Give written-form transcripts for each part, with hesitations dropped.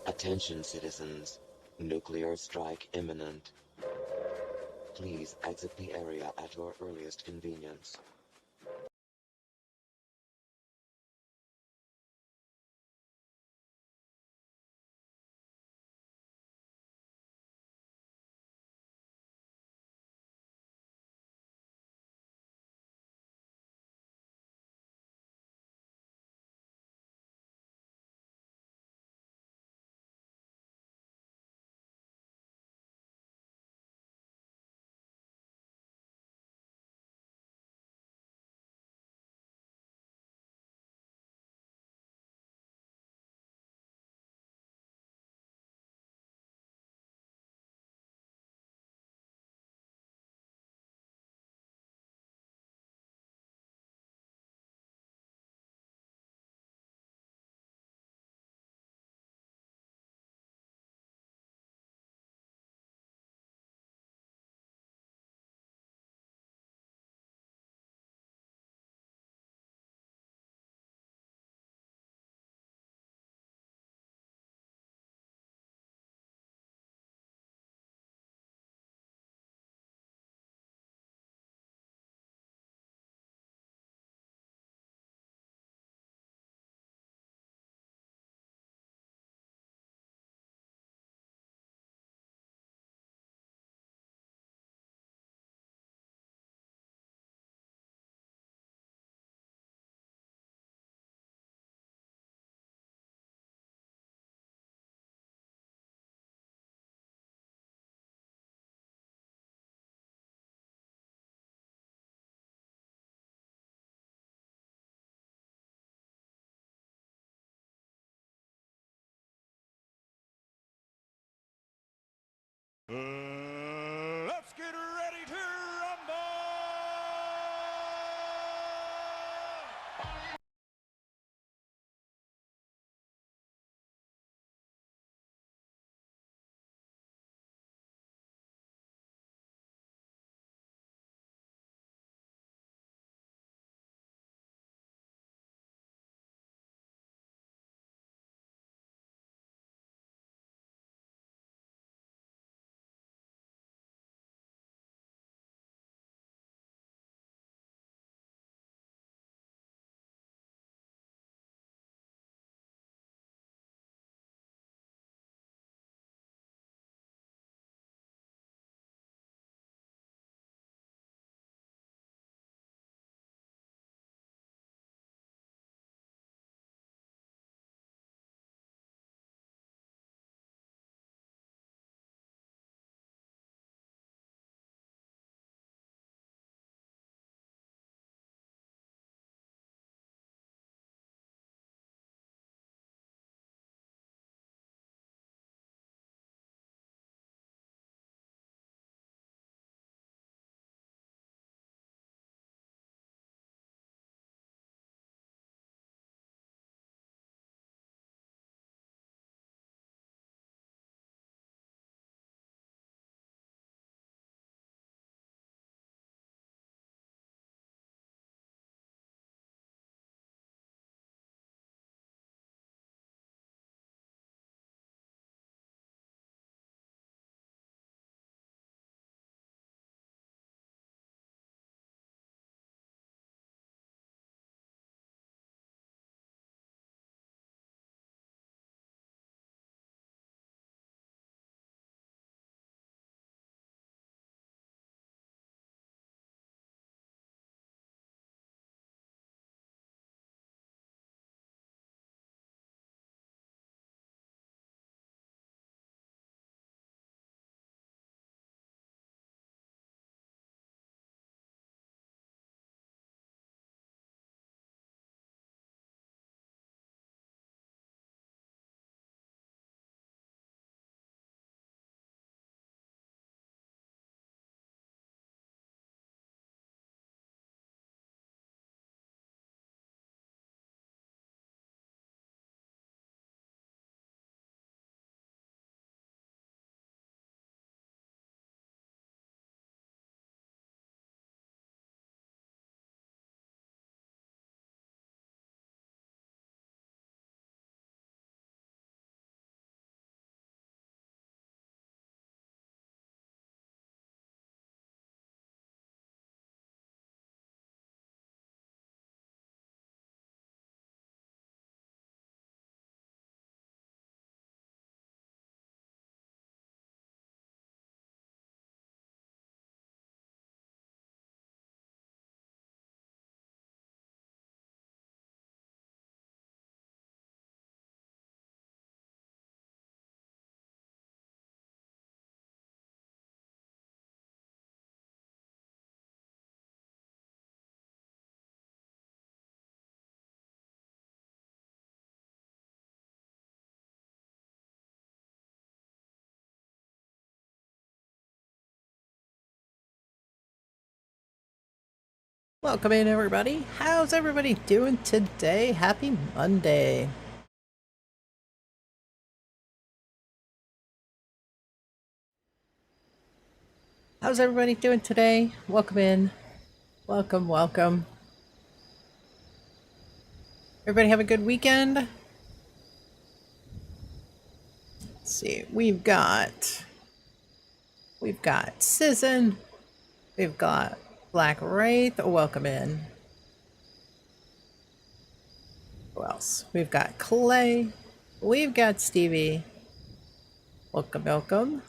Attention citizens, nuclear strike imminent. Please exit the area at your earliest convenience. Welcome in, everybody. How's everybody doing today? Happy Monday. How's everybody doing today? Welcome in. Welcome, welcome. Everybody have a good weekend? Let's see. We've got Sizzin. We've got Black Wraith. Welcome in. Who else? We've got Clay. We've got Stevie. Welcome, welcome.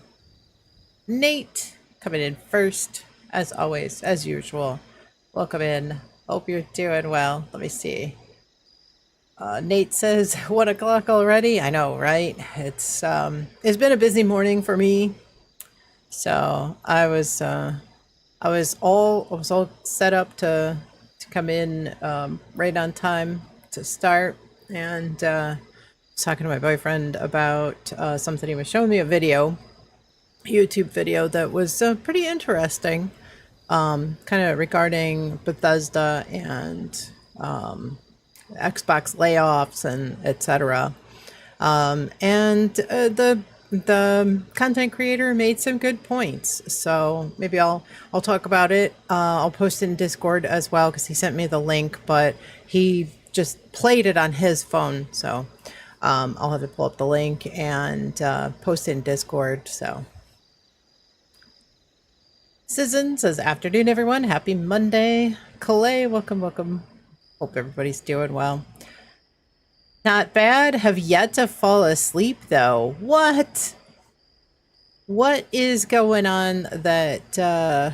Nate coming in first, as always, as usual. Welcome in. Hope you're doing well. Let me see. Nate says 1 o'clock already. I know, right? It's been a busy morning for me. So I was all set up to come in right on time to start, and I was talking to my boyfriend about something. He was showing me a YouTube video that was pretty interesting, kind of regarding Bethesda and Xbox layoffs and etc. And the content creator made some good points, so maybe I'll talk about it. I'll post it in Discord as well because he sent me the link, but he just played it on his phone, so I'll have to pull up the link and post it in Discord. So Sizzin says, afternoon, everyone. Happy Monday. Calais, welcome, welcome. Hope everybody's doing well. Not bad. Have yet to fall asleep, though. What? What is going on that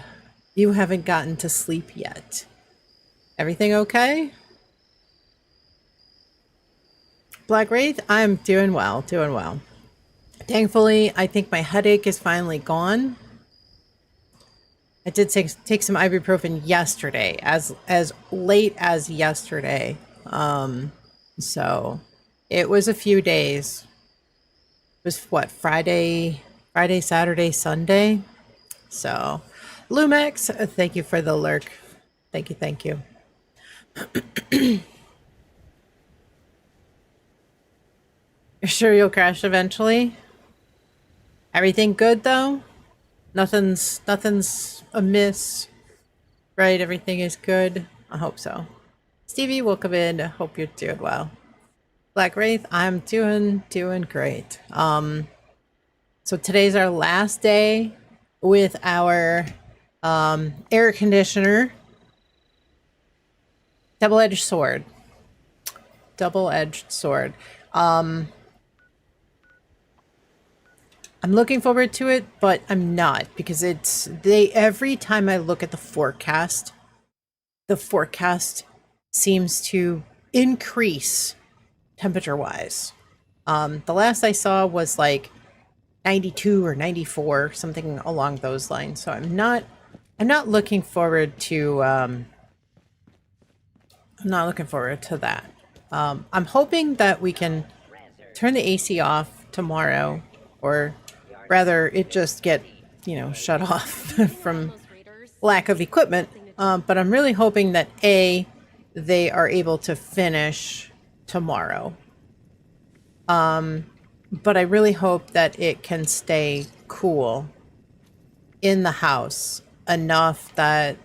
you haven't gotten to sleep yet? Everything okay? Black Wraith, I'm doing well, doing well. Thankfully, I think my headache is finally gone. I did take some ibuprofen yesterday, as late as yesterday. So it was a few days. It was what, Friday, Saturday, Sunday. So Lumex, thank you for the lurk. Thank you. You're sure you'll crash eventually? Everything good though? Nothing's amiss, right? Everything is good. I hope so. Stevie, welcome in. Hope you're doing well. Black Wraith, I'm doing great. So today's our last day with our air conditioner. Double-edged sword. I'm looking forward to it, but I'm not, because every time I look at the forecast seems to increase temperature-wise. The last I saw was like 92 or 94, something along those lines. So I'm not looking forward to that. I'm hoping that we can turn the AC off tomorrow, or rather it just get, shut off from lack of equipment. But I'm really hoping that they are able to finish tomorrow. But I really hope that it can stay cool in the house enough that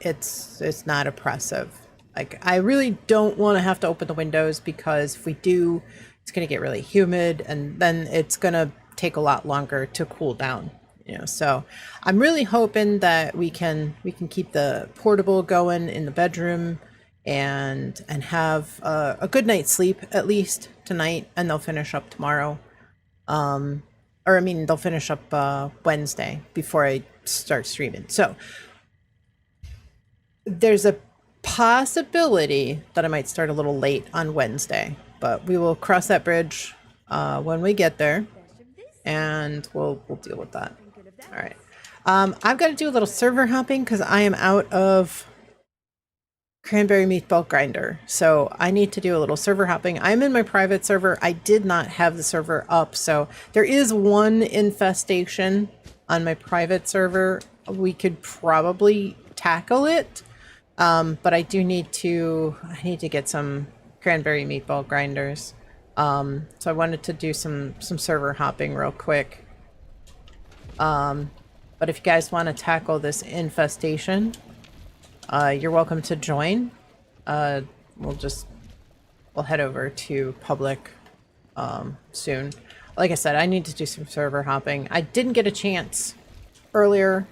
it's not oppressive. Like, I really don't want to have to open the windows, because if we do, it's going to get really humid, and then it's going to take a lot longer to cool down. So I'm really hoping that we can keep the portable going in the bedroom and have a good night's sleep at least tonight, and they'll finish up tomorrow. They'll finish up Wednesday before I start streaming. So there's a possibility that I might start a little late on Wednesday, but we will cross that bridge when we get there, and we'll deal with that. All right. I've got to do a little server hopping because I am out of cranberry meatball grinder. So I need to do a little server hopping. I'm in my private server. I did not have the server up. So there is one infestation on my private server. We could probably tackle it. But I need to get some cranberry meatball grinders. So I wanted to do some server hopping real quick. But if you guys want to tackle this infestation, you're welcome to join. We'll head over to public soon. Like I said, I need to do some server hopping. I didn't get a chance earlier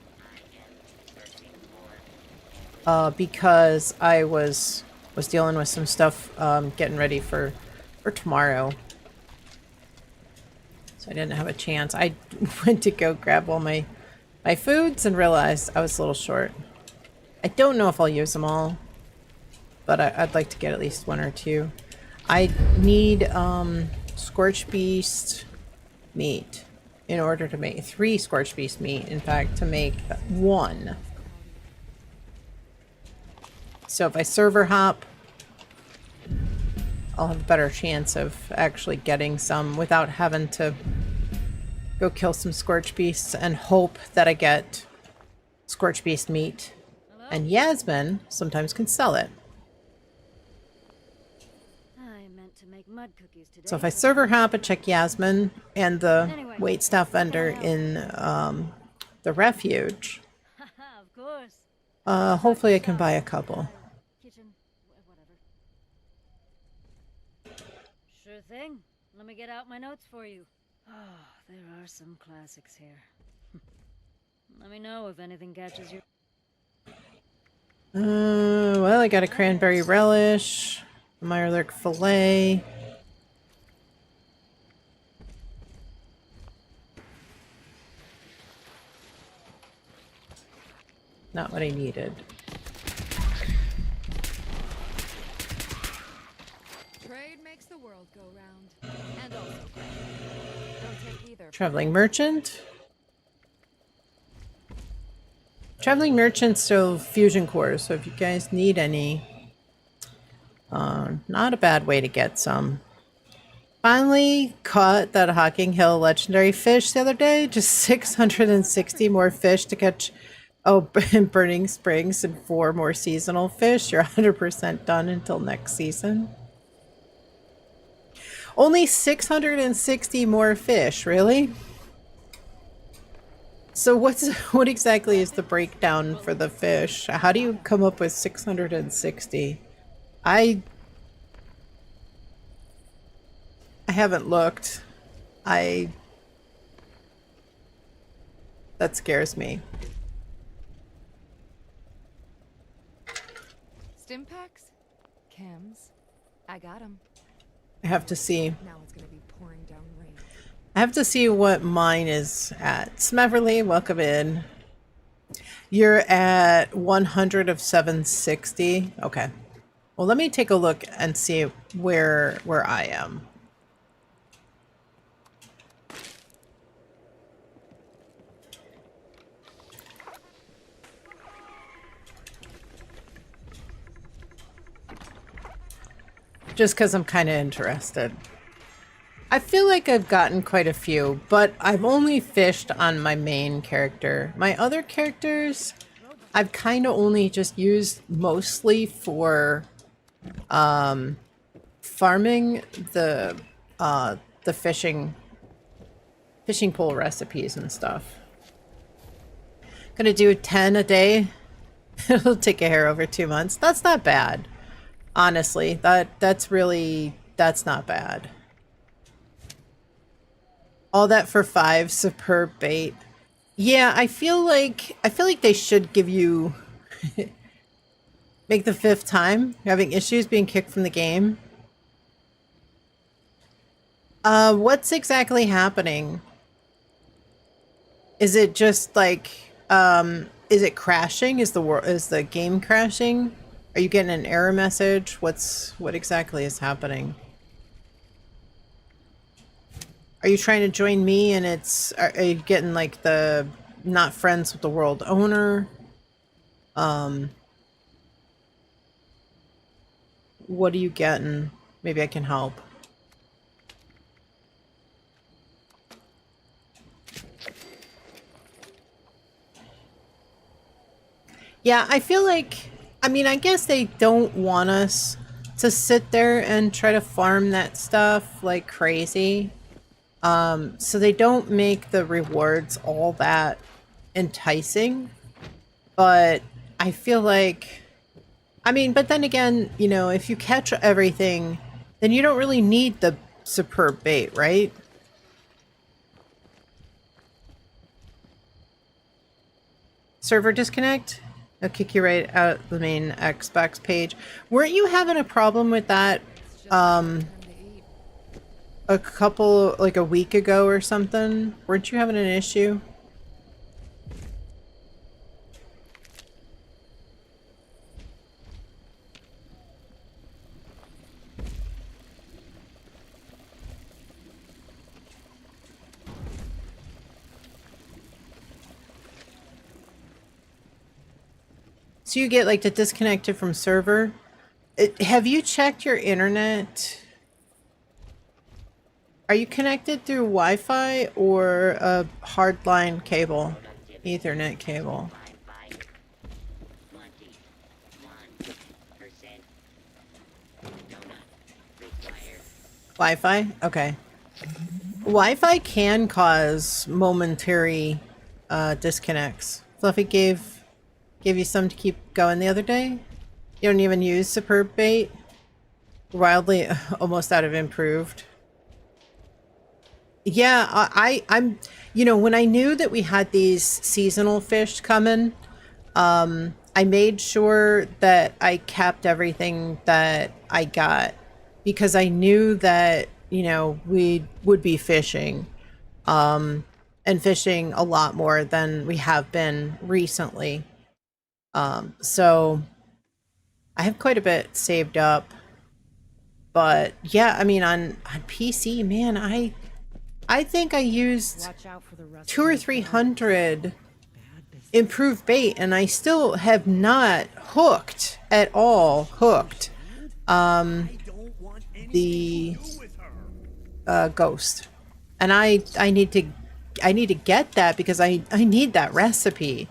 because I was dealing with some stuff, getting ready for tomorrow. So I didn't have a chance. I went to go grab all my foods and realized I was a little short. I don't know if I'll use them all, but I'd like to get at least one or two. I need Scorched Beast meat in order to make 3 Scorched Beast meat, in fact, to make 1. So if I server hop, I'll have a better chance of actually getting some without having to go kill some Scorched Beasts and hope that I get Scorched Beast meat. Hello? And Yasmin sometimes can sell it. I meant to make mud cookies today. So if I server hop and check Yasmin and the waitstaff vendor in the refuge, Of course. hopefully I can buy a couple. Kitchen, whatever. Sure thing. Let me get out my notes for you. Oh, there are some classics here. Let me know if anything catches your... Well, I got a cranberry relish, a Meyerlurk fillet. Not what I needed. Trade makes the world go round. And also, don't take either. Traveling merchant. Traveling merchant, so fusion cores. So if you guys need any, not a bad way to get some. Finally caught that Hocking Hill legendary fish the other day. Just 660 more fish to catch. Oh, and Burning Springs and 4 more seasonal fish. You're 100% done until next season. Only 660 more fish, really? So what exactly is the breakdown for the fish? How do you come up with 660? I haven't looked. That scares me. Stim packs? Chems? I got 'em. I have to see. Now it's gonna be pouring down rain. I have to see what mine is at. Smeverly, welcome in. You're at 100 of 760. Okay. Well, let me take a look and see where I am. Just because I'm kind of interested. I feel like I've gotten quite a few, but I've only fished on my main character. My other characters, I've kind of only just used mostly for farming the fishing pole recipes and stuff. Gonna do 10 a day. It'll take a hair over 2 months. That's not bad. Honestly, that's not bad. All that for 5 superb bait. Yeah, I feel like they should give you make the 5th time. You're having issues being kicked from the game. What's exactly happening? Is it just like is it crashing? Is the game crashing? Are you getting an error message? What exactly is happening? Are you trying to join me and are you getting like the not friends with the world owner? What are you getting? Maybe I can help. Yeah, I feel like I mean, I guess they don't want us to sit there and try to farm that stuff like crazy. So they don't make the rewards all that enticing. But I feel like, I mean, but then again, you know, if you catch everything, then you don't really need the superb bait, right? Server disconnect? I'll kick you right out the main Xbox page. Weren't you having a problem with that It's just time to eat. a couple, like a week ago or something? Weren't you having an issue? So you get like the disconnected from server. Have you checked your internet? Are you connected through Wi-Fi or a hardline cable? Ethernet cable. Wi-Fi? Okay. Wi-Fi can cause momentary disconnects. Fluffy gave you some to keep going the other day? You don't even use superb bait? Wildly almost out of improved. Yeah, I'm, you know, when I knew that we had these seasonal fish coming, I made sure that I kept everything that I got because I knew that, you know, we would be fishing, and fishing a lot more than we have been recently. So I have quite a bit saved up, but yeah, I mean, on PC, man, I think I used Watch out for the rest 200 or 300 improved bait, and I still have not hooked at all. Hooked the ghost, and I need to get that because I need that recipe,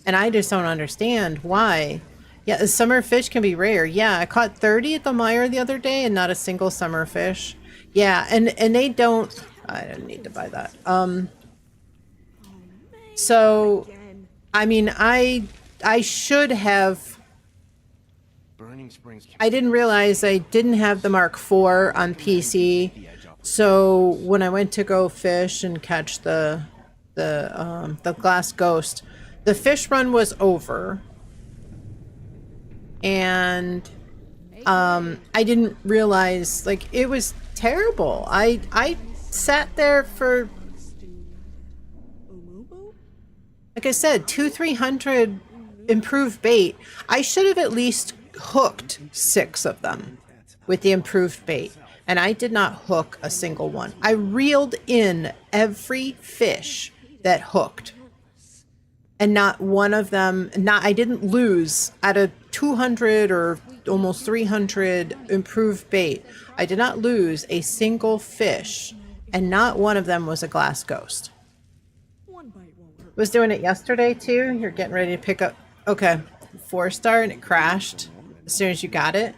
and I just don't understand why. Yeah, the summer fish can be rare. Yeah, I caught 30 at the mire the other day and not a single summer fish. Yeah, and they don't. I don't need to buy that. So I mean, I should have. I didn't realize I didn't have the Mark IV on PC. So when I went to go fish and catch the glass ghost, the fish run was over, and I didn't realize, like, it was terrible. I sat there for, like I said, 200-300 improved bait. I should have at least hooked 6 of them with the improved bait, and I did not hook a single one. I reeled in every fish that hooked, and not one of them, I didn't lose out of 200 or almost 300 improved bait. I did not lose a single fish, and not one of them was a glass ghost. Was doing it yesterday too. You're getting ready to pick up. Okay, 4-star, and it crashed as soon as you got it.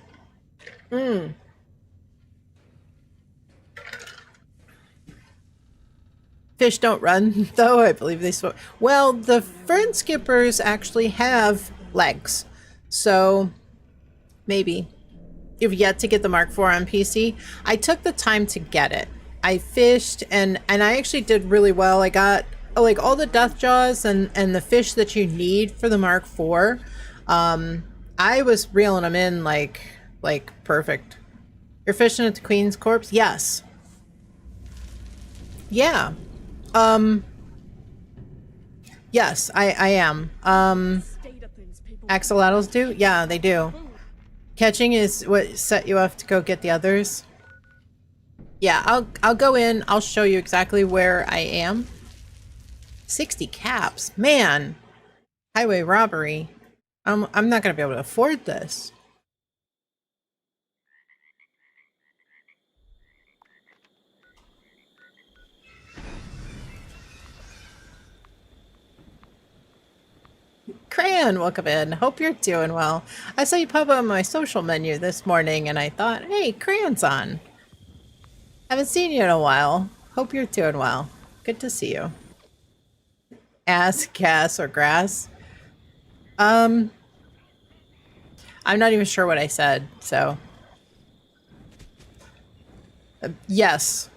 Fish don't run, though. I believe they swim. Well, the fern skippers actually have legs, so maybe. You've yet to get the Mark IV on PC. I took the time to get it. I fished, and I actually did really well. I got like all the death jaws and the fish that you need for the Mark IV. I was reeling them in like perfect. You're fishing at the Queen's Corpse? Yes. Yeah. Yes, I am. Axolotls do? Yeah, they do. Catching is what set you up to go get the others. Yeah, I'll go in. I'll show you exactly where I am. 60 caps, man. Highway robbery. I'm not gonna be able to afford this. Crayon, welcome in. Hope you're doing well. I saw you pop up on my social menu this morning and I thought, hey, Crayon's on. Haven't seen you in a while. Hope you're doing well. Good to see you. Ass, gas, or grass? I'm not even sure what I said, so. Yes.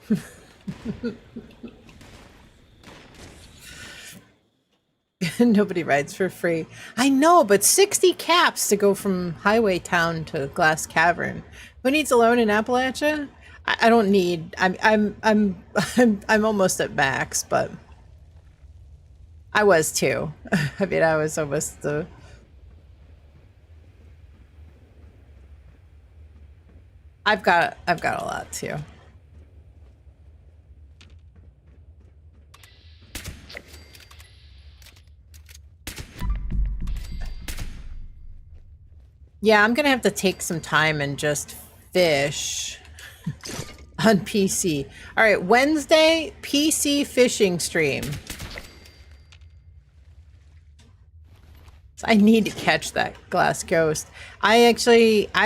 Nobody rides for free. I know, but 60 caps to go from Highway Town to Glass Cavern. Who needs a loan in Appalachia? I don't need. I'm almost at max, but I was too. I mean, I was almost the. I've got a lot too. Yeah, I'm gonna have to take some time and just fish on PC. All right, Wednesday, PC fishing stream. So I need to catch that glass ghost. I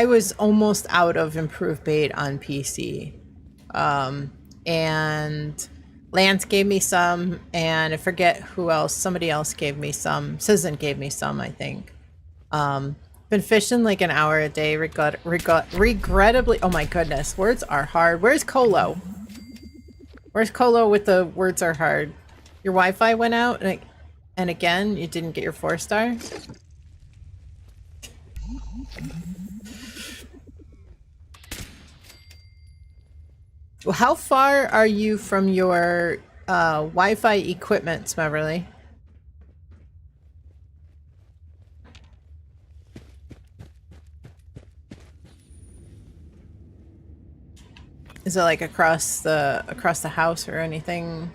was almost out of improved bait on PC. And Lance gave me some, and I forget who else. Somebody else gave me some. Susan gave me some, I think. Been fishing like an hour a day, regrettably. Oh my goodness, words are hard. Where's Colo? Where's Colo with the words are hard? Your Wi-Fi went out, and again, you didn't get your 4-star? Well, how far are you from your Wi-Fi equipment, Smeverly? Is it like across the house or anything?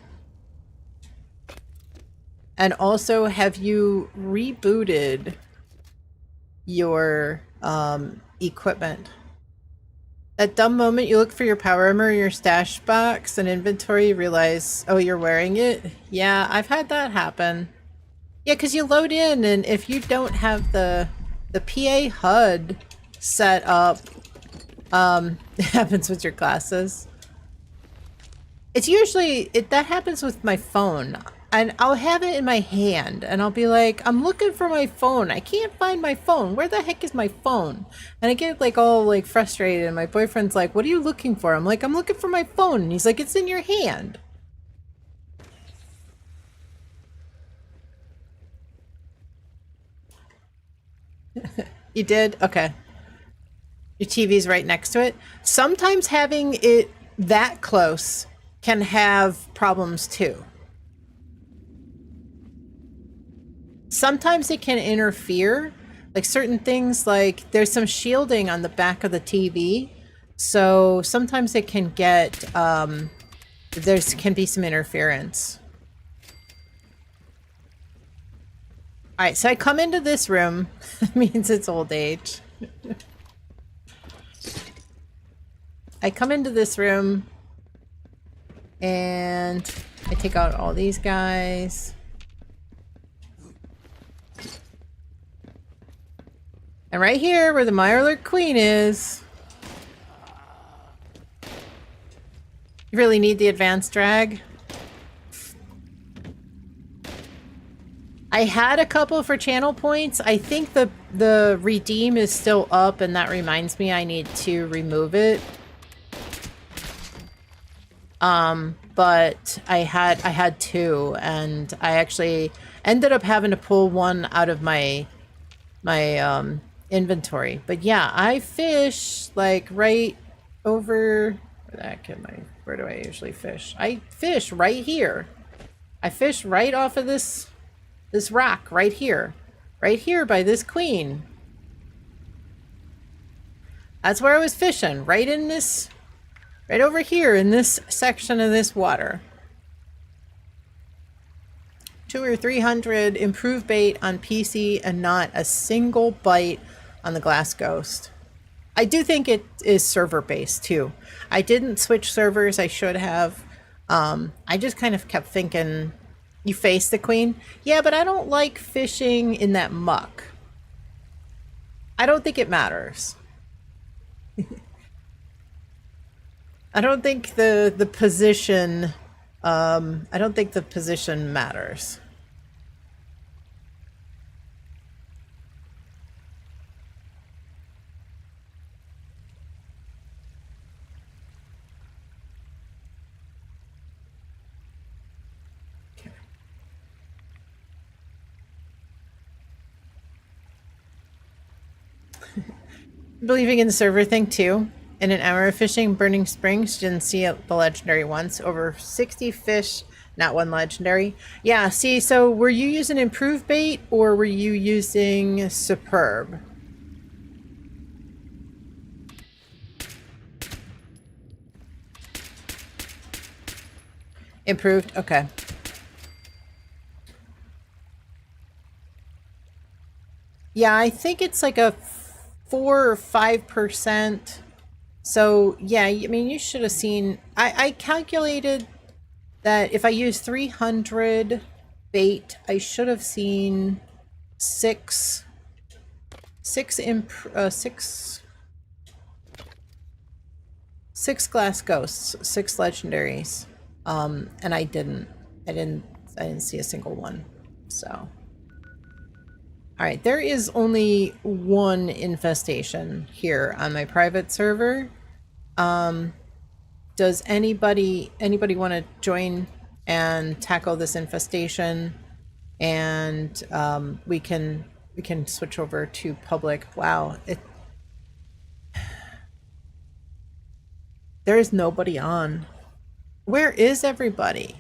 And also, have you rebooted your equipment? That dumb moment you look for your power armor in your stash box and inventory, you realize, oh, you're wearing it? Yeah, I've had that happen. Yeah, because you load in, and if you don't have the PA HUD set up, it happens with your glasses. It's usually, that happens with my phone. And I'll have it in my hand, and I'll be like, I'm looking for my phone. I can't find my phone. Where the heck is my phone? And I get like all like frustrated, and my boyfriend's like, what are you looking for? I'm like, I'm looking for my phone. And he's like, it's in your hand. You did? Okay. Your TV's right next to it. Sometimes having it that close can have problems too. Sometimes it can interfere, like certain things, like there's some shielding on the back of the TV. So sometimes it can get, there can be some interference. All right, so I come into this room. It means it's old age. I come into this room and I take out all these guys. And right here, where the Mirelurk Queen is, you really need the advanced drag. I had a couple for channel points. I think the redeem is still up, and that reminds me I need to remove it. But I had two, and I actually ended up having to pull one out of my inventory. But yeah, I fish like right over where do I usually fish? I fish right here. I fish right off of this rock right here by this queen. That's where I was fishing, right over here in this section of this water. 200 or 300 improved bait on PC and not a single bite on the Glass Ghost. I do think it is server based too. I didn't switch servers, I should have. I just kind of kept thinking, You face the queen? Yeah, but I don't like fishing in that muck. I don't think it matters. I don't think the position, I don't think the position matters. Believing in the server thing too. In an hour of fishing, Burning Springs, didn't see the legendary once. Over 60 fish, not one legendary. Yeah, see, so were you using improved bait or were you using superb? Improved? Okay. Yeah, I think it's like a 4 or 5%. So yeah, I mean, you should have seen, I calculated that if I use 300 bait, I should have seen six glass ghosts, 6 legendaries. And I didn't see a single one. So, all right, there is only one infestation here on my private server. Does anybody want to join and tackle this infestation? And we can switch over to public. Wow, there is nobody on. Where is everybody?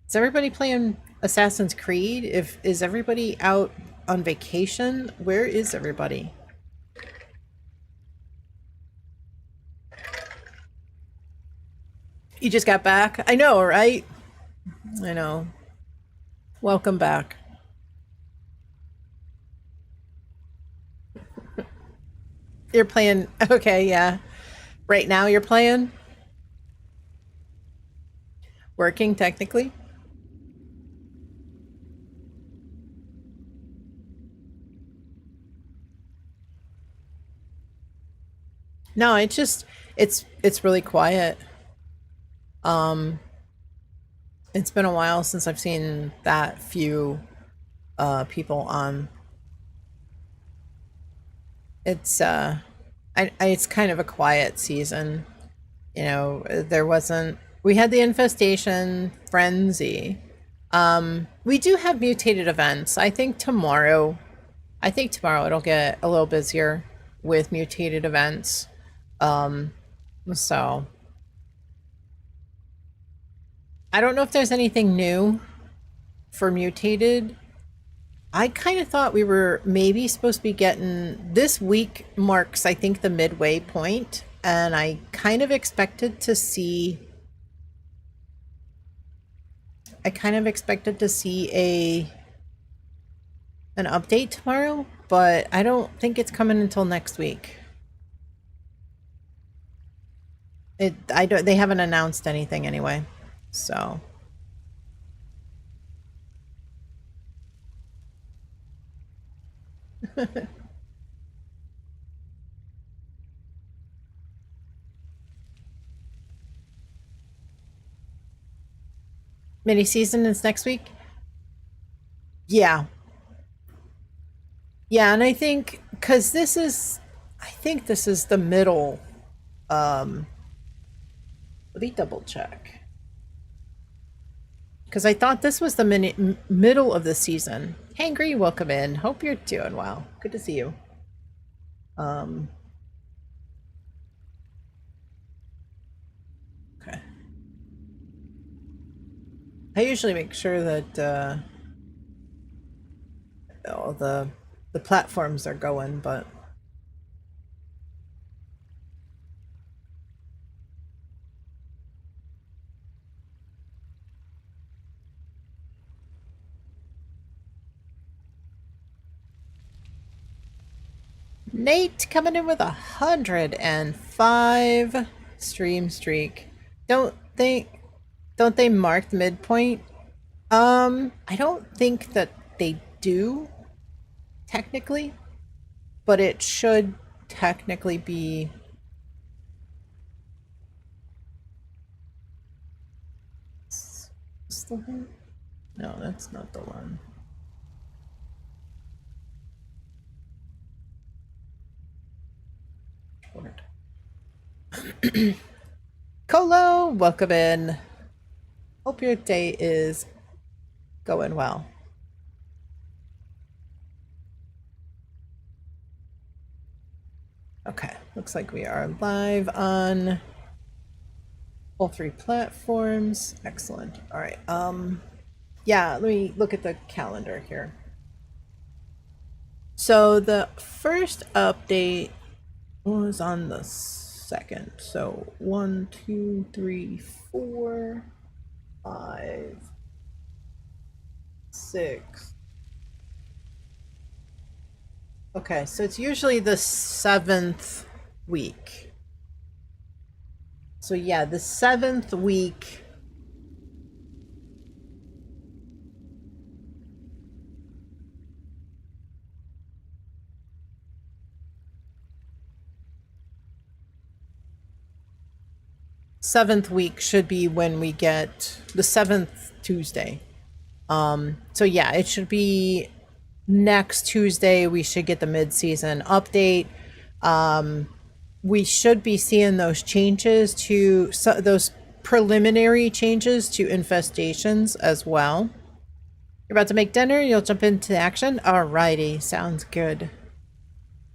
Is everybody playing Assassin's Creed? Is everybody out on vacation? Where is everybody? You just got back? I know, right? I know. Welcome back. You're playing, okay, yeah. Right now you're playing? Working, technically? No, it's just, it's really quiet. It's been a while since I've seen that few people on. It's it's kind of a quiet season. You know, there wasn't, we had the infestation frenzy. We do have mutated events. I think tomorrow it'll get a little busier with mutated events. So I don't know if there's anything new for mutated. I kind of thought we were maybe supposed to be getting, this week marks, I think, the midway point, and I kind of expected to see an update tomorrow, but I don't think it's coming until next week. They haven't announced anything anyway, so. Mini season is next week? Yeah. Yeah, and I think, because I think this is the middle, let me double check. Because I thought this was the middle of the season. Hangry, welcome in. Hope you're doing well. Good to see you. Okay. I usually make sure that all the platforms are going, but Nate coming in with 105 stream streak. Don't they mark the midpoint I don't think that they do technically, but it should technically be. Is the one? No, that's not the one. Colo, welcome in. Hope your day is going well. Okay, looks like we are live on all 3 platforms. Excellent. All right. Yeah, let me look at the calendar here. So the first update was on the 2nd. So 1, 2, 3, 4, 5, 6. Okay, so it's usually the 7th week. So yeah, the 7th week. Seventh week should be when we get the 7th Tuesday. So yeah, it should be next Tuesday. We should get the mid-season update. We should be seeing those changes to those preliminary changes to infestations as well. You're about to make dinner. You'll jump into action. Alrighty, sounds good.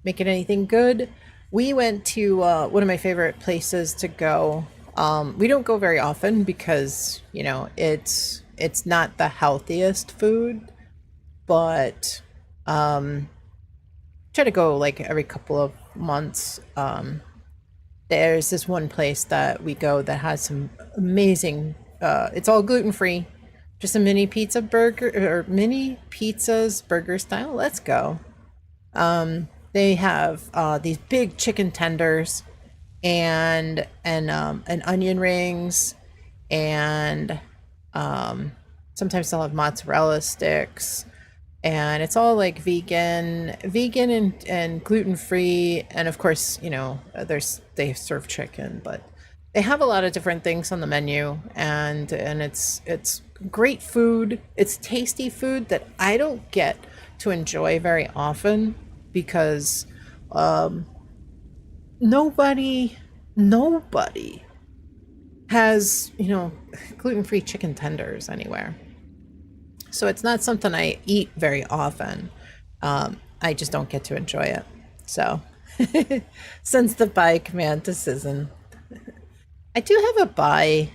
Making anything good? We went to one of my favorite places to go. We don't go very often because, you know, it's not the healthiest food, but try to go like every couple of months. There's this one place that we go that has some amazing, it's all gluten-free, just a mini pizza burger, or mini pizzas burger style. Let's go. They have these big chicken tenders and onion rings, and sometimes they'll have mozzarella sticks, and it's all like vegan and gluten-free, and of course, you know, they serve chicken, but they have a lot of different things on the menu, and it's great food. It's tasty food that I don't get to enjoy very often because nobody has, you know, gluten-free chicken tenders anywhere. So it's not something I eat very often. I just don't get to enjoy it. So since the buy command to Sizzin. I do have a buy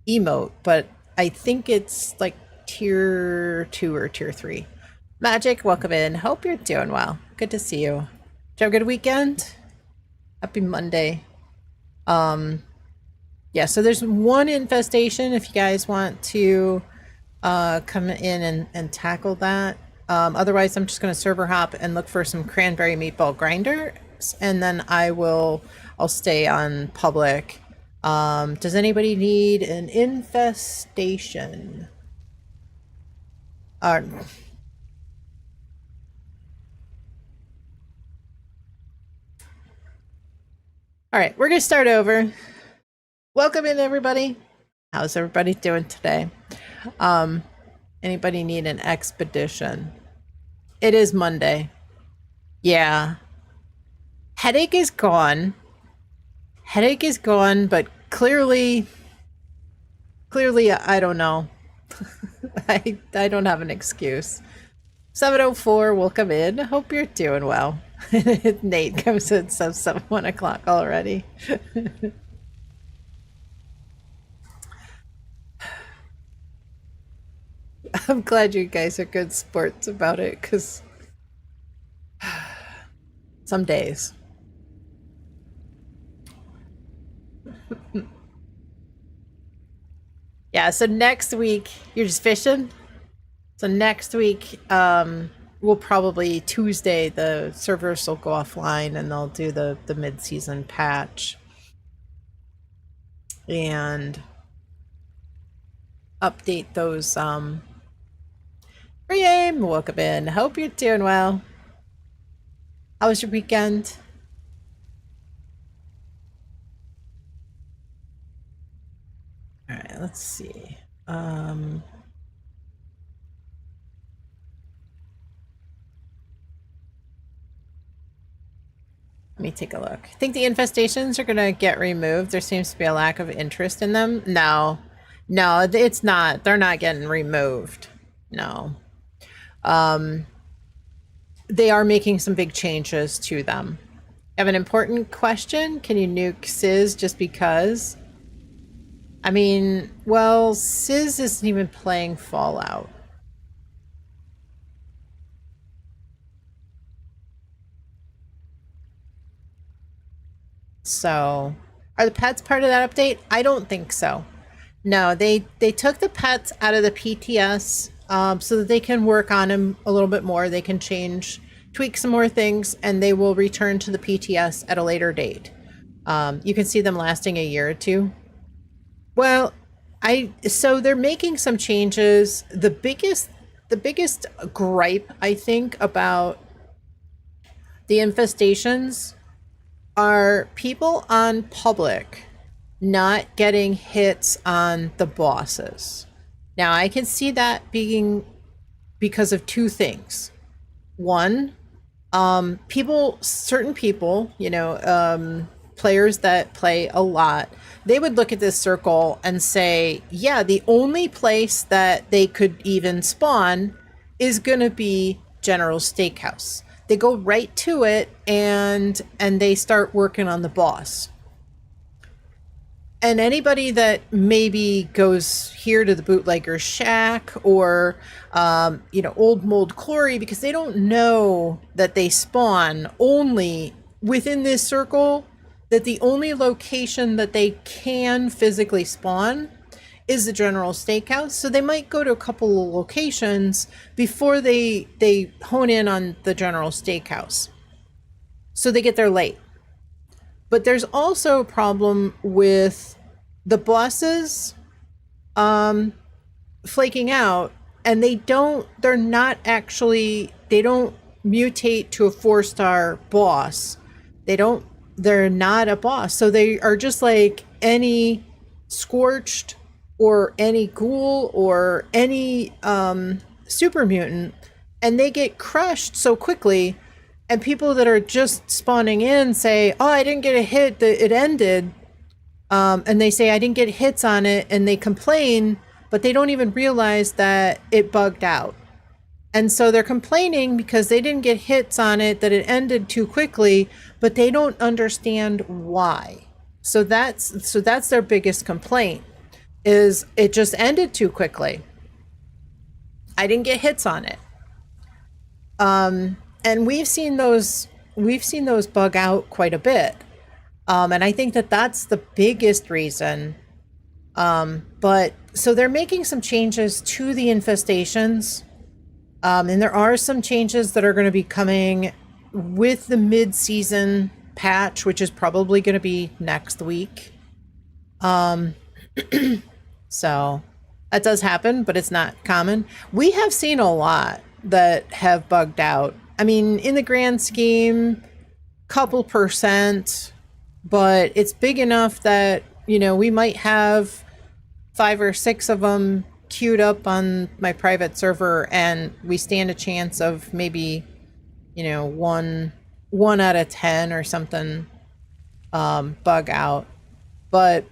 emote, but I think it's like tier 2 or tier 3. Magic, welcome in. Hope you're doing well. Good to see you. Did you have a good weekend? Happy Monday. Yeah, so there's one infestation if you guys want to come in and tackle that. Otherwise, I'm just going to server hop and look for some cranberry meatball grinders, and then I'll stay on public. Does anybody need an infestation? All right, we're going to start over. Welcome in, everybody. How's everybody doing today? Anybody need an expedition? It is Monday. Yeah. Headache is gone. Headache is gone, but clearly, I don't know. I don't have an excuse. 704, welcome in. Hope you're doing well. Nate comes in, says 1 o'clock already. I'm glad you guys are good sports about it, because some days. Yeah, so next week, you're just fishing? So next week, we'll probably, Tuesday, the servers will go offline and they'll do the mid-season patch. And update those. Ream, welcome in. Hope you're doing well. How was your weekend? All right, let's see. Let me take a look. I think the infestations are going to get removed. There seems to be a lack of interest in them. No, it's not. They're not getting removed. No. They are making some big changes to them. I have an important question. Can you nuke Sizz just because? I mean, well, Sizz isn't even playing Fallout. So, are the pets part of that update? I don't think so. No, they took the pets out of the PTS so that they can work on them a little bit more. They can tweak some more things, and they will return to the PTS at a later date. You can see them lasting a year or two. Well, so they're making some changes. The biggest gripe, I think, about the infestations are people on public not getting hits on the bosses. Now, I can see that being because of two things. One, certain people, players that play a lot, they would look at this circle and say, yeah, the only place that they could even spawn is going to be General Steakhouse. They go right to it and they start working on the boss. And anybody that maybe goes here to the bootlegger's shack or, Old Mold Quarry, because they don't know that they spawn only within this circle, that the only location that they can physically spawn is the General Steakhouse. So they might go to a couple of locations before they hone in on the General Steakhouse. So they get there late. But there's also a problem with the bosses flaking out, and they don't mutate to a 4-star boss. They're not a boss. So they are just like any Scorched or any ghoul or any super mutant, and they get crushed so quickly. And people that are just spawning in say, oh, I didn't get a hit, it ended. And they say, I didn't get hits on it, and they complain, but they don't even realize that it bugged out. And so they're complaining because they didn't get hits on it, that it ended too quickly, but they don't understand why. So that's their biggest complaint, is it just ended too quickly. I didn't get hits on it. And we've seen those bug out quite a bit. And I think that that's the biggest reason. But so they're making some changes to the infestations. And there are some changes that are going to be coming with the mid-season patch, which is probably going to be next week. So that does happen, but it's not common. We have seen a lot that have bugged out. I mean, in the grand scheme, couple percent, but it's big enough that, we might have 5 or 6 of them queued up on my private server, and we stand a chance of maybe, one out of 10 or something bug out. But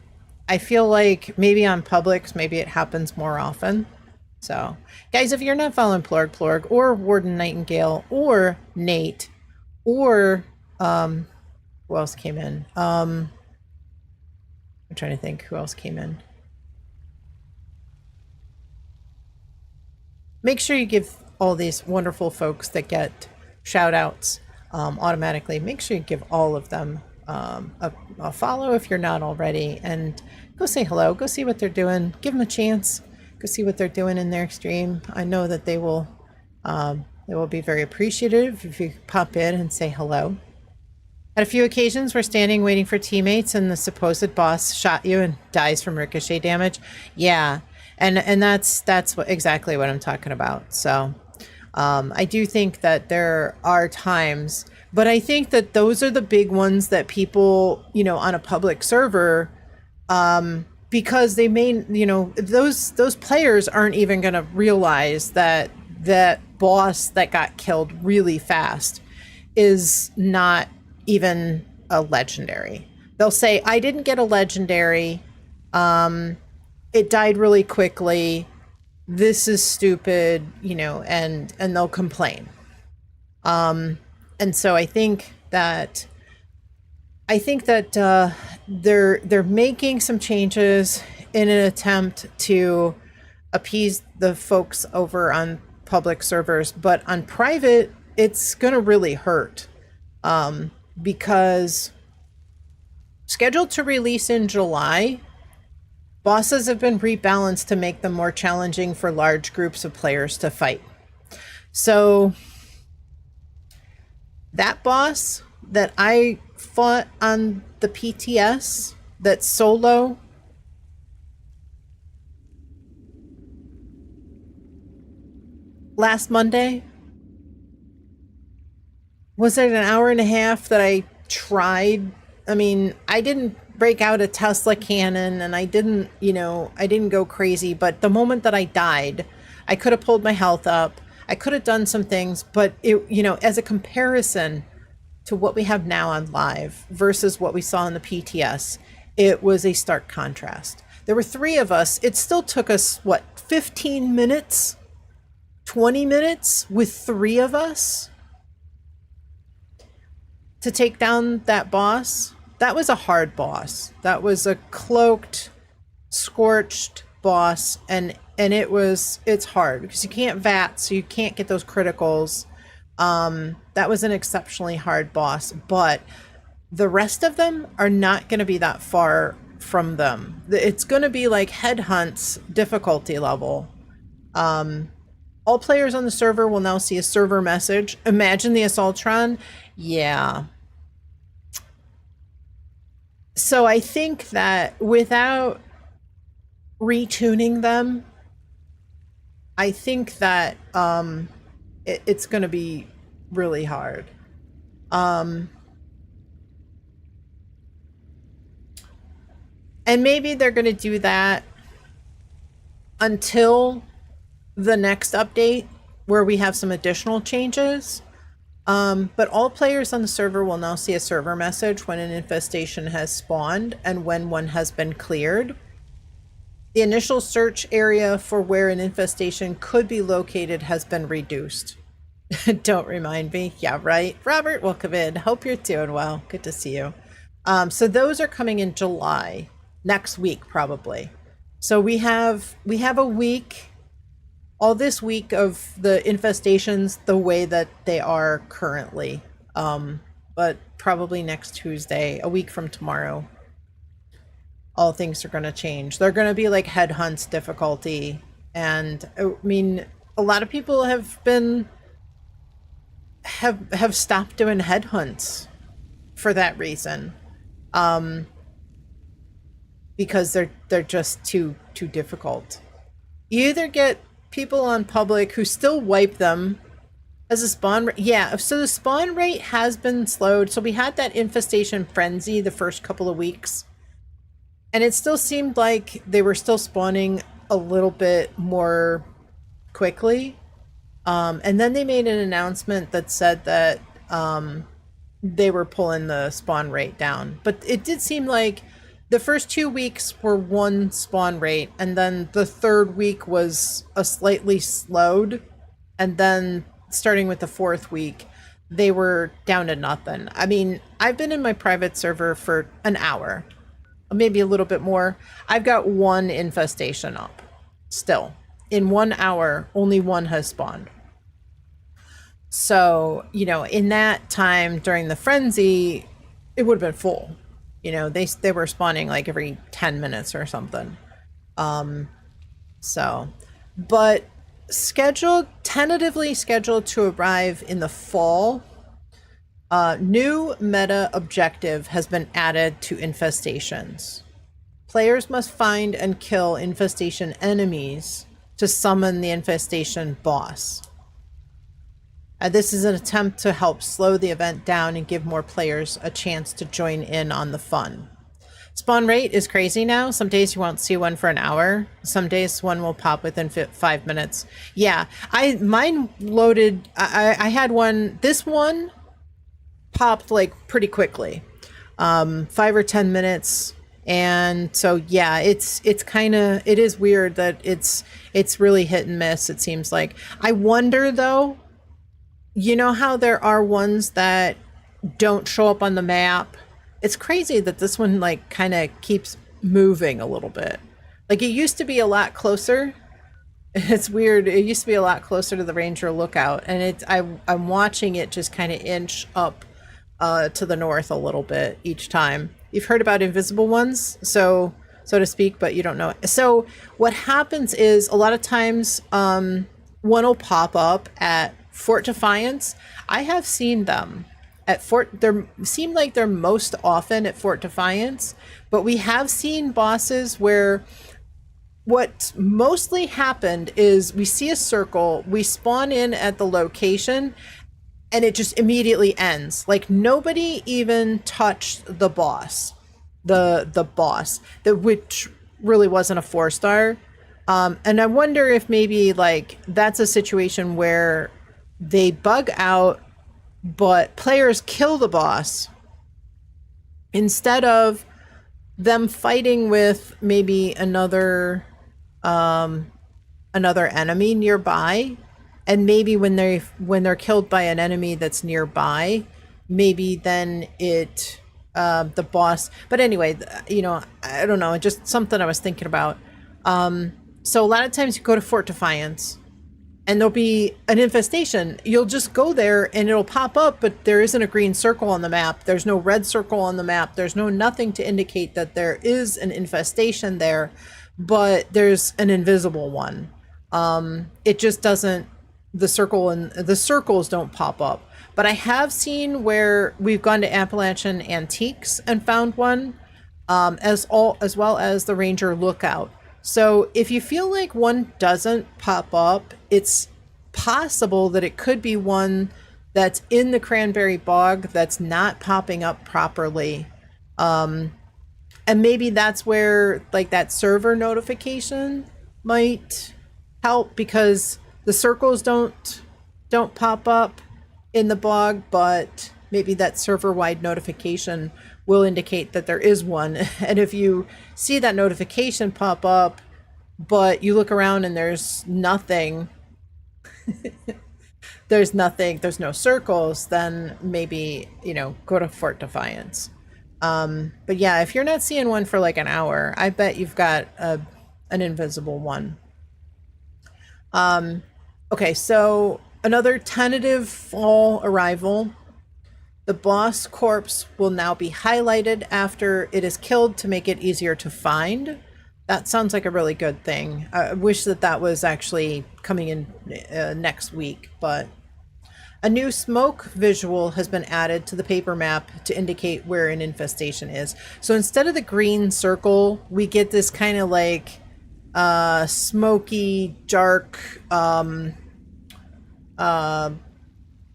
I feel like maybe on Publix, maybe it happens more often. So, guys, if you're not following Plorg or Warden Nightingale or Nate or who else came in? I'm trying to think who else came in. Make sure you give all these wonderful folks that get shout outs automatically. Make sure you give all of them a follow if you're not already, and go say hello, go see what they're doing, give them a chance, go see what they're doing in their stream. I know that they will be very appreciative if you pop in and say hello. At a few occasions, we're standing waiting for teammates and the supposed boss shot you and dies from ricochet damage. Yeah. And that's exactly what I'm talking about. So I do think that there are times, but I think that those are the big ones that people, on a public server, because they may, those players aren't even going to realize that that boss that got killed really fast is not even a legendary. They'll say, I didn't get a legendary. It died really quickly. This is stupid, and they'll complain. And so I think that they're making some changes in an attempt to appease the folks over on public servers, but on private, it's going to really hurt, because scheduled to release in July, bosses have been rebalanced to make them more challenging for large groups of players to fight. So that boss that I fought on the PTS, that's solo, last Monday, was it an hour and a half that I tried? I mean, I didn't break out a Tesla cannon and I didn't go crazy, but the moment that I died, I could have pulled my health up. I could have done some things, but as a comparison to what we have now on live versus what we saw in the PTS, it was a stark contrast. There were 3 of us. It still took us, 15 minutes, 20 minutes with 3 of us to take down that boss. That was a hard boss. That was a cloaked, scorched boss, and it's hard because you can't VAT, so you can't get those criticals. That was an exceptionally hard boss, but the rest of them are not going to be that far from them. It's going to be like Headhunt's difficulty level. All players on the server will now see a server message. Imagine the Assaultron. Yeah. So I think that without retuning them, I think that it's going to be really hard. And maybe they're going to do that until the next update where we have some additional changes. But all players on the server will now see a server message when an infestation has spawned and when one has been cleared. The initial search area for where an infestation could be located has been reduced. Don't remind me. Yeah, right. Robert, welcome in. Hope you're doing well. Good to see you. So those are coming in July, next week probably. So we have a week, all this week of the infestations the way that they are currently. But probably next Tuesday, a week from tomorrow, all things are going to change. They're going to be like Headhunt's difficulty. And I mean, a lot of people have stopped doing Headhunts for that reason. Because they're just too difficult. You either get people on public who still wipe them as a spawn rate. Yeah, so the spawn rate has been slowed. So we had that infestation frenzy the first couple of weeks. And it still seemed like they were still spawning a little bit more quickly. And then they made an announcement that said that they were pulling the spawn rate down. But it did seem like the first 2 weeks were 1 spawn rate, and then the 3rd week was a slightly slowed. And then starting with the 4th week, they were down to nothing. I mean, I've been in my private server for an hour, maybe a little bit more. I've got 1 infestation up still. In 1 hour, only 1 has spawned. So, in that time during the frenzy, it would have been full. They were spawning like every 10 minutes or something. But tentatively scheduled to arrive in the fall. New meta objective has been added to infestations. Players must find and kill infestation enemies to summon the infestation boss. This is an attempt to help slow the event down and give more players a chance to join in on the fun. Spawn rate is crazy now. Some days you won't see one for an hour. Some days one will pop within 5 minutes. Yeah, mine loaded. I had one. This one popped like pretty quickly, 5 or 10 minutes. And so yeah, it's kind of, it is weird that it's really hit and miss. It seems like. I wonder though. You know how there are ones that don't show up on the map? It's crazy that this one like kind of keeps moving a little bit. Like it used to be a lot closer. It's weird. It used to be a lot closer to the Ranger Lookout, and I'm watching it just kind of inch up to the north a little bit each time. You've heard about invisible ones, so to speak, but you don't know. So what happens is a lot of times one will pop up at Fort Defiance. I have seen them at they seem like they're most often at Fort Defiance, but we have seen bosses where what mostly happened is we see a circle, we spawn in at the location, and it just immediately ends. Like nobody even touched the boss, the boss, which really wasn't a 4-star. And I wonder if maybe like that's a situation where they bug out, but players kill the boss instead of them fighting with maybe another enemy nearby. And maybe when they're killed by an enemy that's nearby, maybe then it the boss. But anyway, you know, I don't know, just something I was thinking about. So a lot of times you go to Fort Defiance and there'll be an infestation. You'll just go there and it'll pop up, but there isn't a green circle on the map. There's no red circle on the map. There's nothing to indicate that there is an infestation there, but there's an invisible one. It just doesn't, the circles don't pop up. But I have seen where we've gone to Appalachian Antiques and found one, as well as the Ranger Lookout. So if you feel like one doesn't pop up, it's possible that it could be one that's in the Cranberry Bog that's not popping up properly. And maybe that's where like that server notification might help, because the circles don't pop up in the bog, but maybe that server-wide notification will indicate that there is one. And if you see that notification pop up, but you look around and there's nothing, there's no circles, then maybe, you know, go to Fort Defiance. But yeah, if you're not seeing one for like an hour, I bet you've got an invisible one. Okay, so another tentative fall arrival. The boss corpse will now be highlighted after it is killed to make it easier to find. That sounds like a really good thing. I wish that was actually coming in next week, but a new smoke visual has been added to the paper map to indicate where an infestation is. So instead of the green circle, we get this kind of like smoky, dark,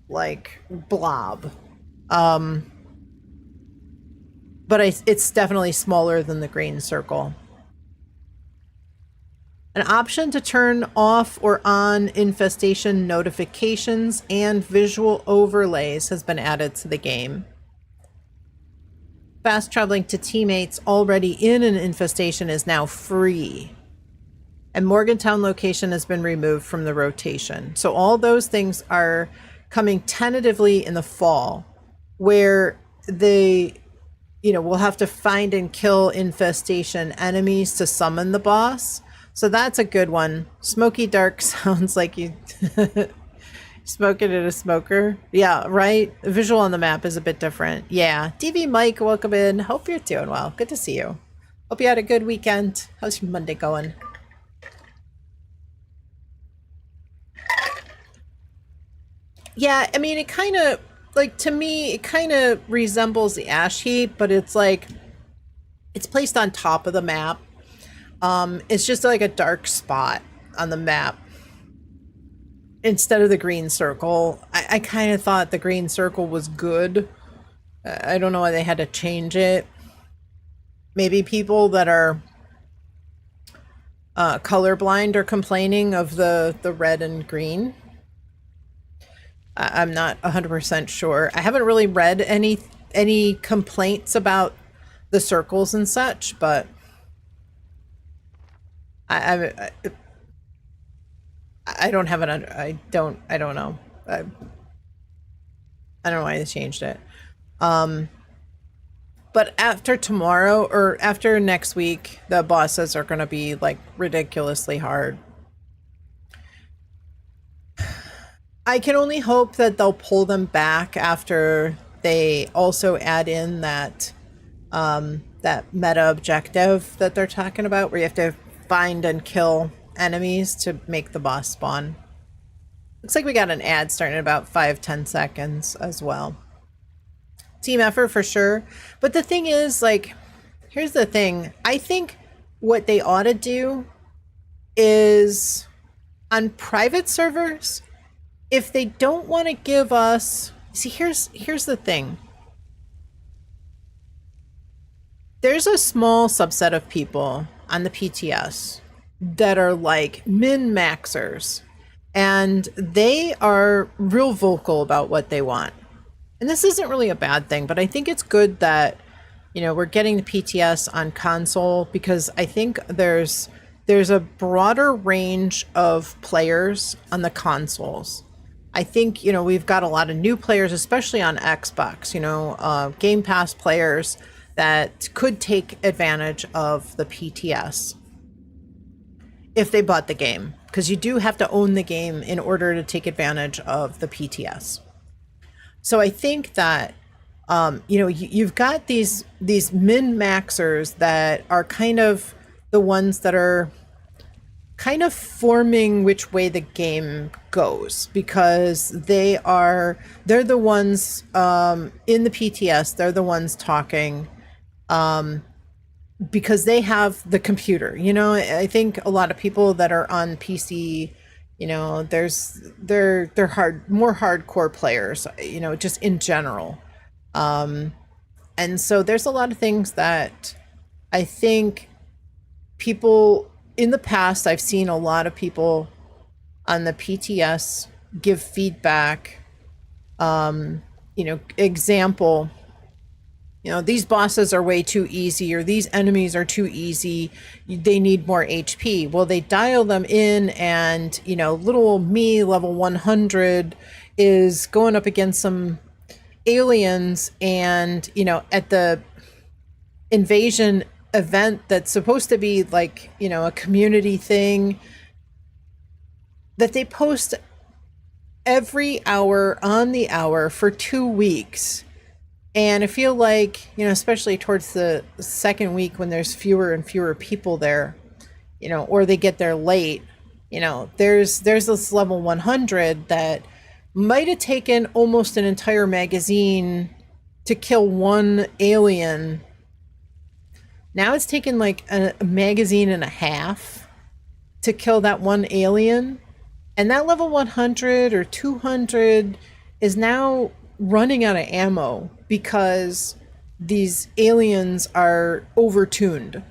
like blob. But it's definitely smaller than the green circle. An option to turn off or on infestation notifications and visual overlays has been added to the game. Fast traveling to teammates already in an infestation is now free. And Morgantown location has been removed from the rotation. So all those things are coming tentatively in the fall, where they, you know, will have to find and kill infestation enemies to summon the boss. So that's a good one. Smoky dark sounds like you smoking at a smoker. Yeah, right? The visual on the map is a bit different. Yeah. DV Mike, welcome in. Hope you're doing well. Good to see you. Hope you had a good weekend. How's your Monday going? Yeah, I mean, it kind of, like, to me, it kind of resembles the ash heap, but it's like, It's placed on top of the map. It's just like a dark spot on the map instead of the green circle. I kind of thought the green circle was good. I don't know why they had to change it. Maybe people that are colorblind are complaining of the red and green. I'm not 100% sure. I haven't really read any complaints about the circles and such, but I don't have it under. I don't know. I don't know why they changed it. But after tomorrow or after next week, the bosses are going to be like ridiculously hard. I can only hope that they'll pull them back after they also add in that that meta objective that they're talking about, where you have to find and kill enemies to make the boss spawn. Looks like we got an ad starting in about 5-10 seconds as well. Team effort for sure. But the thing is, like, here's the thing. I think what they ought to do is on private servers, if they don't want to give us, see, here's the thing. There's a small subset of people on the PTS that are like min-maxers, and they are real vocal about what they want. And this isn't really a bad thing, but I think it's good that, you know, we're getting the PTS on console, because I think there's a broader range of players on the consoles. I think, you know, we've got a lot of new players, especially on Xbox, you know, Game Pass players that could take advantage of the PTS if they bought the game, because you do have to own the game in order to take advantage of the PTS. So I think that, you know, you've got these min-maxers that are kind of the ones that are kind of forming which way the game goes, because they're the ones in the PTS, they're the ones talking, because they have the computer. You know, I think a lot of people that are on PC, you know, they're more hardcore players, you know, just in general. And so there's a lot of things that I think people in the past, I've seen a lot of people on the PTS give feedback. You know, example, you know, these bosses are way too easy, or these enemies are too easy, they need more HP. Well, they dial them in, and, you know, little old me, level 100, is going up against some aliens, and, you know, at the invasion event that's supposed to be like, you know, a community thing that they post every hour on the hour for 2 weeks. And I feel like, you know, especially towards the second week when there's fewer and fewer people there, you know, or they get there late, you know, there's this level 100 that might have taken almost an entire magazine to kill one alien. Now it's taken like a magazine and a half to kill that one alien. And that level 100 or 200 is now running out of ammo because these aliens are overtuned.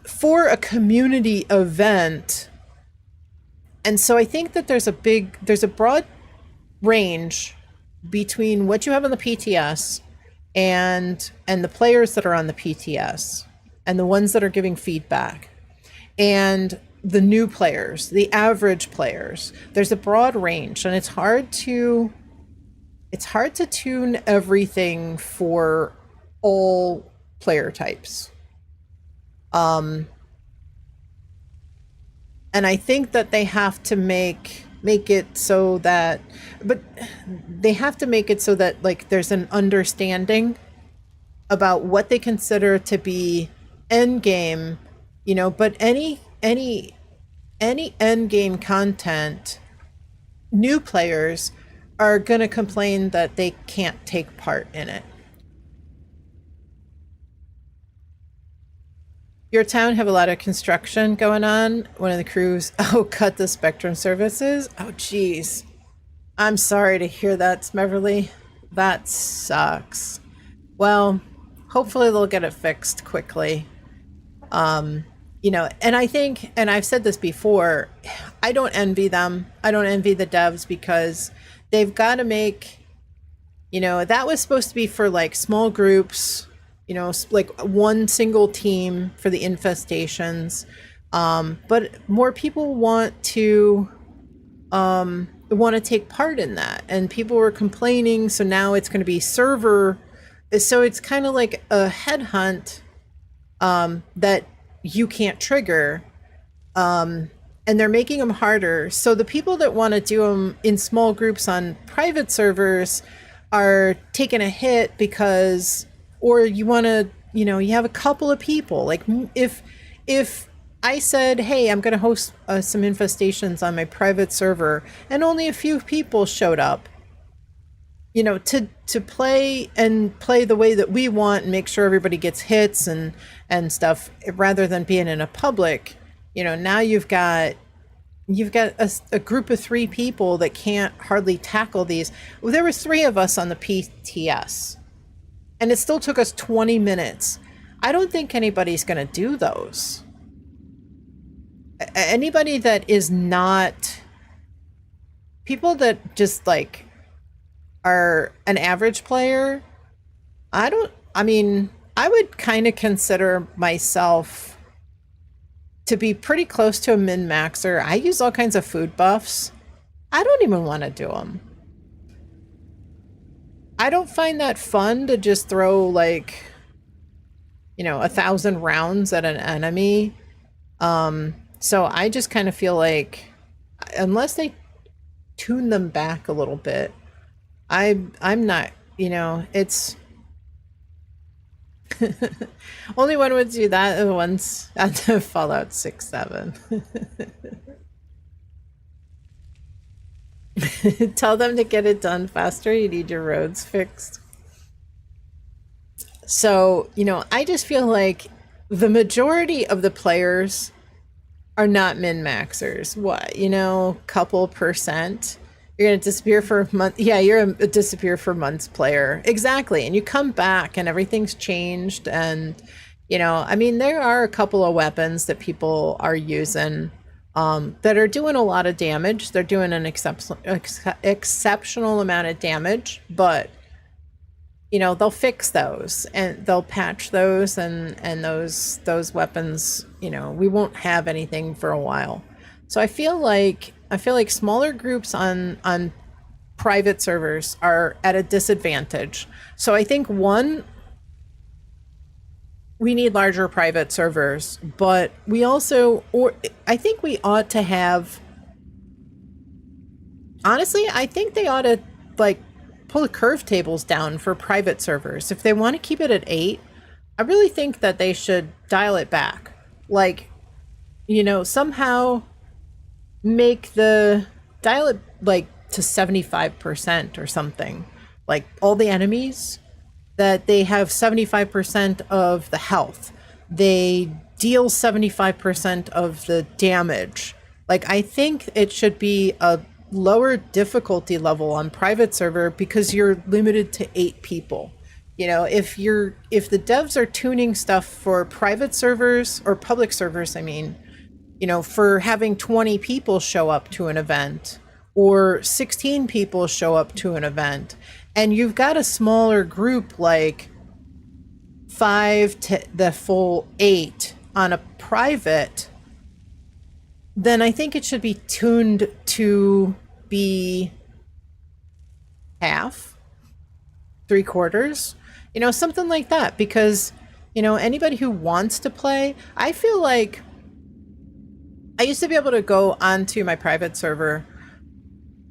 For a community event. And so I think that there's a broad range between what you have on the PTS and the players that are on the PTS and the ones that are giving feedback and the new players, the average players. There's a broad range, and it's hard to tune everything for all player types. And I think that they have to make it so that, but they have to make it so that like there's an understanding about what they consider to be end game, you know, but any end game content, new players are going to complain that they can't take part in it. Your town have a lot of construction going on. One of the crews, oh, cut the Spectrum services. Oh, geez. I'm sorry to hear that, Smeverly. That sucks. Well, hopefully they'll get it fixed quickly. You know, and I think, and I've said this before, I don't envy them. I don't envy the devs because they've got to make, you know, that was supposed to be for like small groups, you know, like one single team for the infestations. But more people want to take part in that, and people were complaining. So now it's going to be server. So it's kind of like a headhunt that you can't trigger, and they're making them harder. So the people that want to do them in small groups on private servers are taking a hit because, or you want to, you know, you have a couple of people. Like if I said, hey, I'm going to host some infestations on my private server, and only a few people showed up, you know, to play the way that we want and make sure everybody gets hits and stuff, rather than being in a public, you know, now you've got a group of 3 people that can't hardly tackle these. Well, there was 3 of us on the PTS, and it still took us 20 minutes. I don't think anybody's going to do those. Anybody that is not, people that just like are an average player, I would kind of consider myself to be pretty close to a min-maxer. I use all kinds of food buffs. I don't even want to do them. I don't find that fun to just throw like, you know, 1,000 rounds at an enemy. So I just kind of feel like, unless they tune them back a little bit, I'm not, you know, it's only one would do that once at the Fallout 6-7. Tell them to get it done faster. You need your roads fixed. So, you know, I just feel like the majority of the players are not min-maxers. What, you know, couple percent. You're going to disappear for a month. Yeah, you're a disappear for months player. Exactly. And you come back and everything's changed. And, you know, I mean, there are a couple of weapons that people are using that are doing a lot of damage. They're doing an exceptional amount of damage, but, you know, they'll fix those and they'll patch those, and those weapons, you know, we won't have anything for a while. So I feel like smaller groups on private servers are at a disadvantage. So I think, one, we need larger private servers, but we also, or I think we ought to have, honestly, I think they ought to like pull the curve tables down for private servers. If they want to keep it at 8, I really think that they should dial it back. Like, you know, somehow dial it like to 75% or something. Like all the enemies, that they have 75% of the health. They deal 75% of the damage. Like, I think it should be a lower difficulty level on private server because you're limited to 8 people. You know, if the devs are tuning stuff for private servers or public servers, I mean, you know, for having 20 people show up to an event or 16 people show up to an event, and you've got a smaller group like 5 to the full 8 on a private, then I think it should be tuned to be half, 3/4, you know, something like that. Because, you know, anybody who wants to play, I feel like I used to be able to go onto my private server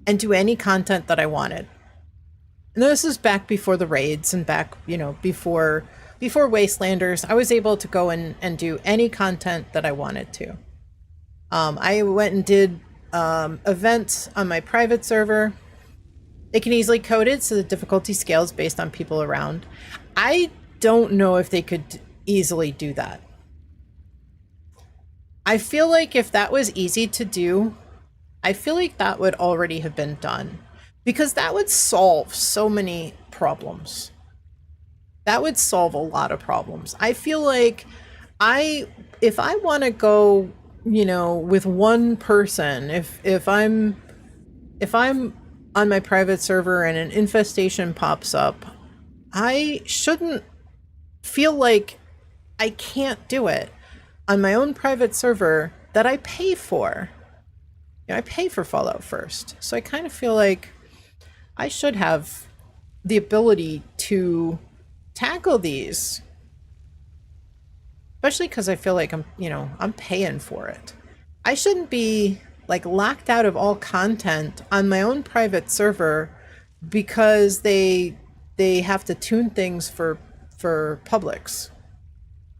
and do any content that I wanted. And this is back before the raids and back, you know, before Wastelanders. I was able to go in and do any content that I wanted to. I went and did events on my private server. They can easily code it so the difficulty scales based on people around. I don't know if they could easily do that. I feel like if that was easy to do, I feel like that would already have been done, because that would solve so many problems. That would solve a lot of problems. I feel like I if I want to go, with one person, if I'm on my private server and an infestation pops up, I shouldn't feel like I can't do it on my own private server that I pay for. I pay for Fallout First. So I kind of feel like I should have the ability to tackle these, especially because I feel like I'm paying for it. I shouldn't be like locked out of all content on my own private server because they have to tune things for publics.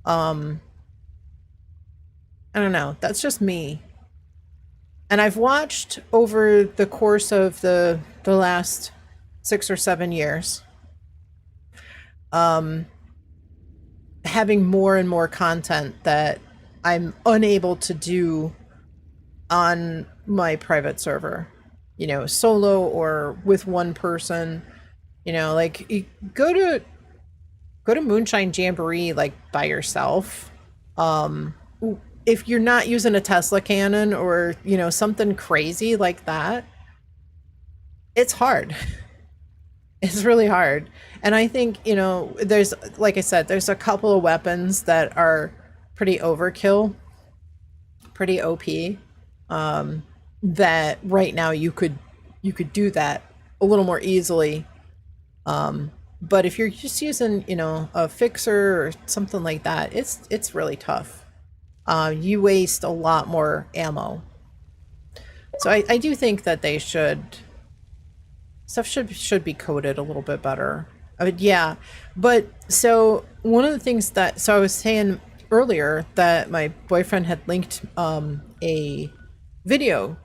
I don't know. That's just me. And I've watched over the course of the last 6 or 7 years, having more and more content that I'm unable to do on my private server, solo or with one person. Like you go to Moonshine Jamboree like by yourself. If you're not using a Tesla cannon or, something crazy like that, it's hard. It's really hard. And I think, there's, like I said, there's a couple of weapons that are pretty overkill, pretty OP, that right now you could do that a little more easily. But if you're just using, a fixer or something like that, it's really tough. You waste a lot more ammo. So I do think that stuff should be coded a little bit better. I mean, yeah, but so one of the things so I was saying earlier that my boyfriend had linked a video.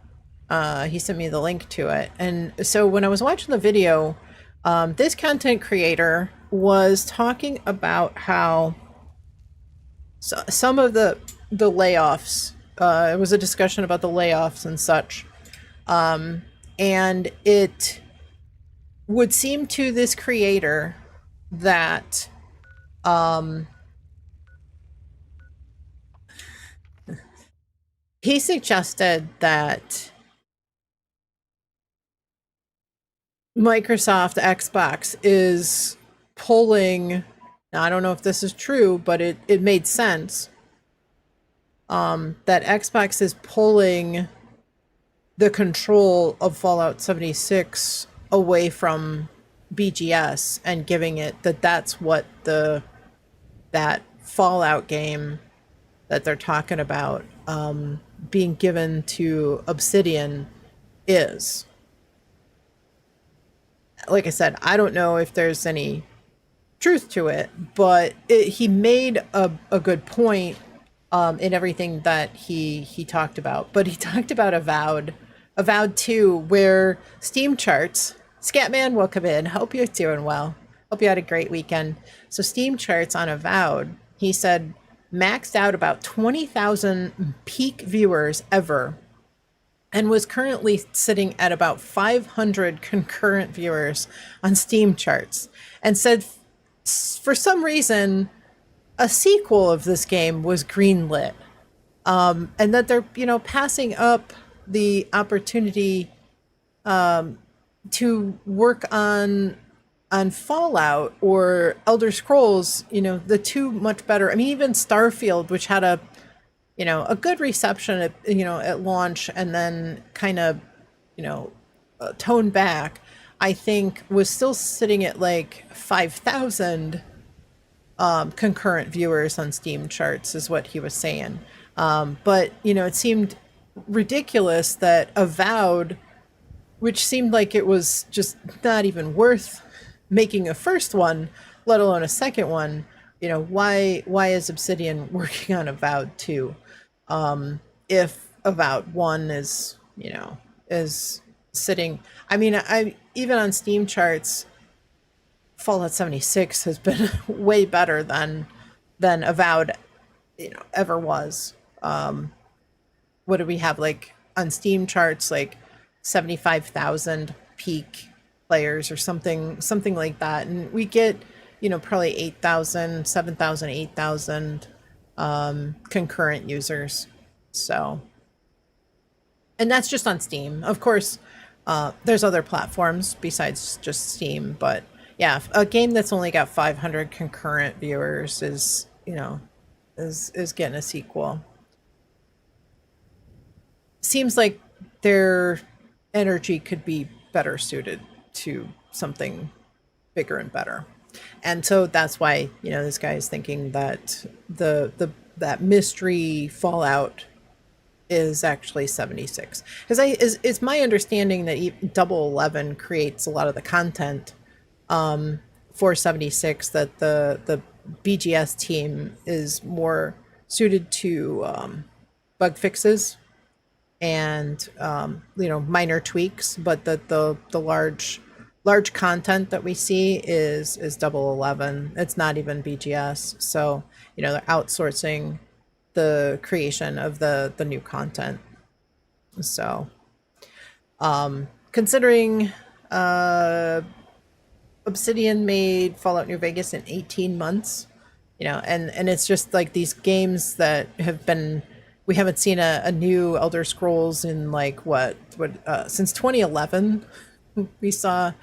He sent me the link to it, and so when I was watching the video, this content creator was talking about how some of the layoffs. It was a discussion about the layoffs and such, and it would seem to this creator that he suggested that Microsoft Xbox is pulling, now I don't know if this is true, but it made sense, that Xbox is pulling the control of Fallout 76 away from BGS and giving it that's what that Fallout game that they're talking about being given to Obsidian is. Like I said, I don't know if there's any truth to it, but he made a good point in everything that he talked about. But he talked about Avowed 2, where Steam charts, Scatman, welcome in. Hope you're doing well. Hope you had a great weekend. So Steam charts on Avowed, he said, maxed out about 20,000 peak viewers ever, and was currently sitting at about 500 concurrent viewers on Steam charts, and said for some reason a sequel of this game was greenlit, and that they're passing up the opportunity to work on Fallout or Elder Scrolls, the two much better. I mean, even Starfield, which had a good reception at launch and then kind of, toned back, I think was still sitting at like 5,000 concurrent viewers on Steam charts is what he was saying. But, it seemed ridiculous that Avowed, which seemed like it was just not even worth making a first one, let alone a second one. Why is Obsidian working on Avowed 2? If Avowed 1 is sitting, I mean, I even on Steam charts, Fallout 76 has been way better than Avowed, ever was. what do we have, like on Steam charts, like 75,000 peak players or something like that, and we get, you know, probably 8,000, 7,000, 8,000 concurrent users. So, and that's just on Steam. Of course, there's other platforms besides just Steam, but yeah, a game that's only got 500 concurrent viewers is, you know, is getting a sequel. Seems like their energy could be better suited to something bigger and better. And so that's why, you know, this guy is thinking that the that mystery Fallout is actually 76. Because it's my understanding that Double 11 creates a lot of the content for 76, that the BGS team is more suited to bug fixes and you know, minor tweaks, but that the large content that we see is Double 11. It's not even BGS. So, you know, they're outsourcing the creation of the new content. So considering Obsidian made Fallout New Vegas in 18 months, you know, and it's just like these games that have been, we haven't seen a new Elder Scrolls in like what since 2011. We saw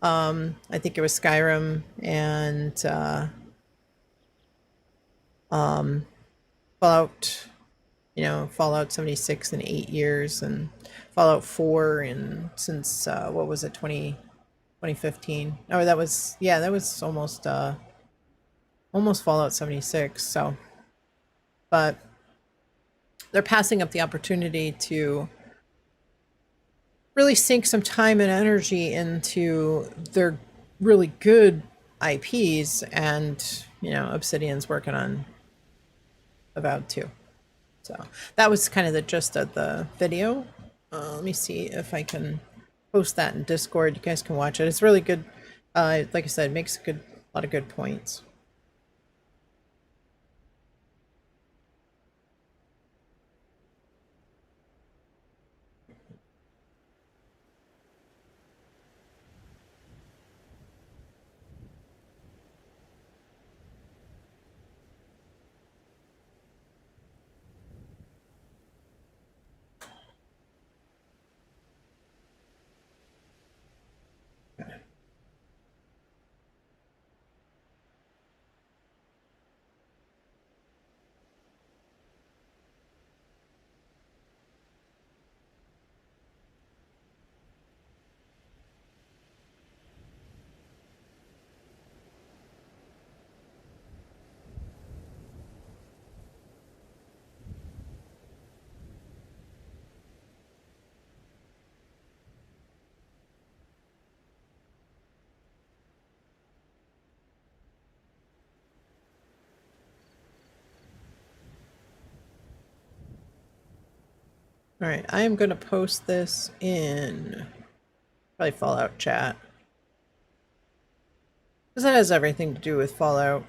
I think it was Skyrim and Fallout, you know, Fallout 76 in 8 years, and Fallout 4 in since what was it, 2015. Oh, that was, yeah, that was almost Fallout 76. So, but they're passing up the opportunity to really sink some time and energy into their really good IPs, and you know, Obsidian's working on Avowed 2. So that was kind of the gist of the video. Let me see if I can post that in Discord. You guys can watch it. It's really good. Like I said, it makes a lot of good points. All right, I am going to post this in probably Fallout chat, because it has everything to do with Fallout.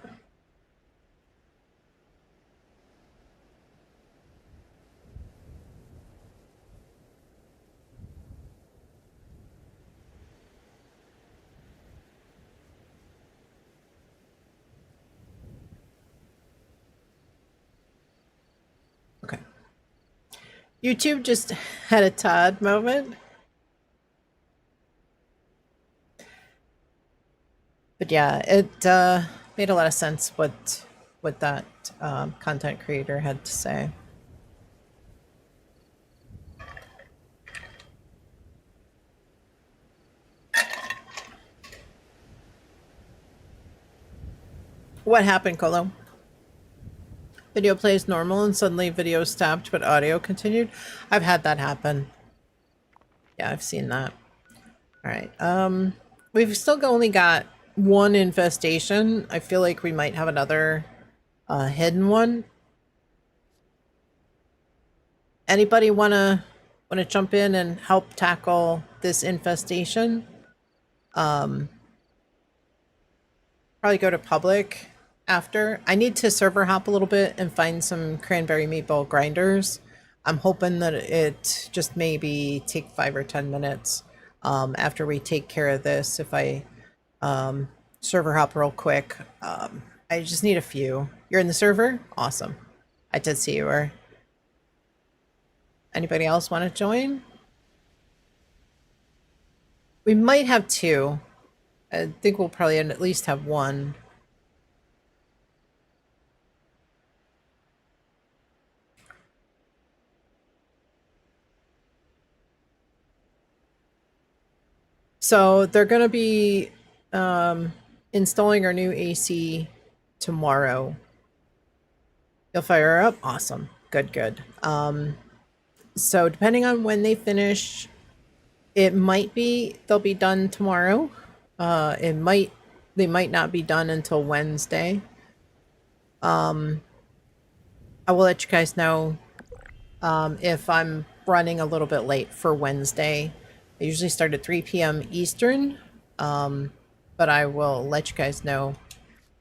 Okay. YouTube just had a Todd moment. But yeah, it made a lot of sense what that content creator had to say. What happened, Colo? Video plays normal and suddenly video stopped, but audio continued. I've had that happen. Yeah, I've seen that. All right. We've still only got one infestation. I feel like we might have another hidden one. Anybody wanna jump in and help tackle this infestation? Probably go to public after. I need to server hop a little bit and find some cranberry meatball grinders. I'm hoping that it just maybe take 5 or 10 minutes after we take care of this. If I server hop real quick, I just need a few. You're in the server? Awesome. I did see you were. Anybody else want to join? We might have 2. I think we'll probably at least have 1. So they're going to be installing our new AC tomorrow. You'll fire up? Awesome. Good, good. So depending on when they finish, it might be they'll be done tomorrow. They might not be done until Wednesday. I will let you guys know if I'm running a little bit late for Wednesday. I usually start at 3 p.m. Eastern, but I will let you guys know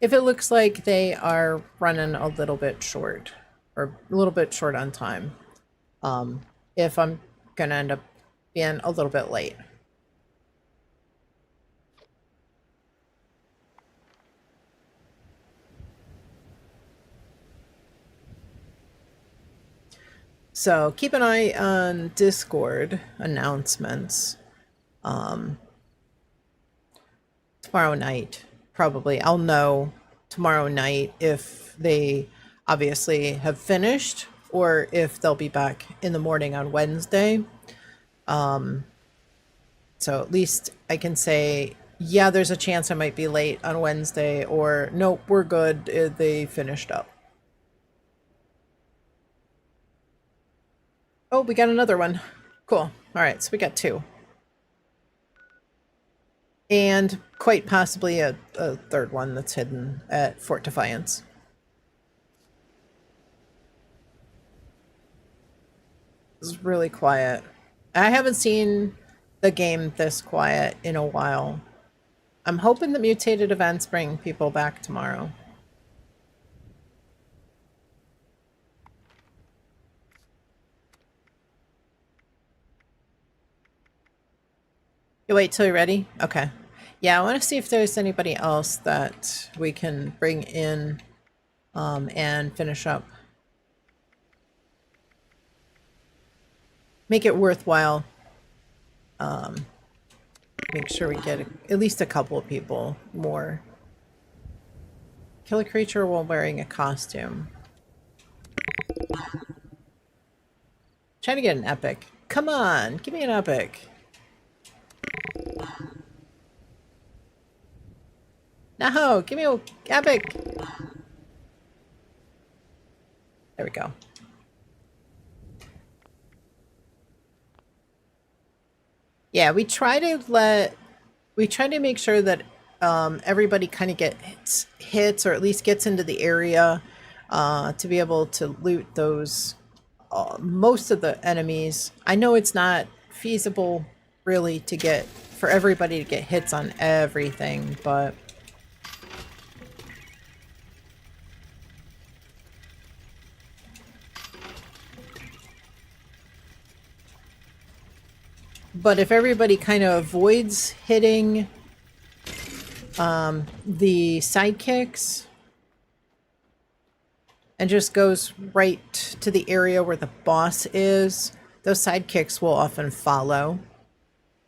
if it looks like they are running a little bit short or a little bit short on time. If I'm going to end up being a little bit late. So keep an eye on Discord announcements. Tomorrow night, probably. I'll know tomorrow night if they obviously have finished or if they'll be back in the morning on Wednesday. So at least I can say, yeah, there's a chance I might be late on Wednesday, or nope, we're good. They finished up. Oh, we got another one. Cool. All right, so we got 2. And quite possibly a third one that's hidden at Fort Defiance. It's really quiet. I haven't seen the game this quiet in a while. I'm hoping the mutated events bring people back tomorrow. You wait till you're ready? Okay. Yeah, I want to see if there's anybody else that we can bring in and finish up. Make it worthwhile. Make sure we get at least a couple of people more. Kill a creature while wearing a costume. Trying to get an epic. Come on, give me an epic. No, give me an epic. There we go. Yeah, we try to make sure that everybody kind of gets hits or at least gets into the area to be able to loot those most of the enemies. I know it's not feasible really to get for everybody to get hits on everything, but if everybody kind of avoids hitting the sidekicks and just goes right to the area where the boss is, those sidekicks will often follow.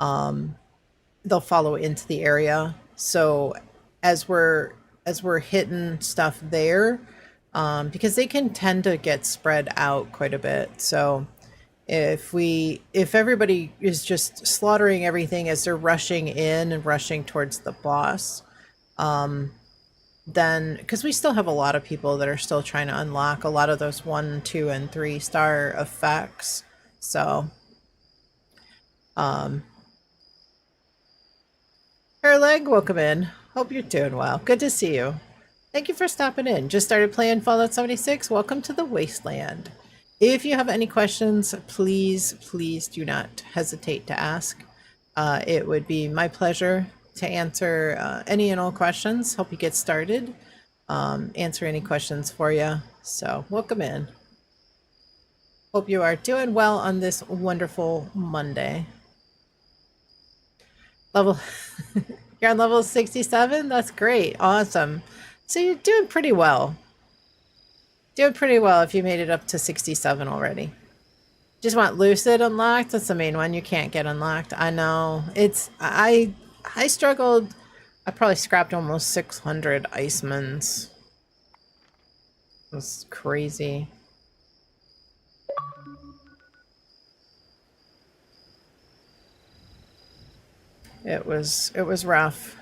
They'll follow into the area. So as we're hitting stuff there, because they can tend to get spread out quite a bit. So if everybody is just slaughtering everything as they're rushing in and rushing towards the boss, then because we still have a lot of people that are still trying to unlock a lot of those 1, 2, and 3 star effects. So Herleg, welcome in. Hope you're doing well. Good to see you. Thank you for stopping in. Just started playing Fallout 76. Welcome to the Wasteland. If you have any questions, please do not hesitate to ask. It would be my pleasure to answer any and all questions. Help you get started. Answer any questions for you. So welcome in. Hope you are doing well on this wonderful Monday. Level, you're on level 67? That's great. Awesome. So you're doing pretty well. Doing pretty well if you made it up to 67 already. Just want Lucid unlocked. That's the main one you can't get unlocked. I know. I struggled. I probably scrapped almost 600 Icemans. It was crazy. It was rough.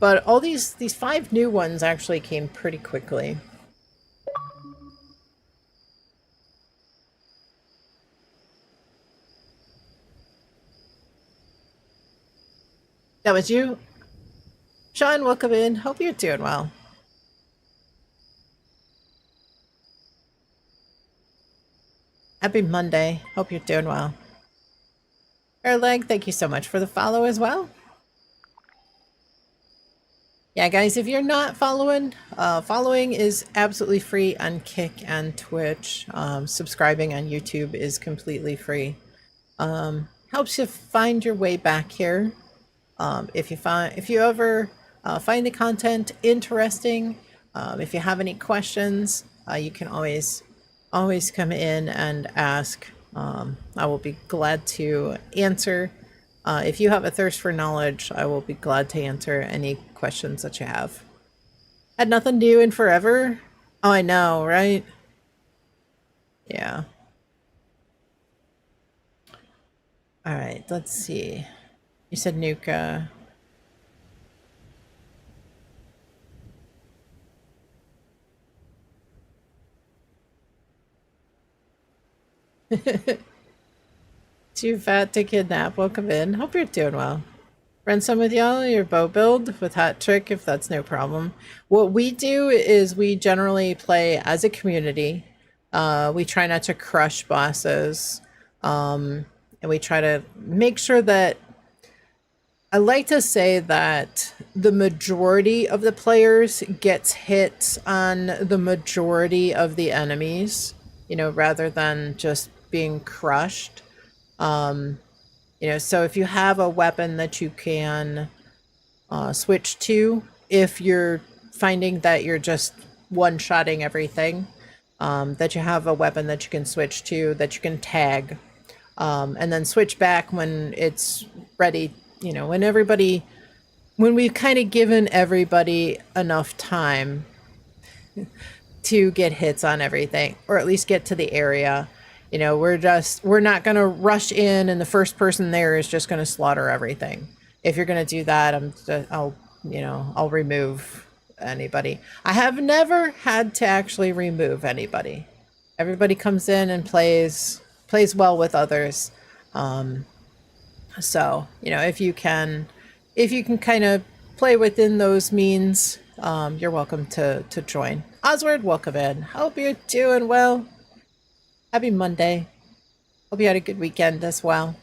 But all these 5 new ones actually came pretty quickly. That was you? Sean, welcome in. Hope you're doing well. Happy Monday. Hope you're doing well. Erleg, thank you so much for the follow as well. Yeah, guys, if you're not following, following is absolutely free on Kick and Twitch. Subscribing on YouTube is completely free. Helps you find your way back here. If you ever find the content interesting, if you have any questions, you can always come in and ask. I will be glad to answer. If you have a thirst for knowledge, I will be glad to answer any questions that you have. Had nothing new in forever. Oh, I know, right? Yeah. All right, let's see. You said Nuka. Too fat to kidnap. Welcome in. Hope you're doing well. Run some with y'all, your bow build with Hat Trick, if that's no problem. What we do is we generally play as a community. We try not to crush bosses. And we try to make sure that I like to say that the majority of the players gets hits on the majority of the enemies, you know, rather than just being crushed. You know, so if you have a weapon that you can switch to, if you're finding that you're just one-shotting everything, that you have a weapon that you can switch to, that you can tag, and then switch back when it's ready, you know, when we've kind of given everybody enough time to get hits on everything, or at least get to the area. You know, we're not going to rush in and the first person there is just going to slaughter everything. If you're going to do that, I'll remove anybody. I have never had to actually remove anybody. Everybody comes in and plays well with others. So, you know, if you can kind of play within those means, you're welcome to join. Oswald, welcome in. Hope you're doing well. Happy Monday. Hope you had a good weekend as well.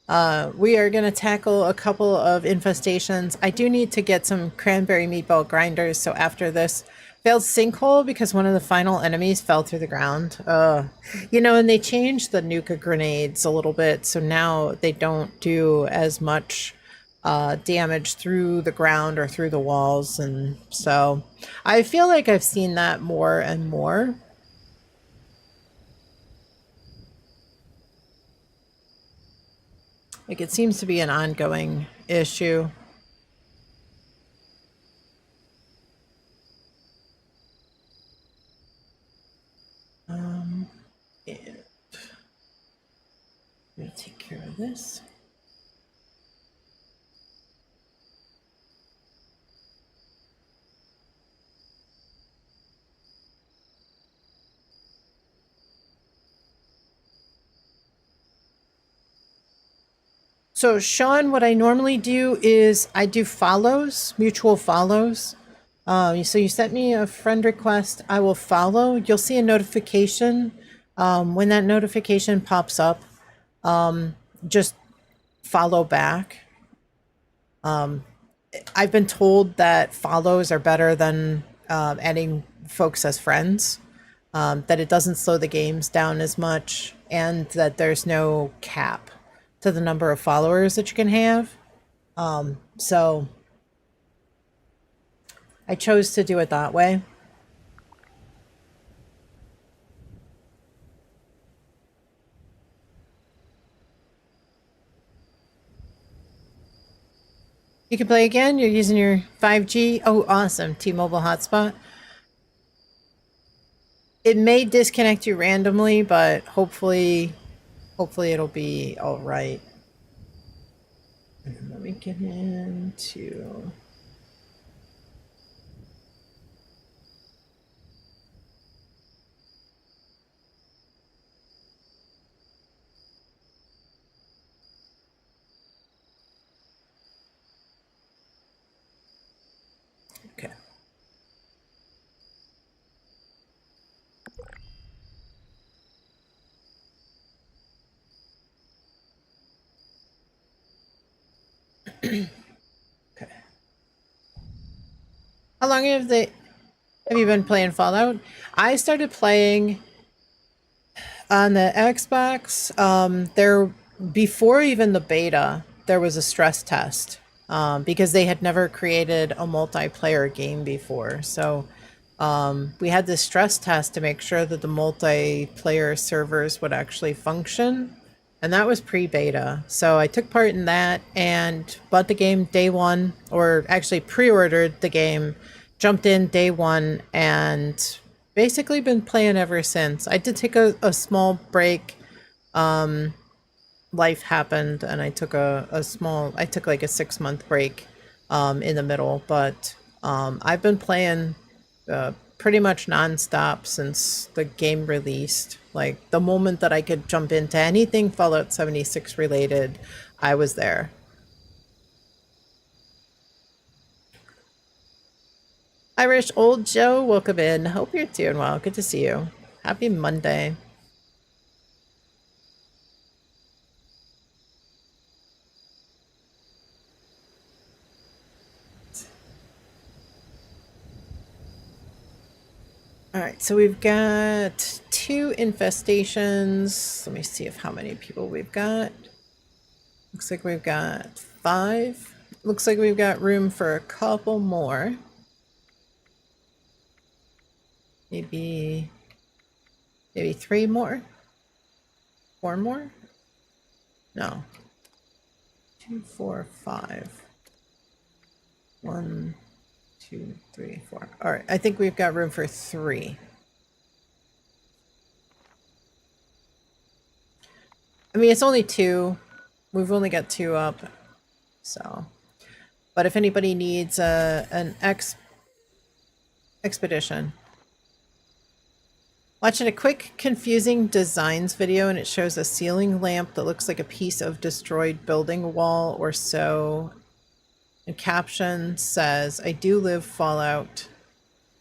We are going to tackle a couple of infestations. I do need to get some cranberry meatball grinders, so after this, failed sinkhole because one of the final enemies fell through the ground. You know, and they changed the Nuka grenades a little bit, so now they don't do as much damage through the ground or through the walls, and so I feel like I've seen that more and more. Like, it seems to be an ongoing issue. And I'm gonna take care of this. So Sean, what I normally do is I do follows, mutual follows. So you sent me a friend request, I will follow. You'll see a notification. When that notification pops up, just follow back. I've been told that follows are better than adding folks as friends, that it doesn't slow the games down as much, and that there's no cap to the number of followers that you can have. So I chose to do it that way. You can play again. You're using your 5G. Oh, awesome. T-Mobile hotspot. It may disconnect you randomly, but hopefully it'll be all right. Let me get into... Okay. Okay. How long have you been playing Fallout? I started playing on the Xbox. There before even the beta, there was a stress test because they had never created a multiplayer game before. So we had this stress test to make sure that the multiplayer servers would actually function. And that was pre-beta. So I took part in that and bought the game day one, or actually pre-ordered the game, jumped in day one, and basically been playing ever since. I did take a small break. Life happened and I took I took like a 6-month break in the middle, but I've been playing pretty much nonstop since the game released. Like the moment that I could jump into anything Fallout 76 related, I was there. Irish Old Joe, welcome in. Hope you're doing well. Good to see you. Happy Monday. All right, so we've got 2 infestations. Let me see how many people we've got. Looks like we've got 5. Looks like we've got room for a couple more. Maybe 3 more? 4 more? No. 2, 4, 5. 1, 2, 3, 4. All right, I think we've got room for 3. I mean, it's only 2. We've only got 2 up. So, but if anybody needs an expedition, watching a quick confusing designs video, and it shows a ceiling lamp that looks like a piece of destroyed building wall or so. And caption says, I do live Fallout,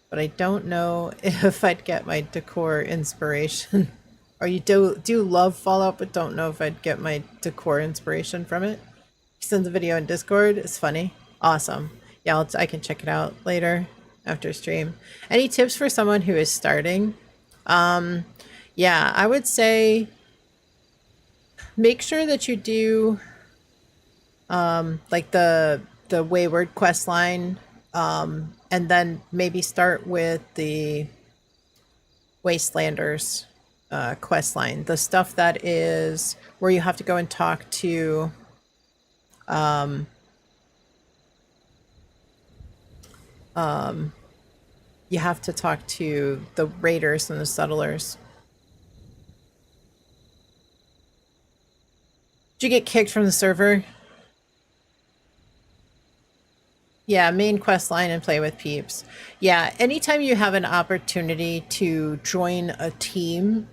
but I don't know if I'd get my decor inspiration. Or you do love Fallout, but don't know if I'd get my decor inspiration from it. Send the video in Discord. It's funny. Awesome. Yeah, I can check it out later after stream. Any tips for someone who is starting? Yeah, I would say make sure that you do like the Wayward quest line, and then maybe start with the Wastelanders quest line. The stuff that is where you have to go and talk to you have to talk to the raiders and the settlers. Did you get kicked from the server? Yeah, main quest line and play with peeps. Yeah, anytime you have an opportunity to join a team,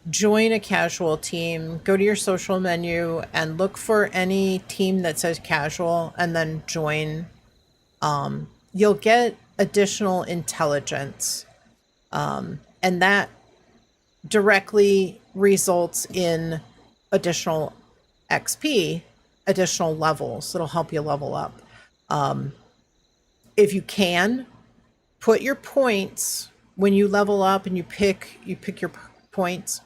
join a casual team, go to your social menu and look for any team that says casual and then join. You'll get additional intelligence. And that directly results in additional XP, additional levels that'll help you level up. If you can, put your points when you level up and you pick your points.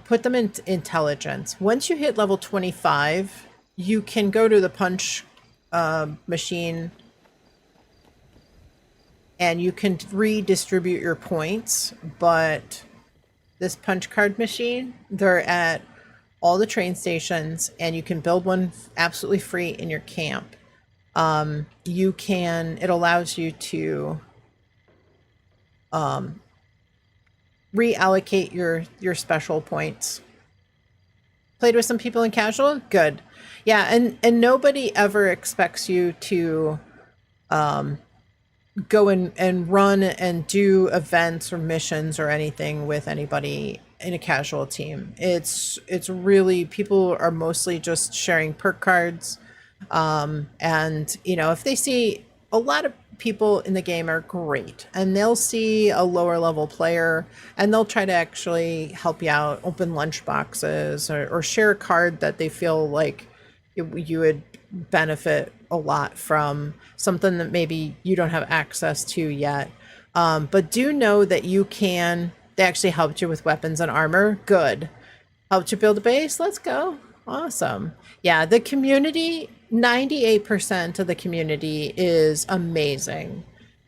Put them in intelligence. Once you hit level 25, you can go to the punch machine and you can redistribute your points. But this punch card machine, they're at all the train stations, and you can build one absolutely free in your camp. It allows you to reallocate your special points. Played with some people in casual? Good. Yeah, and nobody ever expects you to go and run and do events or missions or anything with anybody in a casual team. It's really, people are mostly just sharing perk cards. And if they see a lot of people in the game are great, and they'll see a lower level player and they'll try to actually help you out, open lunch boxes or share a card that they feel like you would benefit a lot from, something that maybe you don't have access to yet. But do know that they actually helped you with weapons and armor. Good. Helped you build a base? Let's go. Awesome. Yeah, the community, 98% of the community is amazing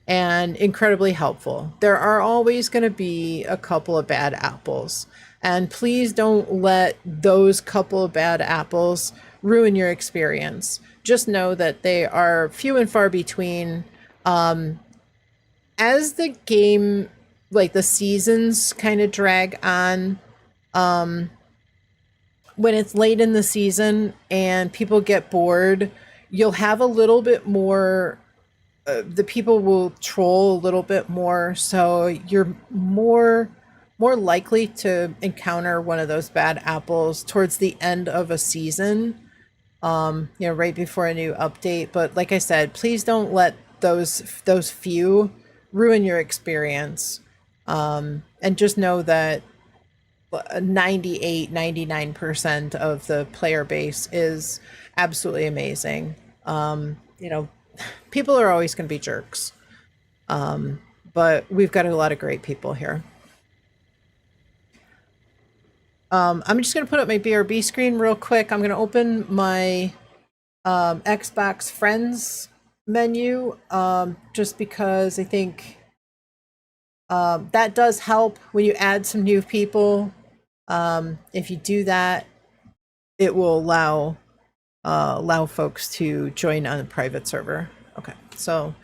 and incredibly helpful. There are always going to be a couple of bad apples, and please don't let those couple of bad apples ruin your experience. Just know that they are few and far between. As the game, like the seasons kind of drag on, when it's late in the season and people get bored, you'll have a little bit more, the people will troll a little bit more, so you're more likely to encounter one of those bad apples towards the end of a season, right before a new update. But like I said, please don't let those few ruin your experience. And just know that 99% of the player base is absolutely amazing. People are always going to be jerks. But we've got a lot of great people here. I'm just going to put up my BRB screen real quick. I'm going to open my Xbox Friends menu, just because I think that does help when you add some new people. If you do that, it will allow folks to join on a private server. Okay, so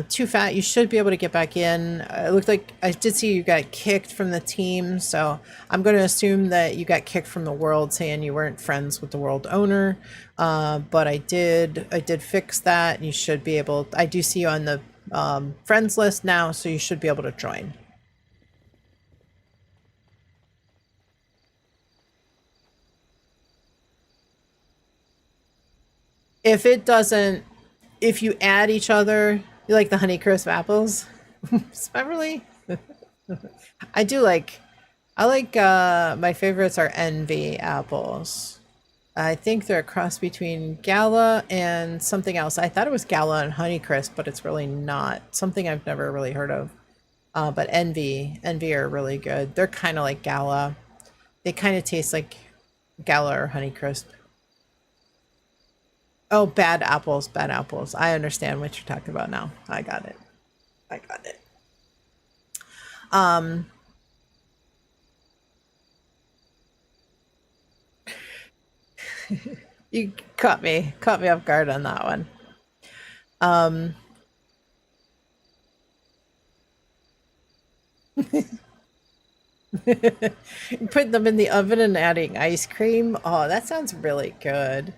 Too Fat, you should be able to get back in. It looked like I did see you got kicked from the team, so I'm going to assume that you got kicked from the world, saying you weren't friends with the world owner. But I did fix that, and you should be able. I do see you on the friends list now, so you should be able to join. If it doesn't, if you add each other, you like the Honeycrisp apples? Beverly? I like my favorites are Envy apples. I think they're a cross between Gala and something else. I thought it was Gala and Honeycrisp, but it's really not. Something I've never really heard of. But Envy are really good. They're kind of like Gala. They kind of taste like Gala or Honeycrisp. Oh, bad apples. I understand what you're talking about now. I got it. You caught me off guard on that one. Putting them in the oven and adding ice cream. Oh, that sounds really good.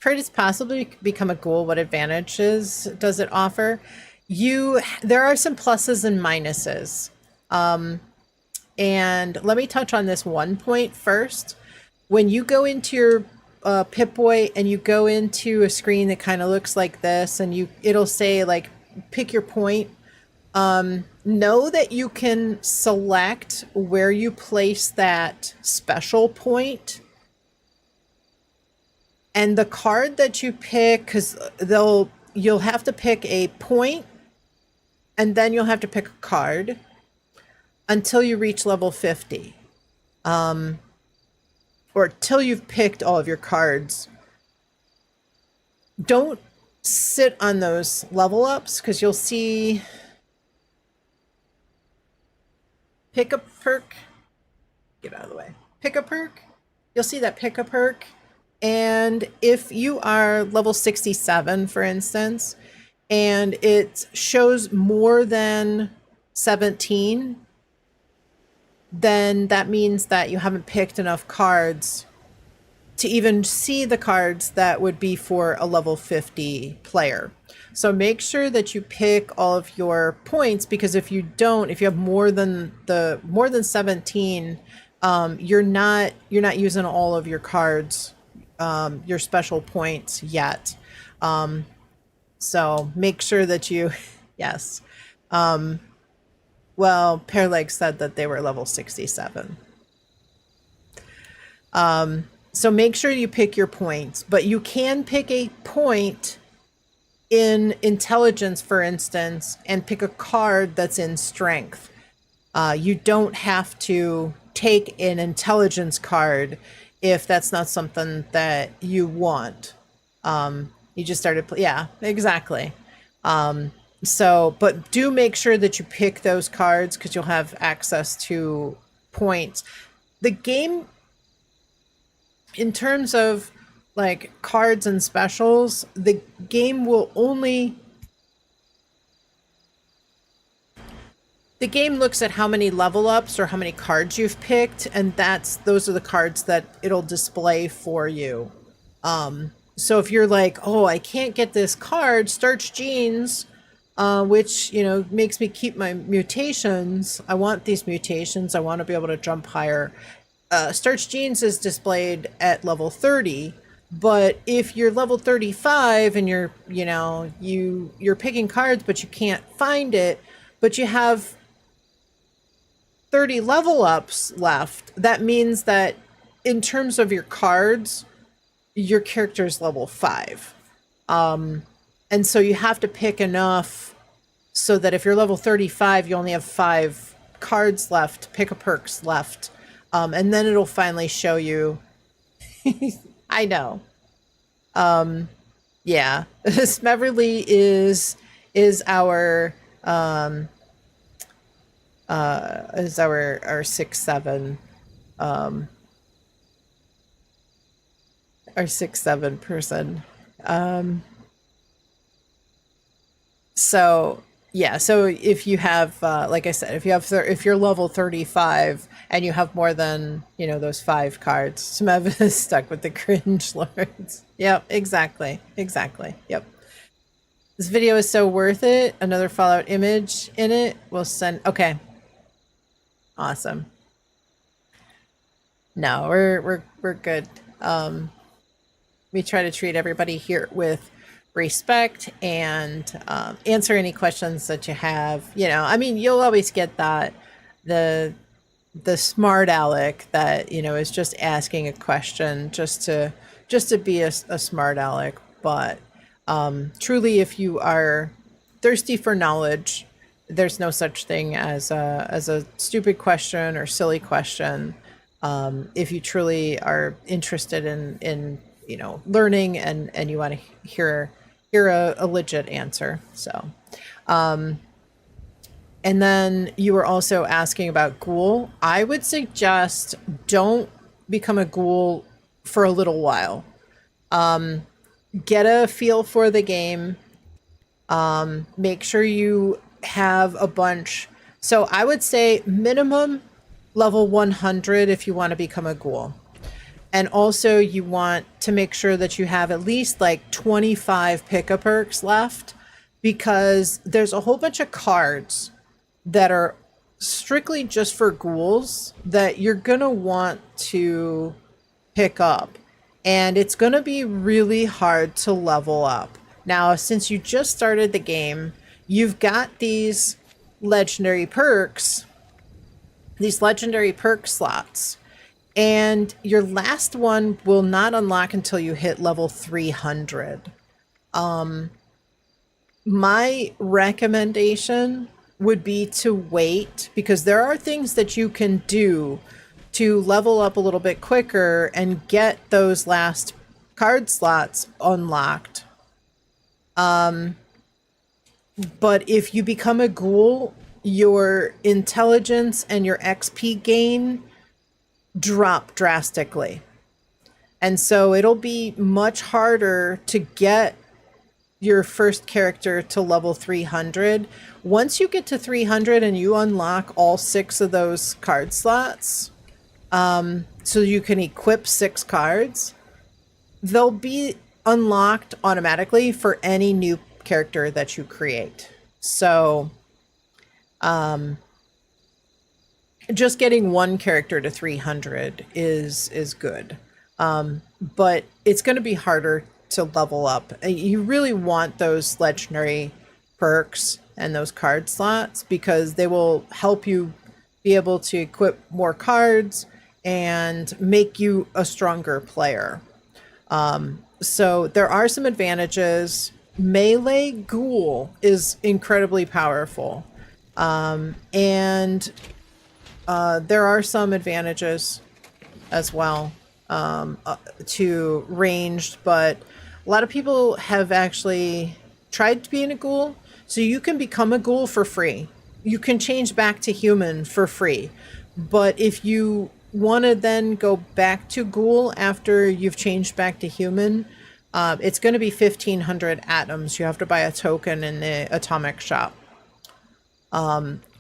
Could it possibly become a ghoul? What advantages does it offer? There are some pluses and minuses. And let me touch on this one point first. When you go into your Pip-Boy and you go into a screen that kind of looks like this, and it'll say like pick your point. Know that you can select where you place that special point. And the card that you pick, because you'll have to pick a point, and then you'll have to pick a card until you reach level 50. Or till you've picked all of your cards. Don't sit on those level ups, because you'll see pick a perk. Get out of the way. Pick a perk. You'll see that pick a perk. And if you are level 67, for instance, and it shows more than 17, then that means that you haven't picked enough cards to even see the cards that would be for a level 50 player. So make sure that you pick all of your points, because if you don't, if you have more than 17, you're not using all of your cards, your special points yet. So make sure that you, yes. Well, Pearleg said that they were level 67. So make sure you pick your points, but you can pick a point in intelligence, for instance, and pick a card that's in strength. You don't have to take an intelligence card if that's not something that you want. You just started, yeah, exactly. So, but do make sure that you pick those cards, because you'll have access to points. The game, in terms of like cards and specials, the game will only, the game looks at how many level ups or how many cards you've picked, and those are the cards that it'll display for you. So if you're like, oh, I can't get this card, Starch Jeans, which, you know, makes me keep my mutations. I want these mutations. I want to be able to jump higher. Starch Jeans is displayed at level 30, but if you're level 35 and you're picking cards, but you can't find it, but you have 30 level ups left, that means that in terms of your cards, your character is level 5. And so you have to pick enough so that if you're level 35, you only have 5 cards left, pick a perks left. And then it'll finally show you. I know. Yeah. Smeverly is our 6-7 our 6-7 person. So yeah, so if you have like I said, if you're level 35 and you have more than, those 5 cards, Smev is stuck with the cringe lords. Yep, exactly. Yep. This video is so worth it. Another Fallout image in it. We'll send. Okay. Awesome. No, we're good. We try to treat everybody here with respect and answer any questions that you have. You'll always get that the smart aleck that is just asking a question just to be a smart aleck. But truly, if you are thirsty for knowledge, there's no such thing as a stupid question or silly question. If you truly are interested in learning and you want to hear a legit answer. So, and then you were also asking about ghoul. I would suggest don't become a ghoul for a little while. Get a feel for the game. Make sure you have a bunch. So I would say minimum level 100 if you want to become a ghoul. And also you want to make sure that you have at least like 25 pick-a perks left, because there's a whole bunch of cards that are strictly just for ghouls that you're going to want to pick up. And it's going to be really hard to level up. Now, since you just started the game, you've got these legendary perk slots. And your last one will not unlock until you hit level 300. My recommendation would be to wait, because there are things that you can do to level up a little bit quicker and get those last card slots unlocked. But if you become a ghoul, your intelligence and your XP gain drop drastically. And so it'll be much harder to get your first character to level 300. Once you get to 300 and you unlock all 6 of those card slots, so you can equip 6 cards, they'll be unlocked automatically for any new character that you create. So just getting one character to 300 is good. But it's going to be harder to level up. You really want those legendary perks and those card slots, because they will help you be able to equip more cards and make you a stronger player. So there are some advantages. Melee Ghoul is incredibly powerful. And there are some advantages as well to ranged, but a lot of people have actually tried being a ghoul. So you can become a ghoul for free. You can change back to human for free. But if you want to then go back to ghoul after you've changed back to human, it's going to be 1,500 atoms. You have to buy a token in the atomic shop.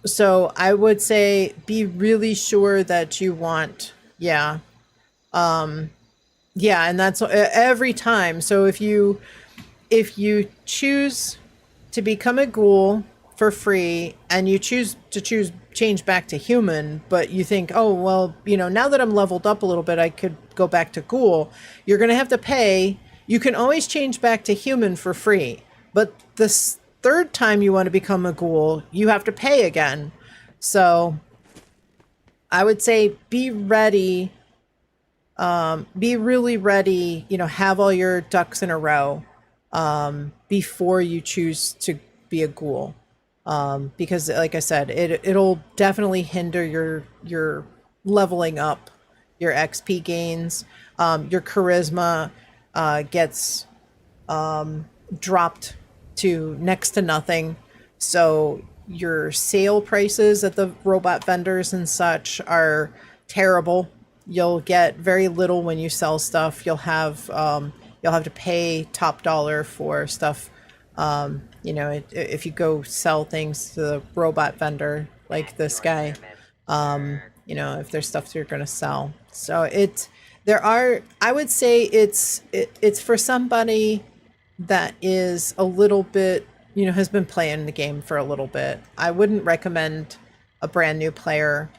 So I would say be really sure that you want, yeah, and that's every time. So if you choose to become a ghoul for free and you choose change back to human, but you think, oh, well, now that I'm leveled up a little bit, I could go back to ghoul, you're going to have to pay. You can always change back to human for free, but this third time you want to become a ghoul, you have to pay again. So I would say be ready. Be really ready, have all your ducks in a row before you choose to be a ghoul. Because like I said, it'll definitely hinder your leveling up, your XP gains. Your charisma gets dropped to next to nothing. So your sale prices at the robot vendors and such are terrible. You'll get very little when you sell stuff. You'll have to pay top dollar for stuff. If you go sell things to the robot vendor like this guy, if there's stuff you're going to sell. So I would say it's for somebody that is a little bit, has been playing the game for a little bit. I wouldn't recommend a brand new player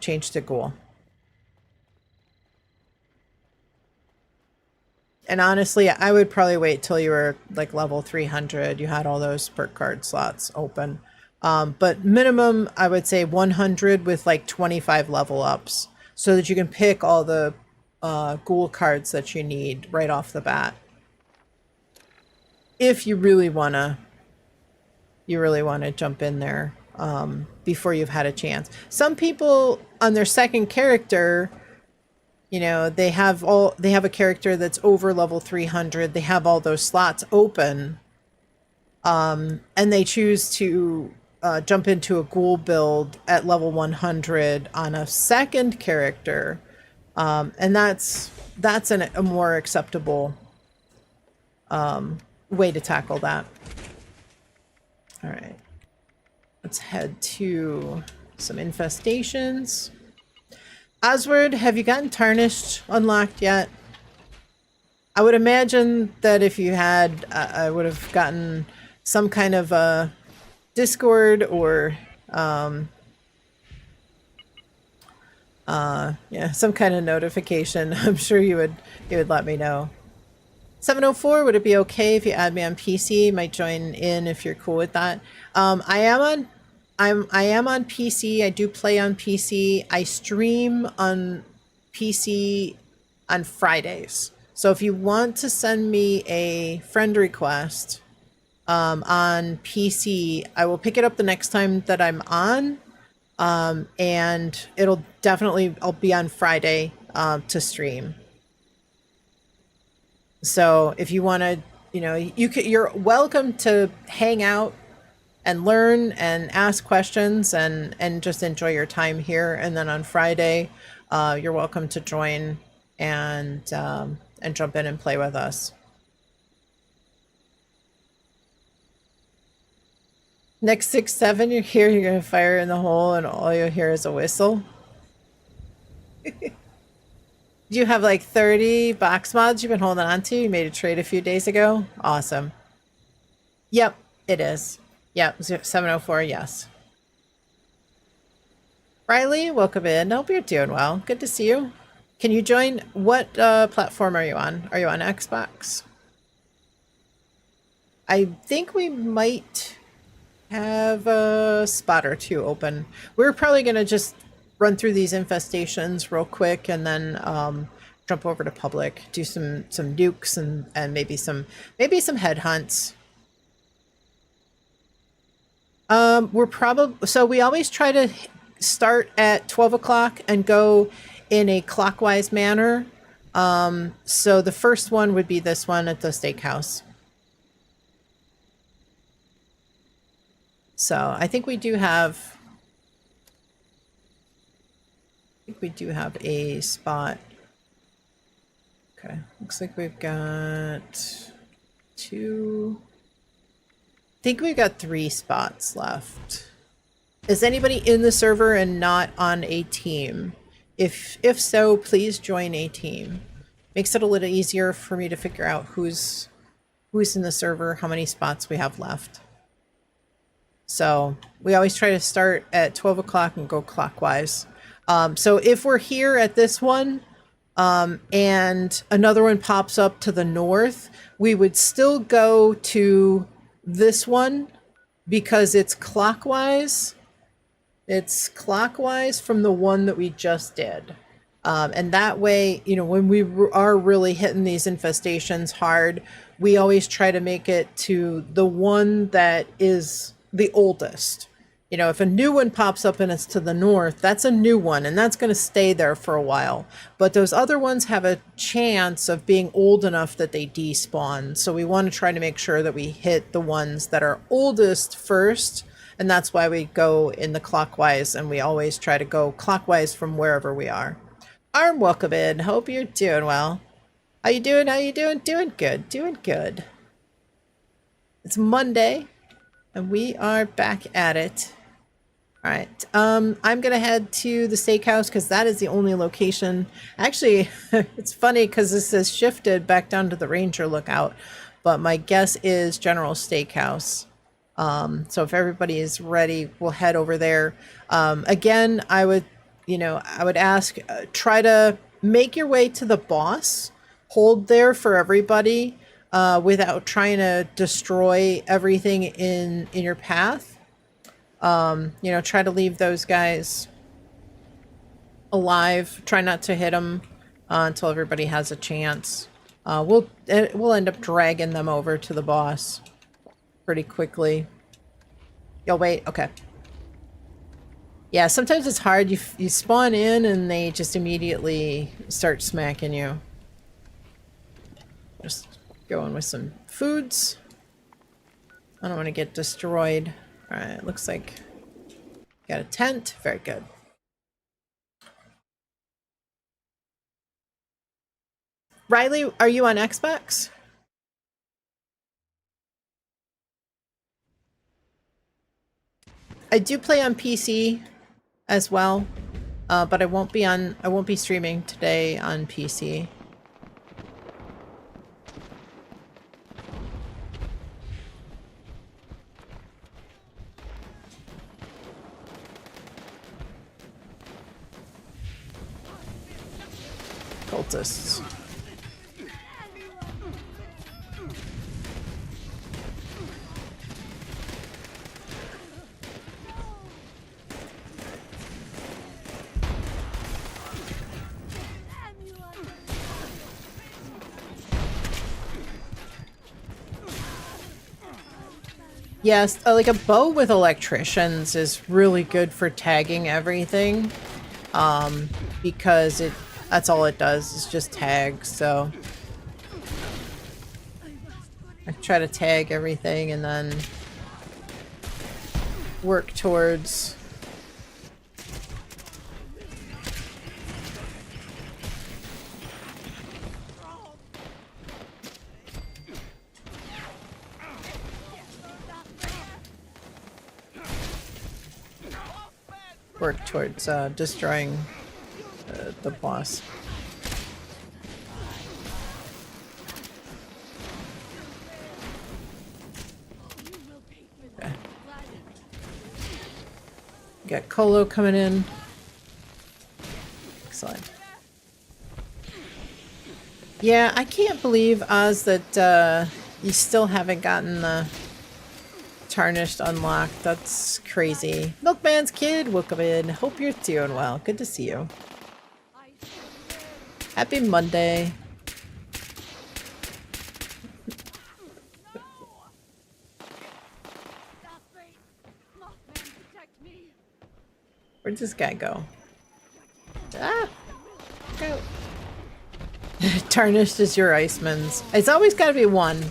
change to ghoul. And honestly, I would probably wait till you were like level 300. You had all those perk card slots open. But minimum, I would say 100 with like 25 level ups, so that you can pick all the ghoul cards that you need right off the bat. If you really wanna jump in there before you've had a chance. Some people on their second character, they have a character that's over level 300. They have all those slots open, and they choose to jump into a ghoul build at level 100 on a second character, and that's a more acceptable way to tackle that. All right, let's head to some infestations. Oswald, have you gotten Tarnished unlocked yet? I would imagine that if you had, I would have gotten some kind of a Discord or some kind of notification. I'm sure you would let me know. 704, would it be okay if you add me on PC? Might join in if you're cool with that. I am on PC. I do play on PC. I stream on PC on Fridays. So if you want to send me a friend request on PC, I will pick it up the next time that I'm on. And I'll be on Friday to stream. So if you want to, you're welcome to hang out and learn and ask questions and just enjoy your time here. And then on Friday, you're welcome to join and jump in and play with us. Next 6-7, you're here, you're gonna fire in the hole and all you'll hear is a whistle. Do you have like 30 box mods you've been holding on to? You made a trade a few days ago. Awesome. Yep, it is. Yep, 704, yes. Riley, welcome in. Hope you're doing well. Good to see you. Can you join? What platform are you on? Are you on Xbox? I think we might have a spot or two open. We're probably going to just run through these infestations real quick and then jump over to public, do some nukes and maybe some head hunts. We always try to start at 12 o'clock and go in a clockwise manner. So the first one would be this one at the steakhouse. So I think we do have a spot. Okay, looks like we've got 2. I think we've got 3 spots left. Is anybody in the server and not on a team? If so, please join a team. Makes it a little easier for me to figure out who's in the server, how many spots we have left. So we always try to start at 12 o'clock and go clockwise. So if we're here at this one and another one pops up to the north, we would still go to this one because it's clockwise. It's clockwise from the one that we just did. And that way, when we are really hitting these infestations hard, we always try to make it to the one that is the oldest. If a new one pops up and it's to the north, that's a new one and that's going to stay there for a while. But those other ones have a chance of being old enough that they despawn. So we want to try to make sure that we hit the ones that are oldest first. And that's why we go in the clockwise, and we always try to go clockwise from wherever we are. Arm, welcome in. Hope you're doing well. How you doing? Doing good. Doing good. It's Monday, and we are back at it. All right. I'm going to head to the steakhouse because that is the only location. Actually, it's funny because this has shifted back down to the Ranger Lookout, but my guess is General Steakhouse. So if everybody is ready, we'll head over there. Again, I would ask, try to make your way to the boss, hold there for everybody, without trying to destroy everything in your path. Try to leave those guys alive. Try not to hit them until everybody has a chance. We'll end up dragging them over to the boss pretty quickly. You'll wait. Okay. Yeah, sometimes it's hard. You spawn in and they just immediately start smacking you. Just going with some foods. I don't want to get destroyed. All right, looks like got a tent. Very good. Riley, are you on Xbox? I do play on PC as well, but I won't be streaming today on PC. Cultists. Yes, like a bow with electricians is really good for tagging everything. Because that's all it does is just tag, so I try to tag everything and then work towards destroying the boss. Okay. Got Colo coming in. Excellent. Yeah, I can't believe, Oz, that you still haven't gotten the Tarnished unlocked. That's crazy. Milkman's kid, welcome in. Hope you're doing well. Good to see you. Happy Monday. Where'd this guy go? Ah! Go. Tarnished is your Iceman's. It's always got to be one.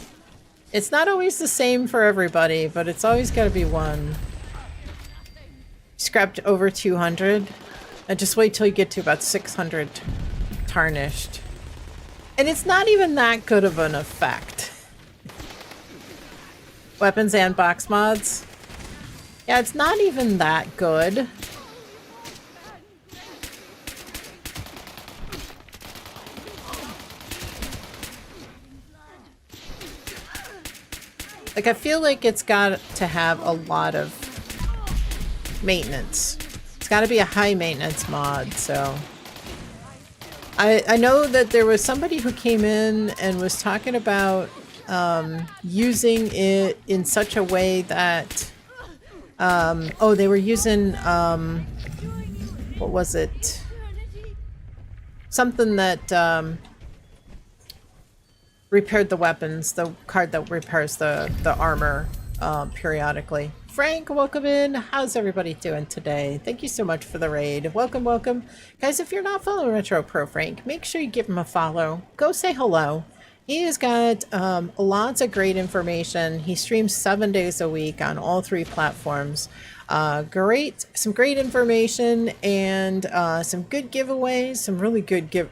It's not always the same for everybody, but it's always got to be one. Scrapped over 200. And just wait till you get to about 600 Tarnished. And it's not even that good of an effect. Weapons and box mods. Yeah, it's not even that good. Like, I feel like it's got to have a lot of maintenance. It's got to be a high maintenance mod, so... I know that there was somebody who came in and was talking about using it in such a way that... oh, they were using... what was it? Something that... repaired the weapons, the card that repairs the armor periodically. Frank, welcome in. How's everybody doing today? Thank you so much for the raid. Welcome, welcome. Guys, if you're not following Retro Pro Frank, make sure you give him a follow. Go say hello. He has got lots of great information. He streams 7 days a week on all 3 platforms. Some great information and some good giveaways,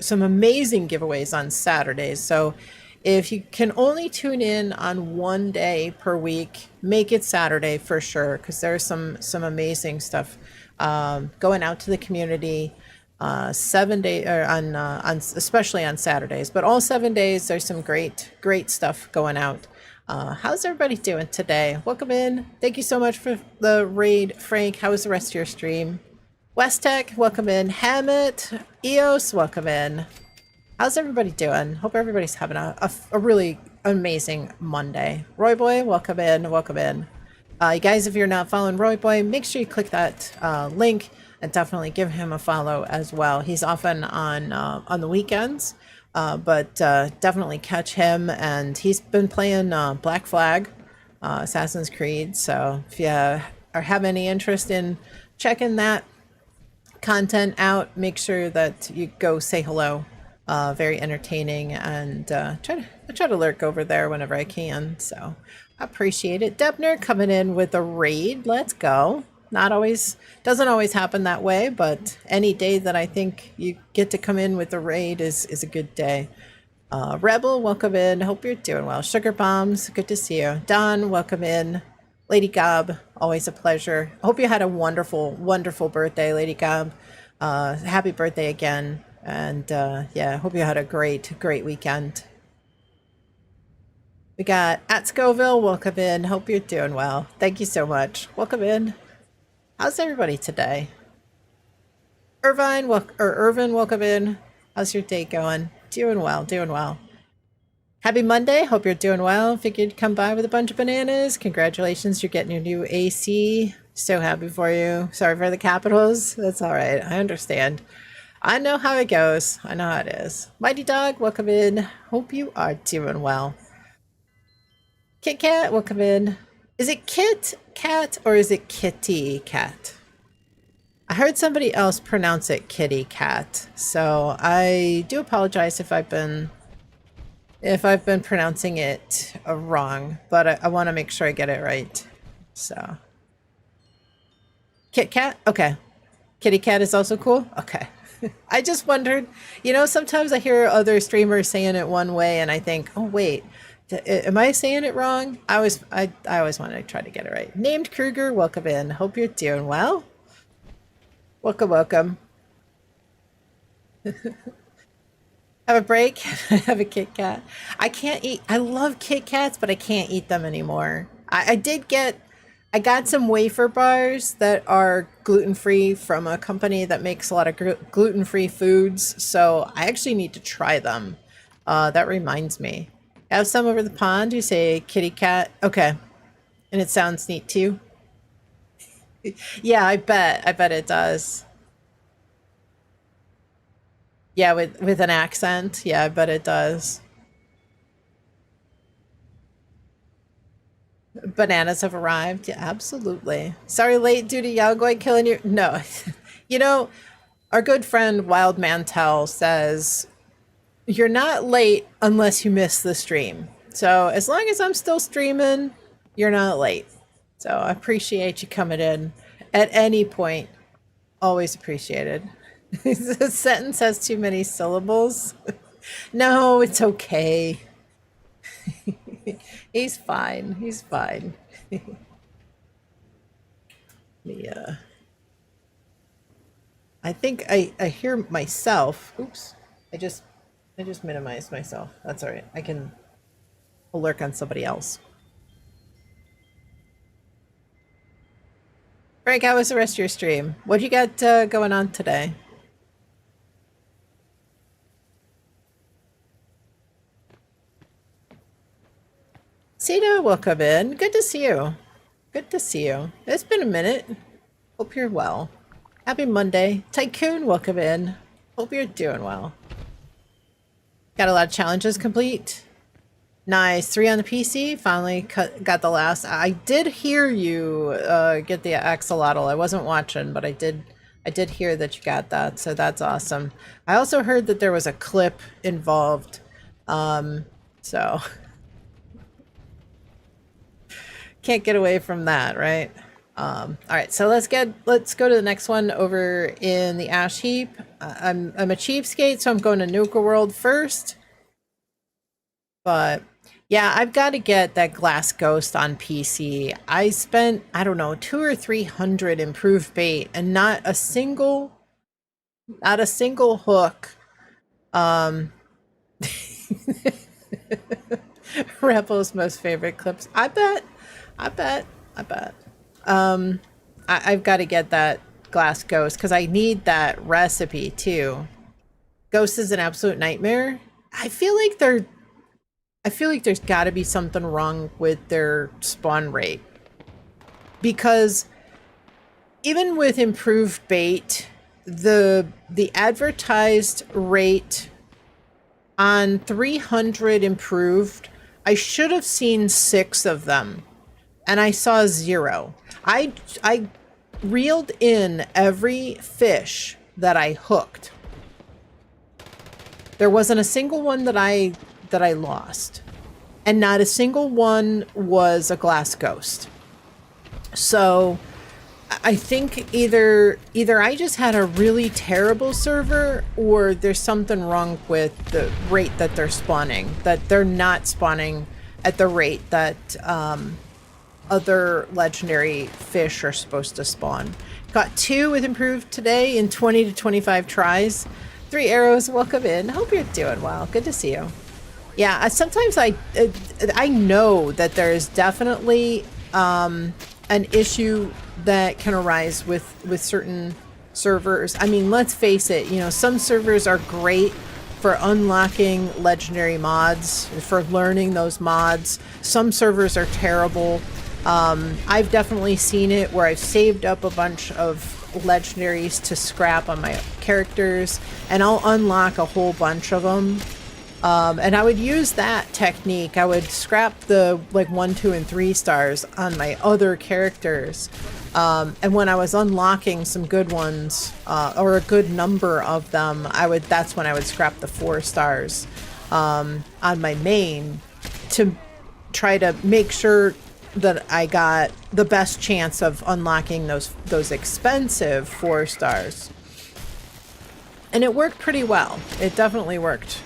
some amazing giveaways on Saturdays. So if you can only tune in on one day per week, make it Saturday for sure, because there's some amazing stuff going out to the community. 7 days, or on especially on Saturdays, but all 7 days there's some great stuff going out. How's everybody doing today? Welcome in. Thank you so much for the raid, Frank. How was the rest of your stream? West Tech, welcome in. Hammett, Eos, welcome in. How's everybody doing? Hope everybody's having a really amazing Monday. Roy Boy, welcome in, welcome in. You guys, if you're not following Roy Boy, make sure you click that link and definitely give him a follow as well. He's often on the weekends, but definitely catch him. And he's been playing Black Flag, Assassin's Creed. So if you have any interest in checking that content out, make sure that you go say hello. Very entertaining, and I try to lurk over there whenever I can, so I appreciate it. Debner coming in with a raid. Let's go. Doesn't always happen that way, but any day that I think you get to come in with a raid is a good day. Rebel, welcome in. Hope you're doing well. Sugar Bombs, good to see you. Don, welcome in. Lady Gob, always a pleasure. Hope you had a wonderful birthday, Lady Gob. Happy birthday again. And yeah, hope you had a great weekend. We got at Scoville, welcome in. Hope you're doing well. Thank you so much. Welcome in. How's everybody today? Irvine, welcome in. How's your day going? Doing well. Happy Monday. Hope you're doing well. Figured come by with a bunch of bananas. Congratulations, you're getting your new AC. So happy for you. Sorry for the capitals. That's all right. I understand. I know how it goes. I know how it is. Mighty Dog, welcome in. Hope you are doing well. Kit Kat, welcome in. Is it Kit Cat or is it Kitty Cat? I heard somebody else pronounce it Kitty Cat, so I do apologize if I've been pronouncing it wrong, but I want to make sure I get it right. So, Kit Kat? Okay. Kitty Cat is also cool? Okay. I just wondered, you know, sometimes I hear other streamers saying it one way and I think, oh, wait, am I saying it wrong? I always want to try to get it right. Named Kruger, welcome in. Hope you're doing well. Welcome, welcome. Have a break. Have a Kit Kat. I can't eat. I love Kit Kats, but I can't eat them anymore. I got some wafer bars that are gluten-free from a company that makes a lot of gluten-free foods. So I actually need to try them. That reminds me. I have some over the pond who say kitty cat. Okay. And it sounds neat too. Yeah, I bet it does. Yeah, with an accent. Yeah, I bet it does. Bananas have arrived. Yeah, absolutely. Sorry, late due to Yaogoi killing you. No. You know, our good friend Wild Mantel says, you're not late unless you miss the stream. So as long as I'm still streaming, you're not late. So I appreciate you coming in at any point. Always appreciated. The sentence has too many syllables. No, it's okay. He's fine. He's fine. Yeah. I think I hear myself. Oops. I just minimized myself. That's all right. I'll lurk on somebody else. Frank, how was the rest of your stream? What do you got going on today? Sita, welcome in. Good to see you. Good to see you. It's been a minute. Hope you're well. Happy Monday. Tycoon, welcome in. Hope you're doing well. Got a lot of challenges complete. Nice. 3 on the PC. Finally got the last. I did hear you get the axolotl. I wasn't watching, but I did hear that you got that, so that's awesome. I also heard that there was a clip involved. So can't get away from that, right? All right, so let's go to the next one over in the ash heap. I'm a cheapskate, so I'm going to Nuka World first. But yeah, I've got to get that Glass Ghost on PC. I spent, I don't know, 200 or 300 improved bait and not a single hook. Rebel's most favorite clips. I bet. I've got to get that Glass Ghost because I need that recipe too. Ghost is an absolute nightmare. I feel like there's got to be something wrong with their spawn rate, because even with improved bait, the advertised rate on 300 improved, I should have seen 6 of them, and I saw 0. I reeled in every fish that I hooked. There wasn't a single one that I lost, and not a single one was a Glass Ghost. So I think either I just had a really terrible server, or there's something wrong with the rate that they're spawning, that they're not spawning at the rate that other legendary fish are supposed to spawn. Got 2 with improved today in 20 to 25 tries. 3 arrows, welcome in. Hope you're doing well. Good to see you. Yeah, sometimes I know that there is definitely an issue that can arise with certain servers. I mean, let's face it, you know, some servers are great for unlocking legendary mods, for learning those mods. Some servers are terrible. I've definitely seen it where I've saved up a bunch of legendaries to scrap on my characters, and I'll unlock a whole bunch of them, And I would use that technique. I would scrap the like 1, 2, and 3 stars on my other characters. And when I was unlocking some good ones, or a good number of them, that's when I would scrap the 4 stars on my main to try to make sure that I got the best chance of unlocking those expensive 4 stars. And it worked pretty well. It definitely worked.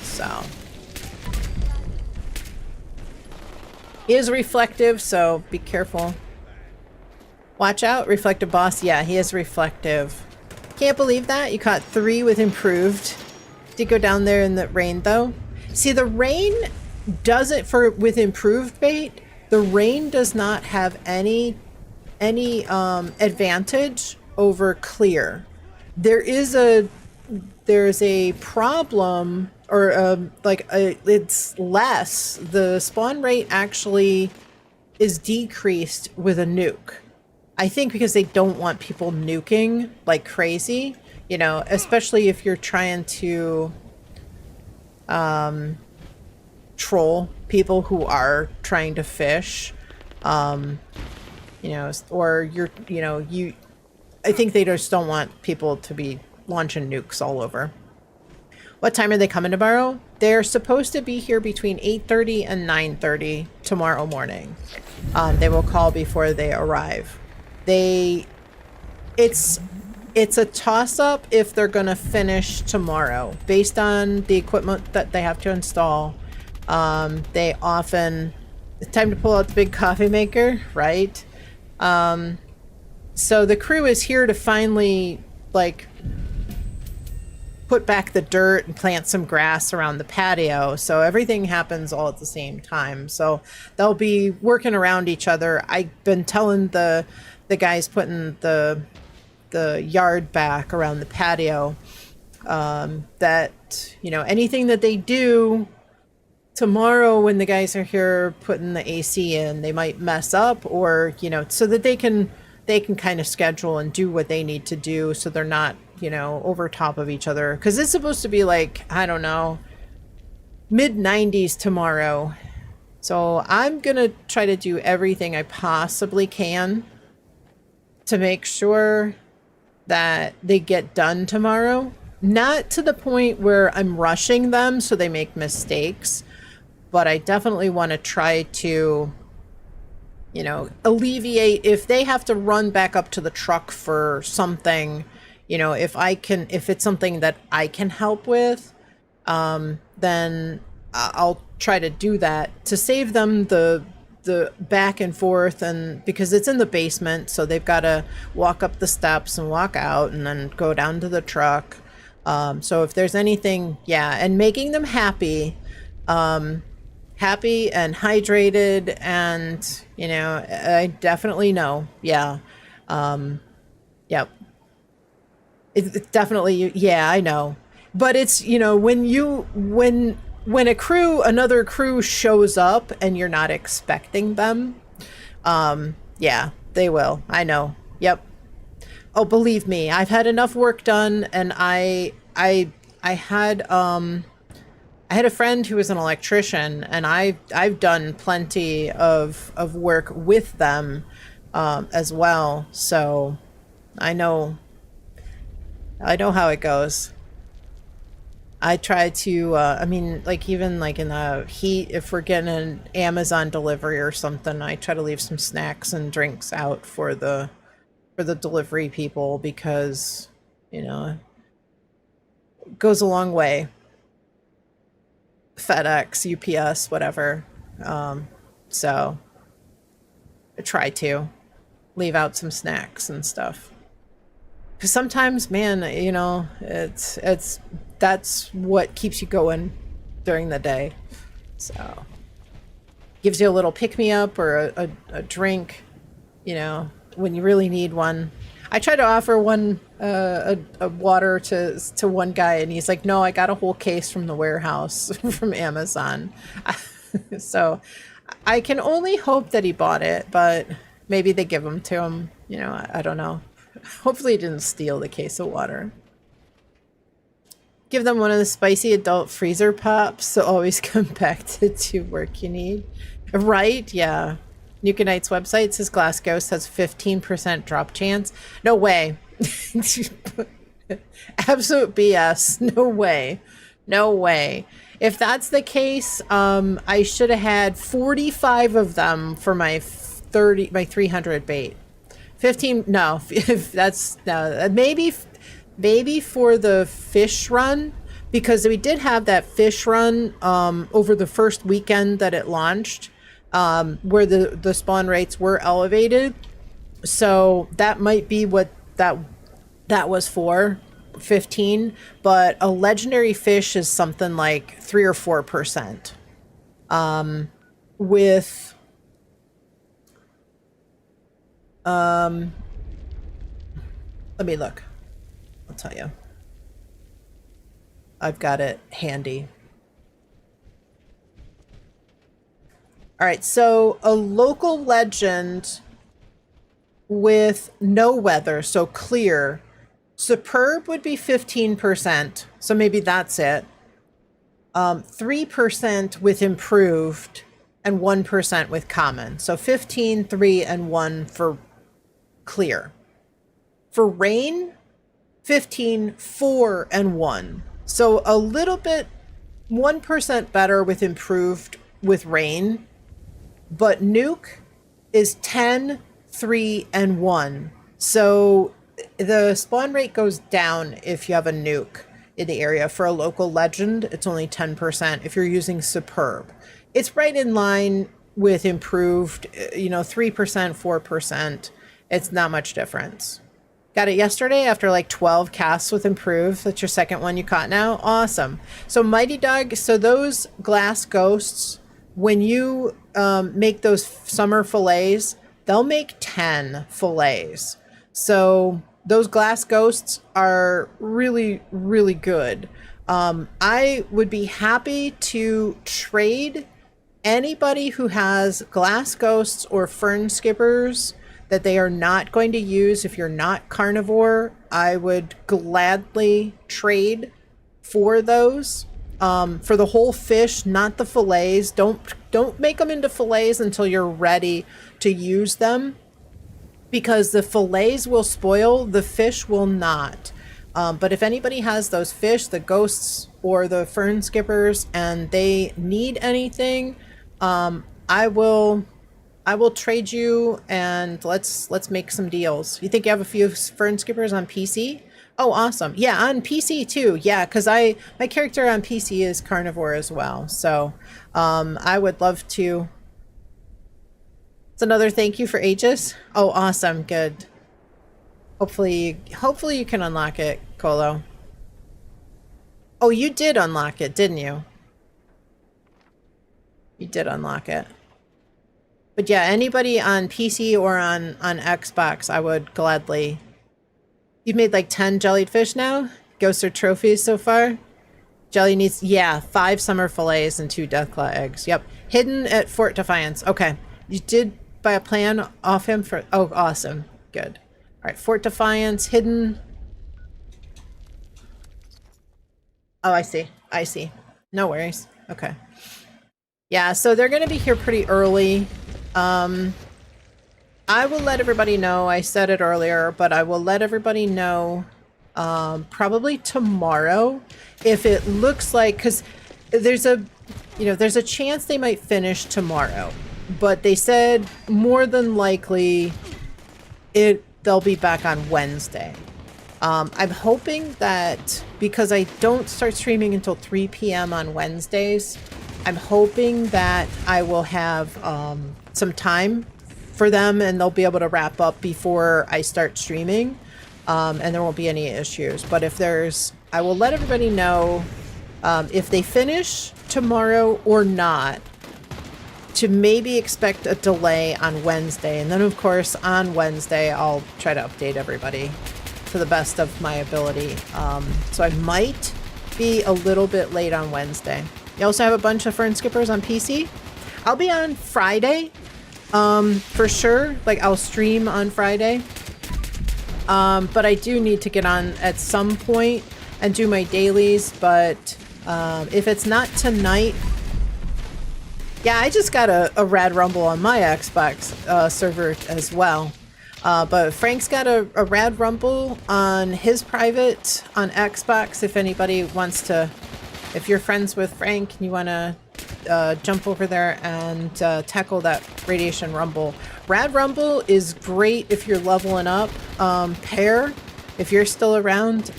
So he is reflective, so be careful. Watch out, reflective boss. Yeah, he is reflective. Can't believe that. You caught 3 with improved. Did go down there in the rain though. See, the rain does it with improved bait. The rain does not have any advantage over clear. There's a problem, or it's less. The spawn rate actually is decreased with a nuke. I think because they don't want people nuking like crazy, you know, especially if you're trying to troll people who are trying to fish, you know, or I think they just don't want people to be launching nukes all over. What time are they coming tomorrow? They're supposed to be here between 8:30 and 9:30 tomorrow morning. They will call before they arrive. It's a toss-up if they're gonna finish tomorrow based on the equipment that they have to install. They often, it's time to pull out the big coffee maker, right? So the crew is here to finally like put back the dirt and plant some grass around the patio. So everything happens all at the same time. So they'll be working around each other. I've been telling the guys putting the yard back around the patio, that, you know, anything that they do tomorrow when the guys are here putting the AC in, they might mess up, or, you know, so that they can kind of schedule and do what they need to do so they're not, you know, over top of each other. Because it's supposed to be like, I don't know, mid-90s tomorrow. So I'm going to try to do everything I possibly can to make sure that they get done tomorrow. Not to the point where I'm rushing them so they make mistakes, but I definitely want to try to, you know, alleviate if they have to run back up to the truck for something, you know, if it's something that I can help with, then I'll try to do that to save them the back and forth, and because it's in the basement, so they've got to walk up the steps and walk out and then go down to the truck. So if there's anything, yeah, and making them happy and hydrated, and, you know, I definitely know. Yeah. Yep. It's definitely, yeah, I know. But it's, you know, when another crew shows up and you're not expecting them, yeah, they will. I know. Yep. Oh, believe me, I've had enough work done, and I had a friend who was an electrician, and I've done plenty of work with them as well. So I know how it goes. I try to, I mean, like, even like in the heat, if we're getting an Amazon delivery or something, I try to leave some snacks and drinks out for the delivery people, because, you know, it goes a long way. FedEx, UPS, whatever. So I try to leave out some snacks and stuff. Because sometimes, man, you know, that's what keeps you going during the day. So gives you a little pick-me-up or a drink, you know, when you really need one. I tried to offer one a water to one guy, and he's like, no, I got a whole case from the warehouse from Amazon. So I can only hope that he bought it, but maybe they give them to him. You know, I don't know. Hopefully he didn't steal the case of water. Give them one of the spicy adult freezer pops, so always come back to work you need. Right? Yeah. Nuke Knight's website says Glass Ghost has 15% drop chance. No way. Absolute BS. No way. No way. If that's the case, I should have had 45 of them for my 300 bait. 15, no, if that's, no, maybe for the fish run, because we did have that fish run over the first weekend that it launched, where the spawn rates were elevated. So that might be what that was for, 15. But a legendary fish is something like 3 or 4%. With let me look. I'll tell you. I've got it handy. All right, so a local legend with no weather, so clear. Superb would be 15%, so maybe that's it. 3% with improved, and 1% with common. So 15, 3, and 1 for clear. For rain, 15, 4, and 1. So a little bit, 1% better with improved with rain. But nuke is 10, 3, and 1. So the spawn rate goes down if you have a nuke in the area. For a local legend, it's only 10% if you're using superb. It's right in line with improved, 3%, 4%. It's not much difference. Got it yesterday after like 12 casts with improved. That's your second one you caught now. Awesome. So Mighty Doug, so those glass ghosts, when you make those summer fillets, they'll make 10 fillets. So those glass ghosts are really, really good. I would be happy to trade anybody who has glass ghosts or fern skippers that they are not going to use. If you're not carnivore, I would gladly trade for those. For the whole fish, not the fillets. Don't make them into fillets until you're ready to use them, because the fillets will spoil, the fish will not. But if anybody has those fish, the ghosts or the fern skippers, and they need anything, I will trade you, and let's make some deals. You think you have a few fern skippers on PC? Oh, awesome. Yeah, on PC too. Yeah, because my character on PC is carnivore as well. So I would love to. It's another thank you for Aegis. Oh, awesome. Good. Hopefully you can unlock it, Colo. Oh, you did unlock it, didn't you? You did unlock it. But yeah, anybody on PC or on Xbox, I would gladly. You've made like 10 jellied fish now? Ghosts or trophies so far? Jelly needs, yeah, 5 summer fillets and 2 deathclaw eggs. Yep. Hidden at Fort Defiance. Okay. You did buy a plan off him for, oh, awesome. Good. All right, Fort Defiance, hidden. Oh, I see. No worries. Okay. Yeah, so they're going to be here pretty early. I will let everybody know. I said it earlier, but I will let everybody know probably tomorrow if it looks like, because there's a chance they might finish tomorrow, but they said more than likely they'll be back on Wednesday. I'm hoping that, because I don't start streaming until 3 p.m. on Wednesdays, I'm hoping that I will have some time for them and they'll be able to wrap up before I start streaming, and there won't be any issues. But if I will let everybody know if they finish tomorrow or not, to maybe expect a delay on Wednesday. And then of course on Wednesday, I'll try to update everybody to the best of my ability. So I might be a little bit late on Wednesday. You also have a bunch of fern skippers on PC. I'll be on Friday, for sure. Like I'll stream on Friday. But I do need to get on at some point. and do my dailies, but if it's not tonight, yeah, I just got a Rad Rumble on my Xbox server as well. But Frank's got a Rad Rumble on his private on Xbox. If anybody wants to, if you're friends with Frank and you want to jump over there and tackle that Radiation Rumble. Rad Rumble is great if you're leveling up. Pear, if you're still around,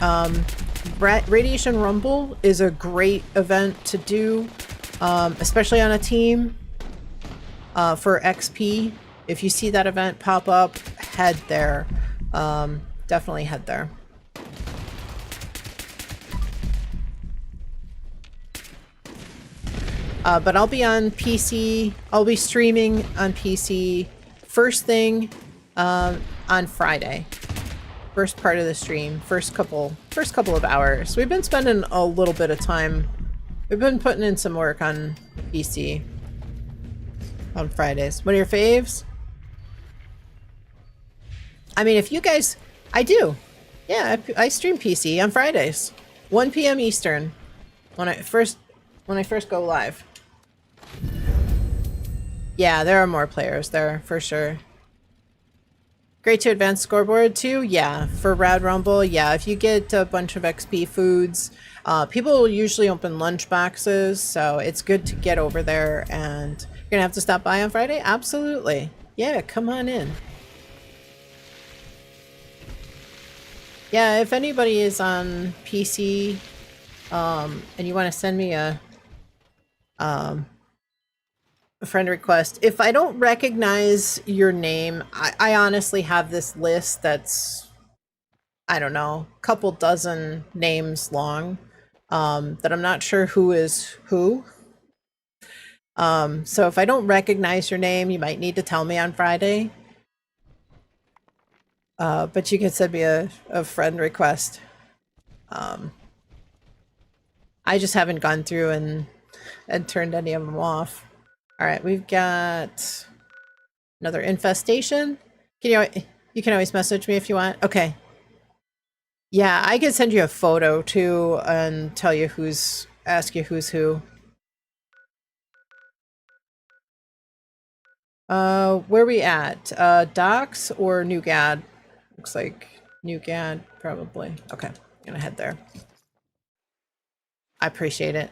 Radiation Rumble is a great event to do, especially on a team for XP. If you see that event pop up, head there. Definitely head there. But I'll be on PC. I'll be streaming on PC first thing on Friday. First part of the stream, first couple of hours. We've been spending a little bit of time. We've been putting in some work on PC on Fridays. One of your faves? I mean, if you guys, I do. Yeah, I stream PC on Fridays, 1 p.m. Eastern, when I first go live. Yeah, there are more players there for sure. Great to advance scoreboard too. Yeah, for Rad Rumble. Yeah, if you get a bunch of XP foods, people usually open lunch boxes, so it's good to get over there. And you're gonna have to stop by on Friday. Absolutely. Yeah, come on in. Yeah, if anybody is on PC, and you want to send me a friend request. If I don't recognize your name, I honestly have this list that's, I don't know, a couple dozen names long, that I'm not sure who is who. So if I don't recognize your name, you might need to tell me on Friday. But you can send me a friend request. I just haven't gone through and turned any of them off. All right, we've got another infestation. You can always message me if you want. Okay. Yeah, I could send you a photo too and tell you ask you who's who. Where we at? Docks or New Gad? Looks like New Gad, probably. Okay, I'm gonna head there. I appreciate it.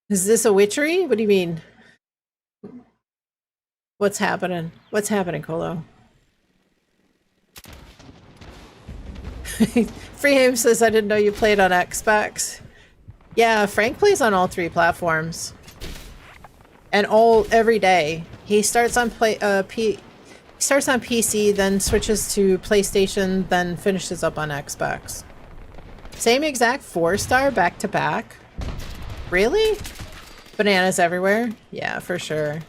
Is this a witchery? What do you mean? What's happening? What's happening, Colo? Freeham says, I didn't know you played on Xbox. Yeah, Frank plays on all 3 platforms. And every day. He starts on PC, then switches to PlayStation, then finishes up on Xbox. Same exact 4-star back to back. Really? Bananas everywhere? Yeah, for sure.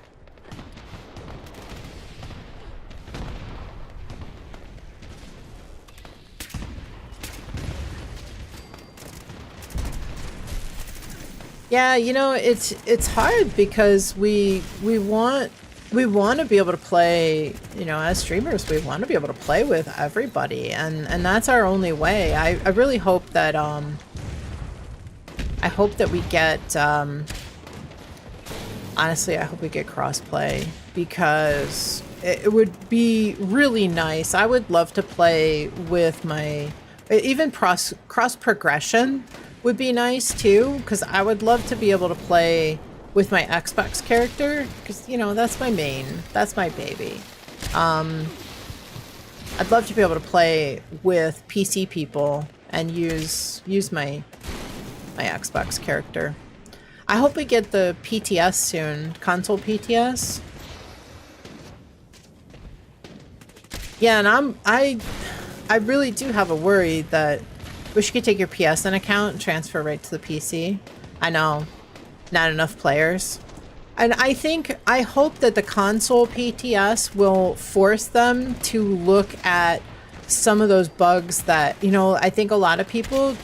Yeah, you know, it's hard because we want to be able to play, you know, as streamers, we want to be able to play with everybody, and that's our only way. I really hope that we get honestly, I hope we get crossplay, because it would be really nice. I would love to play with even cross progression would be nice too, because I would love to be able to play with my Xbox character, because, you know, that's my main, that's my baby. I'd love to be able to play with PC people and use my Xbox character. I hope we get the PTS soon, console PTS. Yeah, and I really do have a worry that wish you could take your PSN account and transfer right to the PC. I know, not enough players. And I hope that the console PTS will force them to look at some of those bugs that, you know, I think a lot of people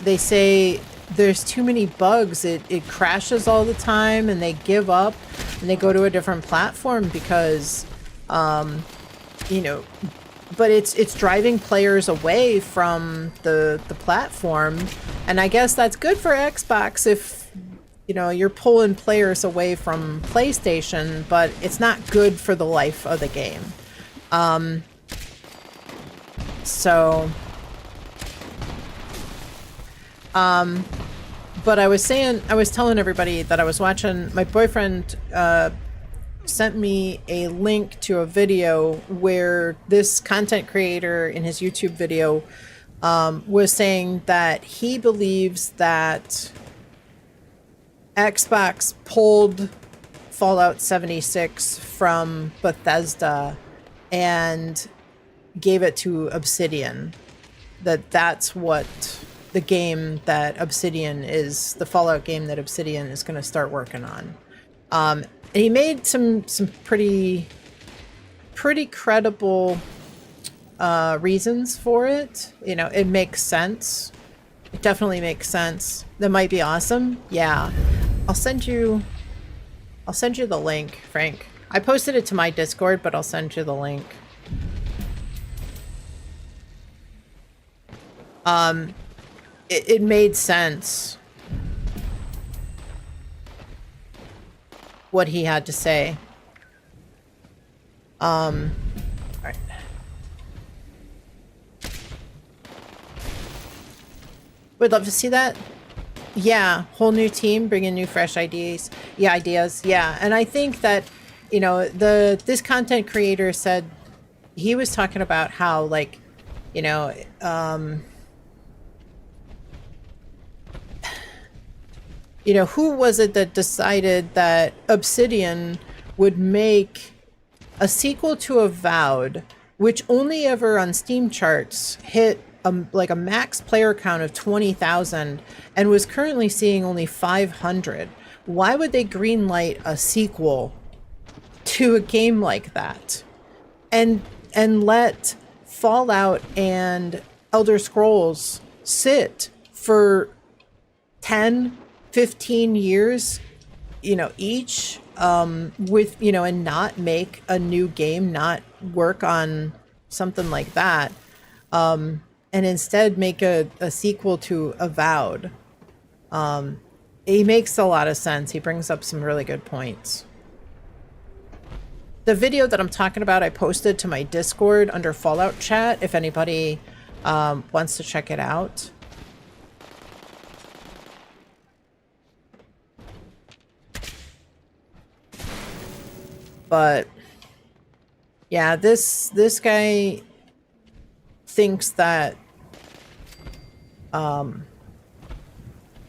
they say there's too many bugs. It crashes all the time, and they give up and they go to a different platform because, you know, but it's driving players away from the platform, and I guess that's good for Xbox if you're pulling players away from PlayStation, but it's not good for the life of the game. So but I was telling everybody that I was watching, my boyfriend sent me a link to a video where this content creator in his YouTube video was saying that he believes that Xbox pulled Fallout 76 from Bethesda and gave it to Obsidian. That's what the game that Obsidian is, the Fallout game that Obsidian is going to start working on. And he made some pretty credible reasons for it. It makes sense. It definitely makes sense. That might be awesome. Yeah. I'll send you the link, Frank. I posted it to my Discord, but I'll send you the link. It made sense what he had to say. All right. Would love to see that. Yeah, whole new team, bring in new fresh ideas. Yeah, and I think that this content creator said he was talking about how who was it that decided that Obsidian would make a sequel to Avowed, which only ever on Steam charts hit a max player count of 20,000 and was currently seeing only 500. Why would they greenlight a sequel to a game like that and let Fallout and Elder Scrolls sit for 10, 15 years, each, with, and not make a new game, not work on something like that, and instead make a sequel to Avowed? He makes a lot of sense. He brings up some really good points. The video that I'm talking about, I posted to my Discord under Fallout chat, if anybody wants to check it out. But yeah, this guy thinks that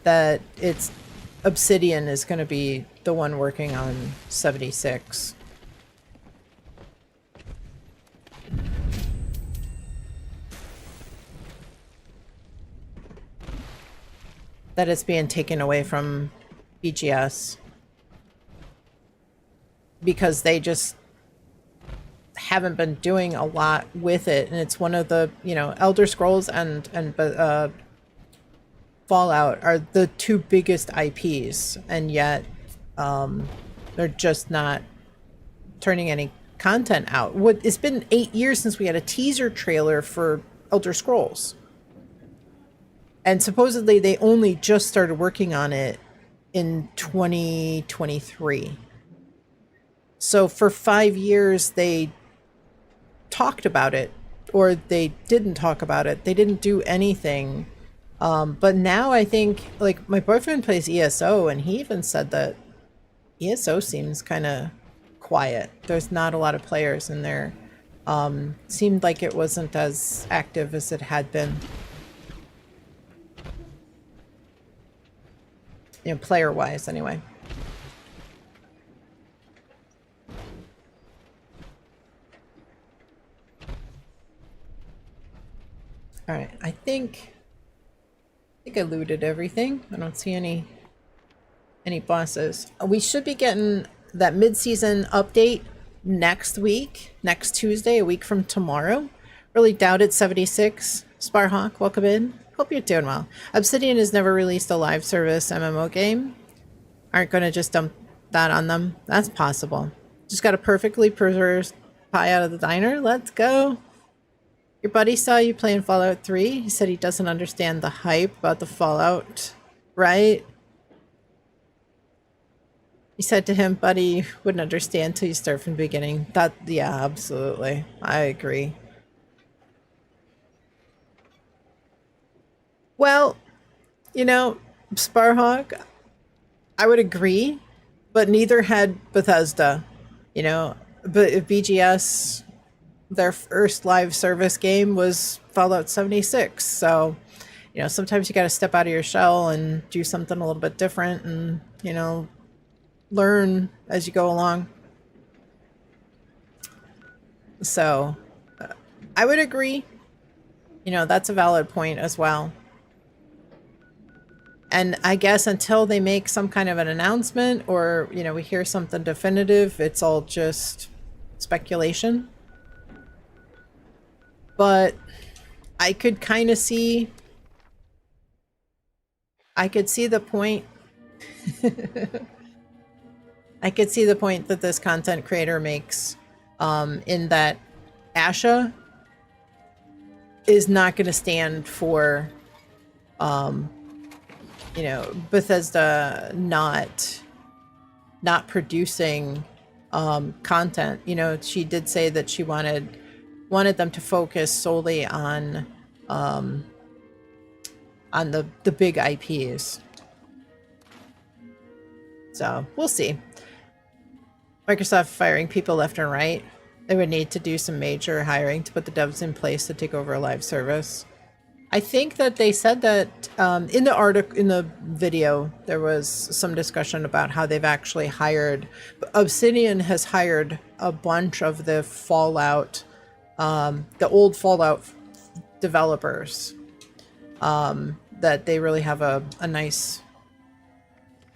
that it's Obsidian is going to be the one working on 76. That it's being taken away from BGS because they just haven't been doing a lot with it, and it's one of the Elder Scrolls and Fallout are the two biggest IPs, and yet they're just not turning any content out. It's been 8 years since we had a teaser trailer for Elder Scrolls, and supposedly they only just started working on it in 2023. So for 5 years they talked about it, or they didn't talk about it. They didn't do anything. But now I think, my boyfriend plays ESO, and he even said that ESO seems kind of quiet. There's not a lot of players in there. Seemed like it wasn't as active as it had been. Player-wise, anyway. All right, I think I looted everything. I don't see any bosses. We should be getting that mid-season update next week, next Tuesday, a week from tomorrow. Really doubt it. 76 Sparhawk, welcome in. Hope you're doing well. Obsidian has never released a live service MMO game. Aren't going to just dump that on them. That's possible. Just got a perfectly preserved pie out of the diner. Let's go. Your buddy saw you playing Fallout 3. He said he doesn't understand the hype about the Fallout, right? He said to him, buddy, you wouldn't understand till you start from the beginning. That, yeah, absolutely. I agree. Well, you know, Sparhawk, I would agree, but neither had Bethesda. You know, but BGS, their first live service game was Fallout 76. So, you know, sometimes you got to step out of your shell and do something a little bit different and, you know, learn as you go along. So, I would agree. You know, that's a valid point as well. And I guess until they make some kind of an announcement or, you know, we hear something definitive, it's all just speculation. But I could kind of see, I could see the point. I could see the point that this content creator makes, in that Asha is not going to stand for, you know, Bethesda not producing content. You know, she did say that she wanted them to focus solely on the big IPs. So we'll see. Microsoft firing people left and right. They would need to do some major hiring to put the devs in place to take over a live service. I think that they said that in the article, in the video, there was some discussion about how they've actually hired, Obsidian has hired a bunch of the Fallout, the old Fallout developers, that they really have a nice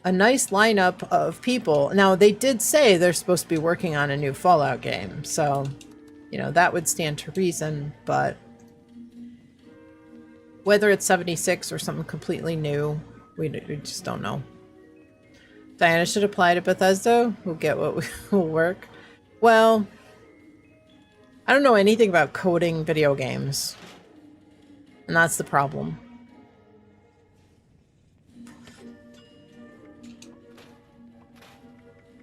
lineup of people. Now, they did say they're supposed to be working on a new Fallout game, so, you know, that would stand to reason, but whether it's 76 or something completely new, we just don't know. Diana should apply to Bethesda. We'll get what will work. Well, I don't know anything about coding video games, and that's the problem.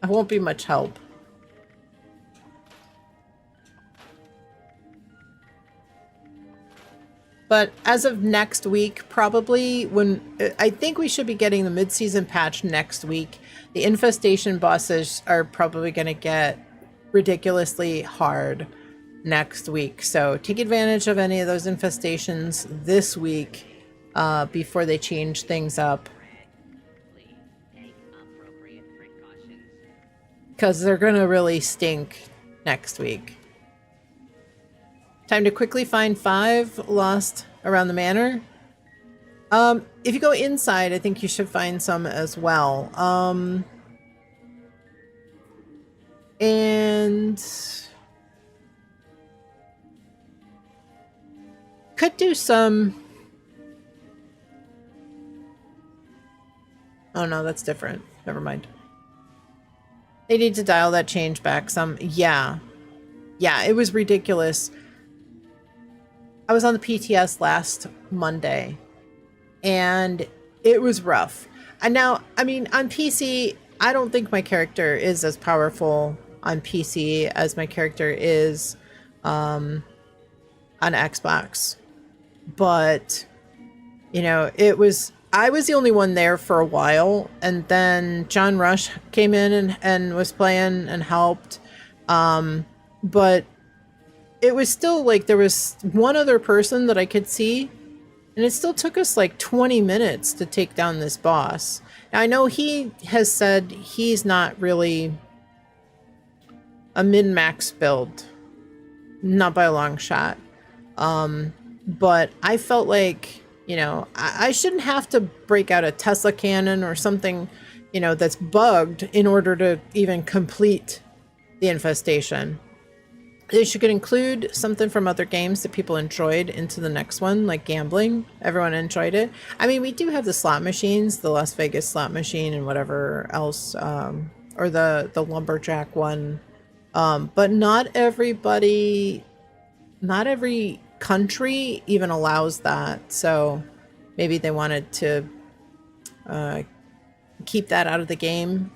I won't be much help. But as of next week, probably when I think we should be getting the mid-season patch next week, the infestation bosses are probably going to get ridiculously hard next week. So take advantage of any of those infestations this week before they change things up. Because they're going to really stink next week. Time to quickly find 5 lost around the manor. If you go inside, I think you should find some as well. And could do some. Oh no, that's different. Never mind. They need to dial that change back some. Yeah, it was ridiculous. I was on the PTS last Monday, and it was rough. And now, I mean, on PC, I don't think my character is as powerful on PC as my character is on Xbox. But, you know, I was the only one there for a while, and then John Rush came in and was playing and helped. But it was still like there was one other person that I could see, and it still took us like 20 minutes to take down this boss. Now, I know he has said he's not really a min-max build, not by a long shot. But I felt like, you know, I shouldn't have to break out a Tesla cannon or something, you know, that's bugged in order to even complete the infestation. They should include something from other games that people enjoyed into the next one, like gambling. Everyone enjoyed it. I mean, we do have the slot machines, the Las Vegas slot machine and whatever else, or the lumberjack one. But not every country even allows that. So maybe they wanted to keep that out of the game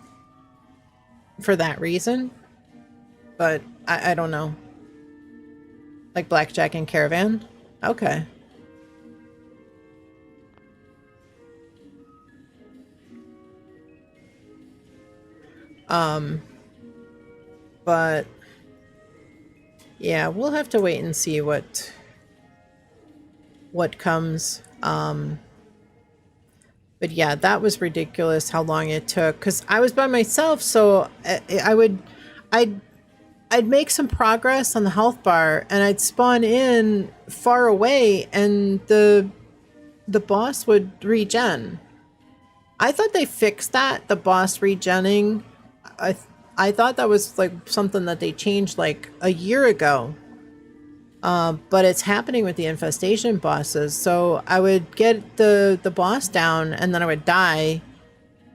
for that reason. But I don't know. Like Blackjack and Caravan? Okay. But yeah, we'll have to wait and see what comes. But yeah, that was ridiculous how long it took, because I was by myself, so I'd make some progress on the health bar and I'd spawn in far away and the boss would regen. I thought they fixed that, the boss regenning. I thought that was like something that they changed like a year ago. But it's happening with the infestation bosses. So I would get the boss down and then I would die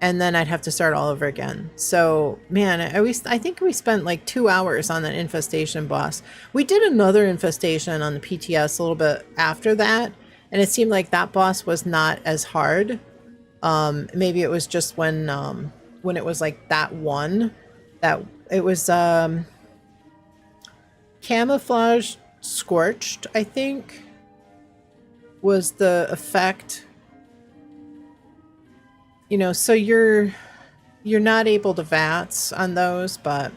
and then I'd have to start all over again. So man, I think we spent like 2 hours on that infestation boss. We did another infestation on the PTS a little bit after that, and it seemed like that boss was not as hard. Maybe it was just when it was like that one that it was camouflage scorched, I think, was the effect. You know, so you're not able to VATS on those, but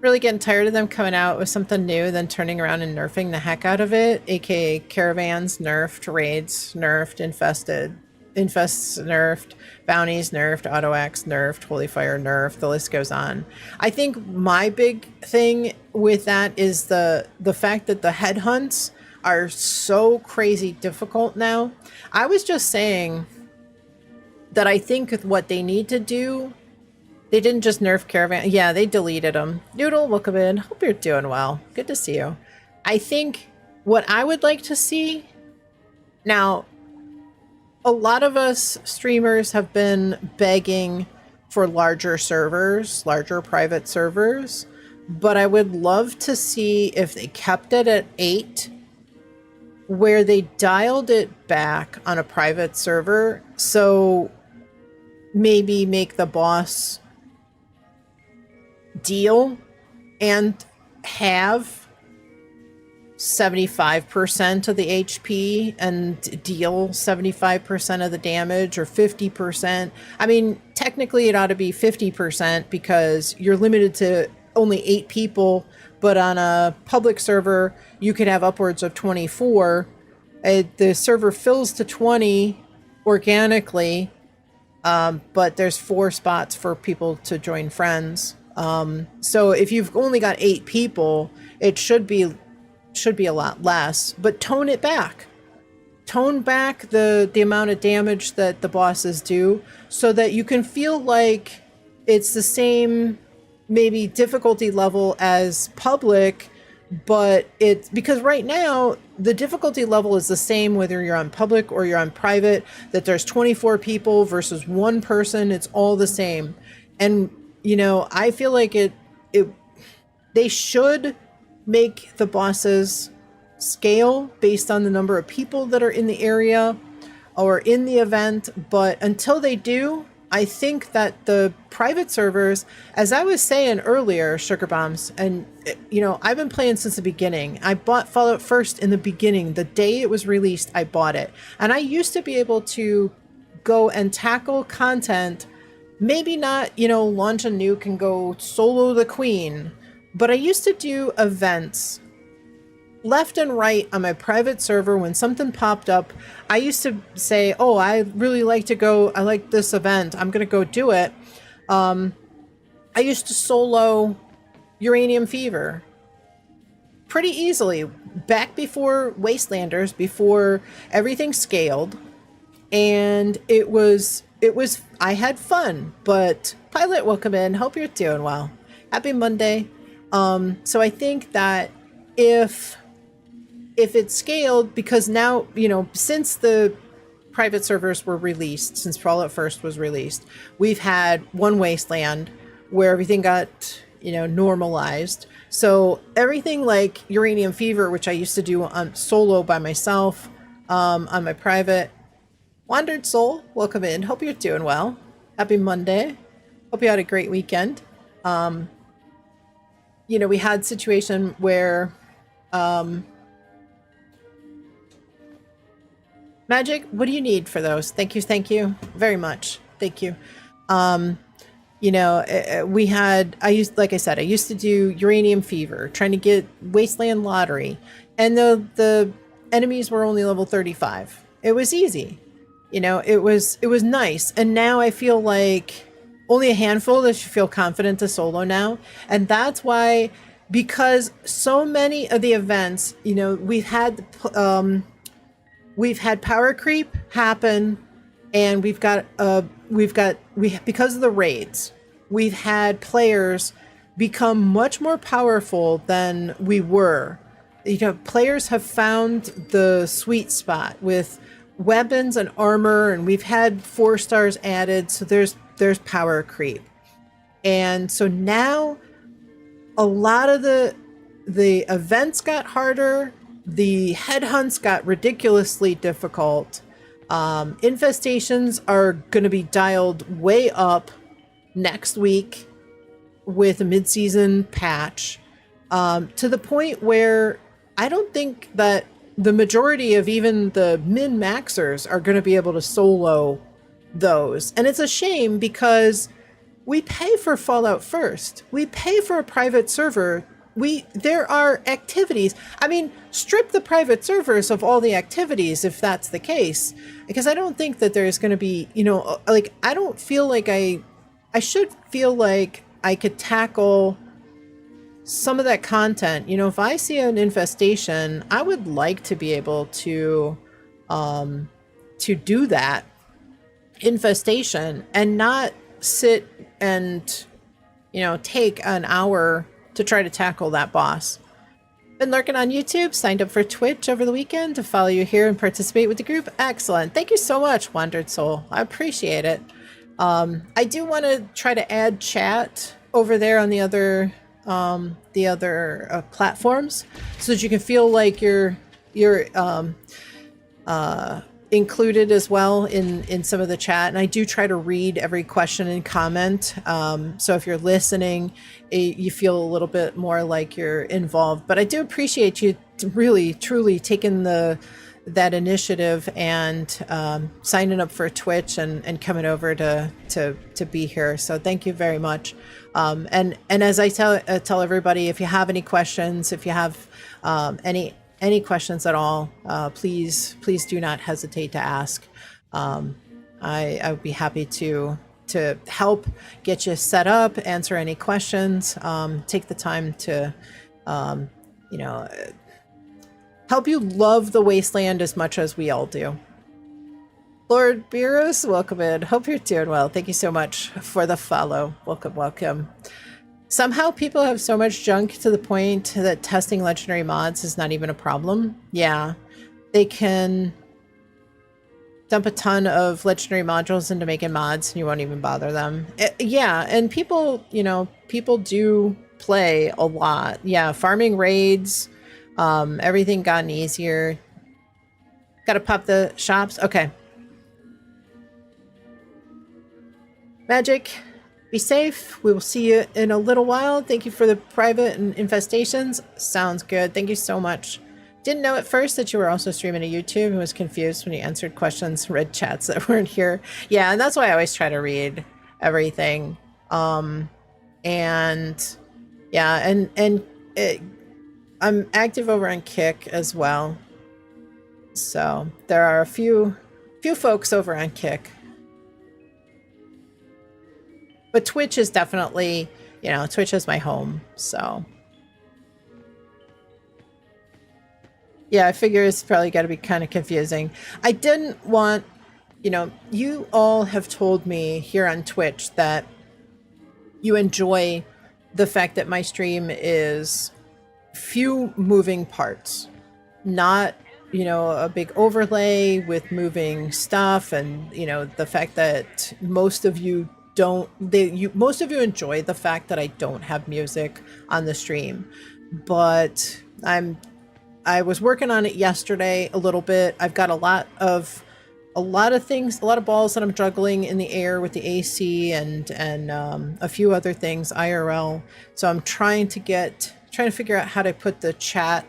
really getting tired of them coming out with something new, then turning around and nerfing the heck out of it, aka caravans nerfed, raids nerfed, infests nerfed, bounties nerfed, auto axe nerfed, holy fire nerfed, the list goes on. I think my big thing with that is the fact that the headhunts are so crazy difficult now. I was just saying that I think what they need to do, they didn't just nerf caravan. Yeah, they deleted them. Noodle, welcome in. Hope you're doing well. Good to see you. I think what I would like to see now, a lot of us streamers have been begging for larger servers, larger private servers, but I would love to see if they kept it at 8, where they dialed it back on a private server. So maybe make the boss deal and have 75% of the HP and deal 75% of the damage, or 50%. I mean, technically it ought to be 50% because you're limited to only 8 people, but on a public server, you could have upwards of 24. The server fills to 20 organically, but there's 4 spots for people to join friends. So if you've only got 8 people, it should be a lot less, but tone it back. Tone back the amount of damage that the bosses do so that you can feel like it's the same maybe difficulty level as public, but it's because right now the difficulty level is the same whether you're on public or you're on private, that there's 24 people versus 1 person. It's all the same. And you know, I feel like they should make the bosses scale based on the number of people that are in the area or in the event. But until they do, I think that the private servers, as I was saying earlier, Sugar Bombs, and you know, I've been playing since the beginning. I bought Fallout First in the beginning. The day it was released, I bought it. And I used to be able to go and tackle content, maybe not, you know, launch a nuke and go solo the queen, but I used to do events left and right on my private server. When something popped up, I used to say, oh, I really like to go, I like this event, I'm gonna go do it. I used to solo Uranium Fever pretty easily back before Wastelanders, before everything scaled, and it was I had fun. But Pilot, welcome in, hope you're doing well, happy Monday. So I think that if it scaled, because now, you know, since the private servers were released, since Fallout First was released, we've had one Wasteland where everything got normalized. So everything like Uranium Fever, which I used to do on solo by myself, on my private. Wandered Soul, welcome in. Hope you're doing well. Happy Monday. Hope you had a great weekend. We had situation where Magic, what do you need for those? Thank you very much. Thank you. I used to do Uranium Fever, trying to get Wasteland Lottery, and the enemies were only level 35. It was easy. It was nice. And now I feel like only a handful that feel confident to solo now. And that's why, because so many of the events, we've had power creep happen, and because of the raids, we've had players become much more powerful than we were. Players have found the sweet spot with weapons and armor, and we've had 4 stars added, so there's power creep. And so now a lot of the events got harder, the headhunts got ridiculously difficult. Infestations are going to be dialed way up next week with a mid-season patch, to the point where I don't think that the majority of even the min-maxers are going to be able to solo those. And it's a shame, because we pay for Fallout First. We pay for a private server. There are activities. I mean, strip the private servers of all the activities if that's the case, because I don't think that there's going to be, I don't feel like I should feel like I could tackle some of that content. If I see an infestation, I would like to be able to do that infestation and not sit and, take an hour to try to tackle that boss. Been lurking on YouTube, signed up for Twitch over the weekend to follow you here and participate with the group. Excellent. Thank you so much, Wandered Soul. I appreciate it. I do want to try to add chat over there on the other platforms, so that you can feel like you're included as well in some of the chat. And I do try to read every question and comment, so if you're listening, you feel a little bit more like you're involved. But I do appreciate you really truly taking that initiative and signing up for Twitch and coming over to be here. So thank you very much. And as I tell everybody, if you have any questions, if you have any questions at all, please do not hesitate to ask. I would be happy to help get you set up, answer any questions, take the time to help you love the wasteland as much as we all do. Lord Beerus, welcome in. Hope you're doing well. Thank you so much for the follow. Welcome. Somehow people have so much junk to the point that testing legendary mods is not even a problem. Yeah, they can dump a ton of legendary modules into making mods and you won't even bother them. Yeah, and people do play a lot. Yeah, farming raids, everything gotten easier. Gotta pop the shops. Okay. Magic, be safe. We will see you in a little while. Thank you for the private and infestations. Sounds good. Thank you so much. Didn't know at first that you were also streaming to YouTube and was confused when you answered questions, read chats that weren't here. Yeah, and that's why I always try to read everything. I'm active over on Kick as well. So there are a few folks over on Kick. But Twitch is definitely, Twitch is my home, so. Yeah, I figure it's probably got to be kind of confusing. I didn't want, you all have told me here on Twitch that you enjoy the fact that my stream is few moving parts, not, a big overlay with moving stuff, and, the fact that most of you most of you enjoy the fact that I don't have music on the stream, but I was working on it yesterday a little bit. I've got a lot of things, a lot of balls that I'm juggling in the air with the AC and a few other things IRL. So I'm trying to figure out how to put the chat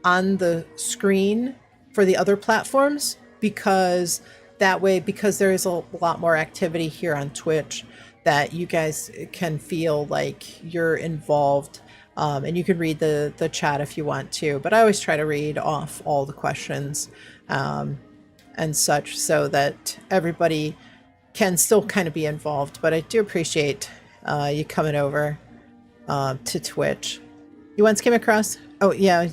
on the screen for the other platforms, because that way, because there is a lot more activity here on Twitch, that you guys can feel like you're involved. And you can read the chat if you want to, but I always try to read off all the questions and such, so that everybody can still kind of be involved. But I do appreciate you coming over to Twitch. You once came across, oh yeah,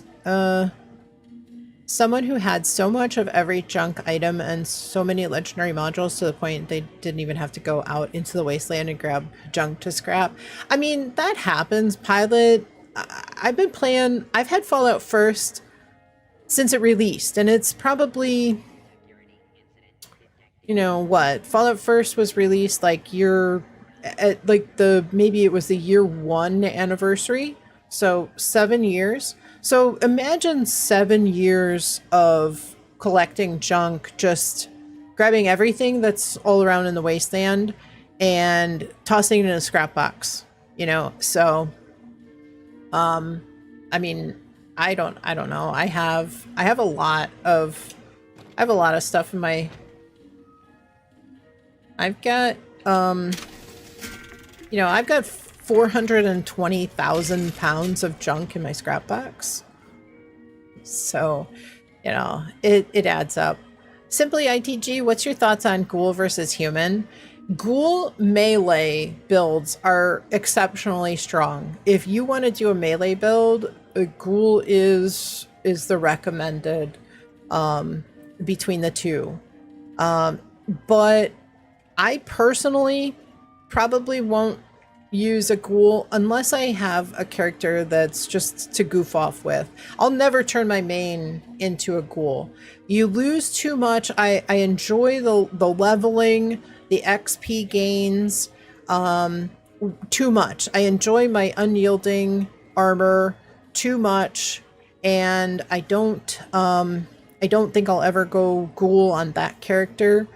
someone who had so much of every junk item and so many legendary modules to the point they didn't even have to go out into the wasteland and grab junk to scrap. I mean, that happens, Pilot. I've had Fallout First since it released, and it's probably, you know what, Fallout First was released like maybe it was the year 1 anniversary, so 7 years. So imagine 7 years of collecting junk, just grabbing everything that's all around in the wasteland and tossing it in a scrap box, you know? So, I mean, I don't know. I have a lot of stuff in my, I've got 420,000 pounds of junk in my scrap box. So, you know, it adds up. Simply ITG, what's your thoughts on ghoul versus human? Ghoul melee builds are exceptionally strong. If you want to do a melee build, a ghoul is the recommended between the two. But I personally probably won't use a ghoul unless I have a character that's just to goof off with. I'll never turn my main into a ghoul. You lose too much. I enjoy the leveling, the XP gains, too much. I enjoy my unyielding armor too much, and I don't think I'll ever go ghoul on that character.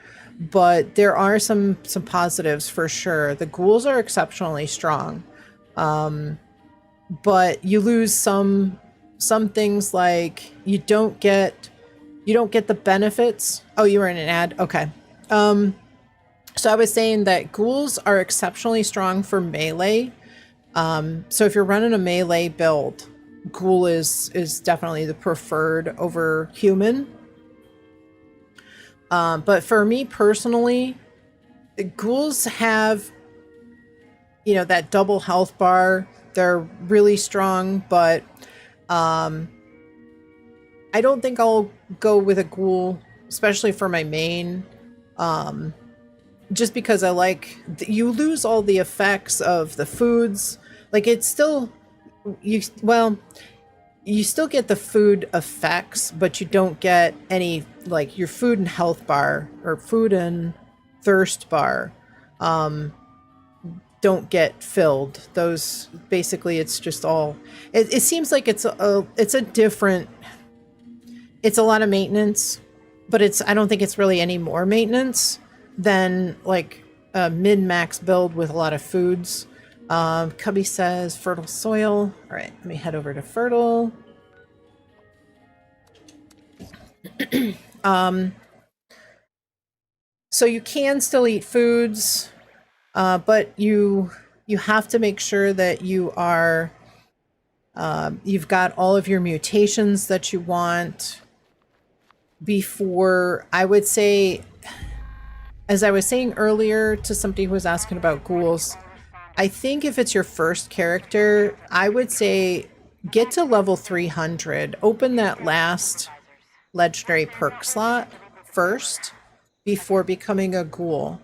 But there are some positives for sure. The ghouls are exceptionally strong, but you lose some things, like you don't get the benefits. Oh, you were in an ad. Okay. So I was saying that ghouls are exceptionally strong for melee. So if you're running a melee build, ghoul is definitely the preferred over human. But for me personally, ghouls have, you know, that double health bar. They're really strong, but I don't think I'll go with a ghoul, especially for my main. Just because I like, you lose all the effects of the foods. Like, it's still, you still get the food effects, but you don't get any, like, your food and health bar or food and thirst bar don't get filled. Those, basically, it's just all, it seems like it's a lot of maintenance, but I don't think it's really any more maintenance than like a min-max build with a lot of foods. Cubby says fertile soil. All right, let me head over to fertile. So you can still eat foods, but you have to make sure that you are, you've got all of your mutations that you want before, I would say, as I was saying earlier to somebody who was asking about ghouls, I think if it's your first character, I would say get to level 300, open that last legendary perk slot first before becoming a ghoul,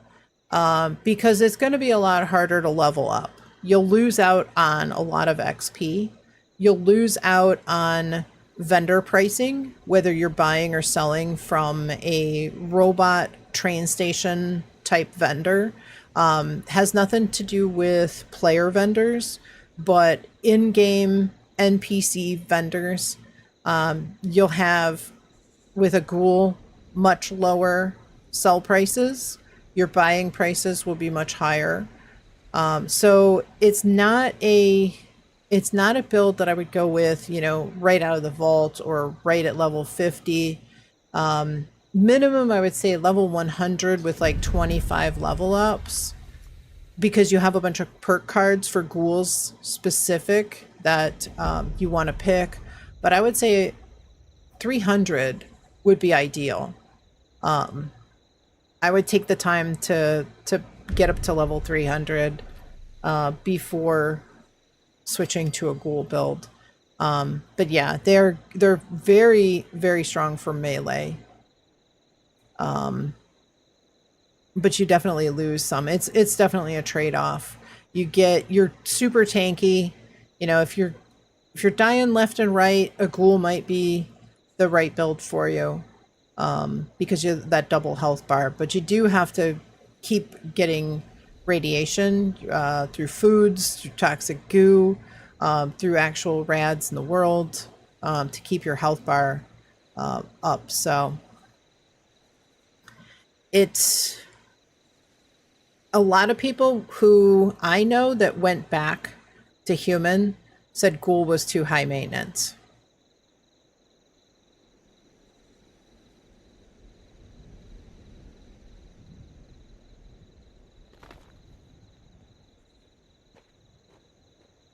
because it's going to be a lot harder to level up. You'll lose out on a lot of XP. You'll lose out on vendor pricing, whether you're buying or selling from a robot train station type vendor. Has nothing to do with player vendors, but in-game NPC vendors. You'll have, with a ghoul, much lower sell prices. Your buying prices will be much higher. So it's not a build that I would go with, you know, right out of the vault or right at level 50. Minimum, I would say level 100 with like 25 level ups, because you have a bunch of perk cards for ghouls specific that you want to pick. But I would say 300 would be ideal. I would take the time to get up to level 300 before switching to a ghoul build. But yeah, they're very, very strong for melee. But you definitely lose some. It's definitely a trade-off. You're super tanky. You know, if you're dying left and right, a ghoul might be the right build for you, because you're that double health bar. But you do have to keep getting radiation through foods, through toxic goo, through actual rads in the world, to keep your health bar up. So it's a lot of people who I know that went back to human said ghoul was too high maintenance.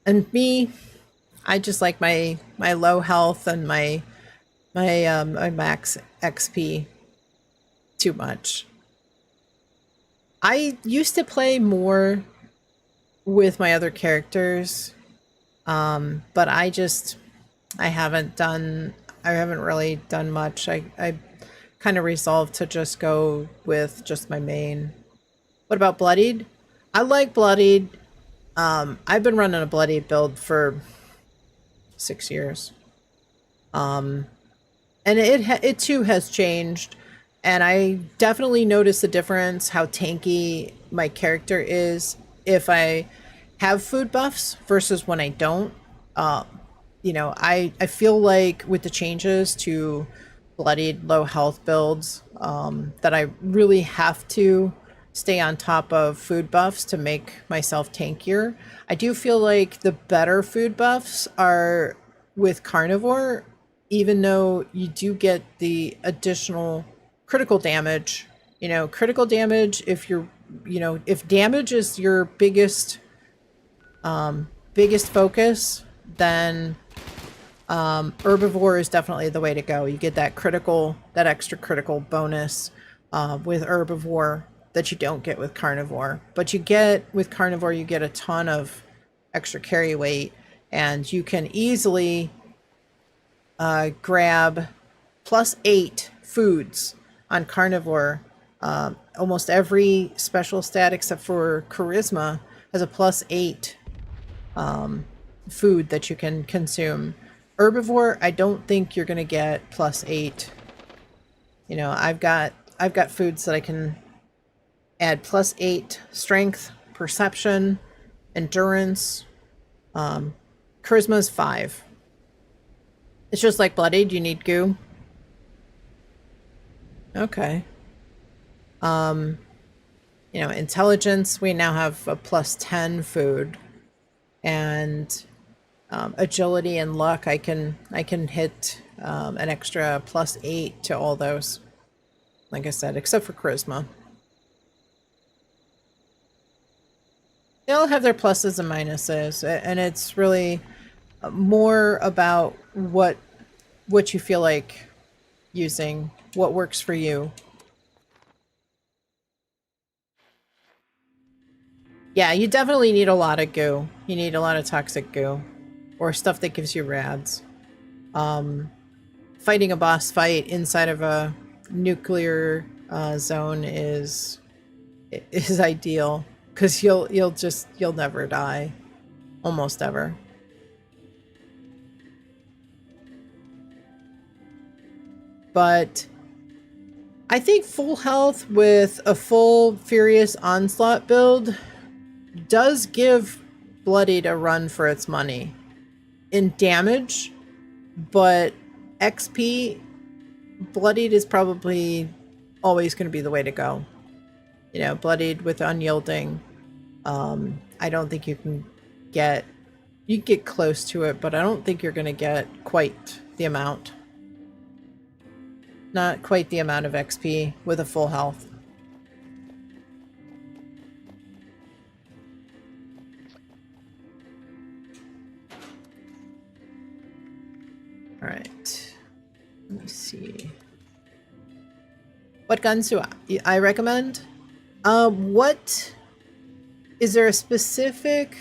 And me, I just like my low health and my max XP too much. I used to play more with my other characters, but I haven't really done much. I kind of resolved to just go with just my main. What about Bloodied? I like Bloodied. I've been running a Bloodied build for 6 years. And it too has changed. And I definitely notice the difference, how tanky my character is if I have food buffs versus when I don't. You know, I feel like with the changes to Bloodied low health builds, that I really have to stay on top of food buffs to make myself tankier. I do feel like the better food buffs are with carnivore, even though you do get the additional critical damage. You know, critical damage, if you're, you know, if damage is your biggest focus, then herbivore is definitely the way to go. You get that extra critical bonus with herbivore that you don't get with carnivore. But with carnivore, you get a ton of extra carry weight, and you can easily grab +8 foods on carnivore. Almost every special stat except for charisma has a +8 food that you can consume. Herbivore, I don't think you're gonna get +8. You know, I've got foods that I can add +8 strength, perception, endurance. Charisma is 5. It's just like Bloodied, you need goo. Okay. You know, intelligence, we now have a +10 food. And agility and luck, I can hit an extra +8 to all those. Like I said, except for charisma. They all have their pluses and minuses, and it's really more about what you feel like using, what works for you. Yeah, you definitely need a lot of goo. You need a lot of toxic goo, or stuff that gives you rads. Fighting a boss fight inside of a nuclear zone is ideal, because you'll never die, almost ever. But I think full health with a full Furious Onslaught build does give Bloodied a run for its money in damage, but XP, Bloodied is probably always going to be the way to go. You know, Bloodied with Unyielding, I don't think you can get close to it, but I don't think you're going to get quite the amount. Not quite the amount of XP with a full health. All right. Let me see. What guns do I recommend? What is there a specific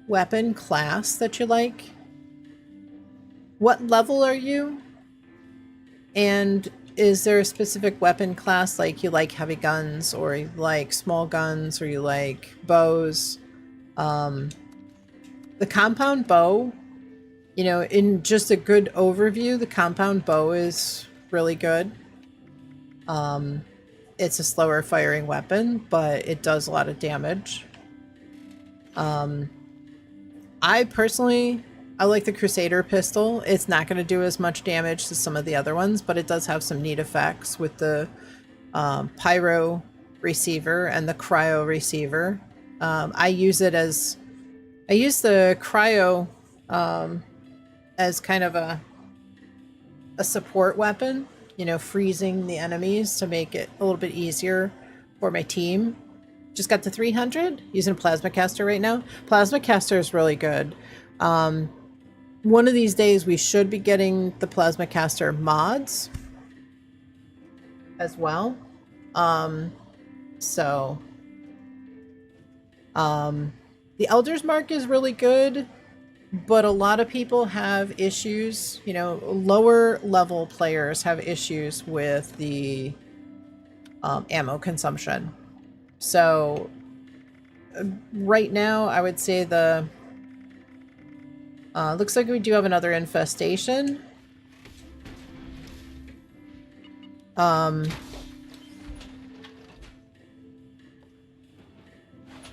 weapon class that you like? What level are you? And is there a specific weapon class, like you like heavy guns, or you like small guns, or you like bows? The compound bow, you know, in just a good overview, the compound bow is really good. It's a slower firing weapon, but it does a lot of damage. I personally, I like the Crusader pistol. It's not going to do as much damage as some of the other ones, but it does have some neat effects with the pyro receiver and the cryo receiver. I use the cryo as kind of a support weapon, you know, freezing the enemies to make it a little bit easier for my team. Just got to 300 using a plasma caster right now. Plasma caster is really good. One of these days we should be getting the plasma caster mods as well. The Elder's Mark is really good, but a lot of people have issues, you know, lower level players have issues with the ammo consumption. So right now I would say the looks like we do have another infestation. I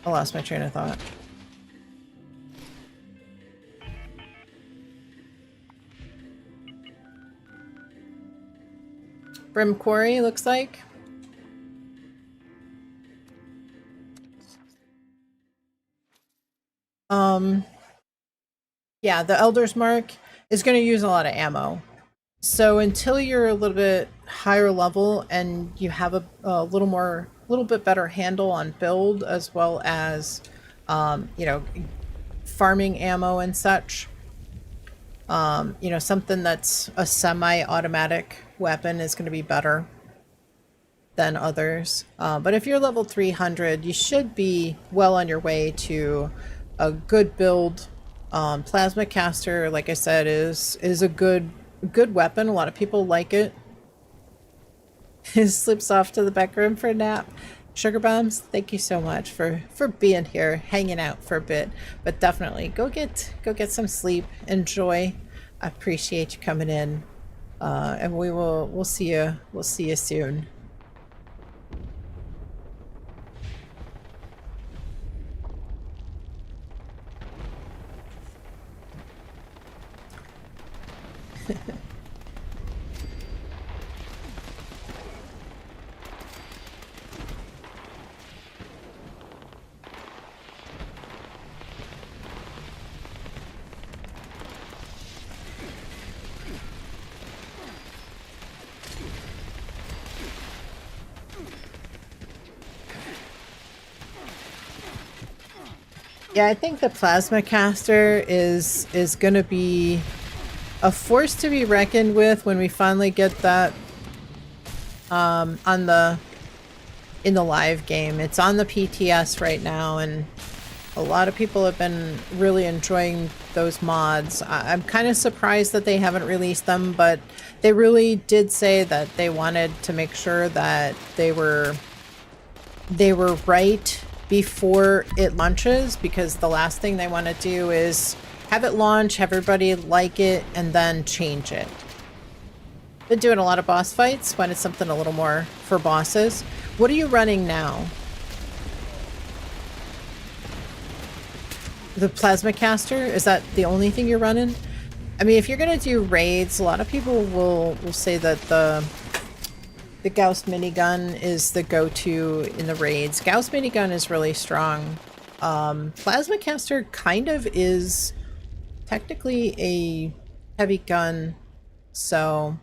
lost my train of thought. Brim Quarry looks like. Yeah, the Elder's Mark is going to use a lot of ammo. So until you're a little bit higher level and you have a little bit better handle on build, as well as, you know, farming ammo and such, you know, something that's a semi-automatic weapon is going to be better than others. But if you're level 300, you should be well on your way to a good build. Plasma caster, like I said, is a good weapon. A lot of people like it. Slips off to the back room for a nap. Sugar Bombs, thank you so much for being here, hanging out for a bit. But definitely go get some sleep. Enjoy. I appreciate you coming in. And we'll see you soon. Yeah, I think the plasma caster is going to be a force to be reckoned with when we finally get that in the live game. It's on the PTS right now, and a lot of people have been really enjoying those mods. I'm kind of surprised that they haven't released them, but they really did say that they wanted to make sure that they were right before it launches, because the last thing they want to do is have it launch, everybody like it, and then change it. Been doing a lot of boss fights when it's something a little more for bosses. What are you running now? The plasma caster? Is that the only thing you're running? I mean, if you're gonna do raids, a lot of people will say that the Gauss minigun is the go-to in the raids. Gauss minigun is really strong. Plasma caster kind of is technically a heavy gun, so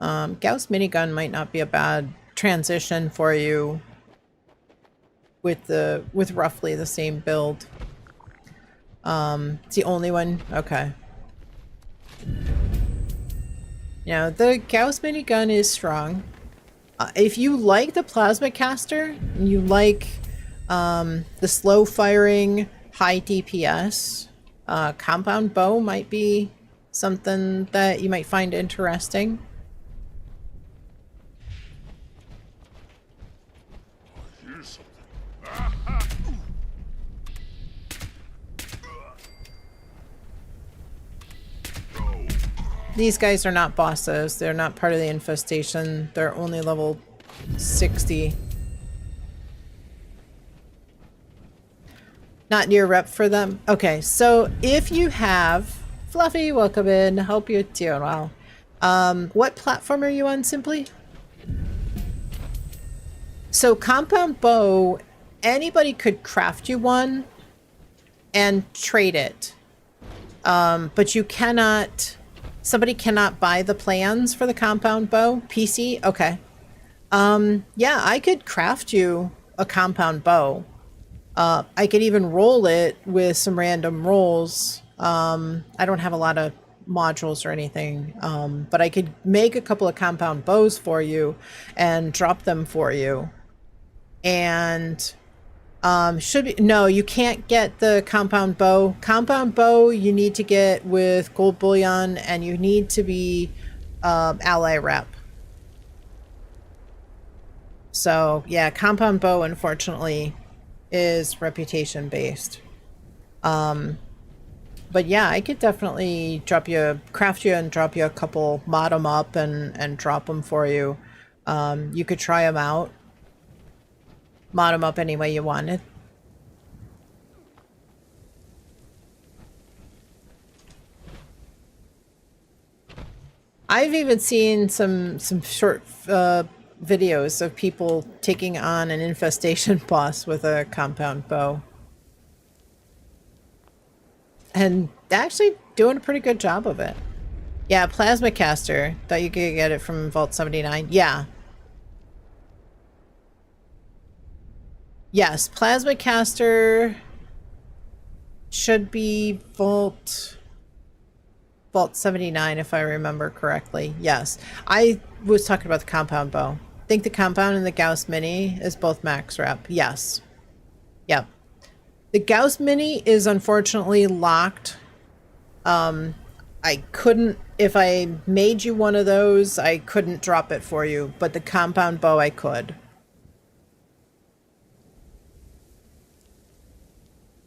Gauss minigun might not be a bad transition for you with roughly the same build. It's the only one? Okay. You know, the Gauss minigun is strong. If you like the plasma caster, and you like the slow firing, high DPS, compound bow might be something that you might find interesting. These guys are not bosses. They're not part of the infestation. They're only level 60. Not near rep for them. Okay, so if you have... Fluffy, welcome in. Hope you're doing well. What platform are you on, Simply? So compound bow, anybody could craft you one and trade it. But you cannot... Somebody cannot buy the plans for the compound bow? PC? Okay. Yeah, I could craft you a compound bow. I could even roll it with some random rolls. I don't have a lot of modules or anything, but I could make a couple of compound bows for you and drop them for you. And should be, no, you can't get the compound bow. Compound bow you need to get with gold bullion, and you need to be ally rep. So yeah, compound bow unfortunately is reputation based. But yeah, I could definitely craft you and drop you a couple, mod them up and drop them for you. You could try them out. Mod them up any way you wanted. I've even seen some short videos of people taking on an infestation boss with a compound bow. And actually doing a pretty good job of it. Yeah, plasma caster. Thought you could get it from Vault 79. Yeah. Yes, plasma caster should be Vault 79 if I remember correctly. Yes. I was talking about the compound bow. I think the compound and the Gauss mini is both max rep. Yes. Yep. The Gauss mini is unfortunately locked. I couldn't, if I made you one of those, I couldn't drop it for you, but the compound bow I could.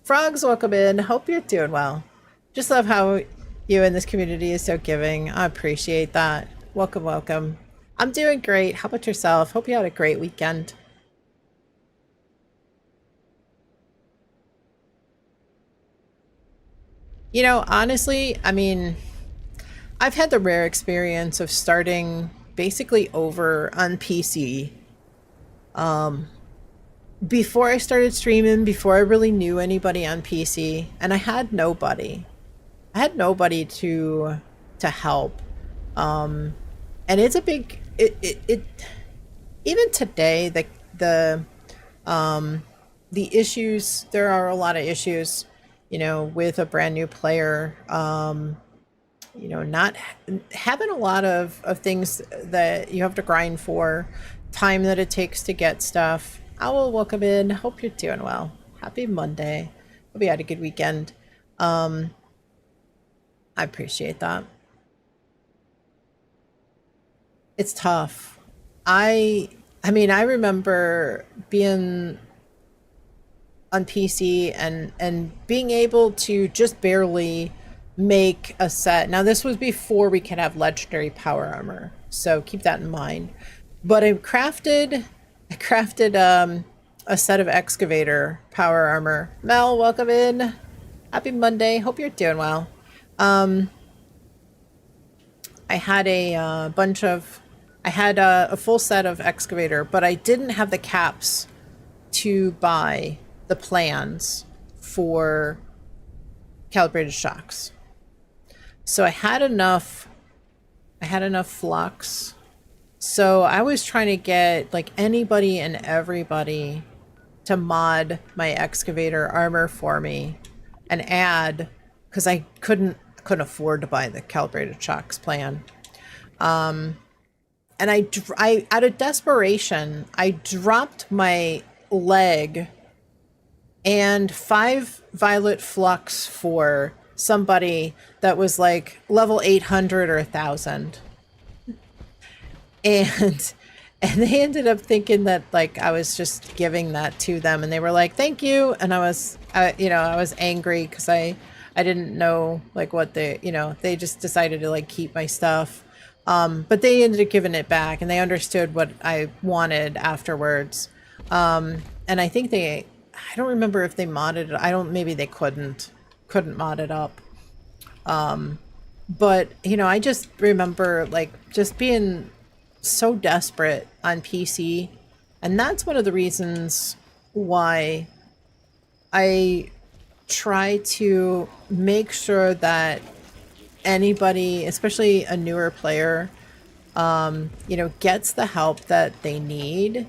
Frogs, welcome in. Hope you're doing well. Just love how you in this community is so giving. I appreciate that. Welcome, welcome. I'm doing great. How about yourself? Hope you had a great weekend. You know, honestly, I mean, I've had the rare experience of starting basically over on PC. Before I started streaming, before I really knew anybody on PC, and I had nobody. I had nobody to help. And it's a big it even today the issues, there are a lot of issues, you know, with a brand new player, you know, not having a lot of things that you have to grind for, time that it takes to get stuff. Owl, welcome in. Hope you're doing well. Happy Monday. Hope you had a good weekend. I appreciate that. It's tough. I mean, I remember being on PC and being able to just barely make a set. Now this was before we could have legendary power armor, so keep that in mind. But I crafted a set of excavator power armor. Mel, welcome in. Happy Monday. Hope you're doing well. I had a full set of excavator, but I didn't have the caps to buy the plans for calibrated shocks. So I had enough flux. So I was trying to get like anybody and everybody to mod my excavator armor for me and add, because I couldn't afford to buy the calibrated shocks plan. And I out of desperation, I dropped my leg and 5 violet flux for somebody that was like level 800 or 1000. And they ended up thinking that like I was just giving that to them, and they were like, "Thank you." And I was angry because I didn't know like what they just decided to like keep my stuff. But they ended up giving it back, and they understood what I wanted afterwards. And I think I don't remember if they modded it. Maybe they couldn't mod it up. But I just remember like just being so desperate on PC, and that's one of the reasons why I try to make sure that anybody, especially a newer player, gets the help that they need.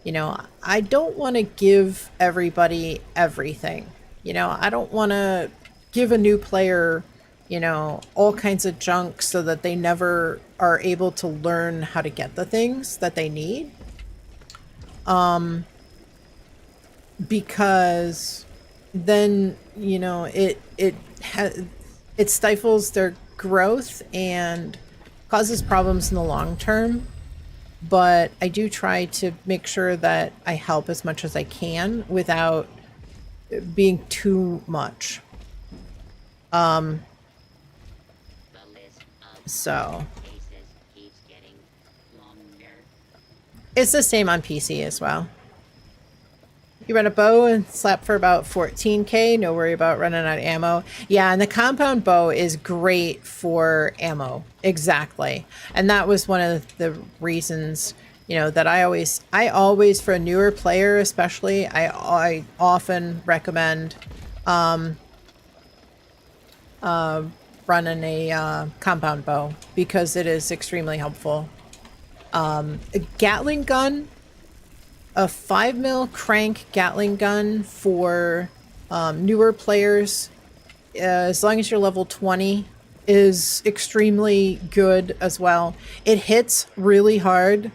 I don't want to give everybody everything. I don't want to give a new player all kinds of junk so that they never are able to learn how to get the things that they need. Because then, it stifles their growth and causes problems in the long term. But I do try to make sure that I help as much as I can without being too much. So it's the same on PC as well. You run a bow and slap for about 14k, no worry about running out of ammo. Yeah, and the compound bow is great for ammo. Exactly. And that was one of the reasons, that I always for a newer player especially, I often recommend running a compound bow because it is extremely helpful. A Gatling gun, a 5mm crank Gatling gun for newer players, as long as you're level 20, is extremely good as well. It hits really hard,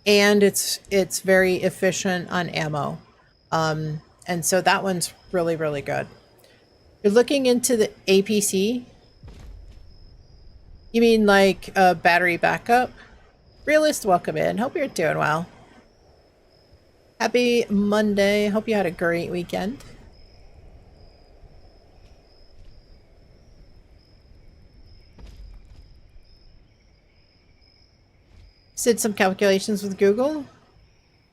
and it's very efficient on ammo. And so that one's really, really good. You're looking into the APC? You mean like a battery backup? Realist, welcome in. Hope you're doing well. Happy Monday. Hope you had a great weekend. Did some calculations with Google.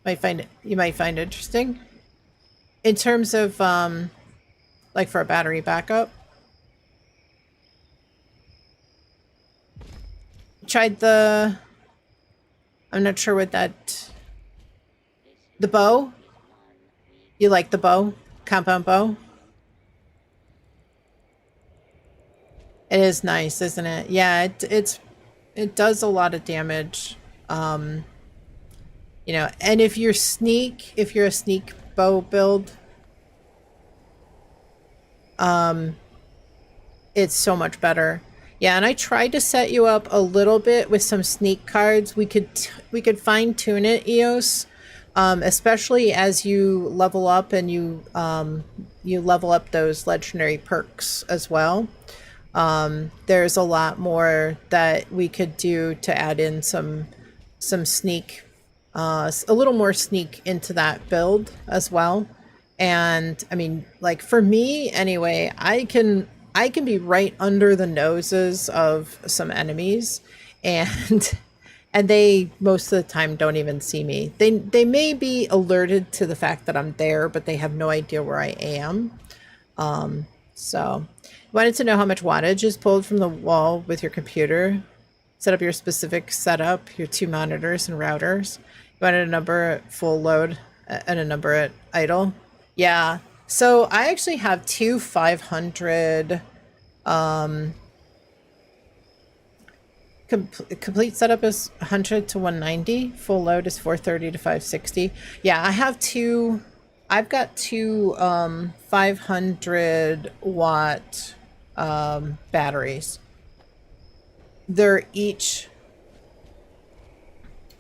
You might find interesting. In terms of like for a battery backup. Tried I'm not sure what that... The bow? You like the bow? Compound bow? It is nice, isn't it? Yeah, it does a lot of damage. And if you're a sneak bow build, it's so much better. Yeah, and I tried to set you up a little bit with some sneak cards. We could fine tune it, EOS, especially as you level up and you level up those legendary perks as well. There's a lot more that we could do to add in some sneak, a little more sneak into that build as well. And I mean, like for me anyway, I can I can be right under the noses of some enemies, and and they most of the time don't even see me. They may be alerted to the fact that I'm there, but they have no idea where I am. So, wanted to know how much wattage is pulled from the wall with your computer. Set up your specific setup, your 2 monitors and routers. You wanted a number at full load and a number at idle. Yeah. So I actually have two 500. Complete setup is 100 to 190. Full load is 430 to 560. Yeah, I have two. I've got two 500 watt batteries. They're each.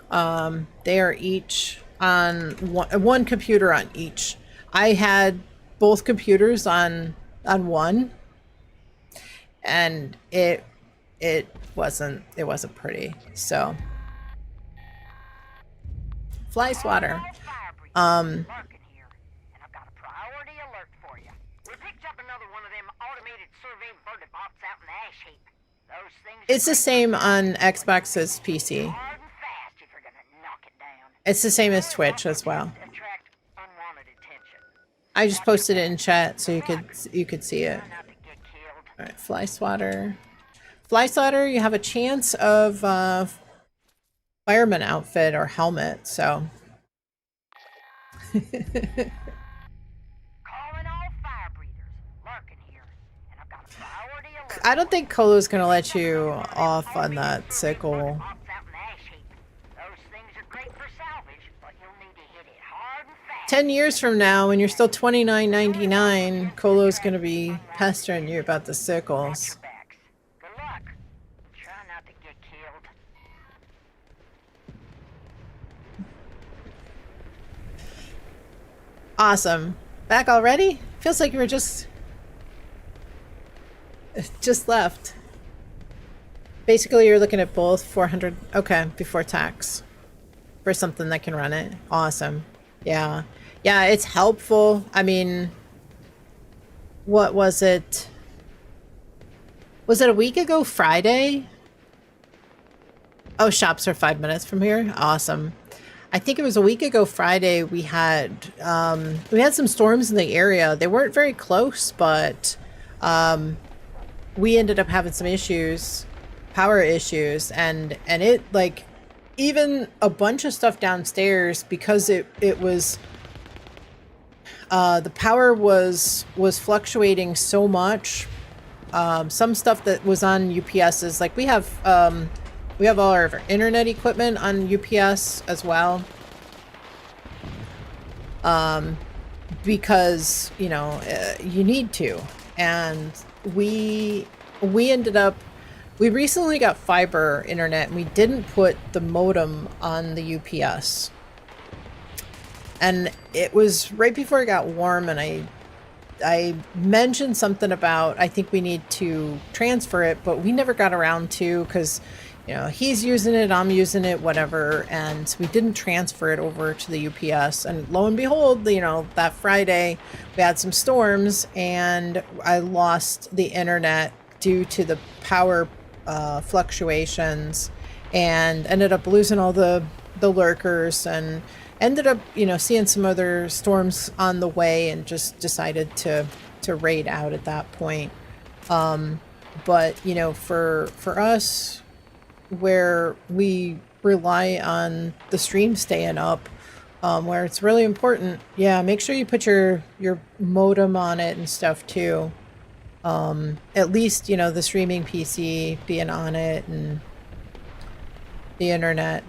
They are each on one computer on each. I had both computers on one, and it wasn't pretty. So fly swatter. It's the same on Xbox as PC. It's the same as Twitch as well. I just posted it in chat so you could see it. All right, fly swatter. Fly swatter, you have a chance of fireman outfit or helmet, so. I don't think Kolo's gonna let you off on that sickle. 10 years from now, when you're still $29.99, Kolo's gonna be pestering you about the sickles. Awesome. Back already? Feels like you were just left. Basically, you're looking at both 400. Okay, before tax. For something that can run it. Awesome. Yeah. Yeah, it's helpful. I mean, what was it? Was it a week ago Friday? Oh, shops are 5 minutes from here. Awesome. I think it was a week ago Friday we had some storms in the area. They weren't very close, but we ended up having some issues, power issues, and it, like, even a bunch of stuff downstairs, because it was the power was fluctuating so much. Some stuff that was on UPSs, like we have all our internet equipment on UPS as well. Because, you know, you need to. And we recently got fiber internet, and we didn't put the modem on the UPS. And it was right before it got warm, and I mentioned something about, I think we need to transfer it, but we never got around to, because, you know, he's using it, I'm using it, whatever, and we didn't transfer it over to the UPS. And lo and behold, you know, that Friday we had some storms, and I lost the internet due to the power fluctuations, and ended up losing all the lurkers, and ended up, you know, seeing some other storms on the way, and just decided to raid out at that point. But, you know, for us, where we rely on the stream staying up, where it's really important, yeah, make sure you put your modem on it and stuff too. At least, you know, the streaming PC being on it, and the internet,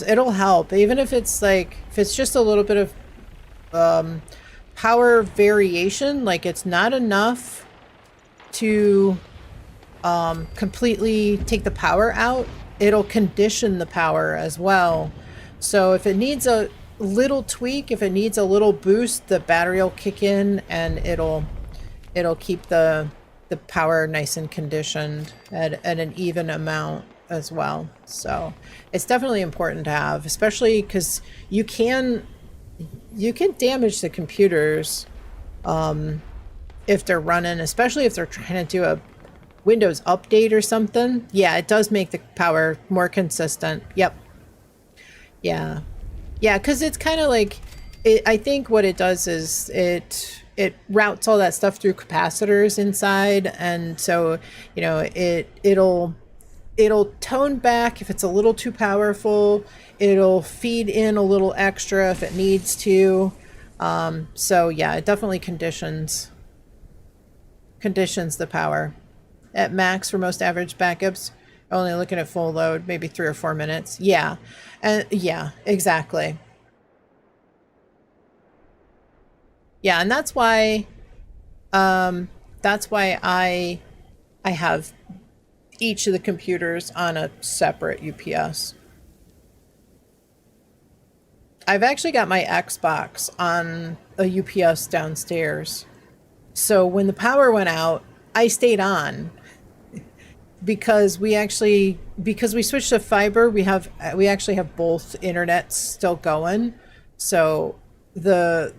it'll help, even if it's like, if it's just a little bit of power variation, like it's not enough to completely take the power out, it'll condition the power as well. So if it needs a little tweak, if it needs a little boost, the battery will kick in, and it'll keep the power nice and conditioned at an even amount as well. So it's definitely important to have, especially because you can damage the computers if they're running, especially if they're trying to do a Windows update or something. Yeah, it does make the power more consistent. Yep. Yeah. Yeah, because it's kind of like, I think what it does is it routes all that stuff through capacitors inside, and so, you know, it'll tone back if it's a little too powerful. It'll feed in a little extra if it needs to. So yeah, it definitely conditions the power. At max for most average backups, only looking at full load, maybe 3 or 4 minutes. Yeah, and yeah, exactly. Yeah, and that's why I have each of the computers on a separate UPS. I've actually got my Xbox on a UPS downstairs. So when the power went out, I stayed on because we switched to fiber. We actually have both internets still going. So the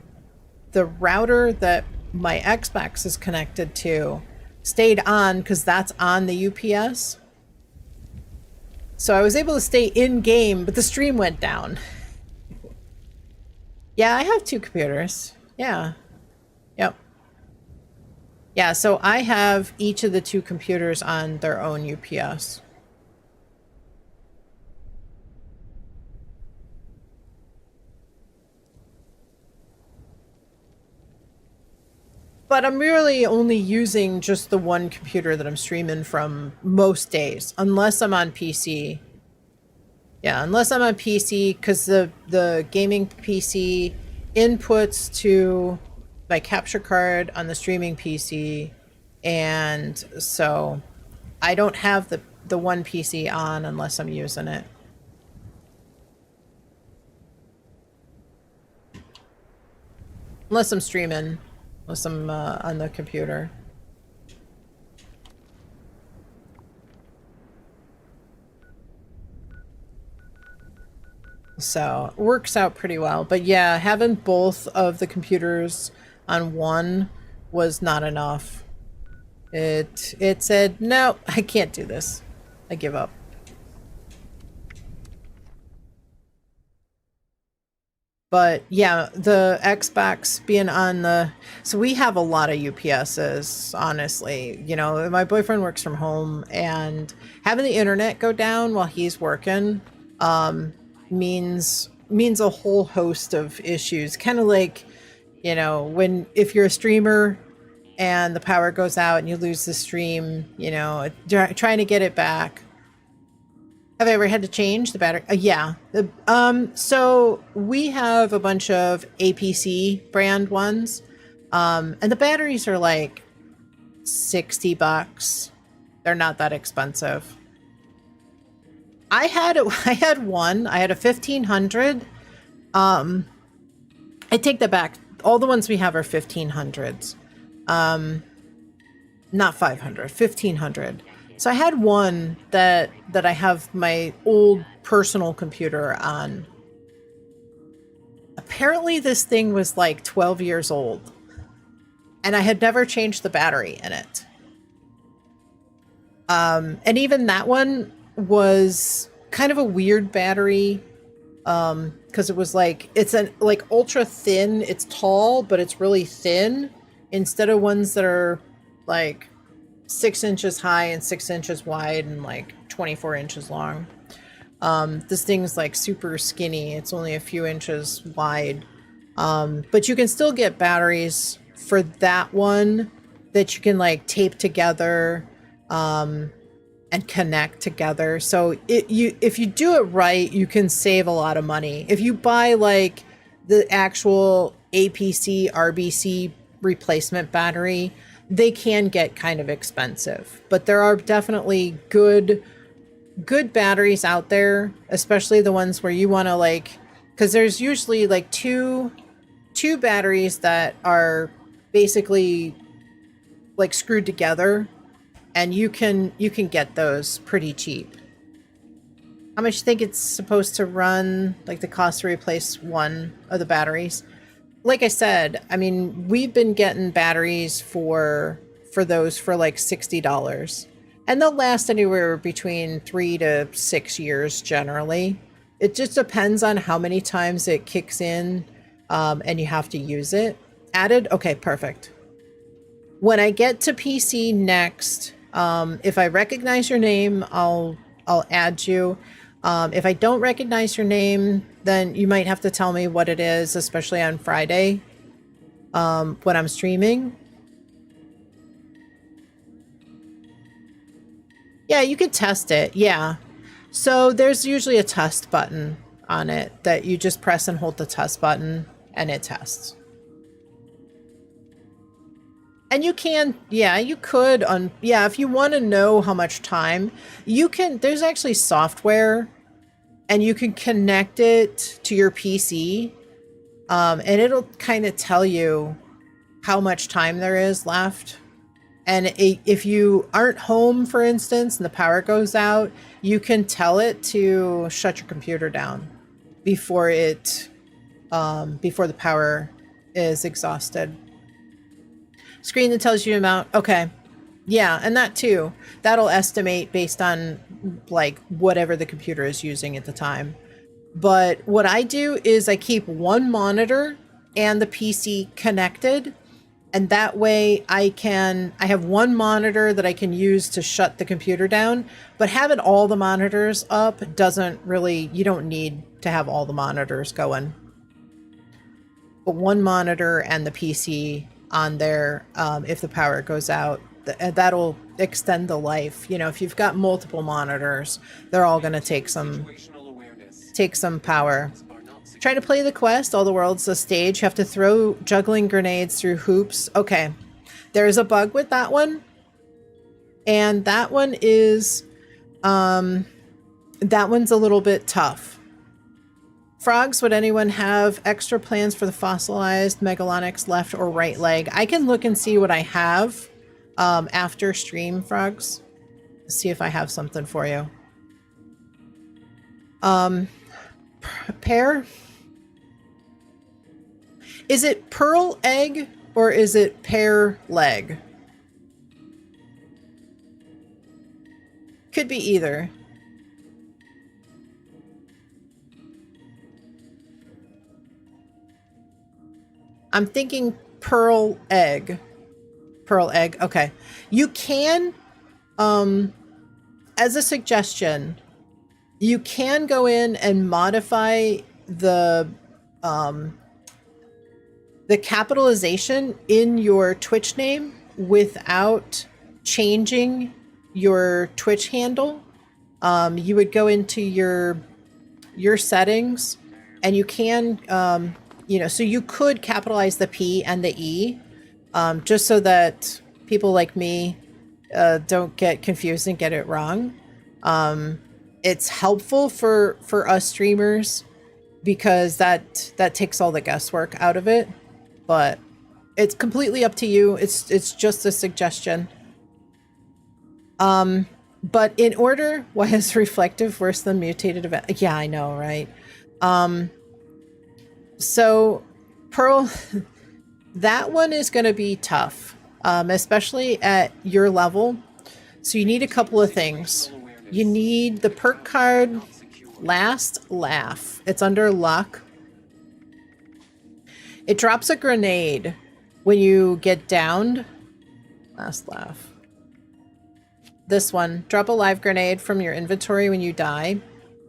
router that my Xbox is connected to stayed on because that's on the UPS. So I was able to stay in game, but the stream went down. Yeah, I have 2 computers. Yeah. Yep. Yeah, so I have each of the 2 computers on their own UPS. But I'm really only using just the one computer that I'm streaming from most days, unless I'm on PC. Yeah, unless I'm on PC, because the gaming PC inputs to my capture card on the streaming PC, and so I don't have the one PC on unless I'm using it. Unless I'm streaming, unless I'm on the computer. So it works out pretty well. But yeah, having both of the computers on one was not enough. It said, no, I can't do this. I give up. But yeah, the Xbox being on the... So we have a lot of UPSs, honestly. You know, my boyfriend works from home, and having the internet go down while he's working means a whole host of issues. Kind of like, you know, if you're a streamer and the power goes out and you lose the stream, you know, trying to get it back. Have I ever had to change the battery? Yeah. So we have a bunch of APC brand ones. And the batteries are like $60. They're not that expensive. I had one. I had a 1500. I take that back. All the ones we have are 1500s. Not 500, 1500. So I had one that I have my old personal computer on. Apparently this thing was like 12 years old, and I had never changed the battery in it. And even that one was kind of a weird battery, because it was like, it's like ultra thin. It's tall, but it's really thin, instead of ones that are like 6 inches high and 6 inches wide and like 24 inches long. This thing's like super skinny. It's only a few inches wide. But you can still get batteries for that one that you can like tape together and connect together. So if you do it right, you can save a lot of money. If you buy like the actual APC RBC replacement battery, they can get kind of expensive, but there are definitely good batteries out there, especially the ones where you want to like, because there's usually like two batteries that are basically like screwed together, and you can get those pretty cheap. How much do you think it's supposed to run, like the cost to replace one of the batteries? like I said, I mean, we've been getting batteries for those for like $60. And they'll last anywhere between 3 to 6 years generally. It just depends on how many times it kicks in, and you have to use it. Added? Okay, perfect. When I get to PC next, if I recognize your name, I'll add you. If I don't recognize your name, then you might have to tell me what it is, especially on Friday, when I'm streaming. Yeah, you can test it. Yeah. So there's usually a test button on it that you just press and hold the test button and it tests. And you can, yeah, you could yeah, if you want to know how much time, you can, there's actually software and you can connect it to your PC, and it'll kind of tell you how much time there is left. And if you aren't home, for instance, and the power goes out, you can tell it to shut your computer down before before the power is exhausted. Screen that tells you amount. Okay. Yeah, and that too. That'll estimate based on like whatever the computer is using at the time. But what I do is I keep one monitor and the PC connected. And that way I have one monitor that I can use to shut the computer down, but having all the monitors up doesn't really, you don't need to have all the monitors going. But one monitor and the PC on there, if the power goes out, that'll extend the life. You know, if you've got multiple monitors, they're all going to take some power. Try to play the quest. All the world's a stage. You have to throw juggling grenades through hoops. Okay. There's a bug with that one. And that one is, that one's a little bit tough. Frogs, would anyone have extra plans for the fossilized Megalonyx left or right leg? I can look and see what I have after stream, Frogs. See if I have something for you. Pear? Is it pearl egg or is it pear leg? Could be either. I'm thinking pearl egg. Pearl egg. Okay. You can, as a suggestion, you can go in and modify the capitalization in your Twitch name without changing your Twitch handle. You would go into your settings and you can, you know, so you could capitalize the P and the E, just so that people like me don't get confused and get it wrong. It's helpful for us streamers because that takes all the guesswork out of it, but it's completely up to you. It's just a suggestion. But in order, why is reflective worse than mutated event? Yeah, I know, right? So Pearl, that one is going to be tough, especially at your level. So you need a couple of things. You need the perk card Last Laugh. It's under luck. It drops a grenade when you get downed. Last Laugh. This one. Drop a live grenade from your inventory when you die.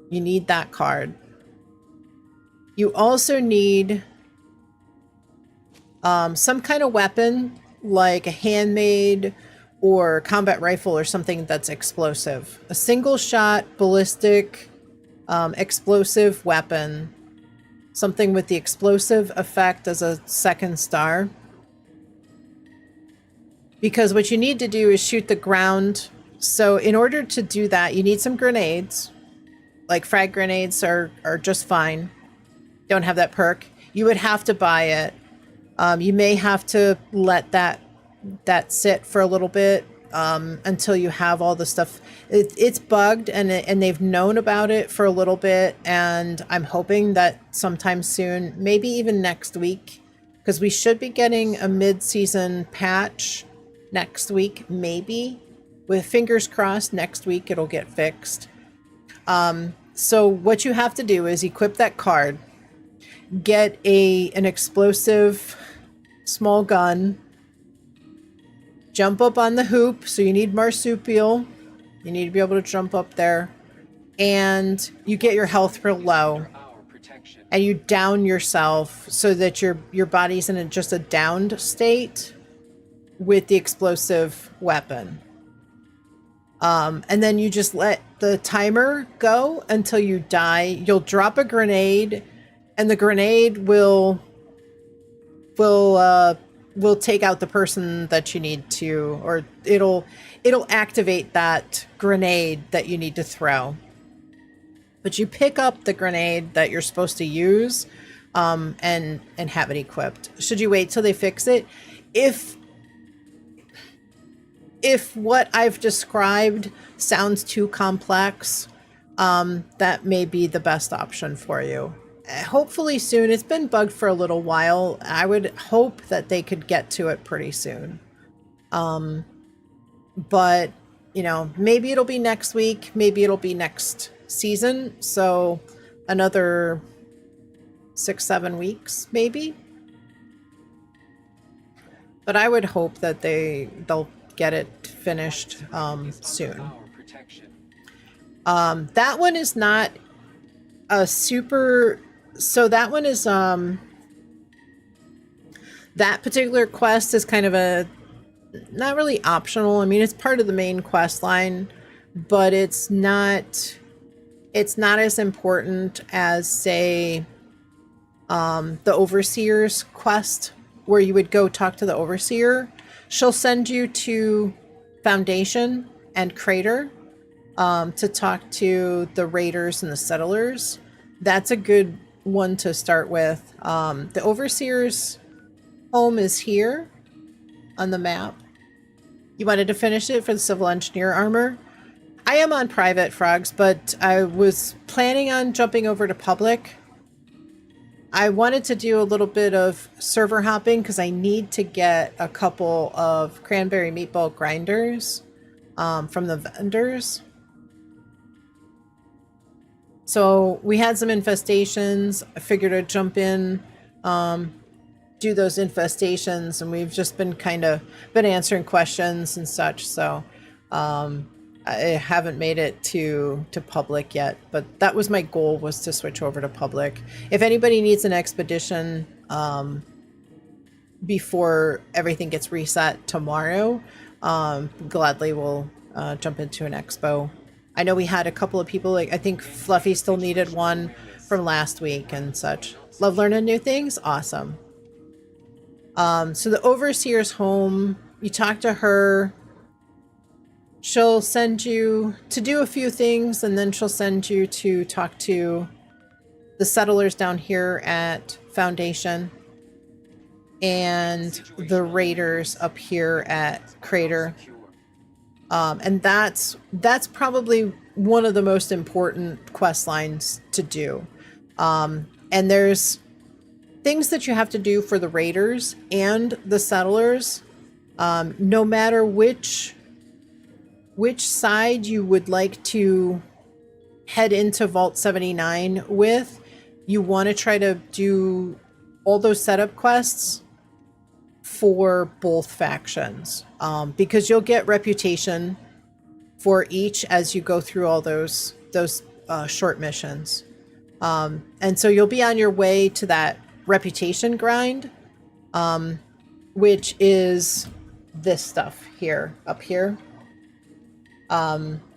You need that card. You also need some kind of weapon, like a handmade or combat rifle or something that's explosive. A single shot, ballistic, explosive weapon. Something with the explosive effect as a second star. Because what you need to do is shoot the ground. So in order to do that, you need some grenades. Like frag grenades are just fine. Don't have that perk. You would have to buy it. You may have to let that sit for a little bit until you have all the stuff. It's bugged and they've known about it for a little bit, and I'm hoping that sometime soon, maybe even next week, because we should be getting a mid-season patch next week, maybe. With fingers crossed, next week it'll get fixed. So what you have to do is equip that card, get an explosive small gun, jump up on the hoop. So you need marsupial. You need to be able to jump up there. And you get your health real low. And you down yourself so that your body's in just a downed state with the explosive weapon. And then you just let the timer go until you die. You'll drop a grenade, and the grenade will take out the person that you need to, or it'll activate that grenade that you need to throw. But you pick up the grenade that you're supposed to use, and have it equipped. Should you wait till they fix it? If what I've described sounds too complex, that may be the best option for you. Hopefully soon. It's been bugged for a little while. I would hope that they could get to it pretty soon. But, you know, maybe it'll be next week. Maybe it'll be next season. So another 6-7 weeks, maybe. But I would hope that they'll get it finished soon. That one is not a super, so that one is that particular quest is kind of a not really optional. I mean, it's part of the main quest line, but it's not as important as, say, the Overseer's quest, where you would go talk to the Overseer. She'll send you to Foundation and Crater to talk to the Raiders and the Settlers. That's a good one to start with. The Overseer's home is here on the map. You wanted to finish it for the Civil Engineer armor? I am on private, Frogs, but I was planning on jumping over to public. I wanted to do a little bit of server hopping because I need to get a couple of cranberry meatball grinders from the vendors. So we had some infestations. I figured I'd jump in, do those infestations, and we've just been been answering questions and such. So I haven't made it to public yet, but that was my goal, was to switch over to public. If anybody needs an expedition before everything gets reset tomorrow, gladly will jump into an expo. I know we had a couple of people, like I think Fluffy still needed one from last week and such. Love learning new things? Awesome. So the Overseer's home, you talk to her. She'll send you to do a few things, and then she'll send you to talk to the settlers down here at Foundation and the Raiders up here at Crater. And that's probably one of the most important quest lines to do. And there's things that you have to do for the Raiders and the settlers, no matter which side you would like to head into Vault 79 with. You want to try to do all those setup quests for both factions, because you'll get reputation for each as you go through all those short missions. And so you'll be on your way to that reputation grind, which is this stuff here, up here.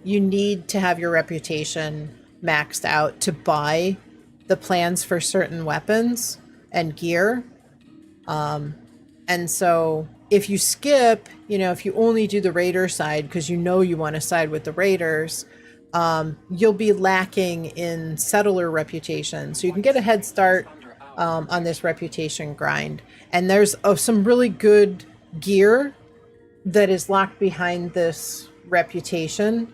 You need to have your reputation maxed out to buy the plans for certain weapons and gear. And so if you skip, if you only do the Raider side because you want to side with the Raiders, you'll be lacking in settler reputation. So you can get a head start on this reputation grind. And there's some really good gear that is locked behind this reputation.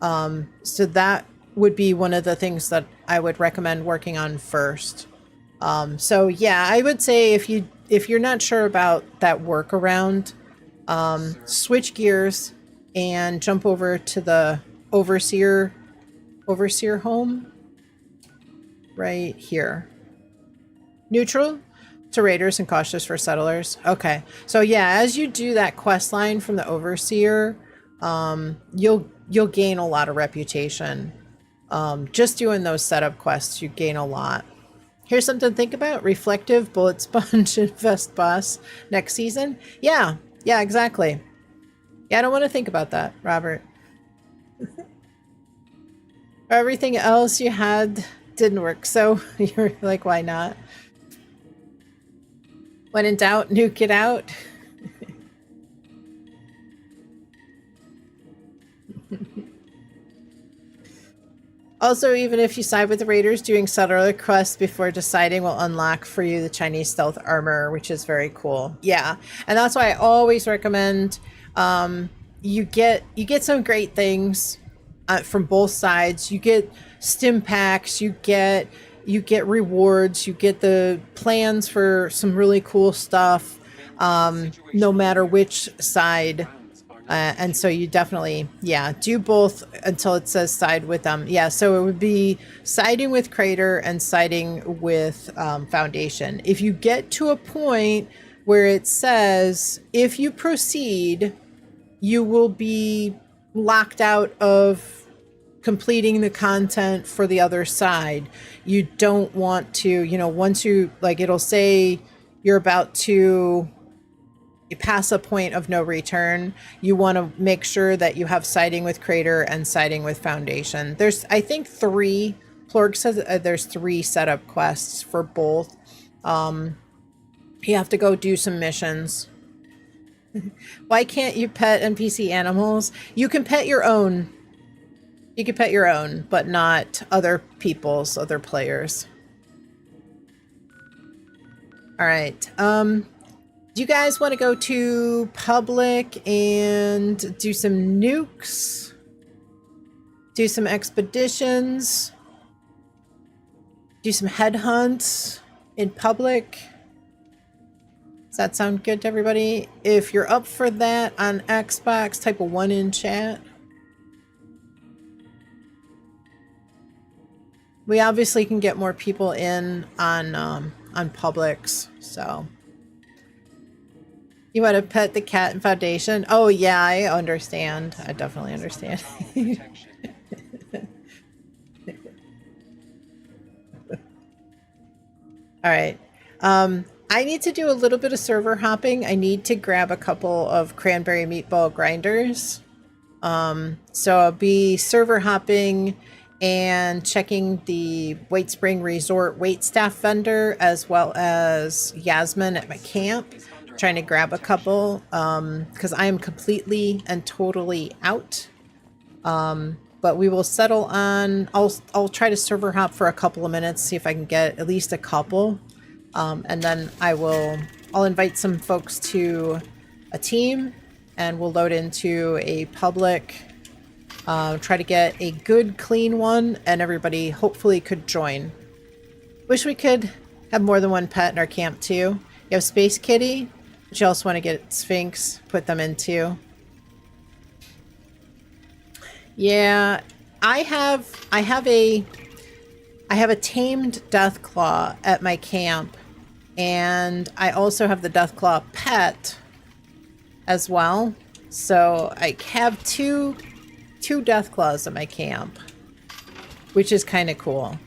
So that would be one of the things that I would recommend working on first. So yeah, I would say if you're not sure about that workaround, switch gears and jump over to the overseer home right here. Neutral to raiders and cautious for settlers. Okay, so yeah, as you do that quest line from the overseer, you'll gain a lot of reputation. Just doing those setup quests, you gain a lot. Here's something to think about. Reflective, bullet sponge, infest boss next season. Yeah, exactly. Yeah, I don't want to think about that, Robert. Everything else you had didn't work, so you're like, why not? When in doubt, nuke it out. Also, even if you side with the raiders, doing settler quests before deciding will unlock for you the Chinese stealth armor, which is very cool. Yeah, and that's why I always recommend you get some great things from both sides. You get stim packs, you get rewards, you get the plans for some really cool stuff, no matter which side. And so you definitely, yeah, do both until it says side with them. Yeah, so it would be siding with Crater and siding with Foundation. If you get to a point where it says, if you proceed, you will be locked out of completing the content for the other side. You don't want to, you know, once you, like, it'll say you're about to pass a point of no return, you want to make sure that you have siding with Crater and siding with Foundation. There's, I think, 3. Plorg says there's 3 setup quests for both. You have to go do some missions. Why can't you pet NPC animals? You can pet your own. You can pet your own, but not other people's, other players. All right. Do you guys want to go to public and do some nukes? Do some expeditions? Do some headhunts in public? Does that sound good to everybody? If you're up for that on Xbox, type a 1 in chat. We obviously can get more people in on publics, so. You want to pet the cat and Foundation? Oh yeah, I understand. I definitely understand. All right. I need to do a little bit of server hopping. I need to grab a couple of cranberry meatball grinders. So I'll be server hopping and checking the White Spring Resort waitstaff vendor as well as Yasmin at my camp. Trying to grab a couple because I am completely and totally out. But we will settle on, I'll try to server hop for a couple of minutes, see if I can get at least a couple. And then I'll invite some folks to a team and we'll load into a public, try to get a good clean one, and everybody hopefully could join. Wish we could have more than one pet in our camp too. You have Space Kitty, but you also want to get Sphinx, put them into. Yeah, I have a tamed Deathclaw at my camp, and I also have the Deathclaw pet as well. So I have two Deathclaws at my camp, which is kind of cool.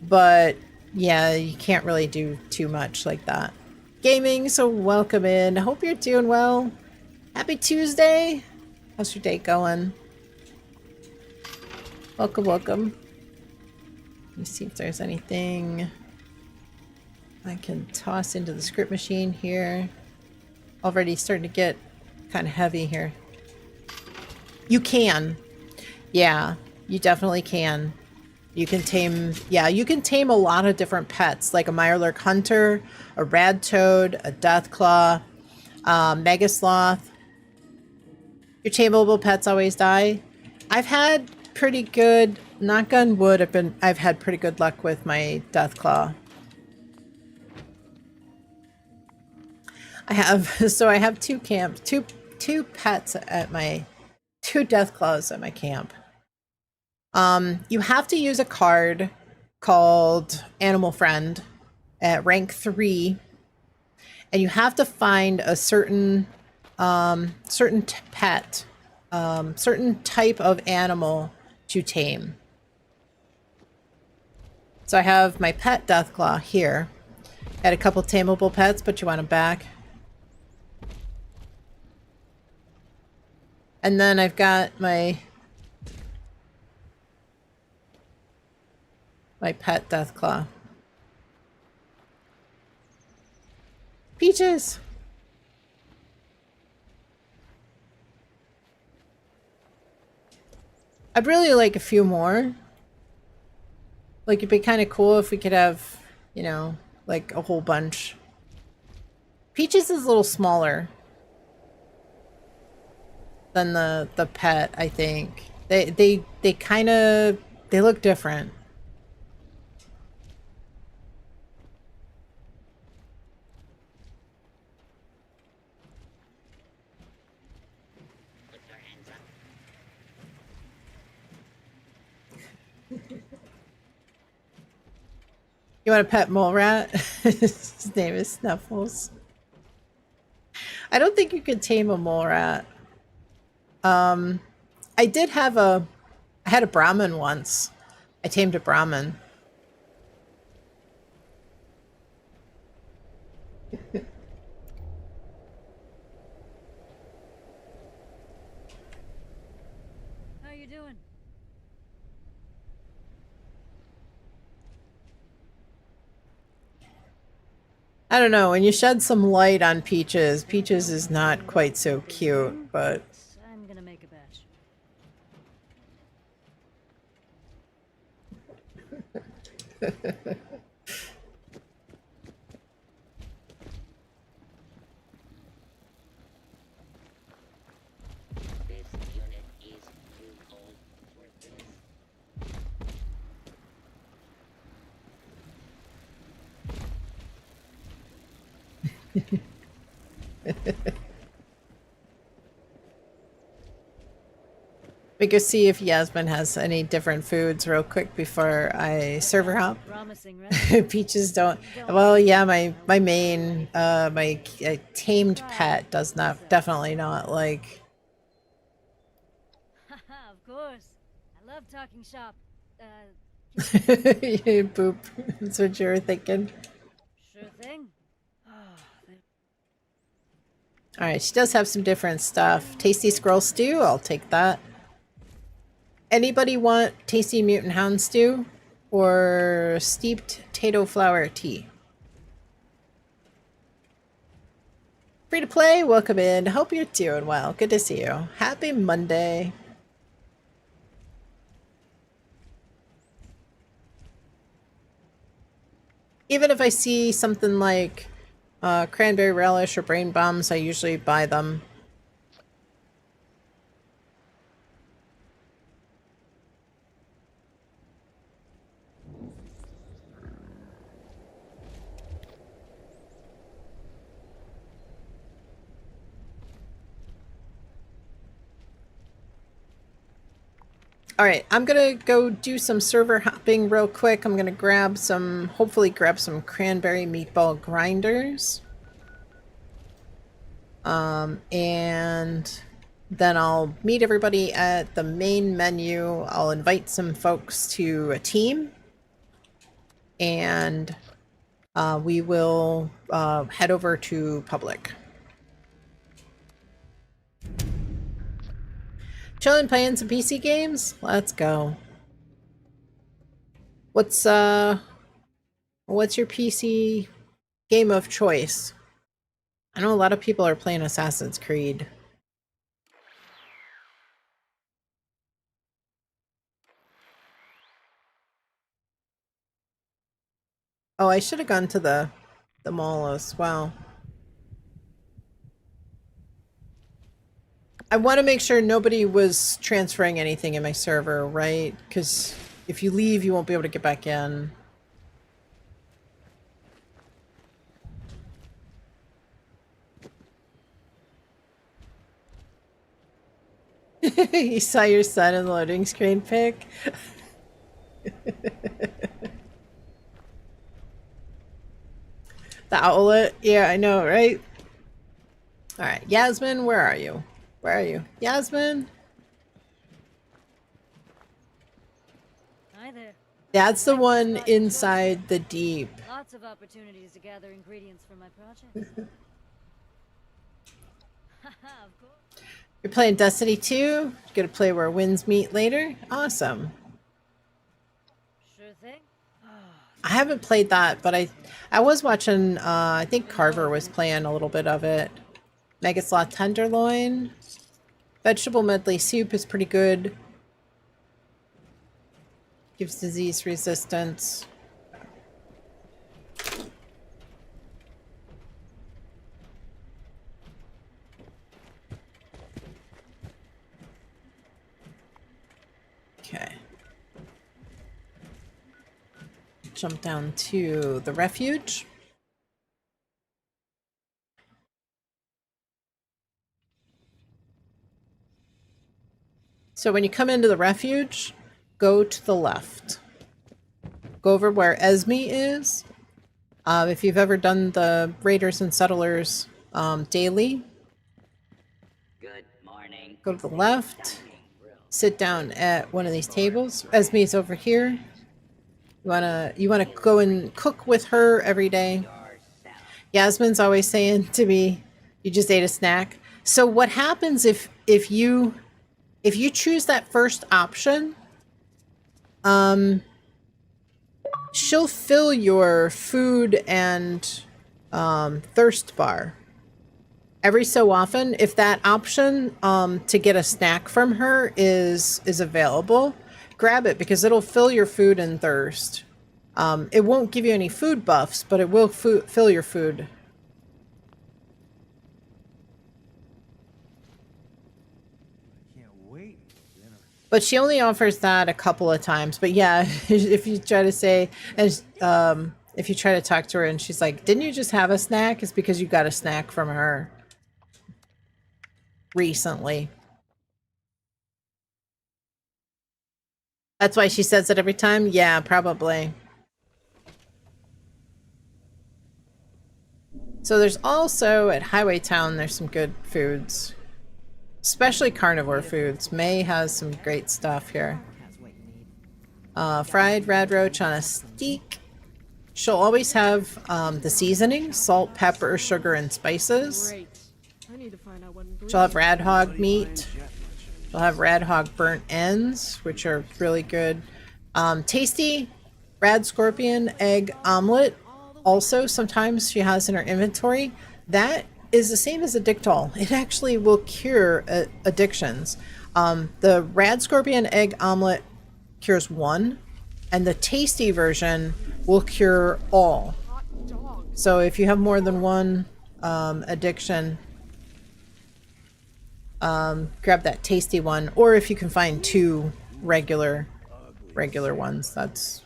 But yeah, you can't really do too much like that. Gaming, so welcome in. Hope you're doing well. Happy Tuesday. How's your day going? Welcome, welcome. Let me see if there's anything I can toss into the script machine here. Already starting to get kind of heavy here. You can. Yeah, you definitely can. You can tame, yeah, you can tame a lot of different pets, like a Mirelurk Hunter, a Rad Toad, a Deathclaw, Mega Sloth. Your tameable pets always die. I've had pretty good, knock on wood, I've had pretty good luck with my Deathclaw. I have so I have two camps, two pets at my two death claws at my camp. You have to use a card called Animal Friend at rank 3, and you have to find a certain pet, certain type of animal to tame. So I have my pet Deathclaw here. Had a couple tameable pets, but you want them back. And then I've got my pet Deathclaw. Peaches! I'd really like a few more. Like, it'd be kind of cool if we could have, you know, like a whole bunch. Peaches is a little smaller than the pet, I think. They kind of, they look different. You want a pet mole rat? His name is Snuffles. I don't think you could tame a mole rat. I did have I had a Brahmin once. I tamed a Brahmin. How you doing? I don't know, when you shed some light on Peaches, Peaches is not quite so cute, but... I'm gonna make a batch. This unit is too old for this. We go see if Yasmin has any different foods real quick before I server hop. Promising, right? Peaches don't... Well, yeah, my main, my tamed pet does not, definitely not like... Haha, of course. I love talking shop. Boop. That's what you were thinking. Sure thing. Alright, she does have some different stuff. Tasty squirrel stew, I'll take that. Anybody want tasty mutant hound stew? Or steeped potato flour tea? Free to play, welcome in. Hope you're doing well. Good to see you. Happy Monday. Even if I see something like cranberry relish or brain bombs, I usually buy them. All right, I'm gonna go do some server hopping real quick. I'm gonna grab some, hopefully grab some cranberry meatball grinders. And then I'll meet everybody at the main menu. I'll invite some folks to a team. And we will head over to public. Chilling, playing some PC games? Let's go. What's your PC game of choice? I know a lot of people are playing Assassin's Creed. Oh, I should have gone to the mall as well. I want to make sure nobody was transferring anything in my server, right? Because if you leave, you won't be able to get back in. You saw your son in the loading screen pic? The owlet? Yeah, I know, right? Alright, Yasmin, where are you? Where are you? Yasmin? Hi there. That's the Like one spot your choice. inside the deep. Lots of opportunities to gather ingredients for my projects. Haha, of course. You're playing Destiny 2? You're gonna play where winds meet later? Awesome. Sure thing. I haven't played that, but I was watching, I think Carver was playing a little bit of it. Mega Sloth Tenderloin. Vegetable medley soup is pretty good. Gives disease resistance. Okay. Jump down to the refuge. So when you come into the refuge, go to the left. Go over where Esme is. If you've ever done the Raiders and Settlers daily, Good morning. go to the left. Sit down at one of these tables. Esme's over here. You wanna go and cook with her every day. Yasmin's always saying to me, "You just ate a snack." So what happens if you choose that first option? She'll fill your food and thirst bar. Every so often, if that option to get a snack from her is available, grab it because it'll fill your food and thirst. It won't give you any food buffs, but it will fill your food. Can't wait for dinner. But she only offers that a couple of times. But yeah, if you try to say, and if you try to talk to her and she's like, "Didn't you just have a snack?" It's because you got a snack from her recently. That's why she says it every time? Yeah, probably. So there's also, at Highway Town, there's some good foods. Especially carnivore foods. May has some great stuff here. Fried rad roach on a steak. She'll always have the seasoning, salt, pepper, sugar, and spices. Great. I need to find out what She'll have rad hog meat. She'll have rad hog burnt ends, which are really good. Tasty rad scorpion egg omelet. Also, sometimes she has in her inventory. That is the same as Addictol. It actually will cure addictions. The rad scorpion egg omelet cures one, and the tasty version will cure all. So if you have more than one addiction, grab that tasty one, or if you can find two regular ones, that's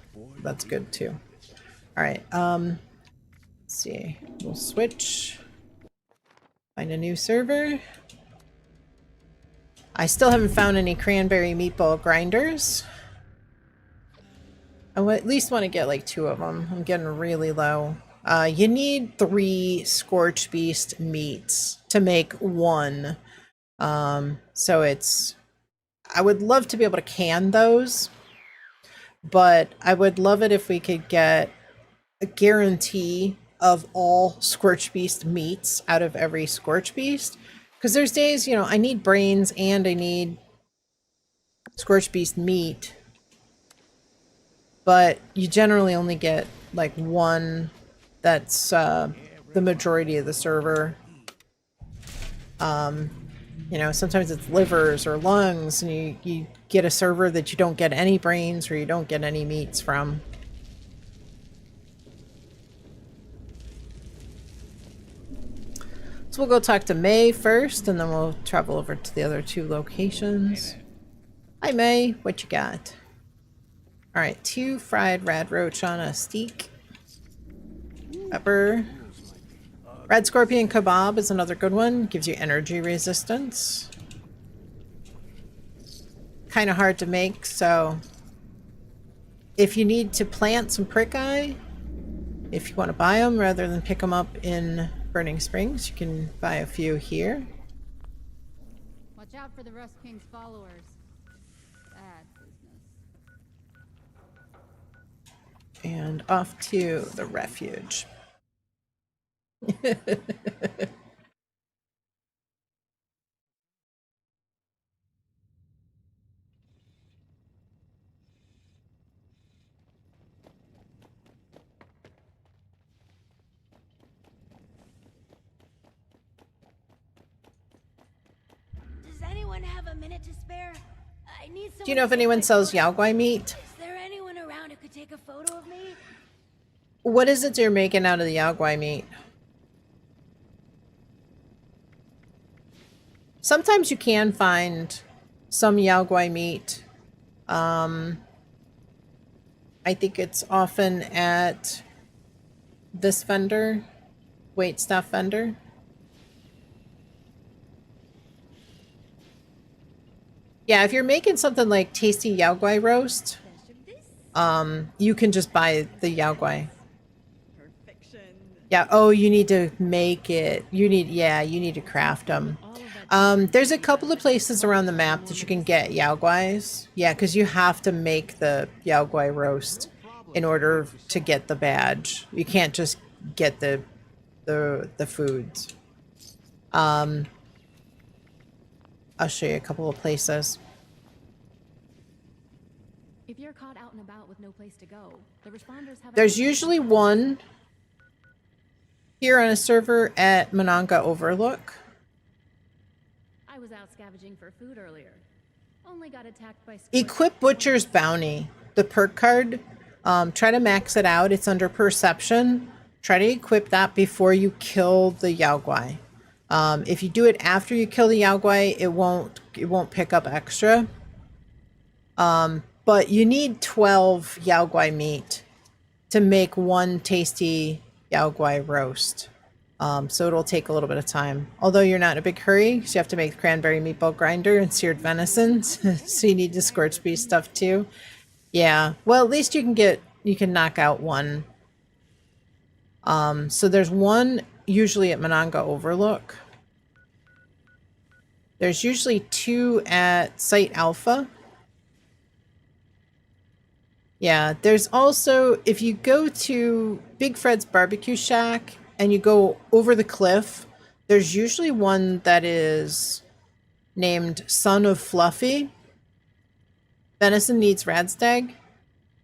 good too. All right, let's see. We'll switch. Find a new server. I still haven't found any cranberry meatball grinders. I at least want to get like 2 of them. I'm getting really low. You need 3 Scorch Beast meats to make 1. So I would love to be able to can those, but I would love it if we could get a guarantee of all Scorch Beast meats out of every Scorch Beast. Because there's days, I need brains and I need Scorch Beast meat, but you generally only get like 1 that's the majority of the server. Sometimes it's livers or lungs, and you get a server that you don't get any brains or you don't get any meats from. So we'll go talk to May first, and then we'll travel over to the other 2 locations. Hi May, what you got? Alright, 2 fried rad roach on a steak. Pepper. Rad scorpion kebab is another good one. Gives you energy resistance. kind of hard to make, so if you need to plant some prickeye, if you want to buy them rather than pick them up in Burning Springs, you can buy a few here. Watch out for the Rust King's followers. Bad business. And off to the refuge. Does anyone have a minute to spare? I need someone. Do you know if to take anyone my sells photo. Yaogwai meat? Is there anyone around who could take a photo of me? What is it you're making out of the Yaogwai meat? Sometimes you can find some Yaogwai meat. I think it's often at this vendor, wait stuff vendor. Yeah, if you're making something like tasty Yaogwai roast, you can just buy the Yaogwai. Yeah, oh, you need to make it. You need to craft them. There's a couple of places around the map that you can get Yaogwais. Yeah, because you have to make the Yaogwai roast in order to get the badge. You can't just get the foods. I'll show you a couple of places. If you're caught out and about with no place to go, the responders have. There's usually one here on a server at Monongah Overlook. I was out scavenging for food earlier. Only got attacked by. Equip Butcher's Bounty, the perk card. Try to max it out. It's under Perception. Try to equip that before you kill the Yaogwai. If you do it after you kill the Yaogwai, it won't pick up extra. But you need 12 Yaogwai meat to make one tasty Yaogwai roast. So it'll take a little bit of time. Although you're not in a big hurry, because you have to make the cranberry meatball grinder and seared venison. So you need to scorch beef stuff too. Yeah. Well, at least you can knock out one. So there's one usually at Monongah Overlook. There's usually two at Site Alpha. Yeah, there's also, if you go to Big Fred's Barbecue Shack and you go over the cliff, there's usually one that is named Son of Fluffy. Venison needs Radstag.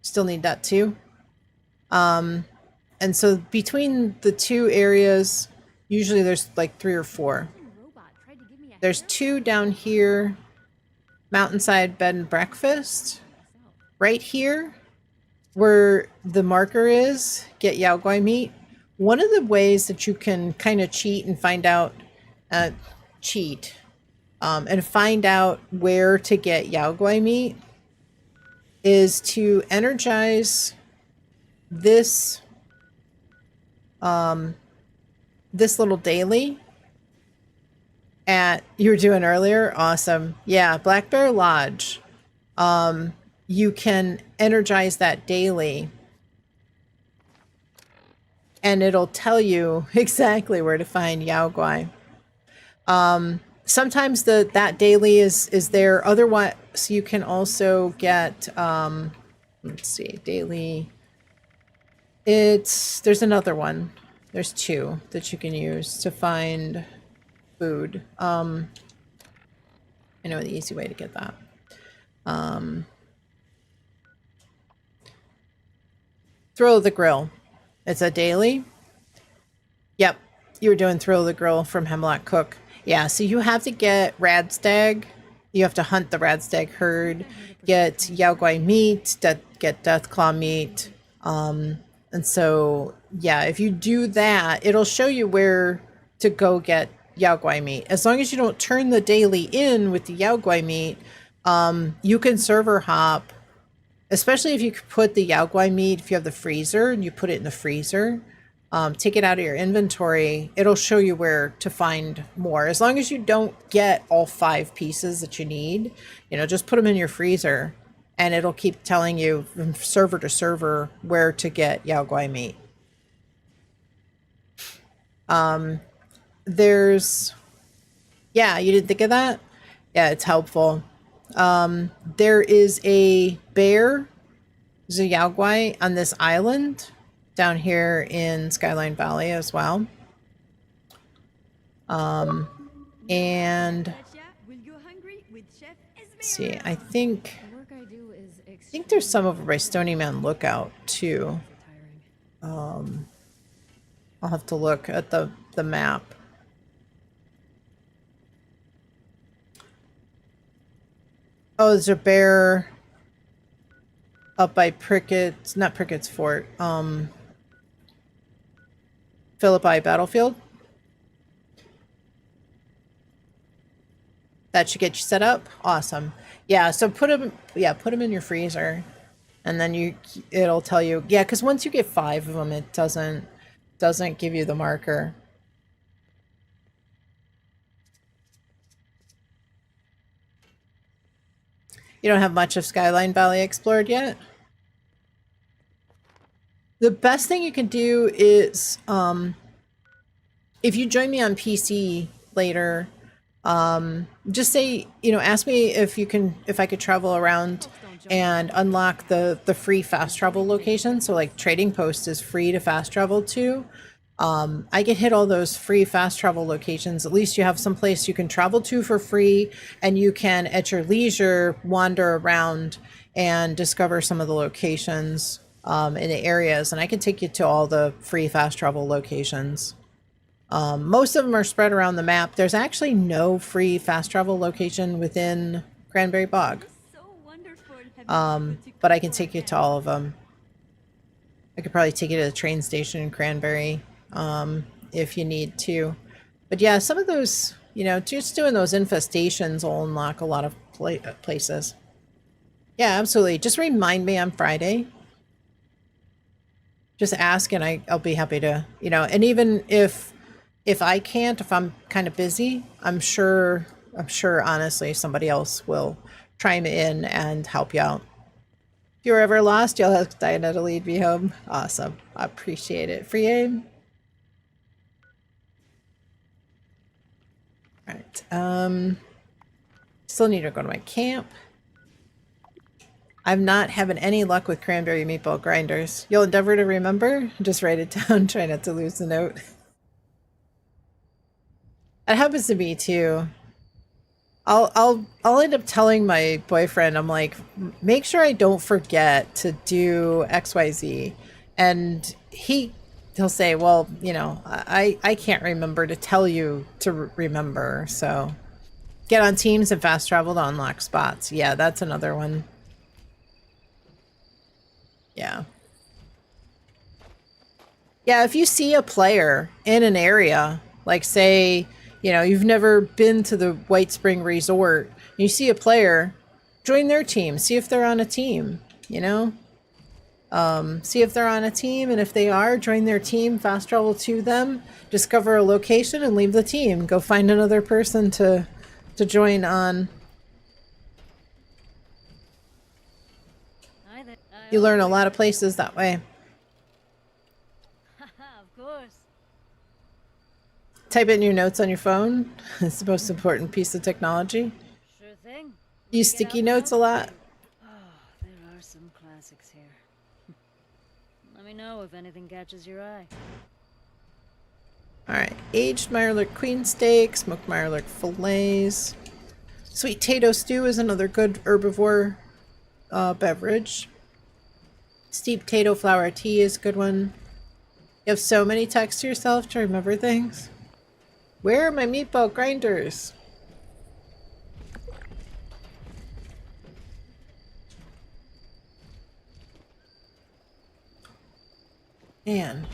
Still need that too. And so between the two areas, usually there's like 3 or 4. There's 2 down here, Mountainside Bed and Breakfast. Right here, where the marker is, get Yaogwai meat. One of the ways that you can kind of cheat and find out, and find out where to get Yaogwai meat is to energize this this little daily at you were doing earlier. Awesome. Yeah, Black Bear Lodge. You can energize that daily and it'll tell you exactly where to find Yaogwai. Sometimes that daily is there. Otherwise, you can also get let's see, daily. There's another one. There's 2 that you can use to find food. I know the easy way to get that. Thrill of the Grill. It's a daily. Yep, you were doing Thrill of the Grill from Hemlock Cook. Yeah, so you have to get Radstag. You have to hunt the Radstag herd, get Yaogwai meat, get Deathclaw meat. And so, yeah, if you do that, it'll show you where to go get Yaogwai meat. As long as you don't turn the daily in with the Yaogwai meat, you can server hop. Especially if you put the Yaogwai meat, if you have the freezer and you put it in the freezer, take it out of your inventory, it'll show you where to find more. As long as you don't get all 5 pieces that you need, you know, just put them in your freezer and it'll keep telling you from server to server where to get Yao Guai meat. Yeah, you didn't think of that? Yeah, it's helpful. There is a bear, there's a Yao Guai on this island down here in Skyline Valley as well. And let's see, I think there's some over by Stony Man Lookout too. I'll have to look at the map. Oh, there's a bear up by Prickett's, not Prickett's Fort, Philippi Battlefield. That should get you set up. Awesome. Yeah, so put them in your freezer, and then it'll tell you. Yeah, because once you get 5 of them, it doesn't give you the marker. You don't have much of Skyline Valley explored yet? The best thing you can do is, if you join me on PC later, just say, you know, ask me if I could travel around and unlock the free fast travel location. So like Trading Post is free to fast travel to. I can hit all those free fast travel locations. At least you have some place you can travel to for free, and you can at your leisure wander around and discover some of the locations in the areas. And I can take you to all the free fast travel locations. Most of them are spread around the map. There's actually no free fast travel location within Cranberry Bog. But I can take you to all of them. I could probably take you to the train station in Cranberry if you need to. But yeah, some of those, you know, just doing those infestations will unlock a lot of places. Yeah, absolutely. Just remind me on Friday. Just ask and I'll be happy to, you know, and even if I can't, if I'm kind of busy, I'm sure honestly somebody else will chime in and help you out. If you're ever lost, you'll have Diana to lead me home. Awesome. I appreciate it. Free aim. All right. Still need to go to my camp. I'm not having any luck with cranberry meatball grinders. You'll endeavor to remember. Just write it down. Try not to lose the note. That happens to me too. I'll end up telling my boyfriend, I'm like, make sure I don't forget to do XYZ. And he'll say, well, you know, I can't remember to tell you to remember. So get on teams and fast travel to unlock spots. Yeah, that's another one. Yeah. Yeah, if you see a player in an area, like say, you know, you've never been to the White Spring Resort, you see a player, join their team, see if they're on a team, you know? See if they're on a team, and if they are, join their team, fast travel to them, discover a location, and leave the team. Go find another person to join on. You learn a lot of places that way. Of course. Type it in your notes on your phone. It's the most important piece of technology. Sure thing. Use sticky notes a lot. Oh, there are some classics here. Let me know if anything catches your eye. Alright, aged Mirelurk queen steak, smoked Mirelurk fillets. Sweet potato stew is another good herbivore beverage. Steep potato flour tea is a good one. You have so many texts to yourself to remember things. Where are my meatball grinders? Man,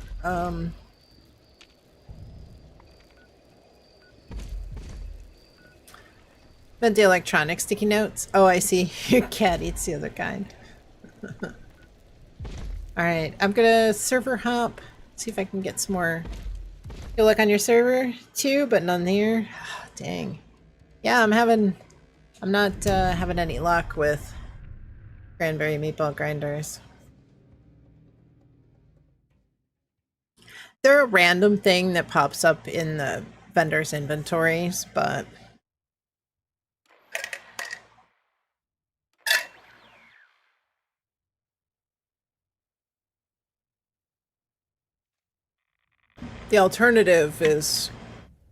But the electronic sticky notes. Oh, I see. Your cat eats the other kind. Alright, I'm gonna server hop See if I can get some more. Good luck on your server too, but none here. Dang. Yeah, I'm not having any luck with cranberry meatball grinders. They're a random thing that pops up in the vendors' inventories, but the alternative is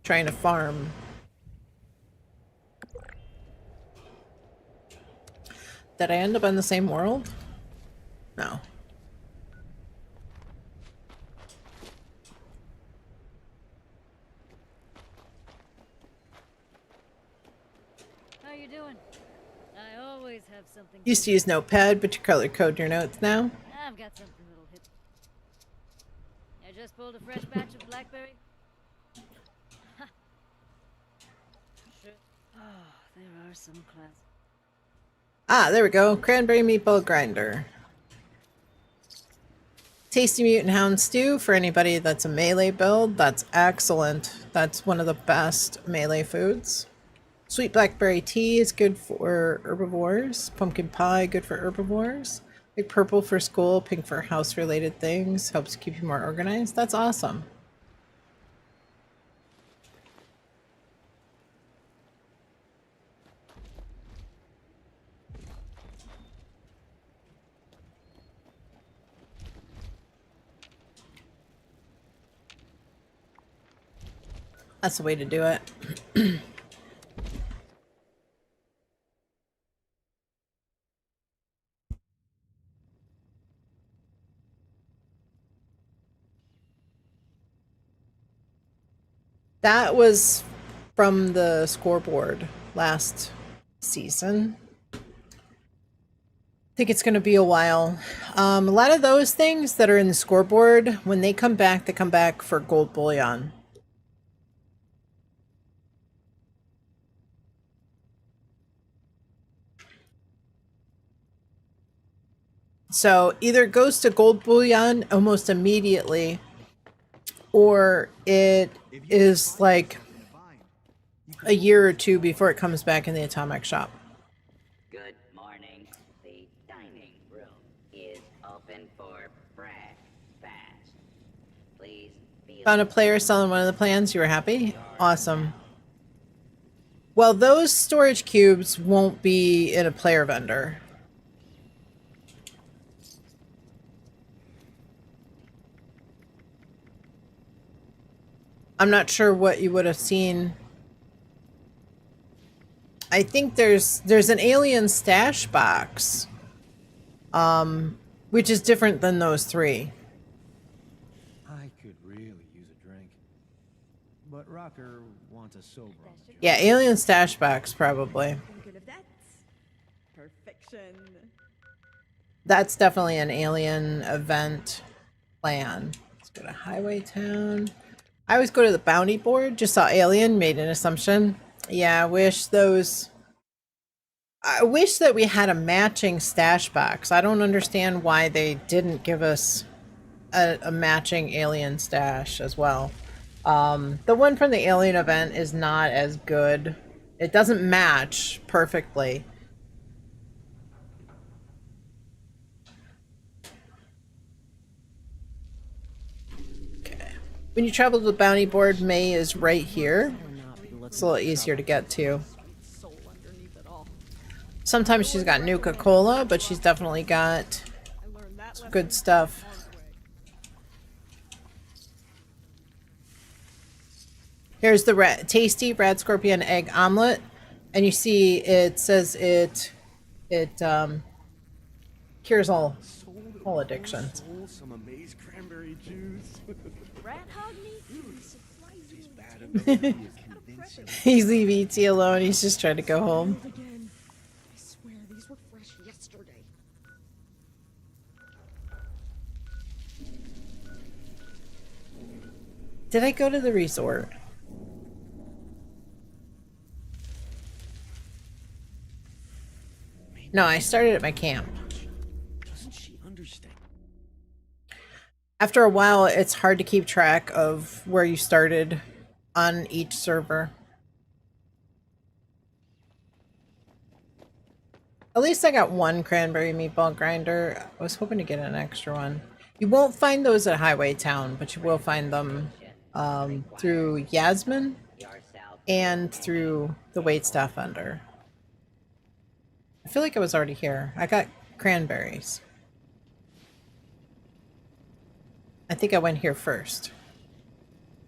trying to farm. Did I end up in the same world? No. How you doing? I always have something. Used to use Notepad, but you color code your notes now. I've got something that'll hit. I just pulled a fresh batch of blackberry. Sure. Oh, there are some class. Ah, there we go. Cranberry meatball grinder. Tasty mutant hound stew for anybody that's a melee build. That's excellent. That's one of the best melee foods. Sweet blackberry tea is good for herbivores. Pumpkin pie, good for herbivores. Big purple for school, pink for house-related things. Helps keep you more organized. That's awesome. That's the way to do it. That was from the scoreboard last season. I think it's going to be a while. A lot of those things that are in the scoreboard, when they come back for gold bullion. So either it goes to gold bullion almost immediately, or it is like a year or two before it comes back in the atomic shop. Good morning. The dining room is open for breakfast. Please feel Found a player selling one of the plans. You were happy? Awesome. Well, those storage cubes won't be in a player vendor. I'm not sure what you would have seen. I think there's an alien stash box, which is different than those three. I could really use a drink. But Rocker wants a sober on the job. Yeah, alien stash box probably. Good of that. Perfection. That's definitely an alien event plan. Let's go to Highway Town. I always go to the bounty board. Just saw alien, made an assumption. Yeah, I wish that we had a matching stash box. I don't understand why they didn't give us a matching alien stash as well. The one from the alien event is not as good. It doesn't match perfectly. Okay. When you travel to the bounty board, May is right here. It's a little easier to get to. Soul underneath it all. Sometimes she's got Nuka-Cola, but she's definitely got I learned that lesson good stuff. the hard way. Here's the tasty red scorpion egg omelet, and you see it says it cures all addictions. Some amazed cranberry juice. Rat hog meat? Tastes bad enough to be convincing. He's leave E.T. alone. He's just trying to go home. Again. I swear these were fresh yesterday. Did I go to the resort? No, I started at my camp. Doesn't she understand? After a while, it's hard to keep track of where you started on each server. At least I got one cranberry meatball grinder. I was hoping to get an extra one. You won't find those at Highway Town, but you will find them through Yasmin and through the waitstaff vendor. I feel like I was already here. I got cranberries. I think I went here first.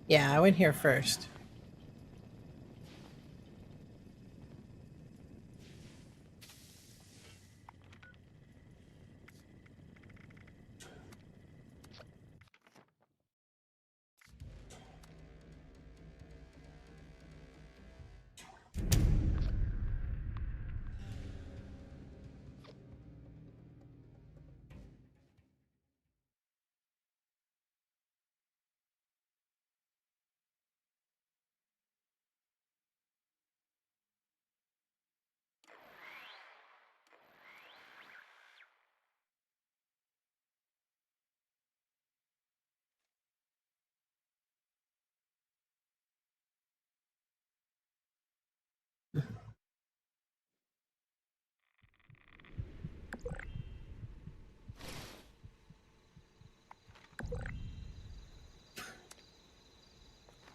Yeah, I went here first.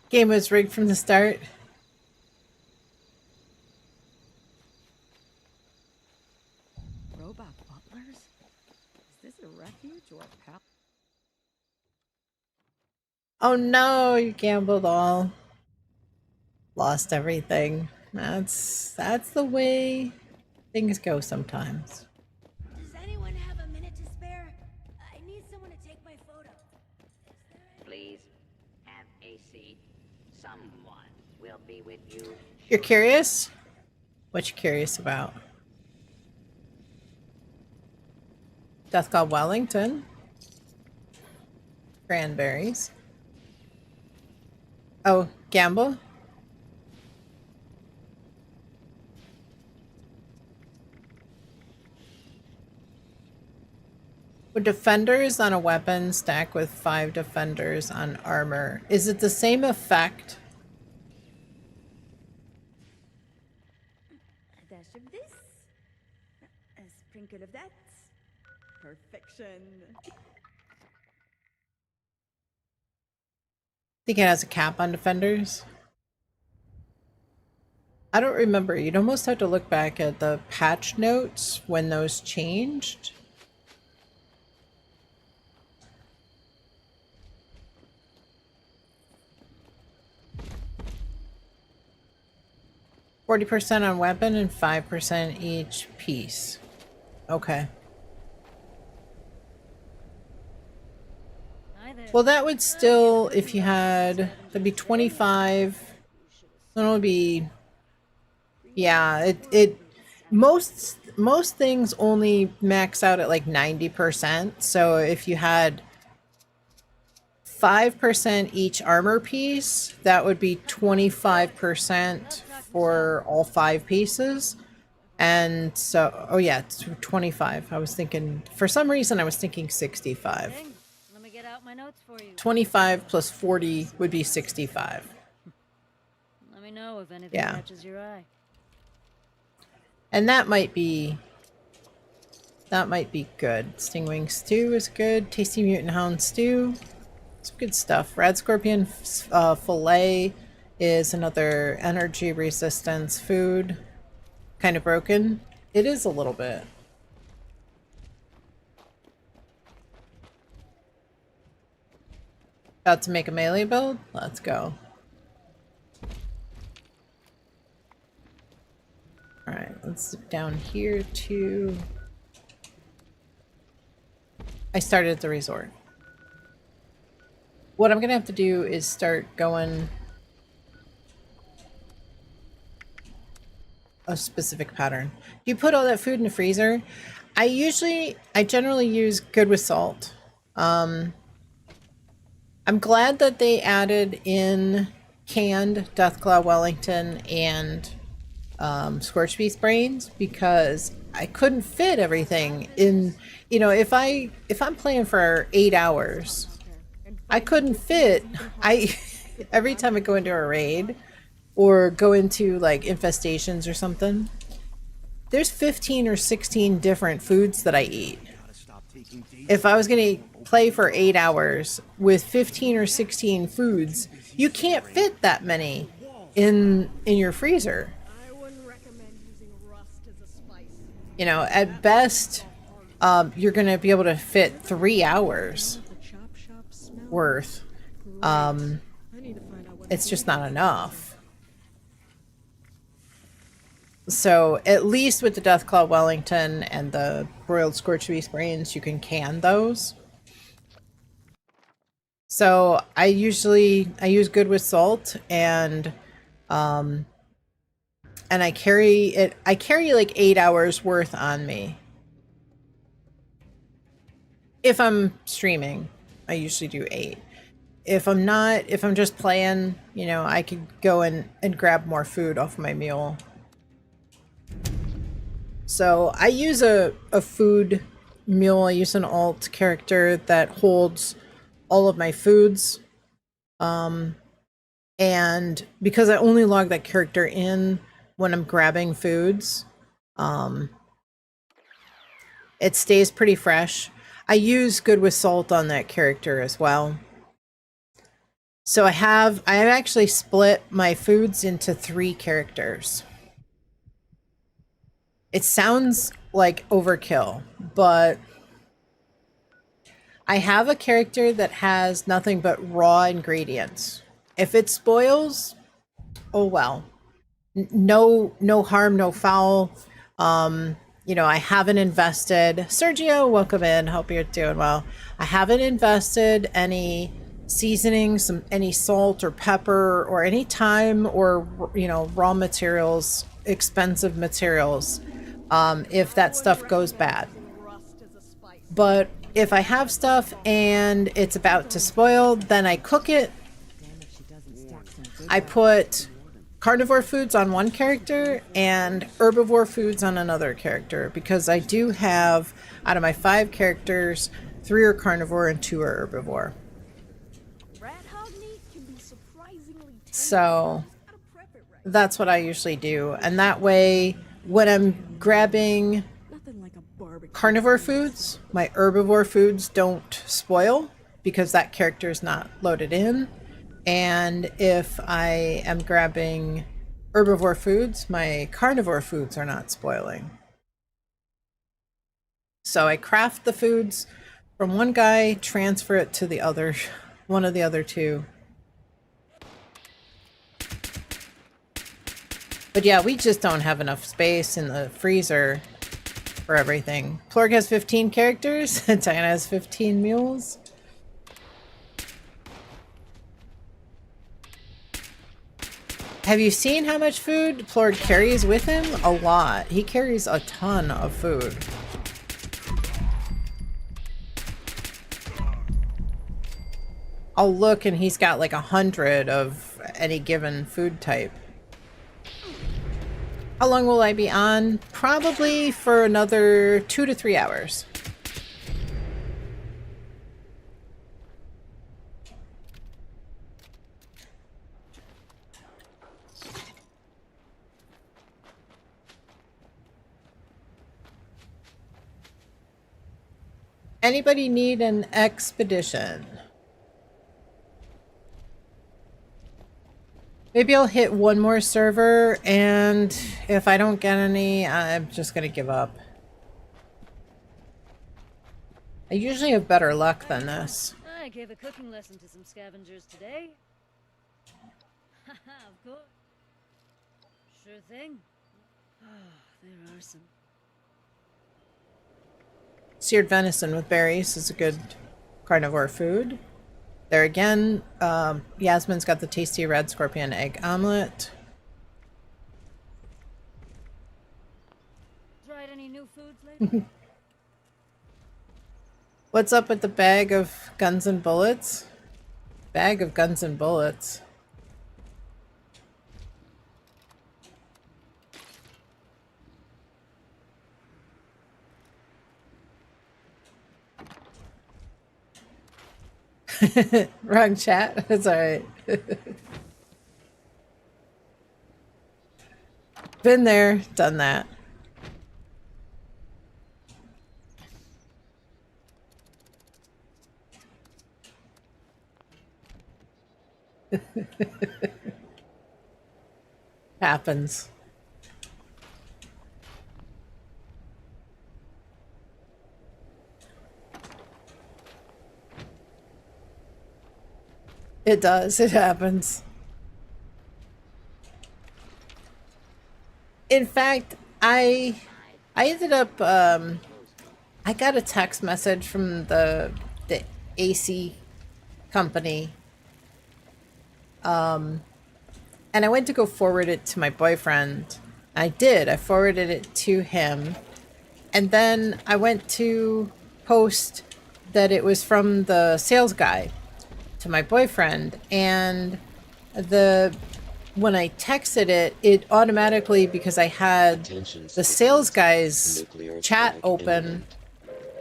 Game was rigged from the start. Robot butlers? Is this a refuge or a pal? Oh no, you gambled all. Lost everything. That's the way things go sometimes. Does anyone have a minute to spare? I need someone to take my photo. Please have a seat. Someone will be with you. You're curious? What you curious about? Death Call Wellington. Cranberries. Oh, gamble? Would defenders on a weapon stack with 5 defenders on armor? Is it the same effect? A dash of this. A sprinkle of that. Perfection. Think it has a cap on defenders? I don't remember. You'd almost have to look back at the patch notes when those changed. %40 on weapon and 5% each piece. Okay. Hi there. Well, that would still, if you had, that'd be 25. Then it would be, yeah, most things only max out at like 90%. So if you had 5% each armor piece, that would be 25% for all 5 pieces. And so, oh yeah, it's 25. I was thinking, for some reason I was thinking 65. Thing. Let me get out my notes for you. 25 plus 40 would be 65. Let me know if anything Yeah. catches your eye. And that might be good. Stingwing stew is good. Tasty mutant hound stew. Some good stuff. Rad scorpion fillet is another energy resistance food. Kind of broken. It is a little bit. About to make a melee build? Let's go. Alright, let's zip down here to... I started at the resort. What I'm gonna have to do is start going a specific pattern. Do you put all that food in the freezer? I generally use good with salt. I'm glad that they added in canned Deathclaw Wellington and Scorched Beast brains, because I couldn't fit everything in. You know, if I'm playing for 8 hours, I couldn't fit. I every time I go into a raid or go into like infestations or something, there's 15 or 16 different foods that I eat. If I was going to play for 8 hours with 15 or 16 foods, you can't fit that many in your freezer. I wouldn't recommend using rust as a spice. You know, at best, you're going to be able to fit 3 hours worth. It's just not enough. So at least with the Deathclaw Wellington and the broiled scorched beef brains, you can can those. So I use good with salt, and I carry like 8 hours worth on me. If I'm streaming, I usually do 8. If I'm not, if I'm just playing, you know, I could go and grab more food off my mule. So I use a food mule. I use an alt character that holds all of my foods. And because I only log that character in when I'm grabbing foods, it stays pretty fresh. I use good with salt on that character as well. So I have actually split my foods into 3 characters. It sounds like overkill, but I have a character that has nothing but raw ingredients. If it spoils, oh well. No harm, no foul. You know, I haven't invested. Sergio, welcome in. Hope you're doing well. I haven't invested any seasoning, any salt or pepper or any time or, you know, raw materials, expensive materials, if that stuff goes bad. But if I have stuff and it's about to spoil, then I cook it. I put carnivore foods on one character and herbivore foods on another character, because I do have, out of my 5 characters, 3 are carnivore and 2 are herbivore. So that's what I usually do. And that way, when I'm grabbing carnivore foods, my herbivore foods don't spoil because that character is not loaded in. And if I am grabbing herbivore foods, my carnivore foods are not spoiling. So I craft the foods from one guy, transfer it to the other, one of the other 2. But yeah, we just don't have enough space in the freezer for everything. Plorg has 15 characters, Diana has 15 mules. Have you seen how much food Plorg carries with him? A lot. He carries a ton of food. I'll look and he's got like 100 of any given food type. How long will I be on? Probably for another 2 to 3 hours. Anybody need an expedition? Maybe I'll hit one more server, and if I don't get any, I'm just gonna give up. I usually have better luck than this. I gave a cooking lesson to some scavengers today. Haha, of course. Sure thing. There are some. Seared venison with berries is a good carnivore food. There again, Yasmin's got the tasty red scorpion egg omelet. Tried any new foods lately? What's up with the bag of guns and bullets? Bag of guns and bullets. Wrong chat. It's alright. Been there, done that. Happens. It does. It happens. In fact, I ended up I got a text message from the AC company. And I went to go forward it to my boyfriend. I did. I forwarded it to him. And then I went to post that it was from the sales guy to my boyfriend. And when I texted it, it automatically, because I had the sales guy's chat open,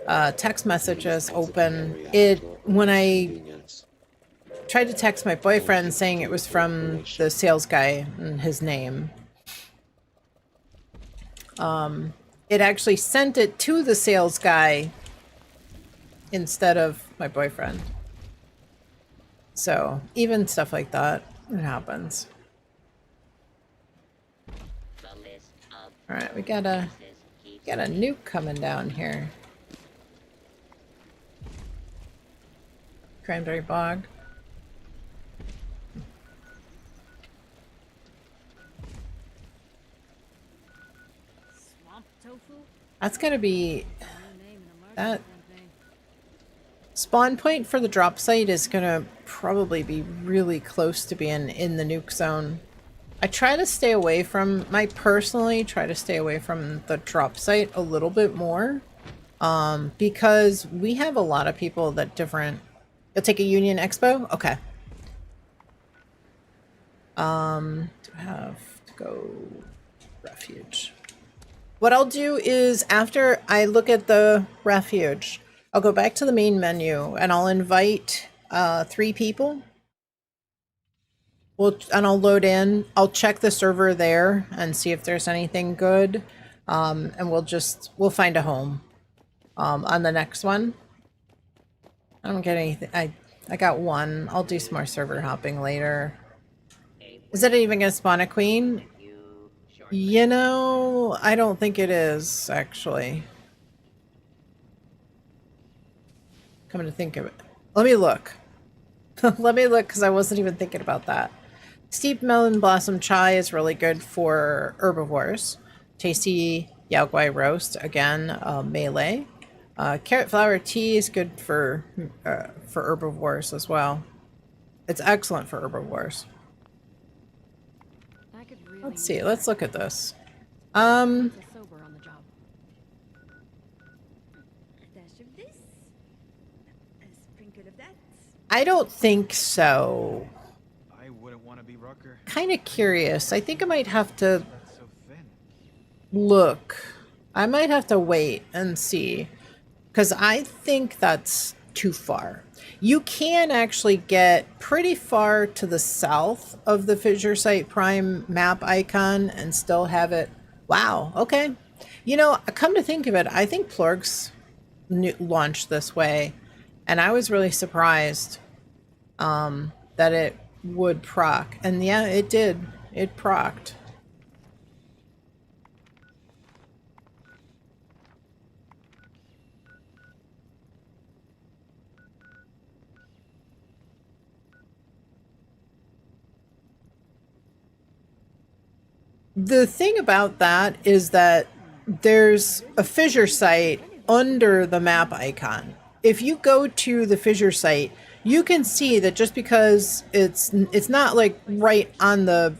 text messages open, when I tried to text my boyfriend saying it was from the sales guy and his name, it actually sent it to the sales guy instead of my boyfriend. So even stuff like that, it happens. All right, we got a nuke coming down here. Cranberry bog. Swamp tofu? That's gonna be New name in a marketing that. campaign. Spawn point for the drop site is gonna probably be really close to being in the nuke zone. I try to stay away from, personally try to stay away from the drop site a little bit more, because we have a lot of people that different. You'll take a Union Expo? Okay. Do I have to go refuge? What I'll do is after I look at the refuge, I'll go back to the main menu and I'll invite 3 people. And I'll load in. I'll check the server there and see if there's anything good. And we'll find a home on the next one. I don't get anything. I got one. I'll do some more server hopping later. Is it even gonna spawn a queen? You know, I don't think it is, actually. Coming to think of it. Let me look. Let me look, because I wasn't even thinking about that. Steep melon blossom chai is really good for herbivores. Tasty yao guai roast, again, melee. Carrot flower tea is good for herbivores as well. It's excellent for herbivores. I could really Let's see. use Let's that. look at this. A sober on the job. A dash of this. A sprinkle of that. I don't think so. I wouldn't want to be Rucker. Kind of curious. I think I might have to That's so thin. look. I might have to wait and see, because I think that's too far. You can actually get pretty far to the south of the Fissure Site Prime map icon and still have it. Wow, okay. You know, come to think of it, I think Plorgs launched this way, and I was really surprised that it would proc. And yeah, it did. It procced. The thing about that is that there's a fissure site under the map icon. If you go to the fissure site, you can see that just because it's not like right on the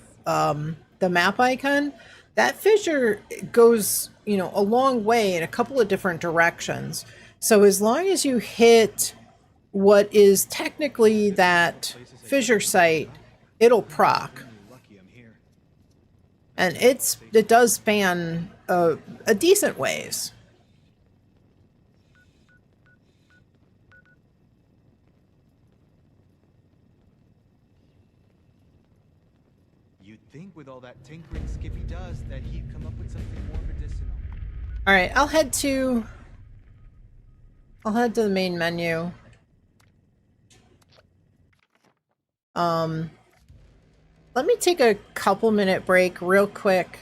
map icon, that fissure goes, you know, a long way in a couple of different directions. So as long as you hit what is technically that fissure site, it'll proc. Lucky I'm here. And it does span a decent ways. You'd think with all that tinkering Skippy does that he'd come up with something more medicinal. All right, I'll head to the main menu. Let me take a couple minute break real quick.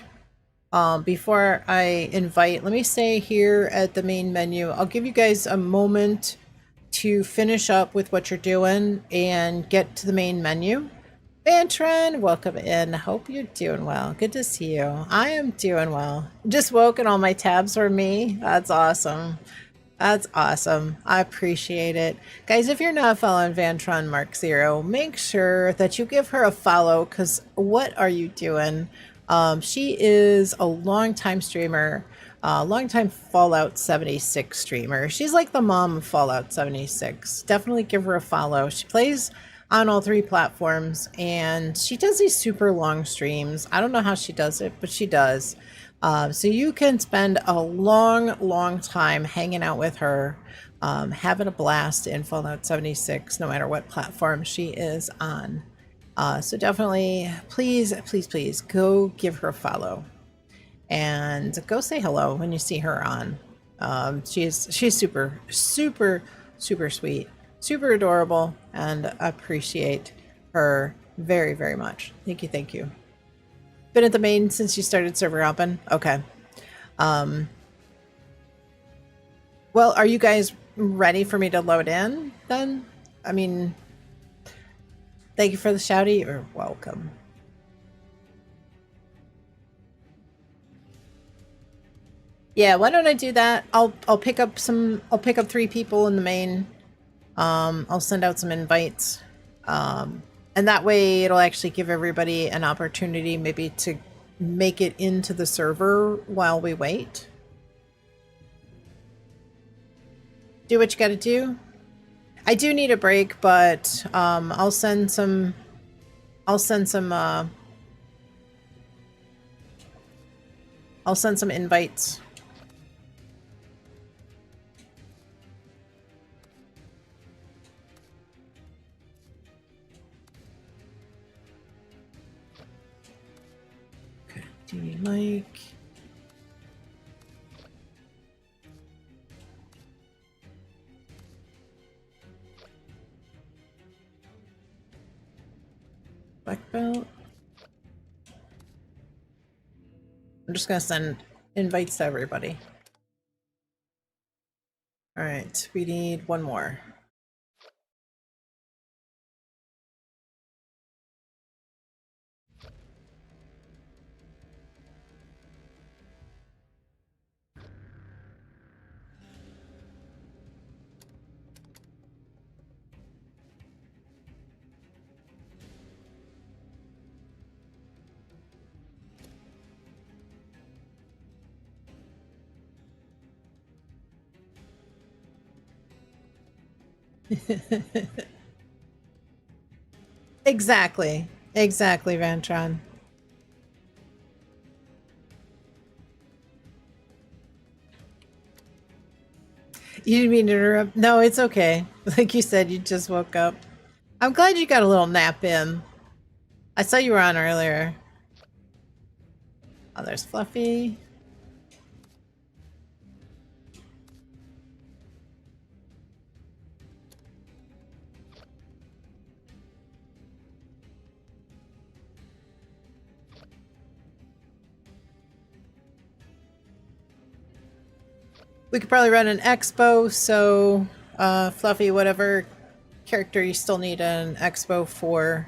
Before I invite, let me say here at the main menu, I'll give you guys a moment to finish up with what you're doing and get to the main menu. Bantron, welcome in. Hope you're doing well. Good to see you. I am doing well. Just woke and all my tabs are me. That's awesome. That's awesome. I appreciate it. Guys, if you're not following Vantron Mark Zero, make sure that you give her a follow, because what are you doing? She is a longtime streamer, longtime Fallout 76 streamer. She's like the mom of Fallout 76. Definitely give her a follow. She plays on all 3 platforms, and she does these super long streams. I don't know how she does it, but she does. So you can spend a long time hanging out with her, having a blast in Fallout 76, no matter what platform she is on. So definitely, please go give her a follow and go say hello when you see her on. She's super sweet, super adorable, and appreciate her very much. Thank you. Been at the main since you started server hopping? Okay. Well, are you guys ready for me to load in then? I mean, thank you for the shouty. You're welcome. Yeah, why don't I do that? I'll pick up 3 people in the main. I'll send out some invites. And that way it'll actually give everybody an opportunity maybe to make it into the server while we wait. Do what you gotta do. I do need a break, but I'll send some invites. Mike. Black belt. I'm just gonna send invites to everybody. All right, we need 1 more. Exactly, Vantron. You didn't mean to interrupt. No, it's okay. Like you said, you just woke up. I'm glad you got a little nap in. I saw you were on earlier. Oh, there's Fluffy. We could probably run an expo, so Fluffy, whatever character you still need an expo for.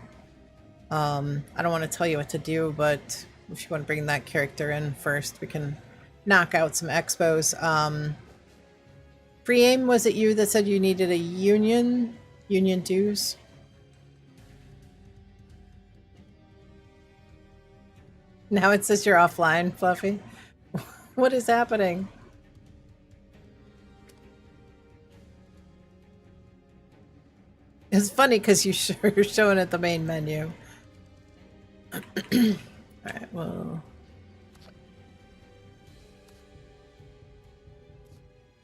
I don't want to tell you what to do, but if you want to bring that character in first, we can knock out some expos. Free aim, was it you that said you needed a union dues? Now it says you're offline, Fluffy. What is happening? It's funny because you're showing at the main menu. Alright, well.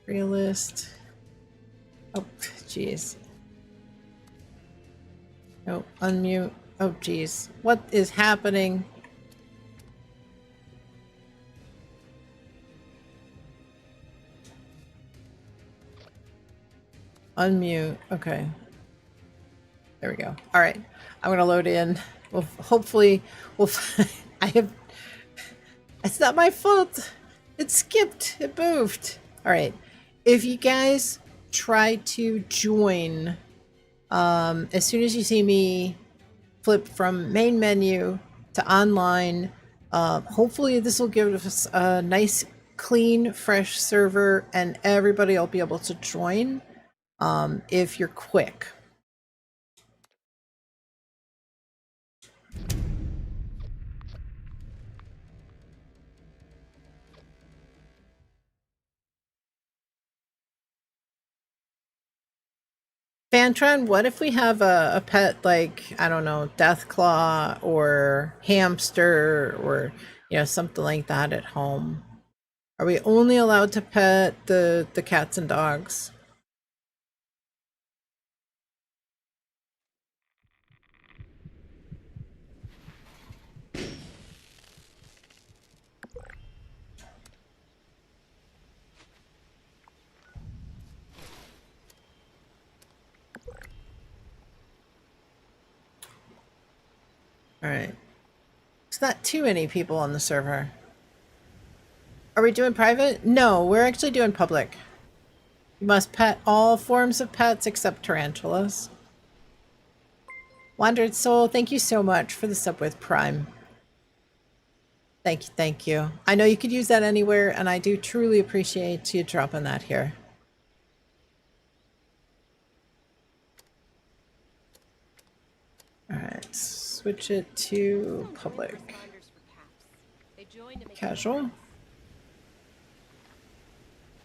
Realist. Oh, jeez. Oh, unmute. Oh, geez. What is happening? Unmute. Okay. There we go. All right. I'm going to load in. Well, hopefully we'll I have... It's not my fault. It skipped. It moved. All right. If you guys try to join, as soon as you see me flip from main menu to online, hopefully this will give us a nice, clean, fresh server, and everybody will be able to join if you're quick. Fantron, what if we have a pet like, I don't know, Deathclaw or hamster or, you know, something like that at home? Are we only allowed to pet the cats and dogs? All right. It's not too many people on the server. Are we doing private? No, we're actually doing public. You must pet all forms of pets except tarantulas. Wandered Soul, thank you so much for the sub with Prime. Thank you, thank you. I know you could use that anywhere, and I do truly appreciate you dropping that here. All right, switch it to public. Casual.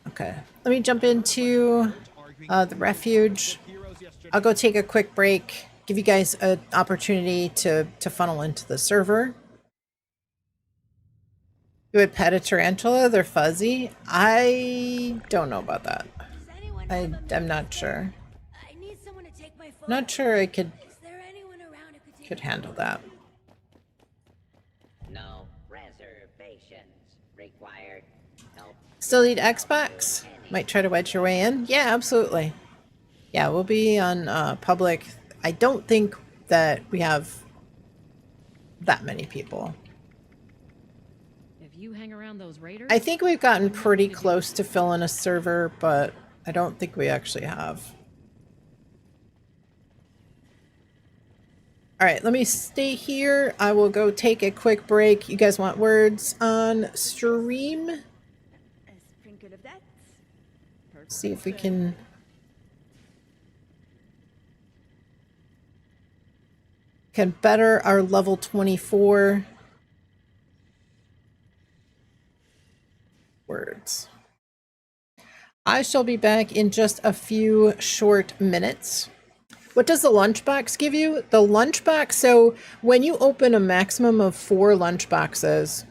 Okay, let me jump into the refuge. I'll go take a quick break, give you guys an opportunity to funnel into the server. You would pet a tarantula? They're fuzzy? I don't know about that. I'm not sure. Not sure I could handle that. No reservations required. Nope. Still need Xbox? Might try to wedge your way in? Yeah, absolutely. Yeah, we'll be on public. I don't think that we have that many people. If you hang around those raiders, I think we've gotten pretty close to filling a server, but I don't think we actually have. All right, let me stay here. I will go take a quick break. You guys want words on stream? A sprinkle of that. See if we can... better our level 24 words. I shall be back in just a few short minutes. What does the lunchbox give you? The lunchbox, so when you open a maximum of 4 lunchboxes,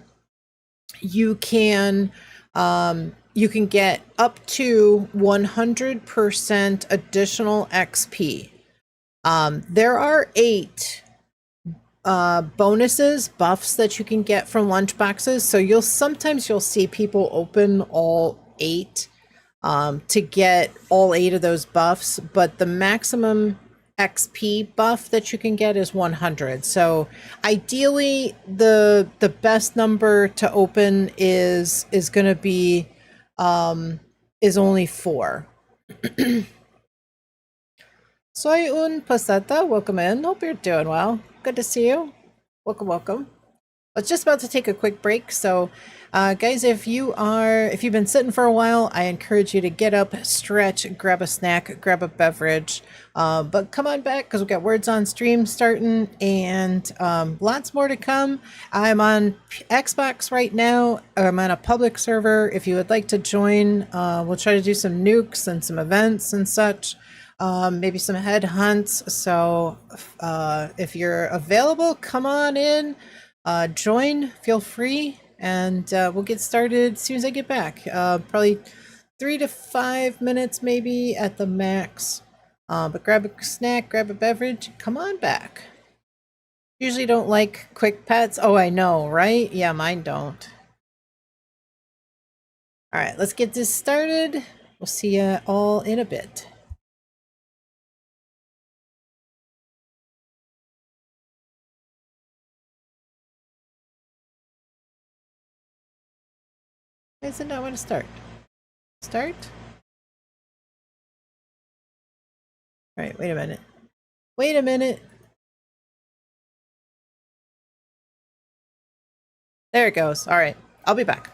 you can get up to 100% additional XP. There are 8 bonuses, buffs that you can get from lunchboxes. So sometimes you'll see people open all 8 to get all 8 of those buffs, but the maximum XP buff that you can get is 100. So ideally the best number to open is going to be is only 4. Soy un paseta, welcome in. Hope you're doing well. Good to see you. Welcome, welcome. I was just about to take a quick break, so guys, if you've been sitting for a while, I encourage you to get up, stretch, grab a snack, grab a beverage, but come on back because we've got words on stream starting and lots more to come. I'm on Xbox right now. I'm on a public server. If you would like to join, we'll try to do some nukes and some events and such. Maybe some head hunts. So if you're available, come on in, join, feel free, and we'll get started as soon as I get back. Probably 3 to 5 minutes maybe at the max. But grab a snack, grab a beverage, come on back. Usually don't like quick pets. Oh, I know, right? Yeah, mine don't. All right, let's get this started. We'll see you all in a bit. Why does it not want to start? Start? All right, wait a minute. Wait a minute. There it goes. All right, I'll be back.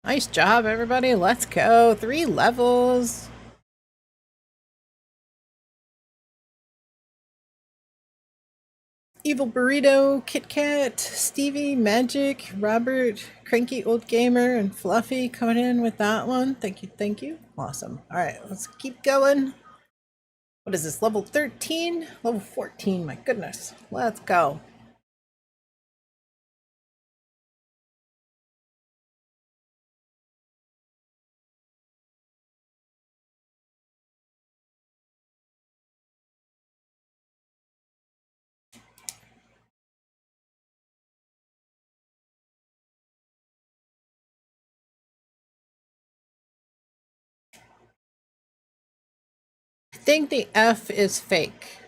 Nice job, everybody. Let's go. 3 levels. Evil Burrito, Kit Kat, Stevie, Magic, Robert, Cranky Old Gamer, and Fluffy coming in with that one. Thank you, thank you. Awesome. All right, let's keep going. What is this, level 13? Level 14, my goodness. Let's go. I think the F is fake.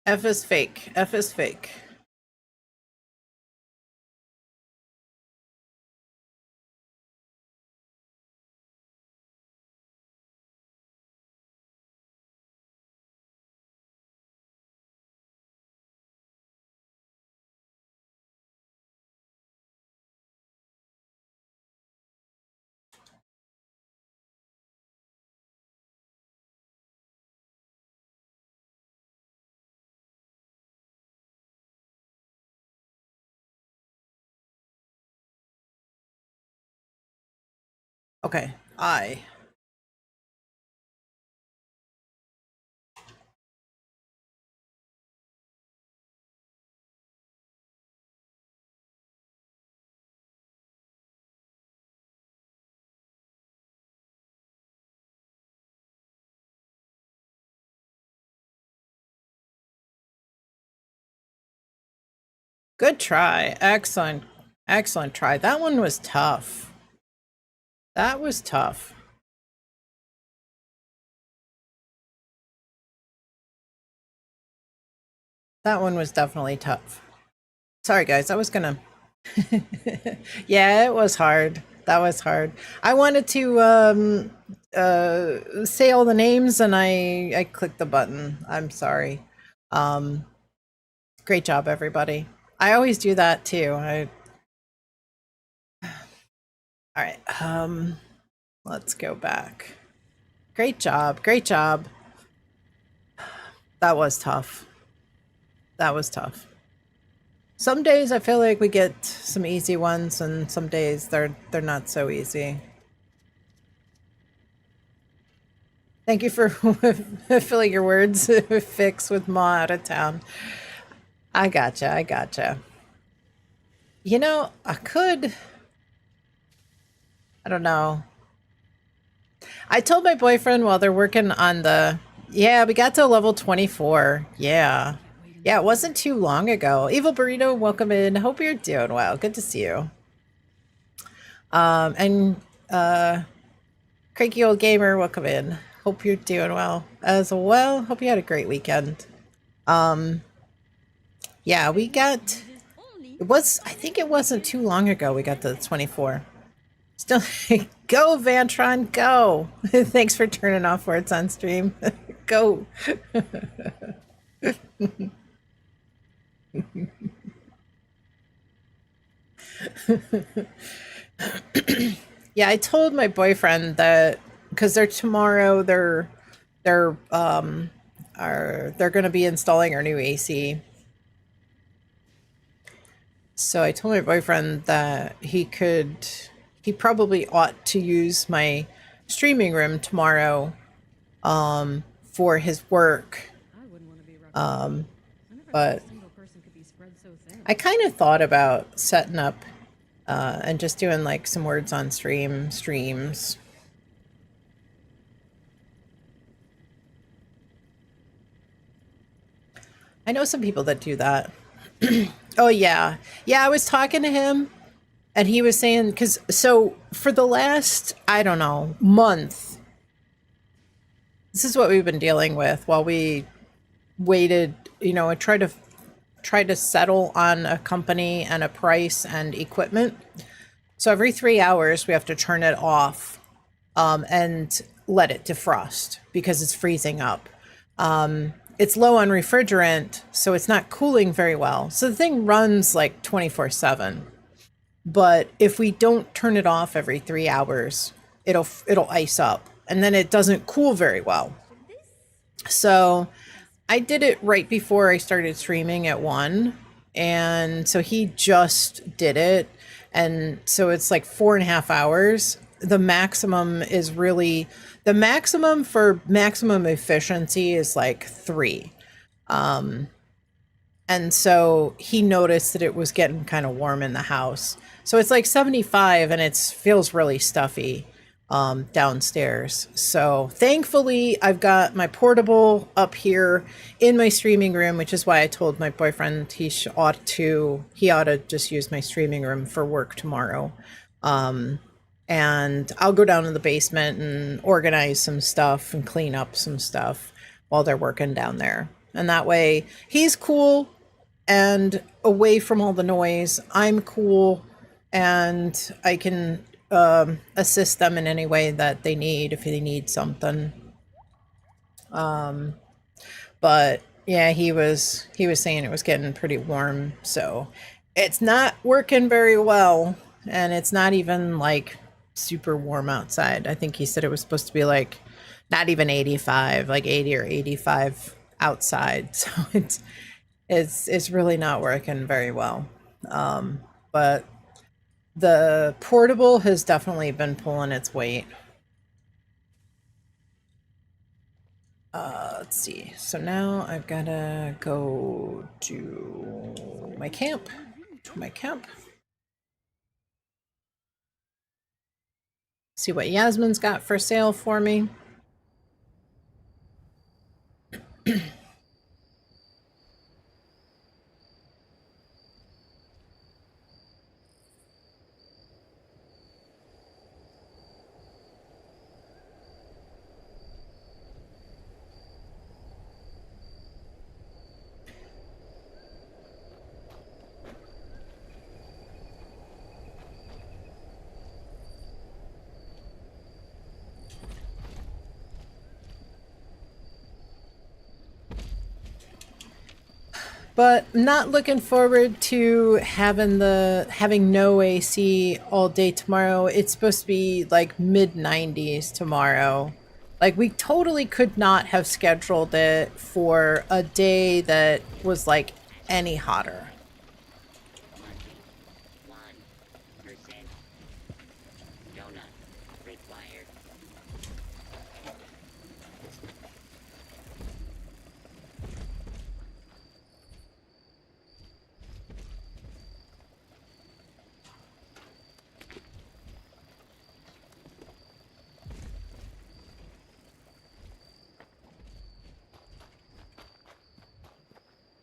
F is fake. F is fake. Okay, I. Good try. Excellent. Excellent try. That one was tough. That was tough. That one was definitely tough. Sorry, guys. I was gonna... Yeah, it was hard. That was hard. I wanted to say all the names and I clicked the button. I'm sorry. Great job, everybody. I always do that too. All right. Let's go back. Great job. Great job. That was tough. That was tough. Some days I feel like we get some easy ones, and some days they're not so easy. Thank you for filling your words. Fix with Ma out of town. I gotcha. I gotcha. You know, I don't know. I told my boyfriend while they're working on the... Yeah, we got to level 24. Yeah. Yeah, it wasn't too long ago. Evil Burrito, welcome in. Hope you're doing well. Good to see you. And Cranky Old Gamer, welcome in. Hope you're doing well as well. Hope you had a great weekend. Yeah, we got... I think it wasn't too long ago we got to 24. Still, go Vantron, go! Thanks for turning off words on stream. Go! Yeah, I told my boyfriend that because they're going to be installing our new AC. So I told my boyfriend that he probably ought to use my streaming room tomorrow for his work. But I kind of thought about setting up and just doing like some words on streams. I know some people that do that. Oh yeah. Yeah, I was talking to him And he was saying, because so for the last, I don't know, month, this is what we've been dealing with while we waited, I tried to settle on a company and a price and equipment. So every 3 hours we have to turn it off and let it defrost because it's freezing up. It's low on refrigerant, so it's not cooling very well. So the thing runs like 24/7. But if we don't turn it off every 3 hours, it'll ice up, and then it doesn't cool very well. So I did it right before I started streaming at 1, and so he just did it, and so it's like 4.5 hours. The maximum for maximum efficiency is like 3. And so he noticed that it was getting kind of warm in the house. So it's like 75 and it feels really stuffy downstairs. So thankfully I've got my portable up here in my streaming room, which is why I told my boyfriend he ought to just use my streaming room for work tomorrow. And I'll go down to the basement and organize some stuff and clean up some stuff while they're working down there. And that way he's cool and away from all the noise. I'm cool and I can assist them in any way that they need if they need something. But yeah, he was saying it was getting pretty warm, so it's not working very well, and it's not even like super warm outside. I think he said it was supposed to be like not even 85, like 80 or 85 outside. So it's really not working very well. But the portable has definitely been pulling its weight. Let's see. So now I've got to go to my camp. See what Yasmin's got for sale for me. But I'm not looking forward to having no AC all day tomorrow. It's supposed to be like mid-90s tomorrow. Like we totally could not have scheduled it for a day that was like any hotter. 1% donut required.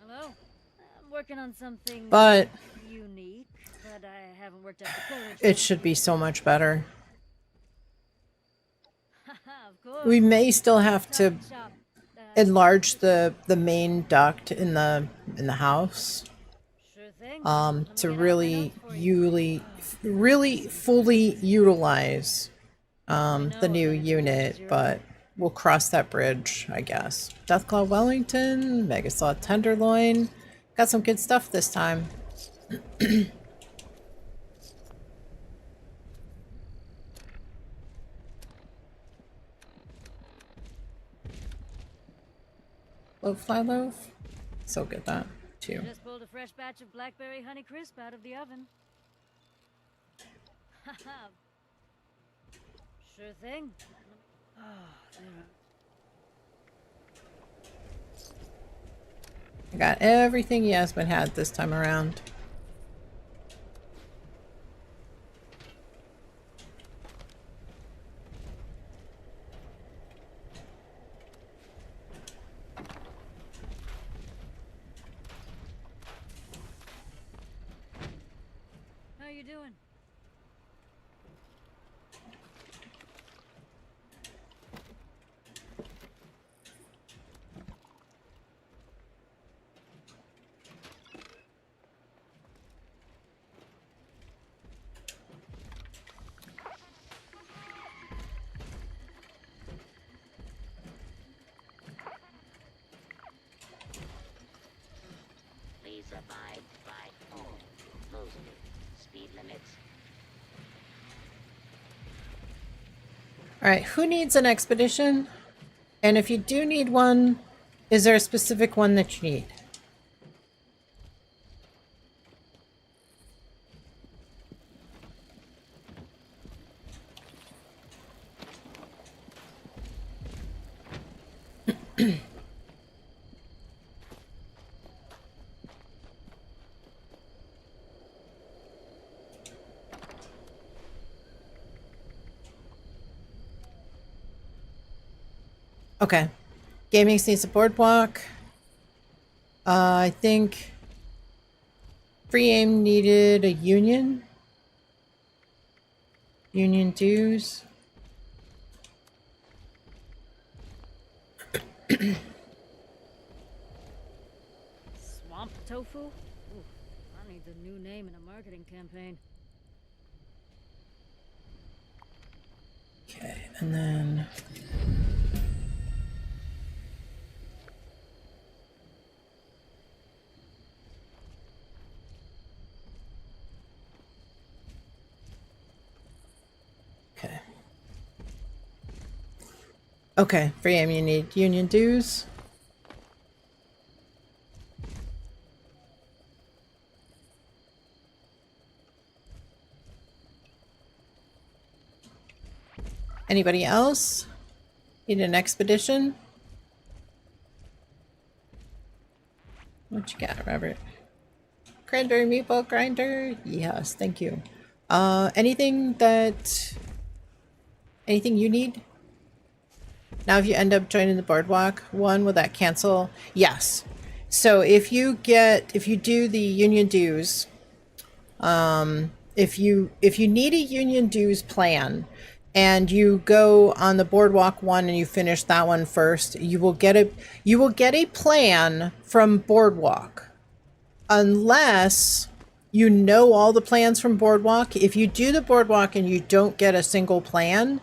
Hello? I'm working on something But unique, but I haven't worked out the courage. it should be so much better. Of course. We may still have to Shop. enlarge the main duct in the house. Sure thing. To really fully utilize the new unit, but we'll cross that bridge, I guess. Deathclaw Wellington, Megasaw Tenderloin. Got some good stuff this time. Loaf fly loaf. So good that too. Just pulled a fresh batch of blackberry honey crisp out of the oven. Sure thing. Oh, there I got everything Yasmin had this time around. How you doing? All right, who needs an expedition? And if you do need one, is there a specific one that you need? Okay. Gaming needs a boardwalk. I think Free Aim needed a union. Union dues. Swamp tofu? Ooh, I need a new name in a marketing campaign. Okay, and then... Okay. Okay, Free Aim, you need union dues. Anybody else? Need an expedition? What you got, Robert? Cranberry meatball grinder? Yes, thank you. Anything you need? Now if you end up joining the boardwalk one, will that cancel? Yes. So if you do the union dues, if you need a union dues plan and you go on the boardwalk one and you finish that one first, you will get a plan from boardwalk. Unless you know all the plans from boardwalk. If you do the boardwalk and you don't get a single plan,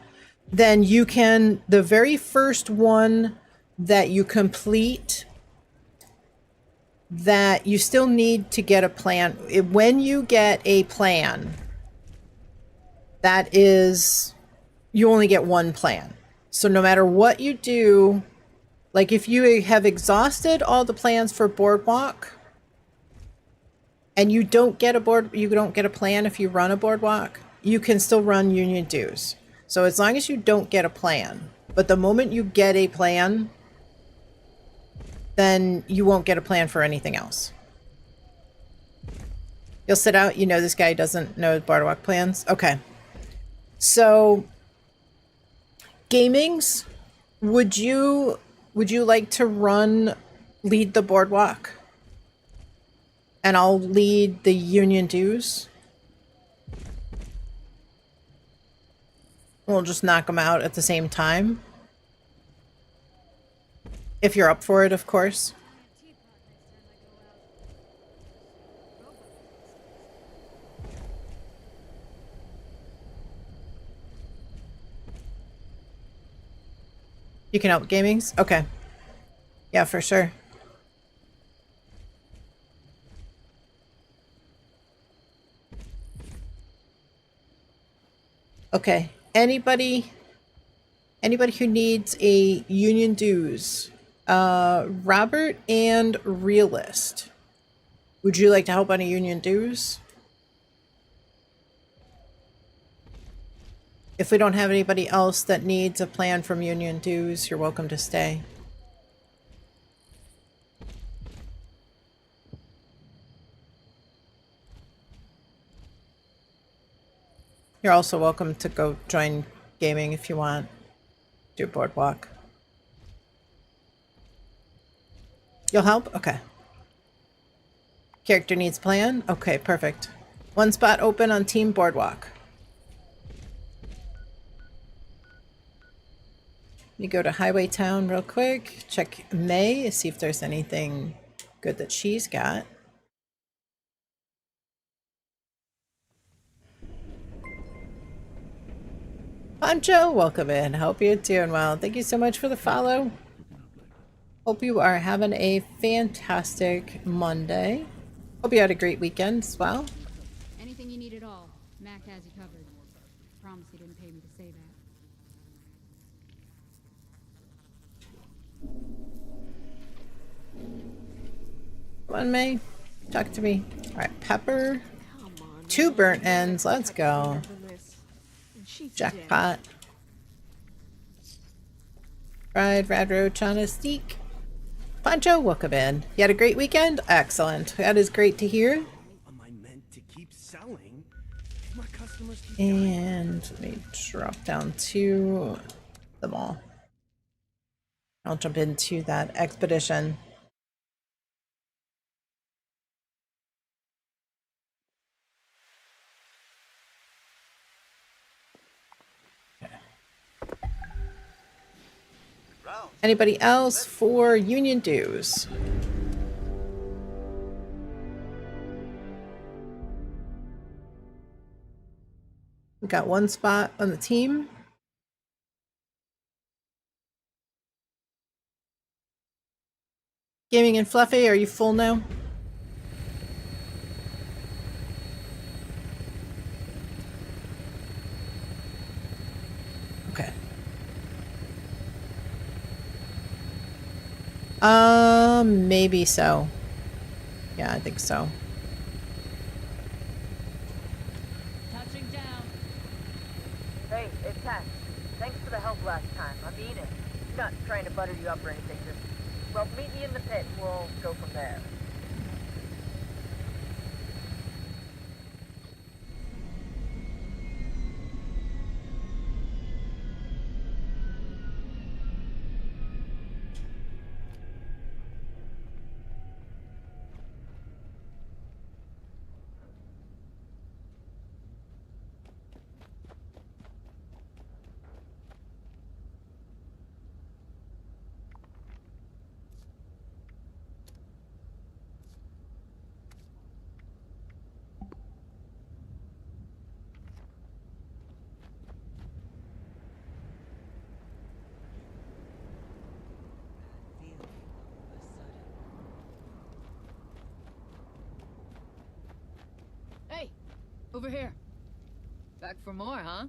then you can, the very first one that you complete, that you still need to get a plan. When you get a plan, that is, you only get one plan. So no matter what you do, like if you have exhausted all the plans for boardwalk and you don't get a plan if you run a boardwalk, you can still run union dues. So as long as you don't get a plan, but the moment you get a plan, then you won't get a plan for anything else. You'll sit out, you know this guy doesn't know boardwalk plans. Okay. So gamings, would you like to lead the boardwalk? And I'll lead the union dues. We'll just knock them out at the same time. If you're up for it, of course. You can help gamings? Okay. Yeah, for sure. Okay. Anybody who needs a union dues? Robert and Realist. Would you like to help on a union dues? If we don't have anybody else that needs a plan from union dues, you're welcome to stay. You're also welcome to go join gaming if you want. Do boardwalk. You'll help? Okay. Character needs plan? Okay, perfect. One spot open on Team Boardwalk. You go to Highway Town real quick. Check May, see if there's anything good that she's got. Pancho, welcome in. Hope you're doing well. Thank you so much for the follow. Hope you are having a fantastic Monday. Hope you had a great weekend as well. Anything you need at all, Mac has you covered. Promise he didn't pay me to say that. Come on, May. Talk to me. Alright, pepper. 2 burnt ends. Let's go. Jackpot. Fried rad roach on a steak. Pancho, welcome in. You had a great weekend? Excellent. That is great to hear. Am I meant to keep selling? If my customers keep And let me drop down to the mall. I'll jump into that expedition. Anybody else for union dues? We got 1 spot on the team. Gaming and Fluffy, are you full now? Okay. Maybe so. Yeah, I think so. Touching down. Hey, it's Tess. Thanks for the help last time. I mean it. Not trying to butter you up or anything, just... Well, meet me in the pit and we'll go from there. Hey, over here. Back for more, huh?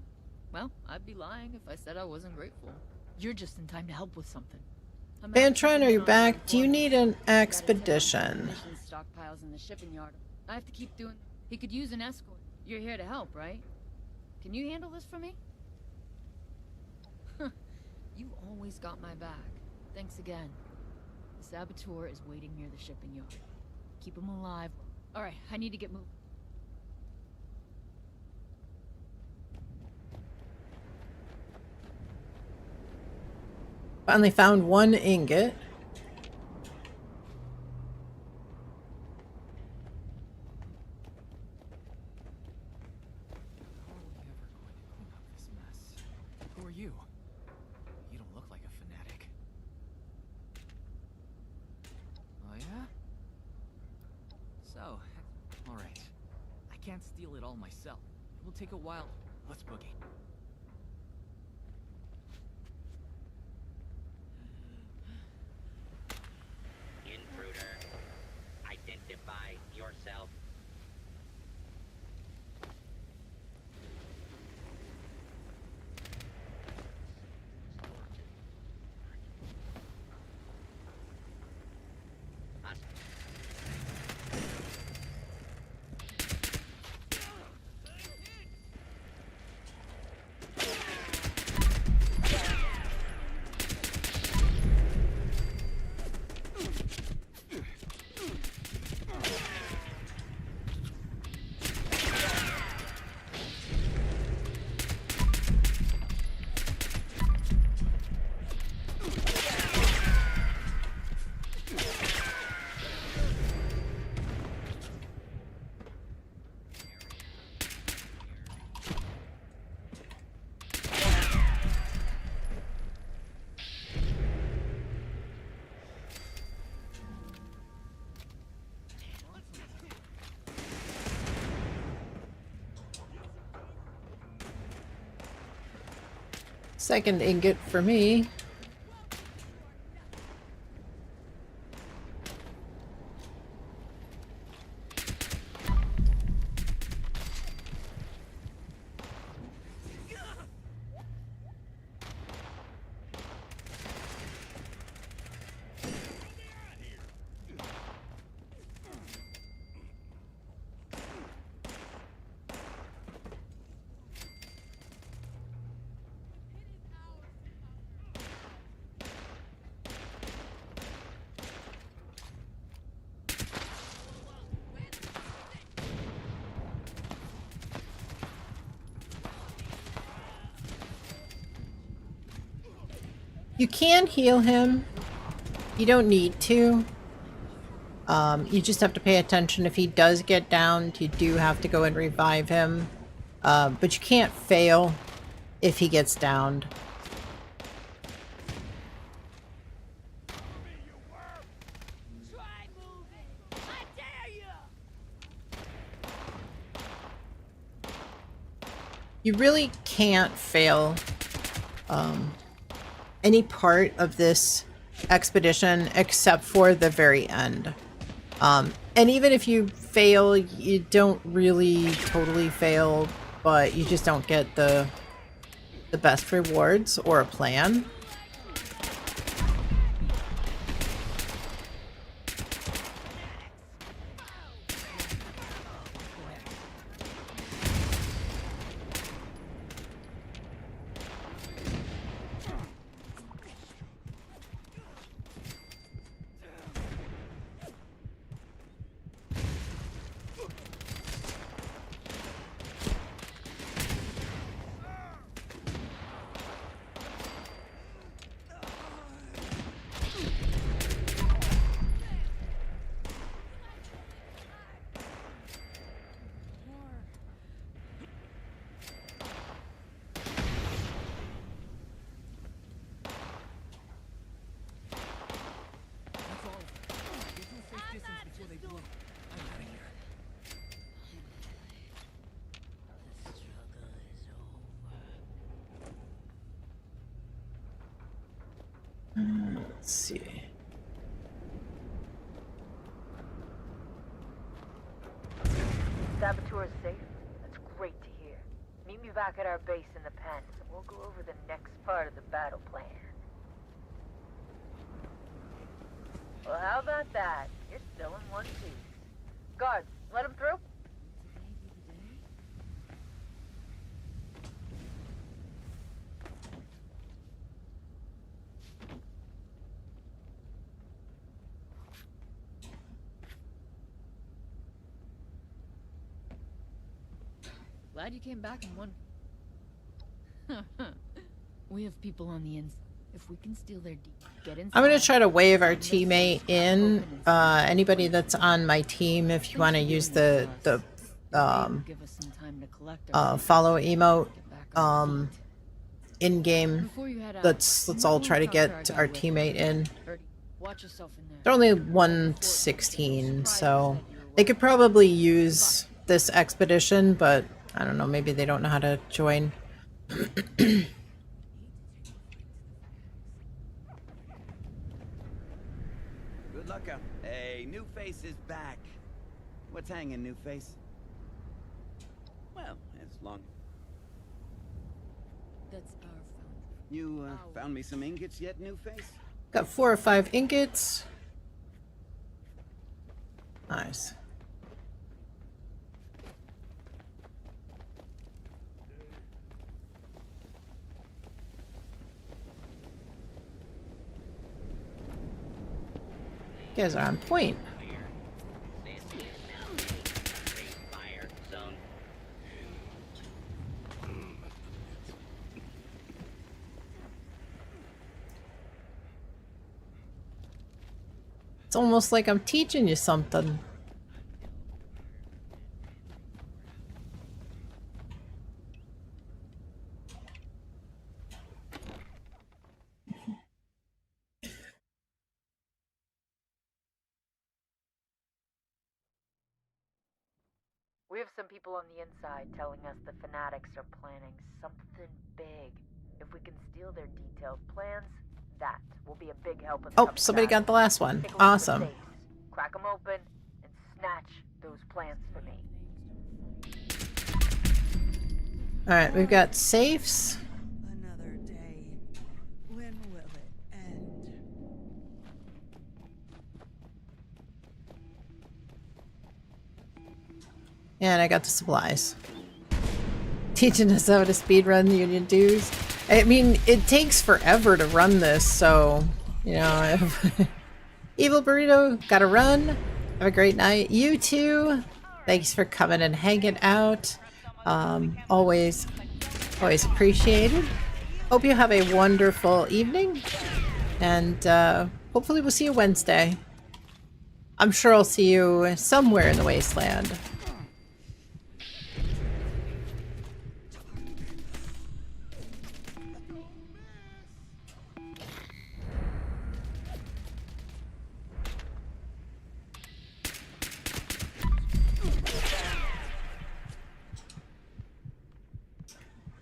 Well, I'd be lying if I said I wasn't grateful. You're just in time to help with something. Bantron, are you back? Do you need an expedition? Stockpiles in the shipping yard. I have to keep doing. He could use an escort. You're here to help, right? Can you handle this for me? You always got my back. Thanks again. The saboteur is waiting near the shipping yard. Keep him alive. All right, I need to get moving. Finally found 1 ingot. How are we ever going to clean up this mess? Who are you? You don't look like a fanatic. Oh yeah? So, alright. I can't steal it all myself. It will take a while. Let's boogie. Intruder, identify yourself. Second ingot for me. You can heal him. You don't need to. You just have to pay attention. If he does get downed, you do have to go and revive him. But you can't fail if he gets downed. You really can't fail any part of this expedition except for the very end. And even if you fail, you don't really totally fail, but you just don't get the best rewards or a plan. Let's see. Saboteur is safe? That's great to hear. Meet me back at our base in the pens, and we'll go over the next part of the battle plan. Well, how about that? You're still in one piece. Guards, let him through. Glad you came back in one. We have people on the inside. If we can steal their get inside. I'm gonna try to wave our teammate in. Anybody that's on my team, if you want to use the follow emote in game, let's all try to get our teammate in. They're only 116, so they could probably use this expedition, but I don't know, maybe they don't know how to join. Good luck out. Hey, New Face is back. What's hanging, New Face? Well, as long... That's our phone. You found me some ingots yet, New Face? Got 4 or 5 ingots. Nice. You guys are on point. It's almost like I'm teaching you something. We have some people on the inside telling us the fanatics are planning something big. If we can steal their detailed plans, that will be a big help. Oh, somebody got the last one. Awesome. Crack them open and snatch those plans for me. All right, we've got safes. Another day. When will it end? And I got the supplies. Teaching us how to speedrun the Union Dues. I mean, it takes forever to run this, so, you know, Evil Burrito, gotta run. Have a great night. You too. Thanks for coming and hanging out. Always appreciated. Hope you have a wonderful evening, and hopefully we'll see you Wednesday. I'm sure I'll see you somewhere in the wasteland.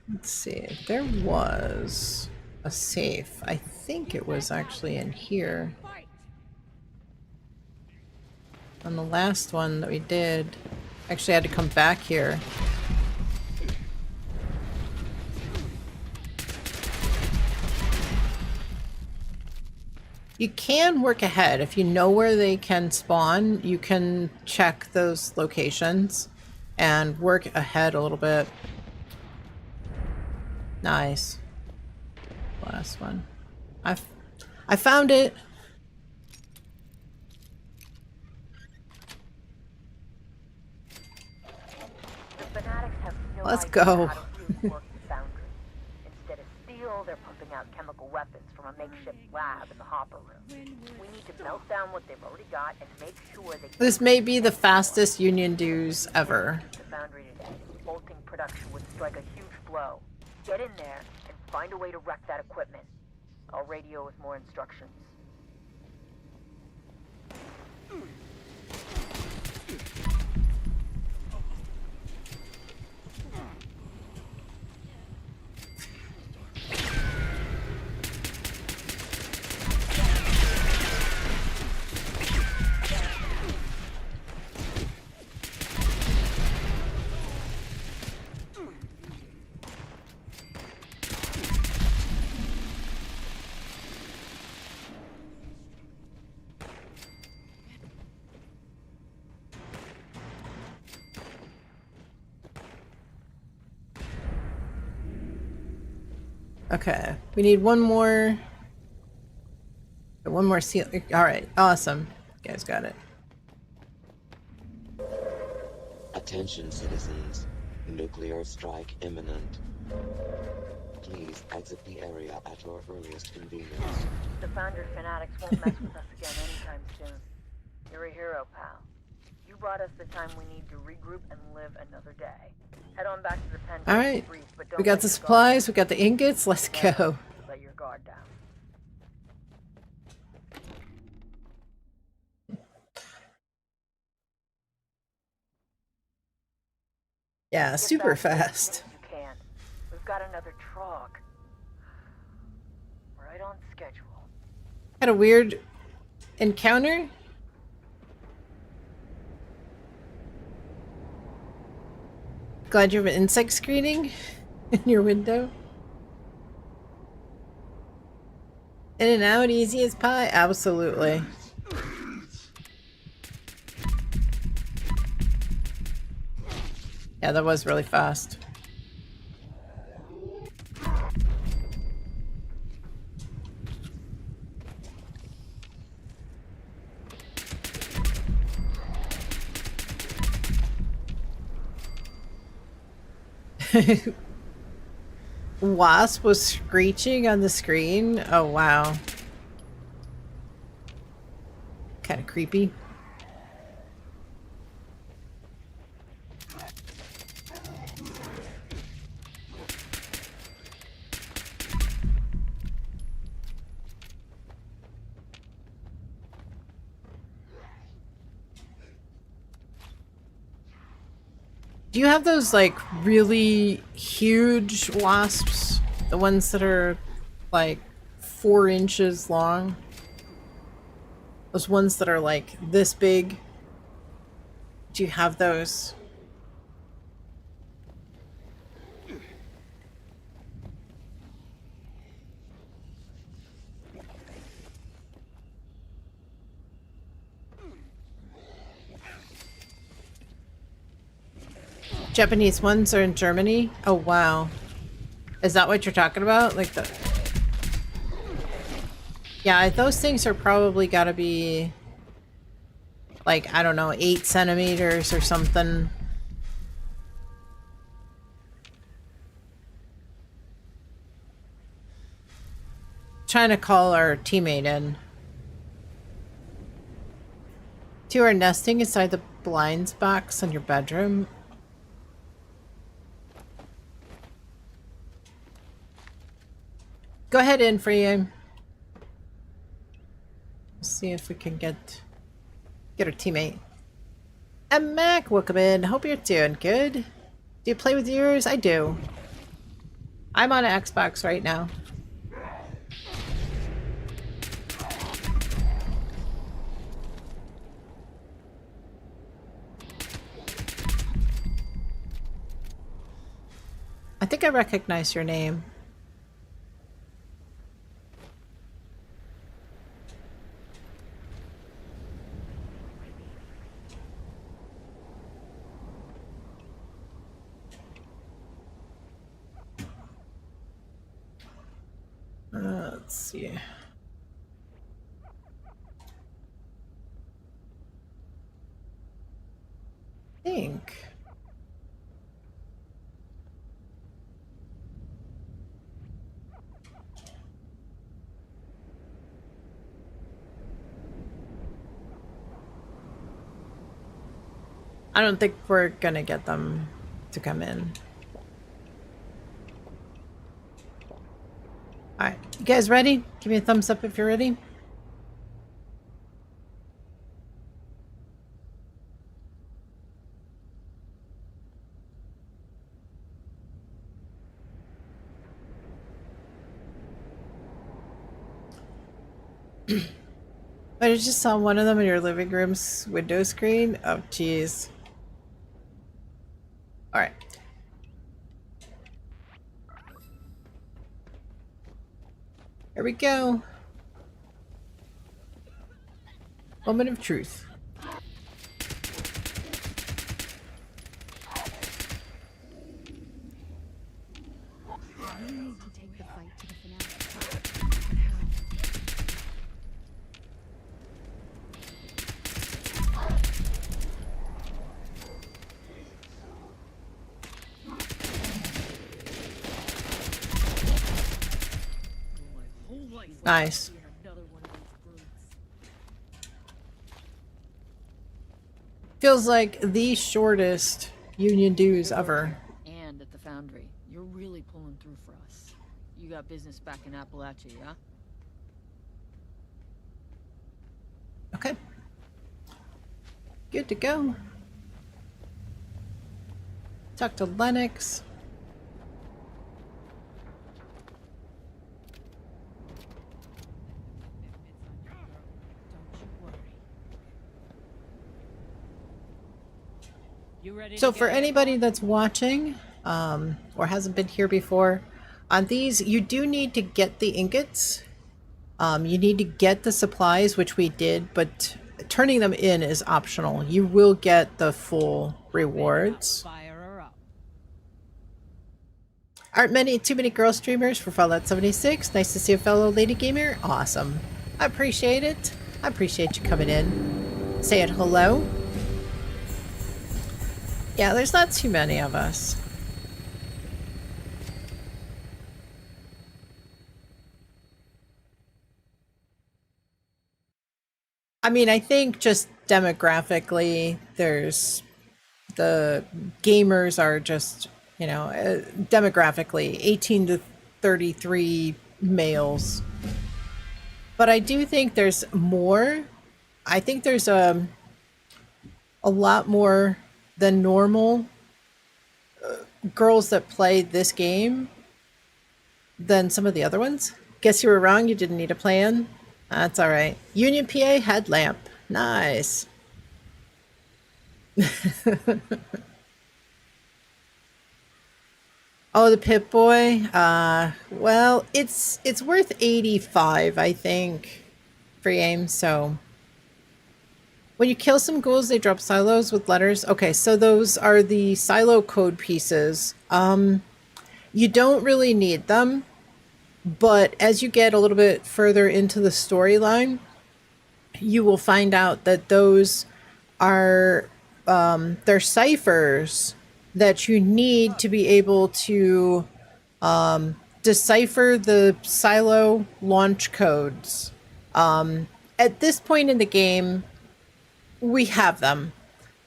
Let's see, there was a safe. I think it was actually in here. On the last one that we did, actually had to come back here. You can work ahead. If you know where they can spawn, you can check those locations and work ahead a little bit. Nice. Last one. I found it. The fanatics have no Let's idea go. how to really work the foundry. Instead of steel, they're pumping out chemical weapons from a makeshift lab in the hopper room. We need to melt down what they've already got and make sure they... This may be the fastest union dues ever. The foundry today. Bolting production would strike a huge blow. Get in there and find a way to wreck that equipment. I'll radio with more instructions. Okay, we need one more seal. All right, awesome. You guys got it. Attention, citizens. Nuclear strike imminent. Please exit the area at your earliest convenience. The Foundry fanatics won't mess with us again anytime soon. You're a hero, pal. You brought us the time we need to regroup and live another day. Head on back to the pen. All right, brief, but don't we got let the your supplies, we got the ingots. Let's guard go. down. Let your guard down. Yeah, Get super back to it as fast. soon as you can. We've got another trog. Right on schedule. Had a weird encounter. Glad you have an insect screening in your window. In and out, easy as pie? Absolutely. Yeah, that was really fast. Wasp was screeching on the screen? Oh, wow. Kind of creepy. Do you have those, like, really huge wasps? The ones that are, like, 4 inches long? Those ones that are, like, this big? Do you have those? Japanese ones are in Germany? Oh, wow. Is that what you're talking about? Like the... Yeah, those things are probably gotta be... like, I don't know, 8 centimeters or something. trying to call our teammate in. Two are nesting inside the blinds box on your bedroom. Go ahead in, Free. See if we can get our teammate. And Mac, welcome in. Hope you're doing good. Do you play with yours? I do. I'm on an Xbox right now. I think I recognize your name. Let's see. I think. I don't think we're gonna get them to come in. Alright, you guys ready? Give me a thumbs up if you're ready. I just saw one of them in your living room's window screen. Oh, jeez. Alright. Here we go. Moment of truth. Nice. Feels like the shortest union dues ever. And at the foundry, you're really pulling through for us. You got business back in Appalachia, yeah? Okay. Good to go. Talk to Lennox. So for anybody that's watching or hasn't been here before, on these you do need to get the ingots. You need to get the supplies, which we did, but turning them in is optional. You will get the full rewards. Aren't too many girl streamers for Fallout 76. Nice to see a fellow lady gamer. Awesome. I appreciate it. I appreciate you coming in, saying hello. Yeah, there's not too many of us. I mean, I think just demographically, there's the gamers are just, you know, demographically 18 to 33 males. But I do think there's more. I think there's a lot more than normal girls that play this game than some of the other ones. Guess you were wrong. You didn't need a plan. That's all right. Union PA headlamp. Nice. Oh, the Pip-Boy. Well, it's worth 85, I think, free aim. So when you kill some ghouls, they drop silos with letters. Okay, so those are the silo code pieces. You don't really need them, but as you get a little bit further into the storyline, you will find out that those are they're ciphers that you need to be able to decipher the silo launch codes. At this point in the game, we have them.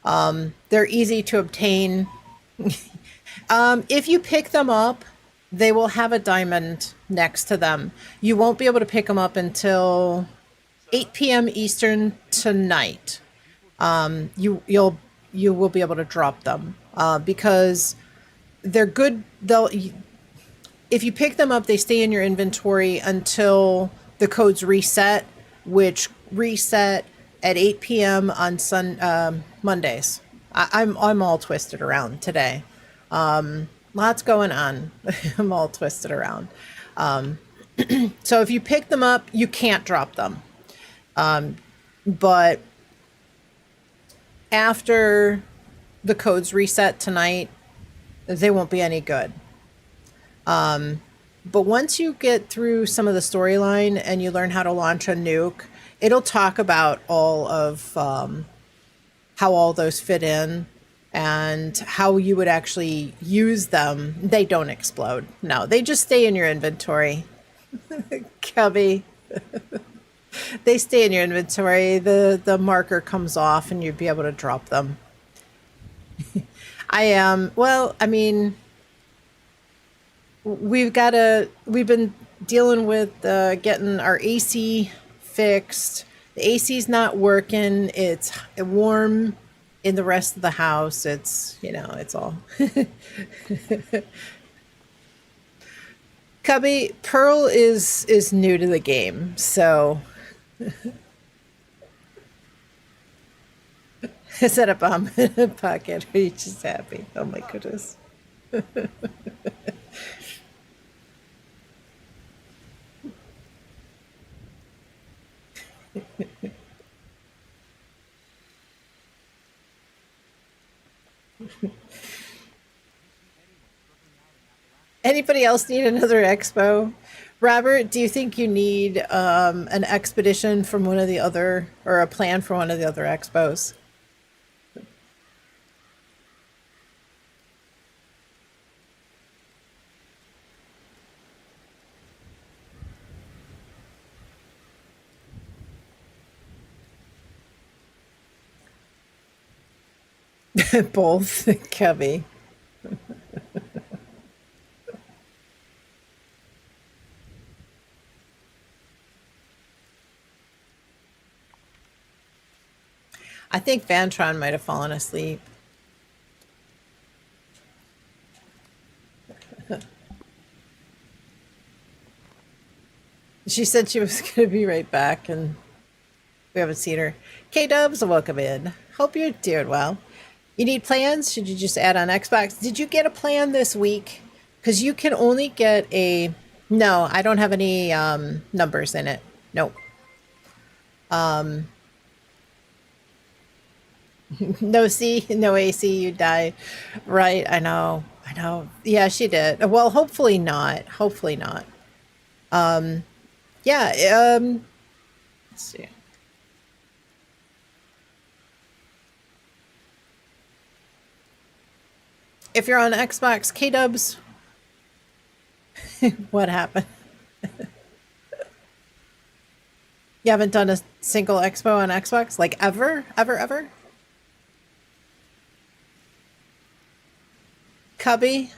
They're easy to obtain. If you pick them up, they will have a diamond next to them. You won't be able to pick them up until 8 p.m. Eastern tonight. You will be able to drop them because they're good. If you pick them up, they stay in your inventory until the codes reset, which reset at 8 p.m. on Mondays. I'm all twisted around today. Lots going on. I'm all twisted around. So if you pick them up, you can't drop them. But after the codes reset tonight, they won't be any good. But once you get through some of the storyline and you learn how to launch a nuke, it'll talk about all of how all those fit in and how you would actually use them. They don't explode. No, they just stay in your inventory. Cubby. They stay in your inventory. The marker comes off and you'd be able to drop them. Well, I mean, we've been dealing with getting our AC fixed. The AC's not working. It's warm in the rest of the house. It's, it's all. Cubby, Pearl is new to the game, so is that a bomb in a pocket? Are you just happy? Oh my goodness. Anybody else need another expo? Robert, do you think you need an expedition from one of the other, or a plan for one of the other expos? Both, Cubby. I think Vantron might have fallen asleep. She said she was going to be right back, and we haven't seen her. K-Dubs, welcome in. Hope you're doing well. You need plans? Should you just add on Xbox? Did you get a plan this week? Because you can only get a... No, I don't have any numbers in it. Nope. No C, no AC, you die. Right, I know. Yeah, she did. Well, hopefully not. Hopefully not. Yeah, let's see. If you're on Xbox, K-Dubs, what happened? You haven't done a single expo on Xbox? Like ever? Ever? Cubby,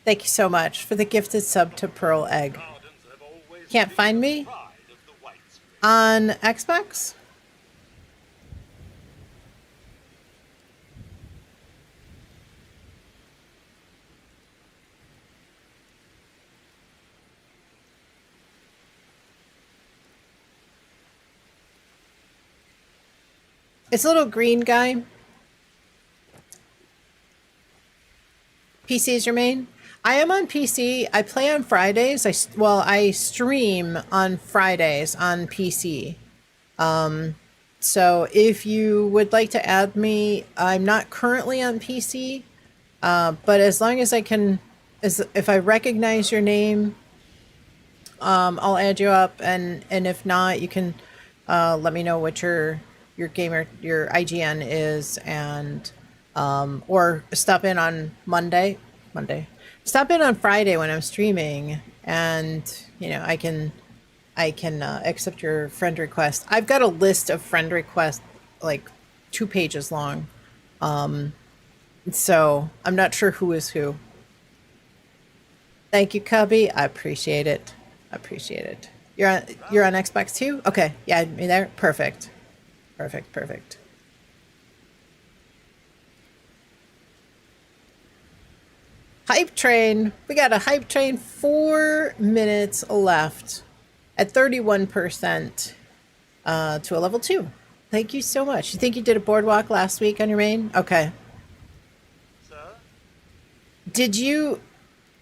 thank you so much for the gifted sub to Pearl Egg. Can't find me? On Xbox? It's a little green guy. PC is your main? I am on PC. I play on Fridays. I stream on Fridays on PC. So if you would like to add me, I'm not currently on PC, but as long as I can, if I recognize your name, I'll add you up, and if not, you can let me know what your IGN is, and or stop in on Monday. Stop in on Friday when I'm streaming and you know, I can accept your friend request. I've got a list of friend requests like 2 pages long. So I'm not sure who is who. Thank you, Cubby. I appreciate it. I appreciate it. You're on Xbox too? Okay. Yeah, me there. Perfect. Perfect. Perfect. Hype train. We got a hype train. 4 minutes left at 31% to a level 2. Thank you so much. You think you did a boardwalk last week on your main? Okay. Did you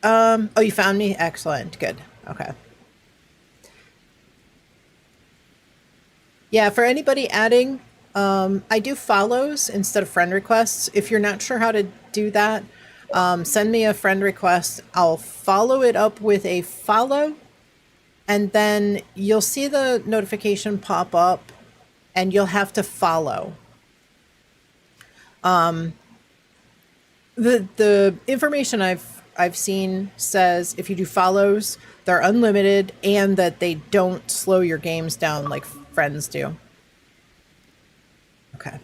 oh, you found me? Excellent. Good. Okay. Yeah, for anybody adding, I do follows instead of friend requests. If you're not sure how to do that, send me a friend request. I'll follow it up with a follow, and then you'll see the notification pop up, and you'll have to follow. The information I've seen says if you do follows, they're unlimited and that they don't slow your games down like friends do. Okay.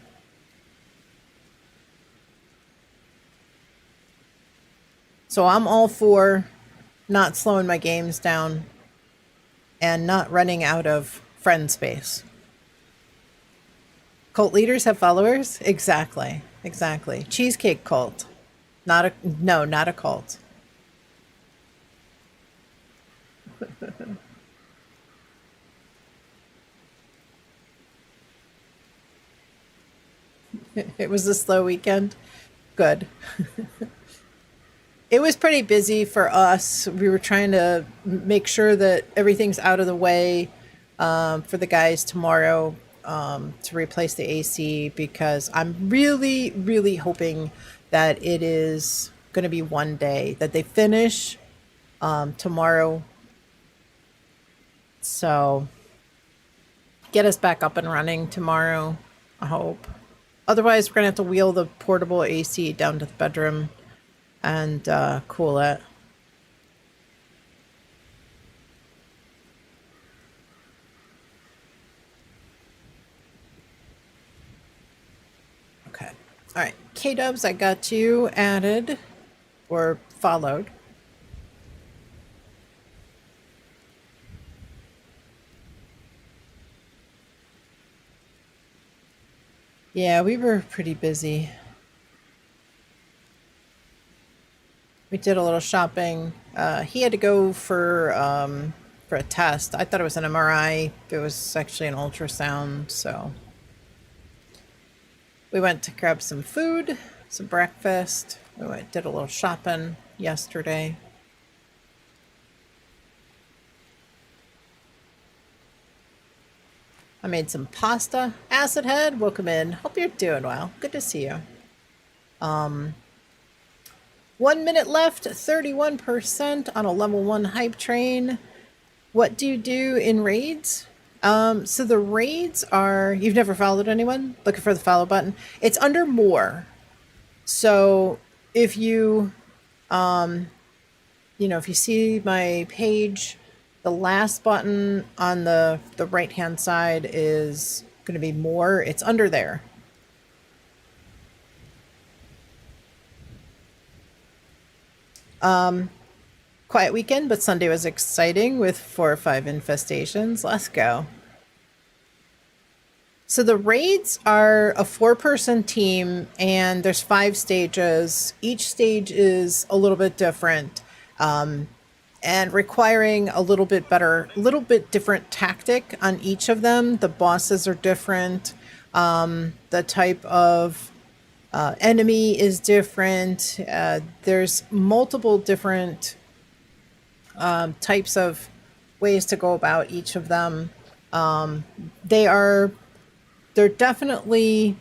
So I'm all for not slowing my games down and not running out of friend space. Cult leaders have followers? Exactly. Exactly. Cheesecake cult. Not a cult. It was a slow weekend. Good. It was pretty busy for us. We were trying to make sure that everything's out of the way for the guys tomorrow to replace the AC, because I'm really, really hoping that it is going to be one day that they finish tomorrow. So get us back up and running tomorrow, I hope. Otherwise, we're going to have to wheel the portable AC down to the bedroom and cool it. Okay. All right. K-Dubs, I got you added or followed. Yeah, we were pretty busy. We did a little shopping. He had to go for a test. I thought it was an MRI. It was actually an ultrasound, so we went to grab some food, some breakfast. We did a little shopping yesterday. I made some pasta. Acid Head, welcome in. Hope you're doing well. Good to see you. 1 minute left, 31% on a level 1 hype train. What do you do in raids? So the raids are, you've never followed anyone? Looking for the follow button. It's under more. So if you, if you see my page, the last button on the right-hand side is going to be more. It's under there. Quiet weekend, but Sunday was exciting with 4 or 5 infestations. Let's go. So the raids are a 4-person team, and there's 5 stages. Each stage is a little bit different, and requiring a little bit different tactic on each of them. The bosses are different. The type of enemy is different. There's multiple different types of ways to go about each of them. They're definitely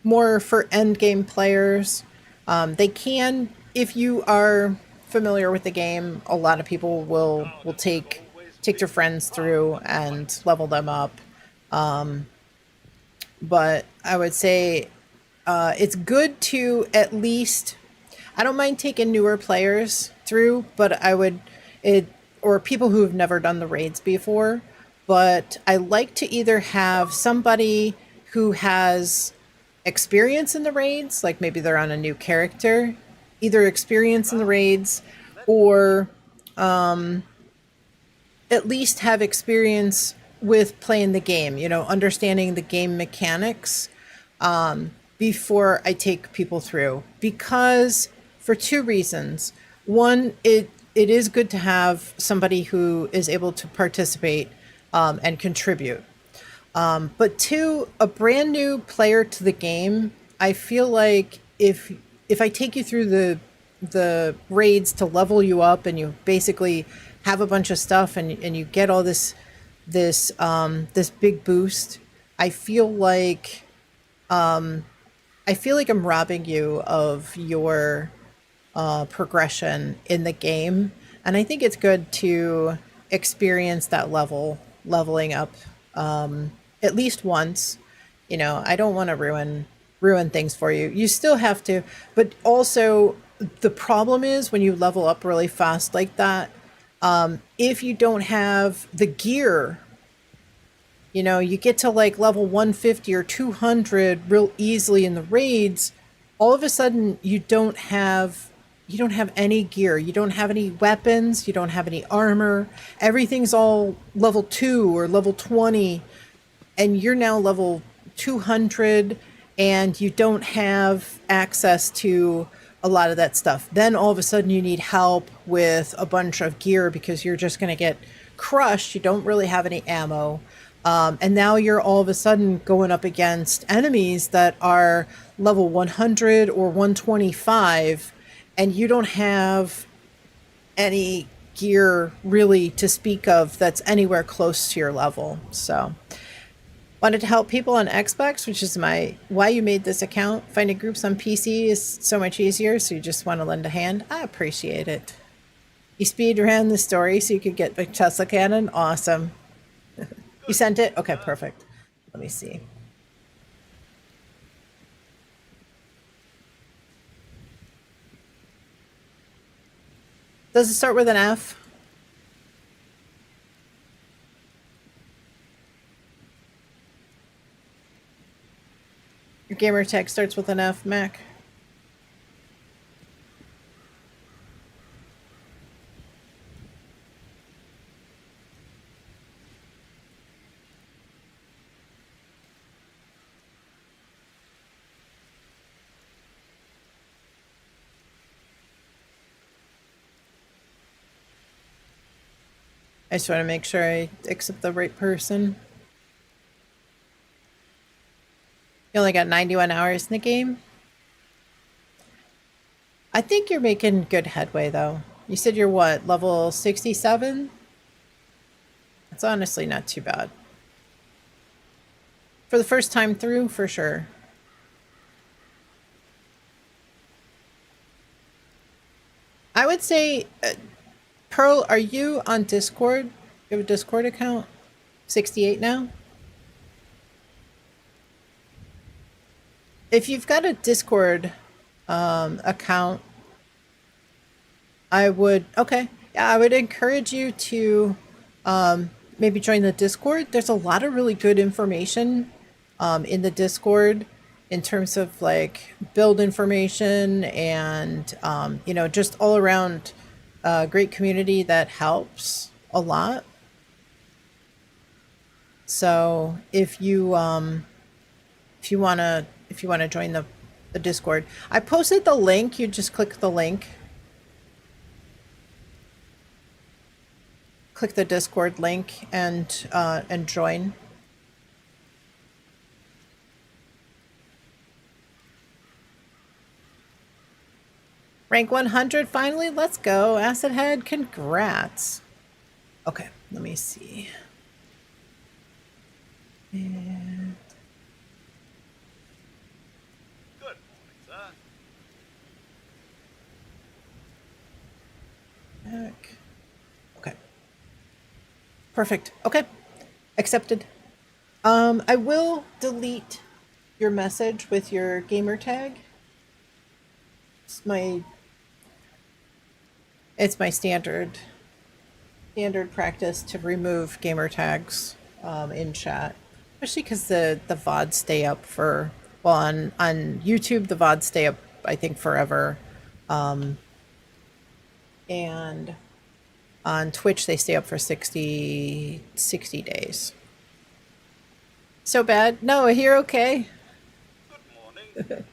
more for end game players. They can, if you are familiar with the game, a lot of people will take their friends through and level them up. But I would say it's good to at least, I don't mind taking newer players through, but or people who have never done the raids before, but I like to either have somebody who has experience in the raids, like maybe they're on a new character, either experience in the raids or at least have experience with playing the game, you know, understanding the game mechanics before I take people through. Because for two reasons. One, it is good to have somebody who is able to participate and contribute. But two, a brand new player to the game, I feel like if I take you through the raids to level you up and you basically have a bunch of stuff and you get all this big boost, I feel like I'm robbing you of your progression in the game, and I think it's good to experience that leveling up at least once. You know, I don't want to ruin things for you. You still have to, but also the problem is when you level up really fast like that, if you don't have the gear, you know, you get to like level 150 or 200 real easily in the raids, all of a sudden you don't have any gear, you don't have any weapons, you don't have any armor, everything's all level 2 or level 20, and you're now level 200 and you don't have access to a lot of that stuff. Then all of a sudden you need help with a bunch of gear because you're just going to get crushed. You don't really have any ammo. And now you're all of a sudden going up against enemies that are level 100 or 125, and you don't have any gear really to speak of that's anywhere close to your level. So wanted to help people on Xbox, which is why you made this account. Finding groups on PC is so much easier, so you just want to lend a hand. I appreciate it. You speed ran the story so you could get the Tesla cannon. Awesome. You sent it? Okay, perfect. Let me see. Does it start with an F? Your gamer tag starts with an F, Mac. I just want to make sure I accept the right person. You only got 91 hours in the game. I think you're making good headway, though. You said you're what, level 67? That's honestly not too bad. For the first time through, for sure. I would say, Pearl, are you on Discord? You have a Discord account? 68 now? If you've got a Discord account, I would encourage you to maybe join the Discord. There's a lot of really good information in the Discord in terms of like build information and you know, just all around great community that helps a lot. So if you want to join the Discord, I posted the link. You just click the link. Click the Discord link and join. Rank 100 finally. Let's go. Acid Head, congrats. Okay, let me see. And good morning, sir. back. Okay. Perfect. Okay. Accepted. I will delete your message with your gamer tag. It's my standard standard practice to remove gamer tags in chat, especially because the VODs stay up for, well, on YouTube the VODs stay up I think forever, and on Twitch they stay up for 60 days. So bad? No, you're okay. Good morning.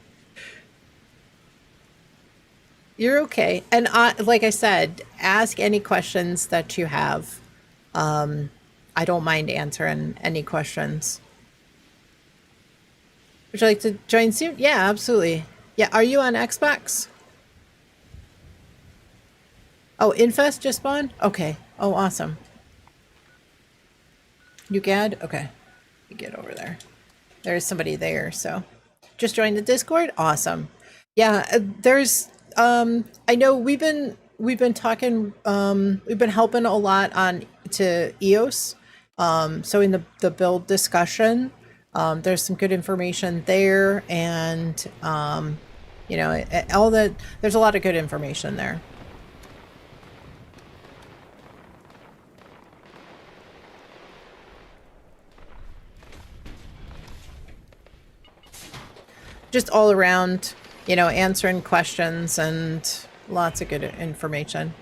You're okay. And like I said, ask any questions that you have. I don't mind answering any questions. Would you like to join soon? Yeah, absolutely. Yeah, are you on Xbox? Oh, Infest just spawned? Okay. Oh, awesome. You Gad? Okay. You get over there. There's somebody there, so. Just joined the Discord? Awesome. Yeah, there's I know we've been talking, we've been helping a lot on to EOS. So in the build discussion, there's some good information there, and you know, all that, there's a lot of good information there. Just all around, you know, answering questions and lots of good information.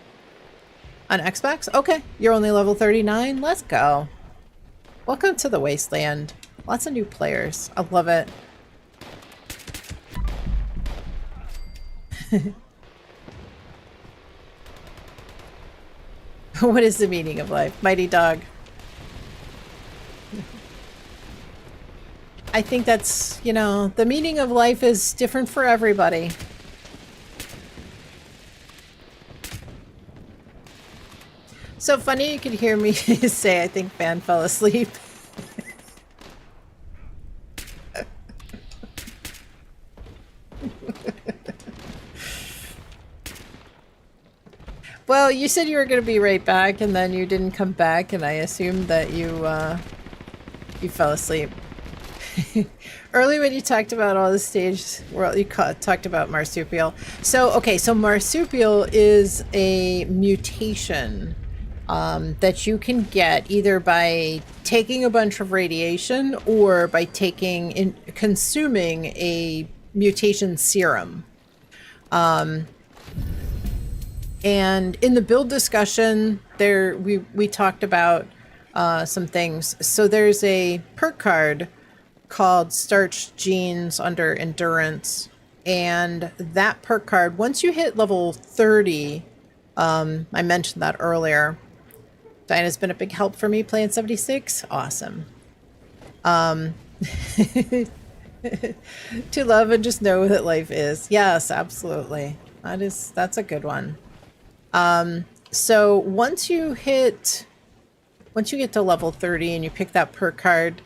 On Xbox? Okay, you're only level 39? Let's go. Welcome to the Wasteland. Lots of new players. I love it. What is the meaning of life? Mighty Dog. I think that's, you know, the meaning of life is different for everybody. So funny you could hear me say I think Fan fell asleep. Well, you said you were going to be right back, and then you didn't come back, and I assumed that you fell asleep. Earlier when you talked about all the stage, well, you talked about marsupial. So, okay, so marsupial is a mutation that you can get either by taking a bunch of radiation or by consuming a mutation serum. And in the build discussion, there we talked about some things. So there's a perk card called Starch Genes under Endurance, and that perk card, once you hit level 30, I mentioned that earlier. Dinah's been a big help for me playing 76. Awesome. To love and just know that life is. Yes, absolutely. That's a good one. So once you get to level 30 and you pick that perk card,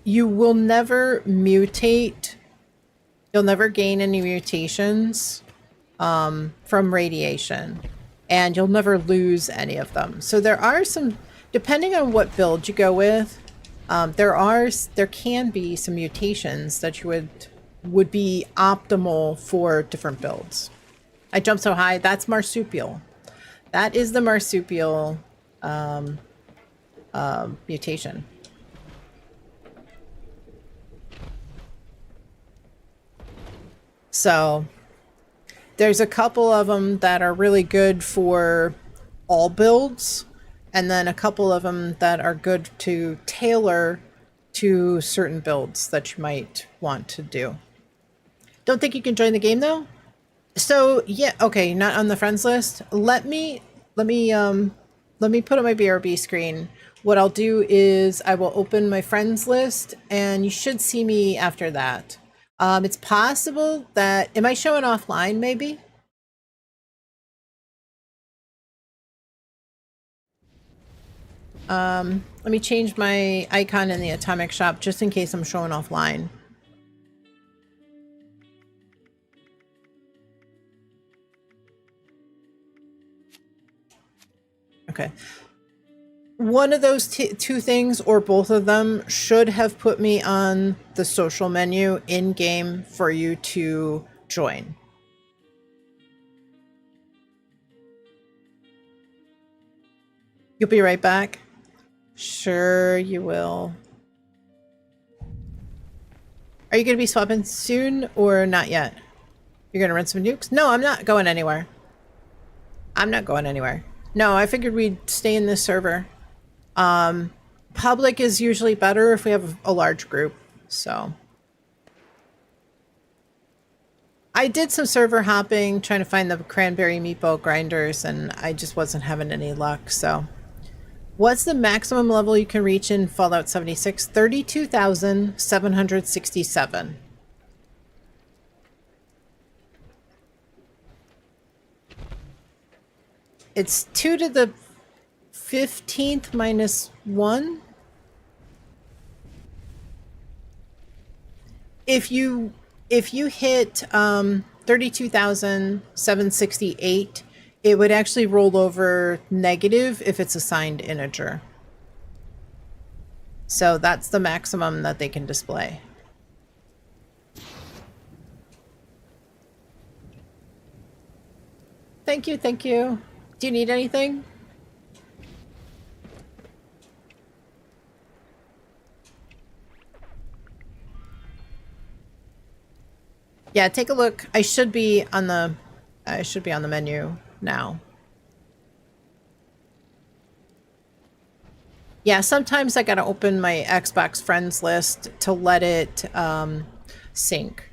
you will never mutate. You'll never gain any mutations from radiation, and you'll never lose any of them. So there are some, depending on what build you go with, there can be some mutations that you would be optimal for different builds. I jumped so high. That's marsupial. That is the marsupial mutation. So there's a couple of them that are really good for all builds, and then a couple of them that are good to tailor to certain builds that you might want to do. Don't think you can join the game though? So yeah, okay, not on the friends list. Let me put on my BRB screen. What I'll do is I will open my friends list, and you should see me after that. It's possible that, am I showing offline maybe? Let me change my icon in the atomic shop just in case I'm showing offline. Okay. One of those two things, or both of them, should have put me on the social menu in game for you to join. You'll be right back? Sure you will. Are you going to be swapping soon or not yet? You're going to run some nukes? No, I'm not going anywhere. I'm not going anywhere. No, I figured we'd stay in this server. Public is usually better if we have a large group, so. I did some server hopping, trying to find the cranberry meatball grinders, and I just wasn't having any luck, so. What's the maximum level you can reach in Fallout 76? 32,767. It's 2 to the 15th minus 1. If you hit 32,768, it would actually roll over negative if it's assigned integer. So that's the maximum that they can display. Thank you, thank you. Do you need anything? Yeah, take a look. I should be on the menu now. Yeah, sometimes I gotta open my Xbox friends list to let it sync.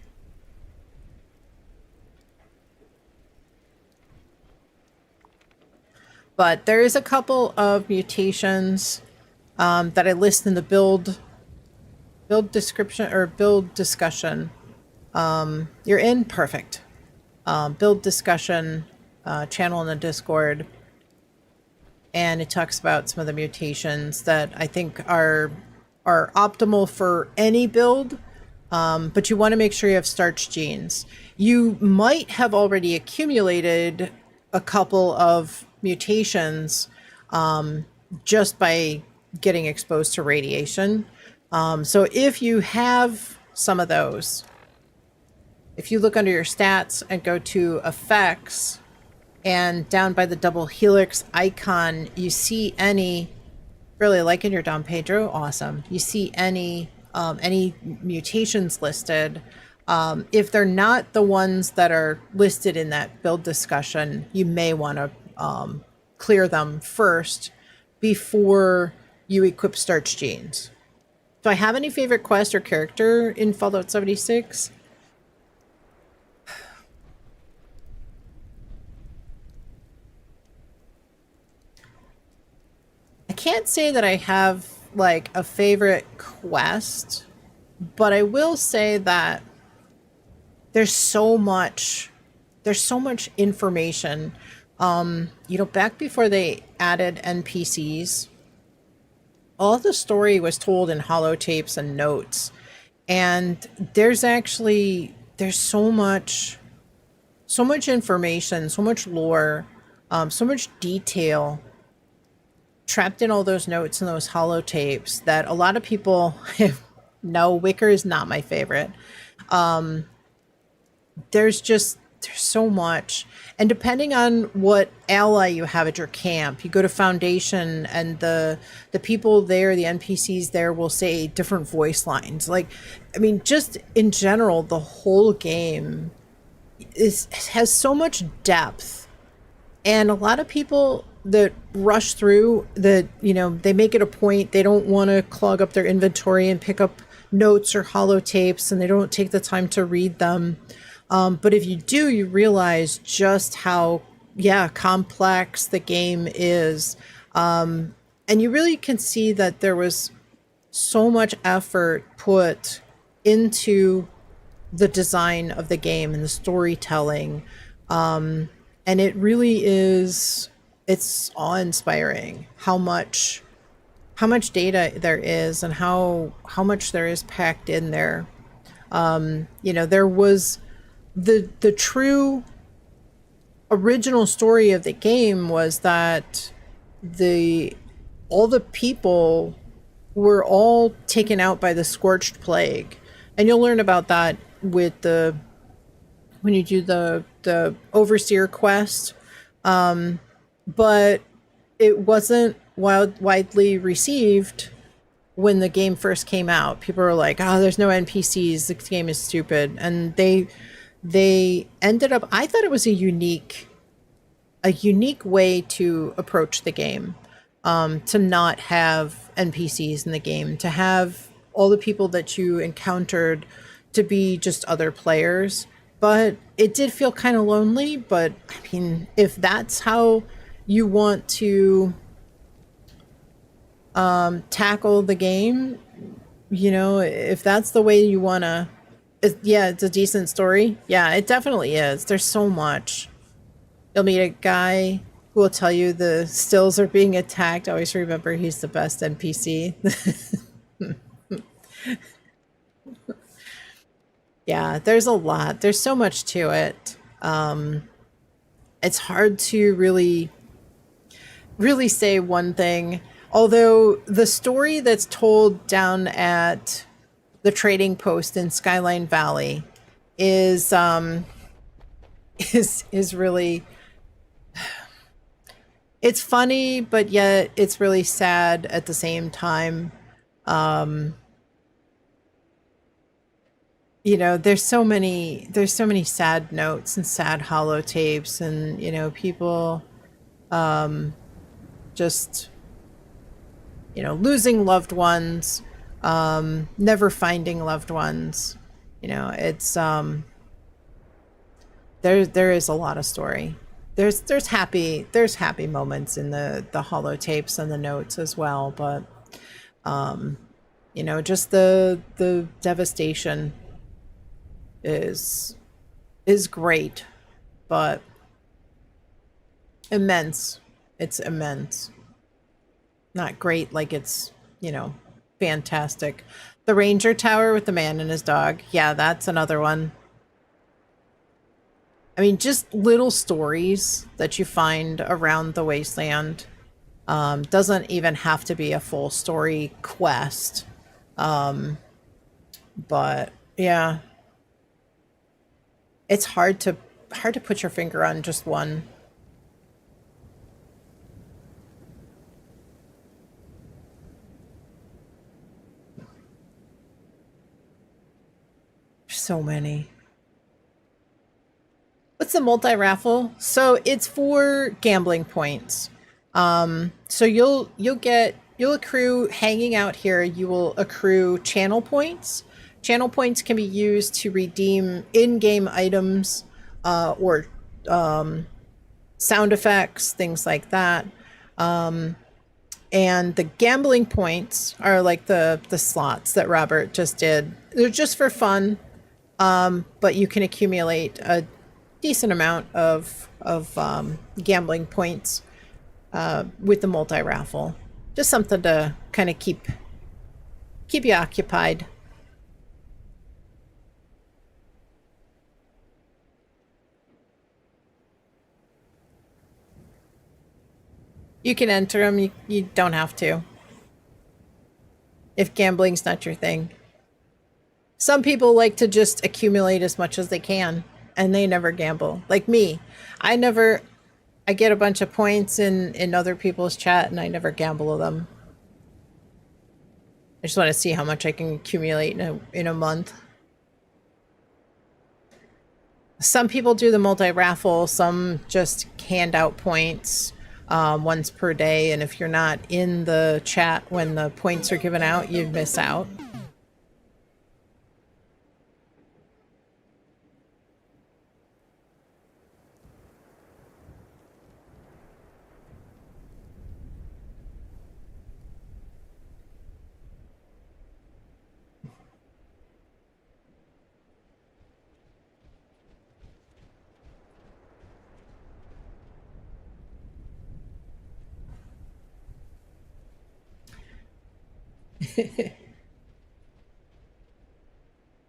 But there is a couple of mutations that I list in the build description or build discussion. You're in? Perfect. Build discussion channel in the Discord. And it talks about some of the mutations that I think are optimal for any build. But you want to make sure you have starch genes. You might have already accumulated a couple of mutations just by getting exposed to radiation. So if you have some of those, if you look under your stats and go to effects and down by the double helix icon, you see any, really liking your Dom Pedro, awesome. You see any mutations listed. If they're not the ones that are listed in that build discussion, you may want to clear them first before you equip starch genes. Do I have any favorite quest or character in Fallout 76? I can't say that I have like a favorite quest, but I will say that there's so much information. You know, back before they added NPCs, all the story was told in holotapes and notes. And there's so much information, so much lore, so much detail trapped in all those notes and those holotapes that a lot of people no, Wicker is not my favorite. There's so much. And depending on what ally you have at your camp, you go to Foundation and the people there, the NPCs there will say different voice lines. Like, I mean, just in general, the whole game has so much depth. And a lot of people that rush through that, you know, they make it a point. They don't want to clog up their inventory and pick up notes or holotapes, and they don't take the time to read them. But if you do, you realize just how, complex the game is. And you really can see that there was so much effort put into the design of the game and the storytelling. And it really is, it's awe-inspiring how much data there is and how much there is packed in there. You know, there was the true original story of the game was that all the people were all taken out by the scorched plague. And you'll learn about that with when you do the overseer quest. But it wasn't widely received when the game first came out. People were like, "Oh, there's no NPCs. This game is stupid," and they ended up. I thought it was a unique way to approach the game, to not have NPCs in the game, to have all the people that you encountered to be just other players. But it did feel kind of lonely. But I mean, if that's how you want to tackle the game, you know, if that's the way you want to, yeah, it's a decent story. Yeah, it definitely is. There's so much. You'll meet a guy who will tell you the stills are being attacked. Always remember he's the best NPC. Yeah, there's a lot. There's so much to it. It's hard to really say one thing. Although the story that's told down at the trading post in Skyline Valley is really, it's funny, but yet it's really sad at the same time. You know, there's so many sad notes and sad holotapes, and you know, people just, you know, losing loved ones, never finding loved ones. You know, it's there is a lot of story. There's happy moments in the holotapes and the notes as well, but you know, just the devastation is great, but immense. It's immense. Not great like it's, you know, fantastic. The Ranger Tower with the man and his dog. Yeah, that's another one. I mean, just little stories that you find around the wasteland. Doesn't even have to be a full story quest. But yeah, it's hard to put your finger on just one. So many. What's the multi-raffle? So it's for gambling points. So you'll accrue hanging out here. You will accrue channel points. Channel points can be used to redeem in-game items, or sound effects, things like that. And the gambling points are like the slots that Robert just did. They're just for fun, but you can accumulate a decent amount of gambling points with the multi-raffle. Just something to kind of keep you occupied. You can enter them. You don't have to, if gambling's not your thing. Some people like to just accumulate as much as they can, and they never gamble. Like me. I get a bunch of points in other people's chat, and I never gamble them. I just want to see how much I can accumulate in a month. Some people do the multi-raffle, some just hand out points once per day, and if you're not in the chat when the points are given out, you miss out.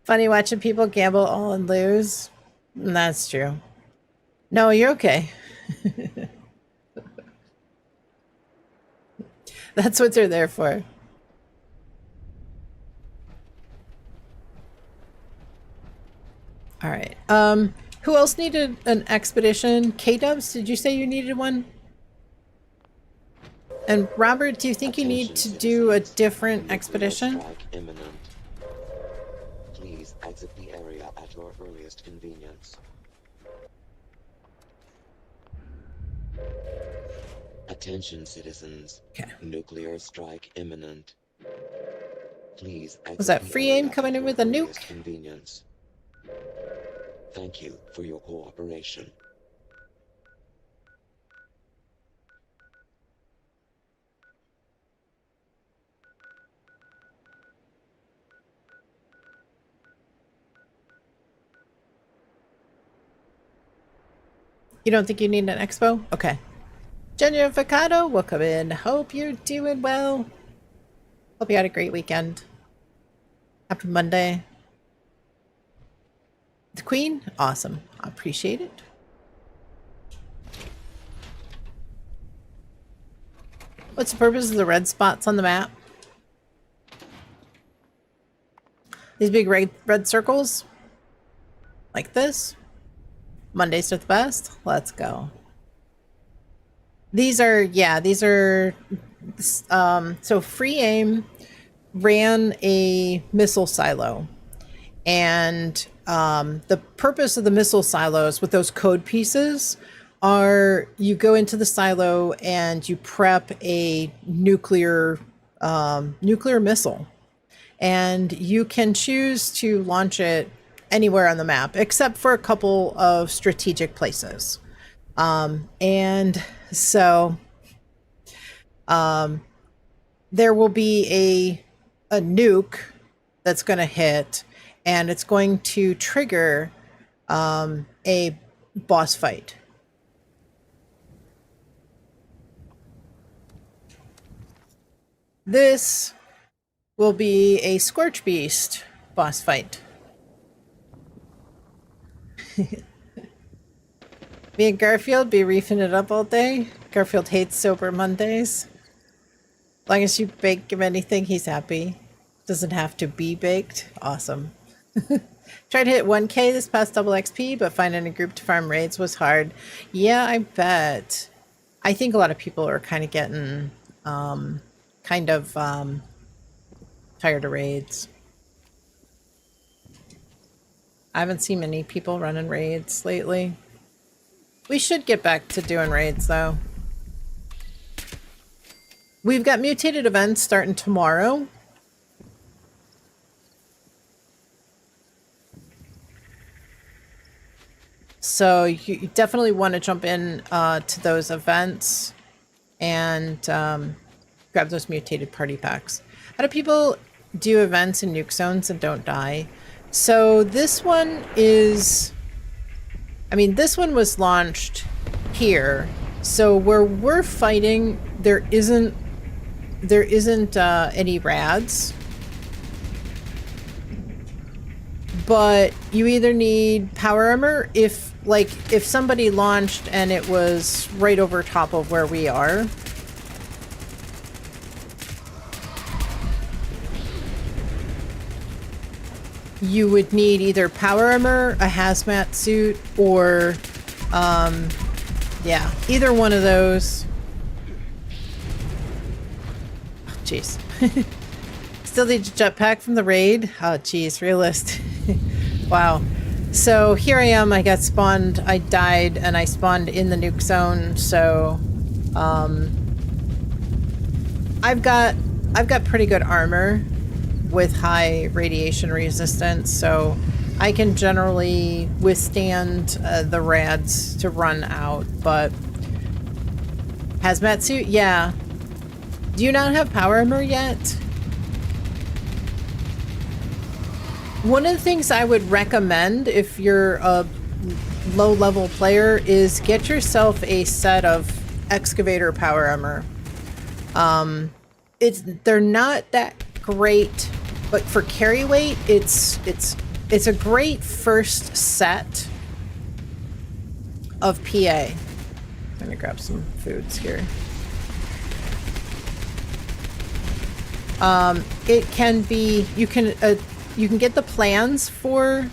Funny watching people gamble all and lose. That's true. No, you're okay. That's what they're there for. All right. Who else needed an expedition? K-Dubs, did you say you needed one? And Robert, do you think you need to do a different expedition? Strike imminent. Please exit the area at your earliest convenience. Attention, citizens. Okay. Nuclear strike imminent. Please exit Was that the free area aim coming at in your with a nuke? earliest convenience. Thank you for your cooperation. You don't think you need an expo? Okay. Junior Avocado, welcome in. Hope you're doing well. Hope you had a great weekend. Happy Monday. The Queen? Awesome. I appreciate it. What's the purpose of the red spots on the map? These big red circles? Like this? Mondays are the best? Let's go. These are, yeah, these are, so Free Aim ran a missile silo. And the purpose of the missile silos with those code pieces are you go into the silo and you prep a nuclear missile. And you can choose to launch it anywhere on the map, except for a couple of strategic places. And so there will be a nuke that's going to hit, and it's going to trigger a boss fight. This will be a Scorch Beast boss fight. Me and Garfield be reefing it up all day. Garfield hates sober Mondays. As long as you bake him anything, he's happy. Doesn't have to be baked. Awesome. Tried to hit 1K this past double XP, but finding a group to farm raids was hard. Yeah, I bet. I think a lot of people are kind of getting tired of raids. I haven't seen many people running raids lately. We should get back to doing raids, though. We've got mutated events starting tomorrow. So you definitely want to jump in to those events and grab those mutated party packs. How do people do events in nuke zones and don't die? So this one is, I mean, this one was launched here. So where we're fighting, there isn't any rads. But you either need power armor if somebody launched and it was right over top of where we are. You would need either power armor, a hazmat suit, or yeah, either one of those. Oh, jeez. Still need a jetpack from the raid. Oh, geez, realist. Wow. So here I am. I got spawned. I died, and I spawned in the nuke zone. So, I've got pretty good armor with high radiation resistance, so I can generally withstand the rads to run out. But hazmat suit, yeah. Do you not have power armor yet? One of the things I would recommend if you're a low-level player is get yourself a set of excavator power armor. They're not that great, but for carry weight, it's a great first set of PA. I'm gonna grab some foods here. It can be, you can get the plans for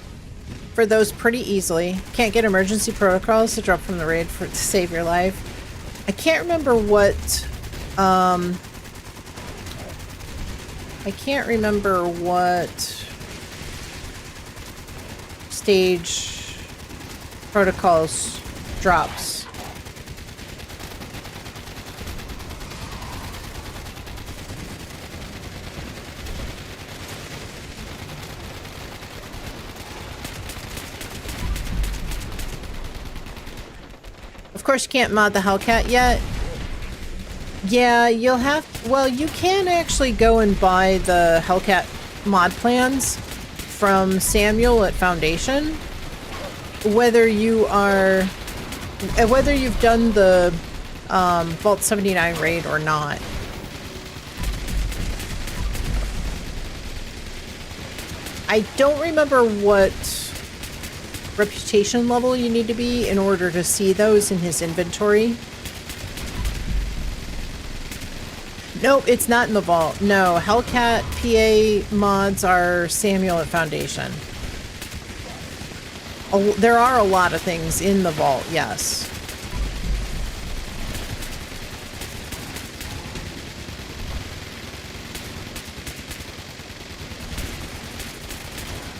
those pretty easily. Can't get emergency protocols to drop from the raid to save your life. I can't remember what I can't remember what stage protocols drops. Of course, you can't mod the Hellcat yet. Yeah, you'll have... Well, you can actually go and buy the Hellcat mod plans from Samuel at Foundation. Whether you are... Whether you've done the Vault 79 raid or not. I don't remember what reputation level you need to be in order to see those in his inventory. Nope, it's not in the vault. No, Hellcat PA mods are Samuel at Foundation. Oh, there are a lot of things in the vault, yes.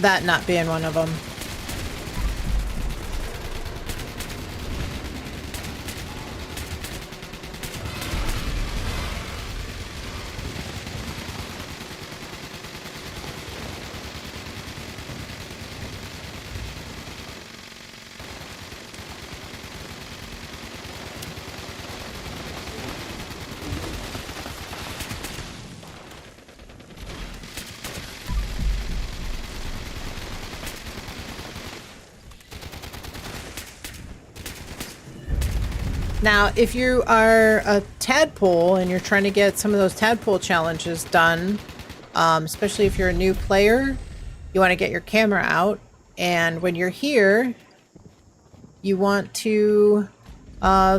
That not being one of them. Now, if you are a tadpole and you're trying to get some of those tadpole challenges done, especially if you're a new player, you want to get your camera out. And when you're here, you want to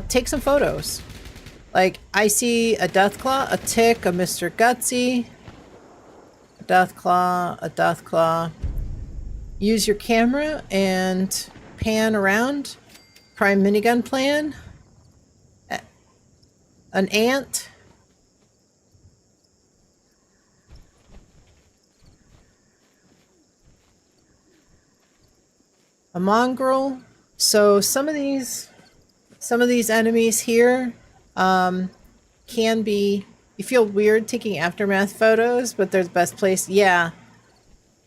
take some photos. Like, I see a Deathclaw, a Tick, a Mr. Gutsy, a Deathclaw, a Deathclaw. Use your camera and pan around. Prime minigun plan. An ant. A mongrel. So some of these enemies here can be, you feel weird taking aftermath photos, but they're the best place. Yeah,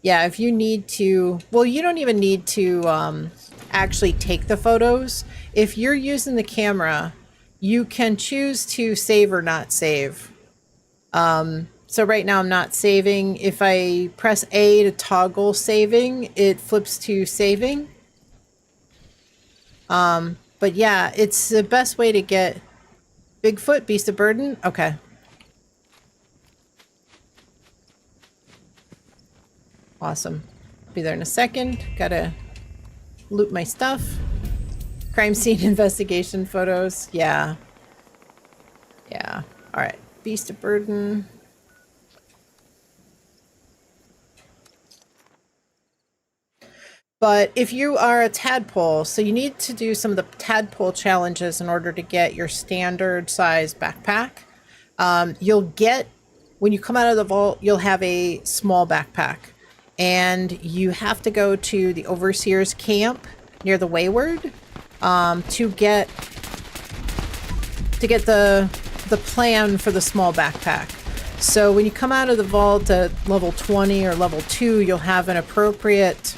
if you need to, well, you don't even need to actually take the photos. If you're using the camera, you can choose to save or not save. So right now I'm not saving. If I press A to toggle saving, it flips to saving. But yeah, it's the best way to get Bigfoot, Beast of Burden. Okay. Awesome. Be there in a second. Gotta loot my stuff. Crime scene investigation photos. Yeah. Yeah. All right. Beast of Burden. But if you are a tadpole, so you need to do some of the tadpole challenges in order to get your standard size backpack. You'll get, when you come out of the vault, you'll have a small backpack. And you have to go to the Overseer's camp near the Wayward to get the plan for the small backpack. So when you come out of the vault at level 20 or level 2, you'll have an appropriate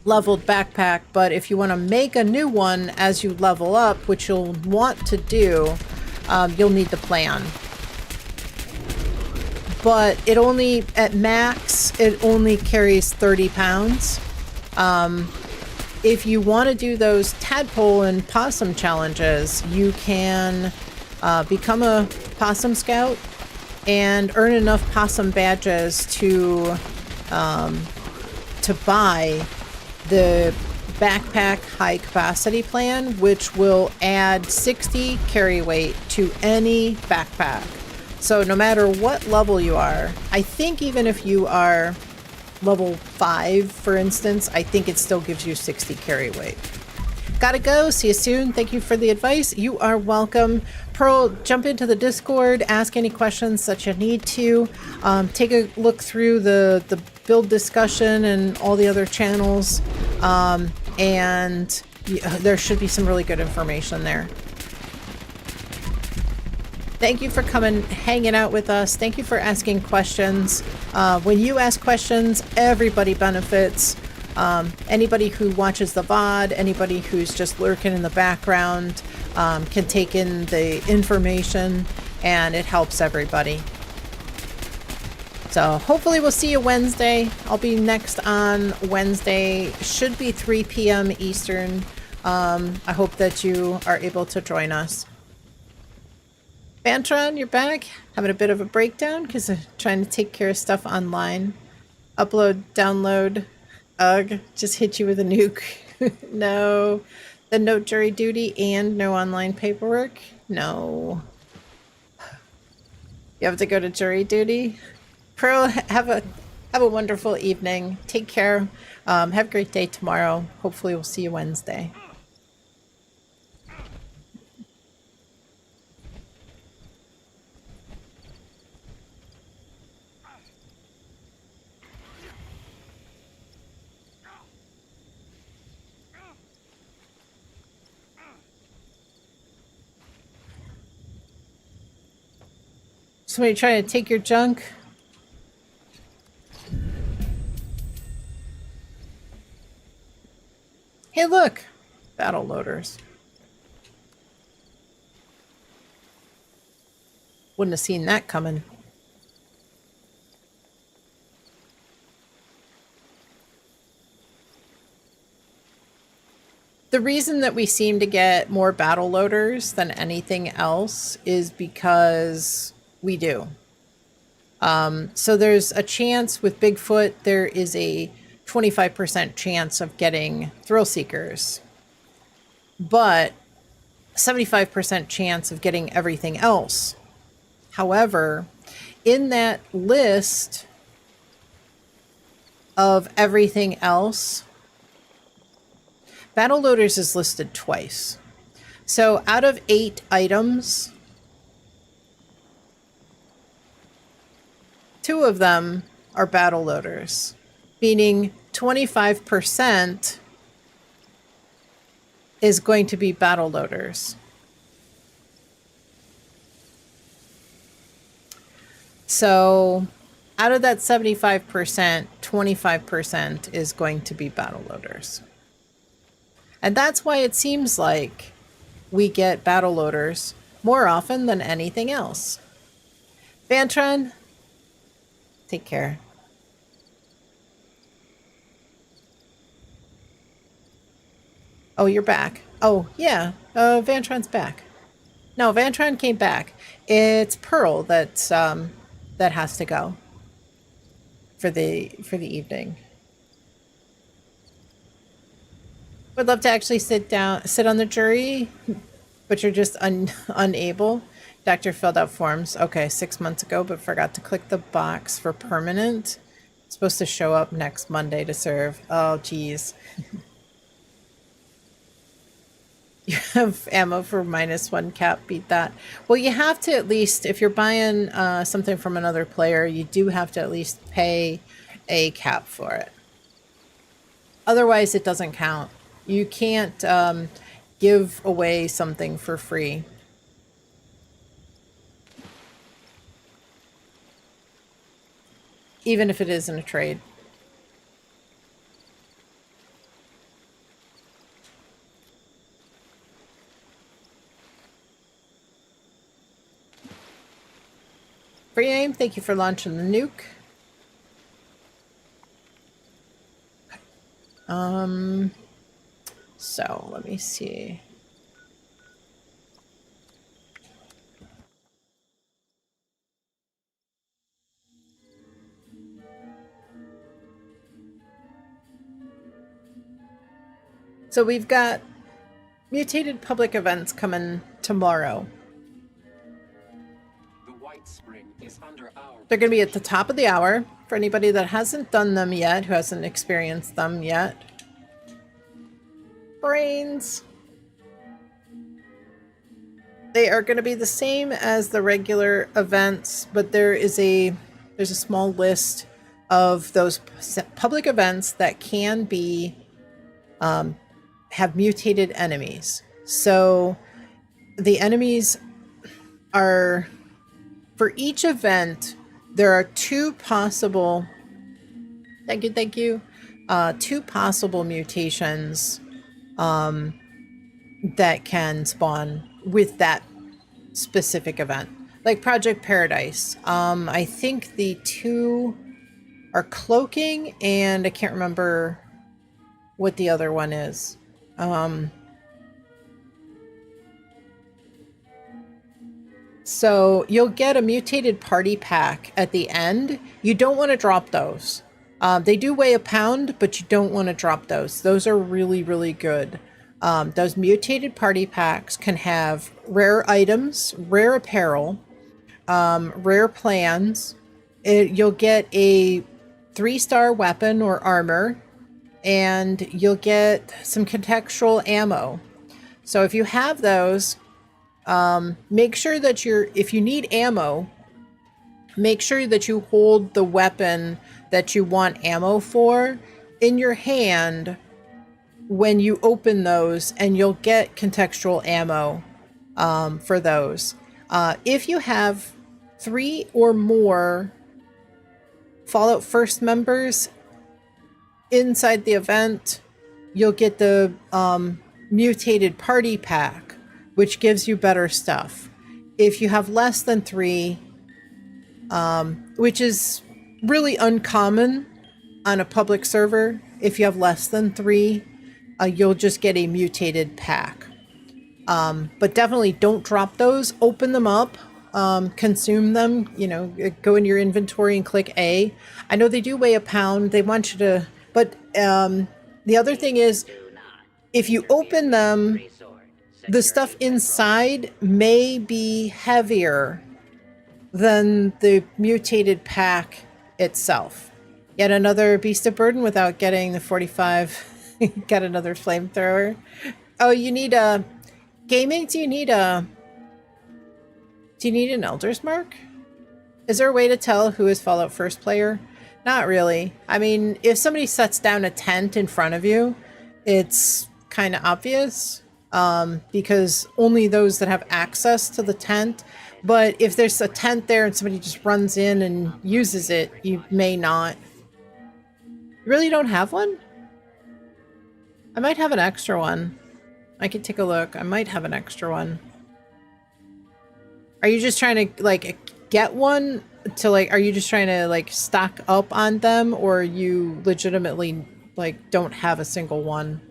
leveled backpack. But if you want to make a new one as you level up, which you'll want to do, you'll need the plan. But it only, at max, it only carries 30 pounds. If you want to do those tadpole and possum challenges, you can become a possum scout and earn enough possum badges to buy the backpack high capacity plan, which will add 60 carry weight to any backpack. So no matter what level you are, I think even if you are level 5, for instance, I think it still gives you 60 carry weight. Gotta go. See you soon. Thank you for the advice. You are welcome. Pearl, jump into the Discord, ask any questions that you need to. Take a look through the build discussion and all the other channels. And there should be some really good information there. Thank you for coming, hanging out with us. Thank you for asking questions. When you ask questions, everybody benefits. Anybody who watches the VOD, anybody who's just lurking in the background, can take in the information, and it helps everybody. So hopefully we'll see you Wednesday. I'll be next on Wednesday. Should be 3 p.m. Eastern. I hope that you are able to join us. Bantron, you're back? Having a bit of a breakdown because I'm trying to take care of stuff online. Upload, download. Ugh, just hit you with a nuke. No. The no jury duty and no online paperwork? No. You have to go to jury duty? Pearl, have a wonderful evening. Take care. Have a great day tomorrow. Hopefully we'll see you Wednesday. Somebody trying to take your junk? Hey, look! Battle loaders. Wouldn't have seen that coming. The reason that we seem to get more battle loaders than anything else is because we do. So there's a chance with Bigfoot, there is a 25% chance of getting thrill seekers, but 75% chance of getting everything else. However, in that list of everything else, battle loaders is listed twice. So out of 8 items, 2 of them are battle loaders, meaning 25% is going to be battle loaders. So out of that 75%, 25% is going to be battle loaders. And that's why it seems like we get battle loaders more often than anything else. Vantron, take care. Oh, you're back. Oh, yeah. Vantron's back. No, Vantron came back. It's Pearl that's that has to go for the evening. Would love to actually sit on the jury, but you're just unable. Doctor filled out forms. Okay, 6 months ago, but forgot to click the box for permanent. It's supposed to show up next Monday to serve. Oh, geez. You have ammo for -1 cap. Beat that. Well, you have to at least, if you're buying something from another player, you do have to at least pay a cap for it. Otherwise, it doesn't count. You can't give away something for free. Even if it is in a trade. Free aim, thank you for launching the nuke. So let me see. So we've got mutated public events coming tomorrow. They're going to be at the top of the hour for anybody that hasn't done them yet, who hasn't experienced them yet. brains. They are going to be the same as the regular events, but there's a small list of those public events that can be have mutated enemies. So the enemies are, for each event, there are two possible, thank you, two possible mutations that can spawn with that specific event. Like Project Paradise. I think the two are cloaking, and I can't remember what the other one is. So you'll get a mutated party pack at the end. You don't want to drop those. They do weigh a pound, but you don't want to drop those. Those are really, really good. Those mutated party packs can have rare items, rare apparel, rare plans. You'll get a 3-star weapon or armor, and you'll get some contextual ammo. So if you have those, make sure that if you need ammo, make sure that you hold the weapon that you want ammo for in your hand when you open those, and you'll get contextual ammo for those. If you have 3 or more Fallout First members inside the event, you'll get the mutated party pack, which gives you better stuff. If you have less than 3, which is really uncommon on a public server, if you have less than 3, you'll just get a mutated pack. But definitely don't drop those. Open them up, consume them, go in your inventory and click A. I know they do weigh a pound. They want you to, but the other thing is, if you open them, the stuff inside may be heavier than the mutated pack itself. Yet another beast of burden without getting the 45. Got another flamethrower. Oh, you need a gaming? Do you need an Elder's Mark? Is there a way to tell who is Fallout First player? Not really. I mean, if somebody sets down a tent in front of you, it's kind of obvious, because only those that have access to the tent. But if there's a tent there and somebody just runs in and uses it, you may not. You really don't have one? I might have an extra one. I could take a look. I might have an extra one. Are you just trying to, like, get one to, like, are you just trying to, like, stock up on them, or you legitimately, like, don't have a single one?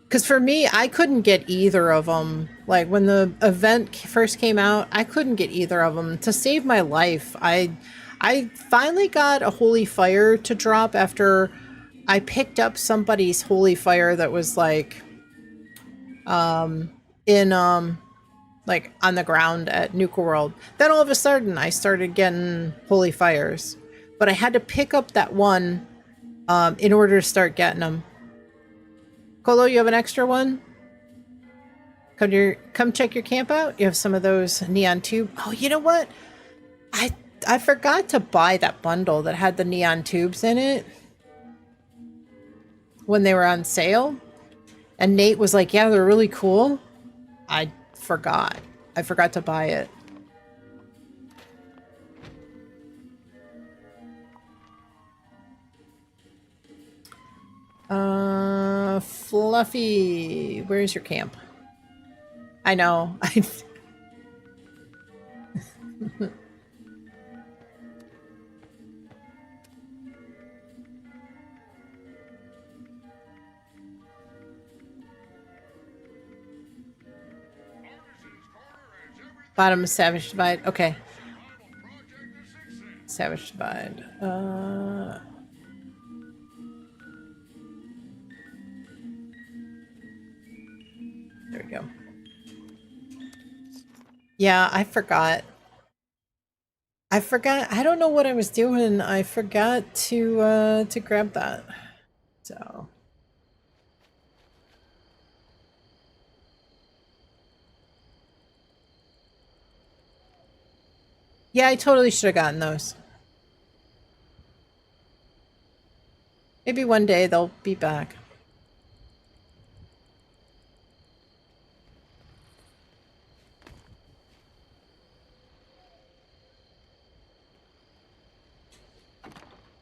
Because for me, I couldn't get either of them. Like, when the event first came out, I couldn't get either of them. To save my life, I finally got a Holy Fire to drop after I picked up somebody's Holy Fire that was, like, like, on the ground at Nuke World. Then all of a sudden, I started getting Holy Fires. But I had to pick up that one in order to start getting them. Colo, you have an extra one? Come check your camp out. You have some of those neon tube. Oh, you know what? I forgot to buy that bundle that had the neon tubes in it when they were on sale. And Nate was like, yeah, they're really cool. I forgot. I forgot to buy it. Fluffy, where's your camp? I know. Bottom of Savage Divide. Okay. Savage Divide. There we go. Yeah, I forgot. I don't know what I was doing. I forgot to grab that. So Yeah, I totally should have gotten those. Maybe one day they'll be back.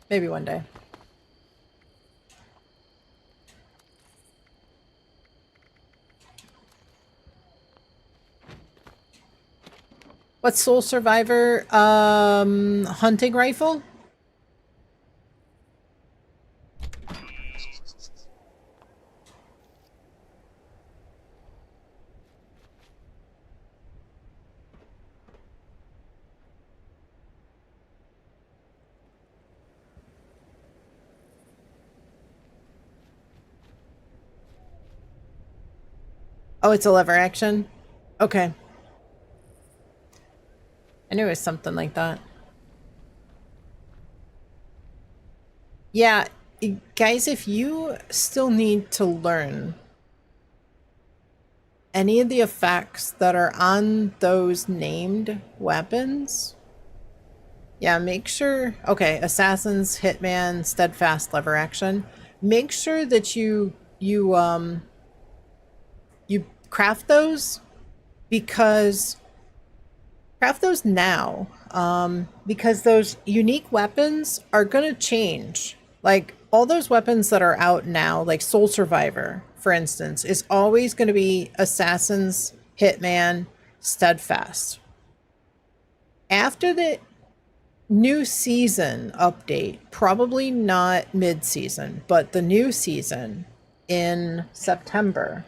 Maybe one day. What's Soul Survivor? Hunting rifle? Oh, it's a lever action? Okay. I knew it was something like that. Yeah, guys, if you still need to learn any of the effects that are on those named weapons, yeah, make sure, okay, assassins, hitman, steadfast, lever action. Make sure that you craft those, because craft those now, because those unique weapons are gonna change. Like all those weapons that are out now, like Soul Survivor, for instance, is always going to be assassins, hitman, steadfast. After the new season update, probably not mid-season, but the new season in September,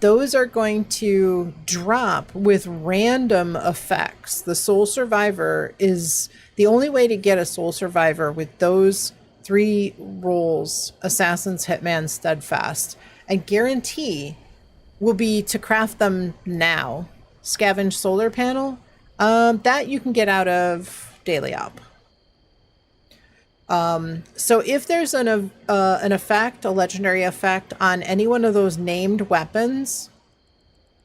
those are going to drop with random effects. The Soul Survivor is the only way to get a Soul Survivor with those 3 roles, assassins, hitman, steadfast, and guarantee will be to craft them now. Scavenge solar panel, that you can get out of daily op. So if there's an effect, a legendary effect on any one of those named weapons,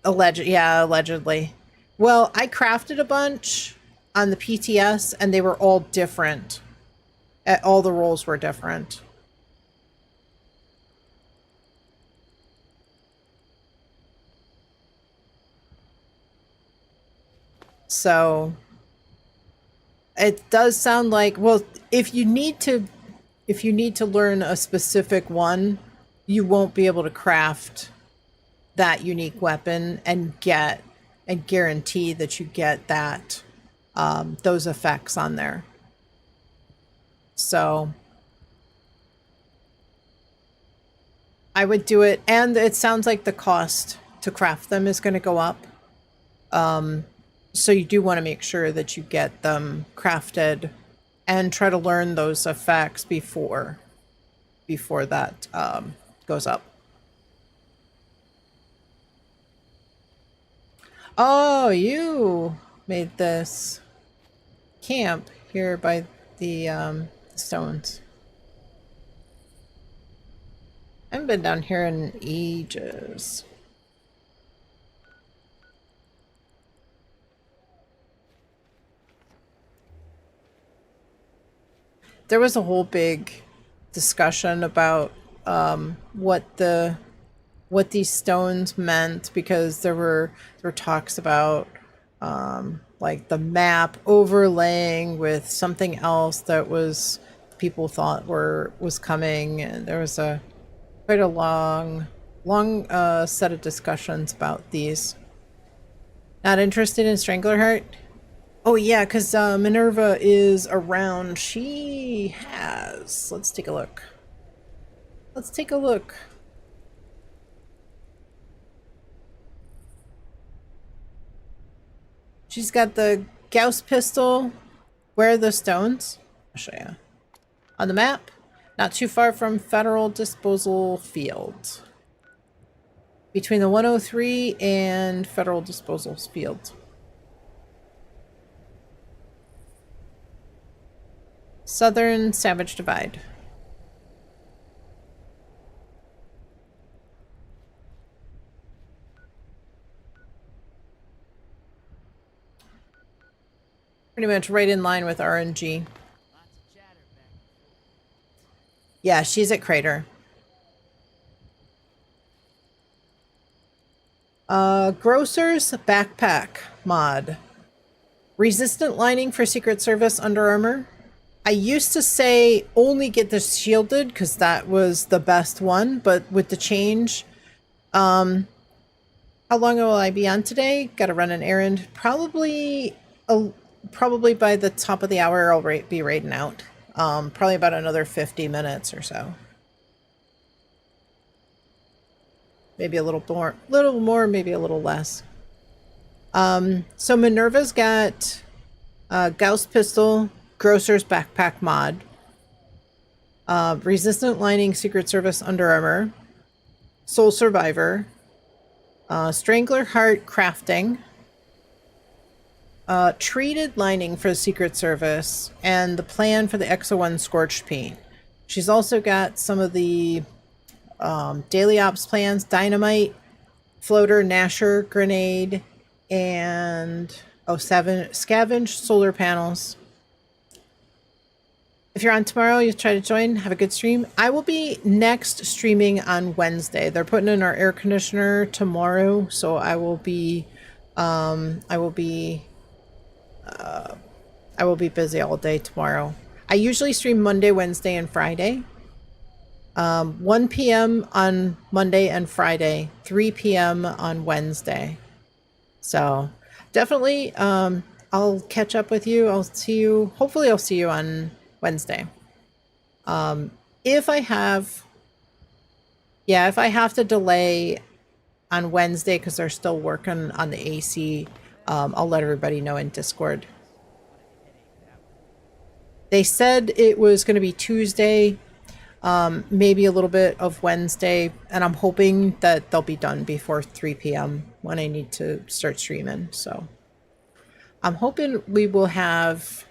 allegedly. Well, I crafted a bunch on the PTS and they were all different. All the roles were different. So it does sound like, well, if you need to learn a specific one, you won't be able to craft that unique weapon and guarantee that you get that those effects on there. So I would do it, and it sounds like the cost to craft them is going to go up. So you do want to make sure that you get them crafted and try to learn those effects before that goes up. Oh, you made this camp here by the stones. I haven't been down here in ages. There was a whole big discussion about what these stones meant, because there were talks about like the map overlaying with something else that was people thought was coming, and there was quite a long set of discussions about these. Not interested in Stranglerheart? Oh yeah, because Minerva is around. She has... Let's take a look. Let's take a look. She's got the Gauss pistol. Where are the stones? I'll show you. On the map, not too far from Federal Disposal Field. Between the 103 and Federal Disposal Field. Southern Savage Divide. Pretty much right in line with RNG. Yeah, she's at Crater. Grocer's backpack mod. Resistant lining for Secret Service Under Armour. I used to say only get the shielded because that was the best one, but with the change, how long will I be on today? Got to run an errand. Probably by the top of the hour I'll be raiding out. Probably about another 50 minutes or so. Maybe a little more, maybe a little less. So Minerva's got Gauss pistol, Grocer's backpack mod, resistant lining Secret Service Under Armour, Soul Survivor, Strangler Heart crafting, treated lining for the Secret Service, and the plan for the XO1 Scorched Paint. She's also got some of the daily ops plans: dynamite, floater, Nasher, grenade, and 7 scavenge solar panels. If you're on tomorrow, you try to join. Have a good stream. I will be next streaming on Wednesday. They're putting in our air conditioner tomorrow, so I will be busy all day tomorrow. I usually stream Monday, Wednesday, and Friday. 1 p.m. on Monday and Friday, 3 p.m. on Wednesday. So definitely, I'll catch up with you. I'll see you. Hopefully I'll see you on Wednesday. If I have to delay on Wednesday because they're still working on the AC, I'll let everybody know in Discord. They said it was going to be Tuesday, maybe a little bit of Wednesday, and I'm hoping that they'll be done before 3 p.m. when I need to start streaming. So I'm hoping we will have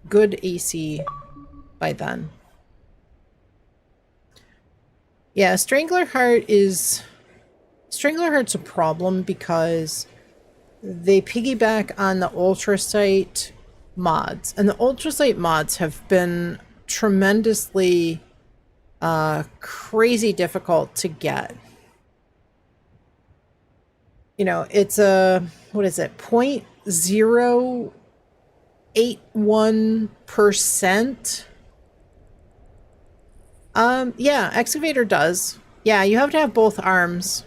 good AC by then. Yeah, Strangler Heart's a problem because they piggyback on the Ultrasite mods, and the Ultrasite mods have been tremendously crazy difficult to get. You know, it's a, what is it, 0.081%. Yeah, Excavator does. Yeah, you have to have both arms.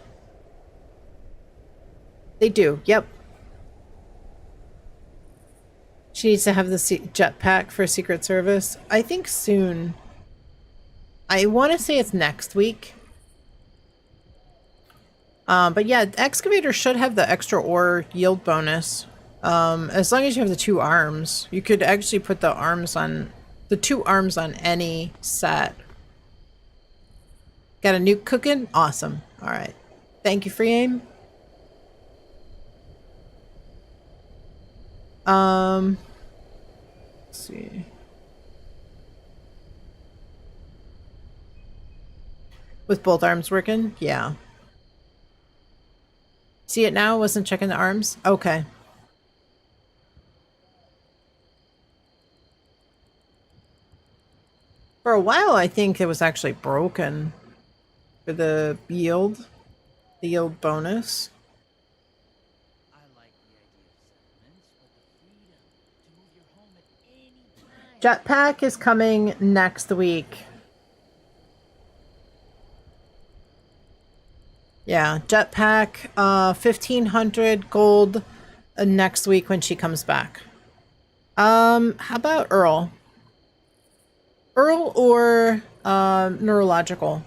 They do, yep. She needs to have the jetpack for Secret Service. I think soon. I want to say it's next week. But yeah, Excavator should have the extra ore yield bonus. As long as you have the 2 arms. You could actually put the 2 arms on any set. Got a nuke cooking? Awesome. Alright. Thank you, Free Aim. Let's see. With both arms working? Yeah. See it now? Wasn't checking the arms? Okay. For a while, I think it was actually broken for the yield bonus. Jetpack is coming next week. Yeah, jetpack, 1,500 gold next week when she comes back. How about Earl? Earl or neurological?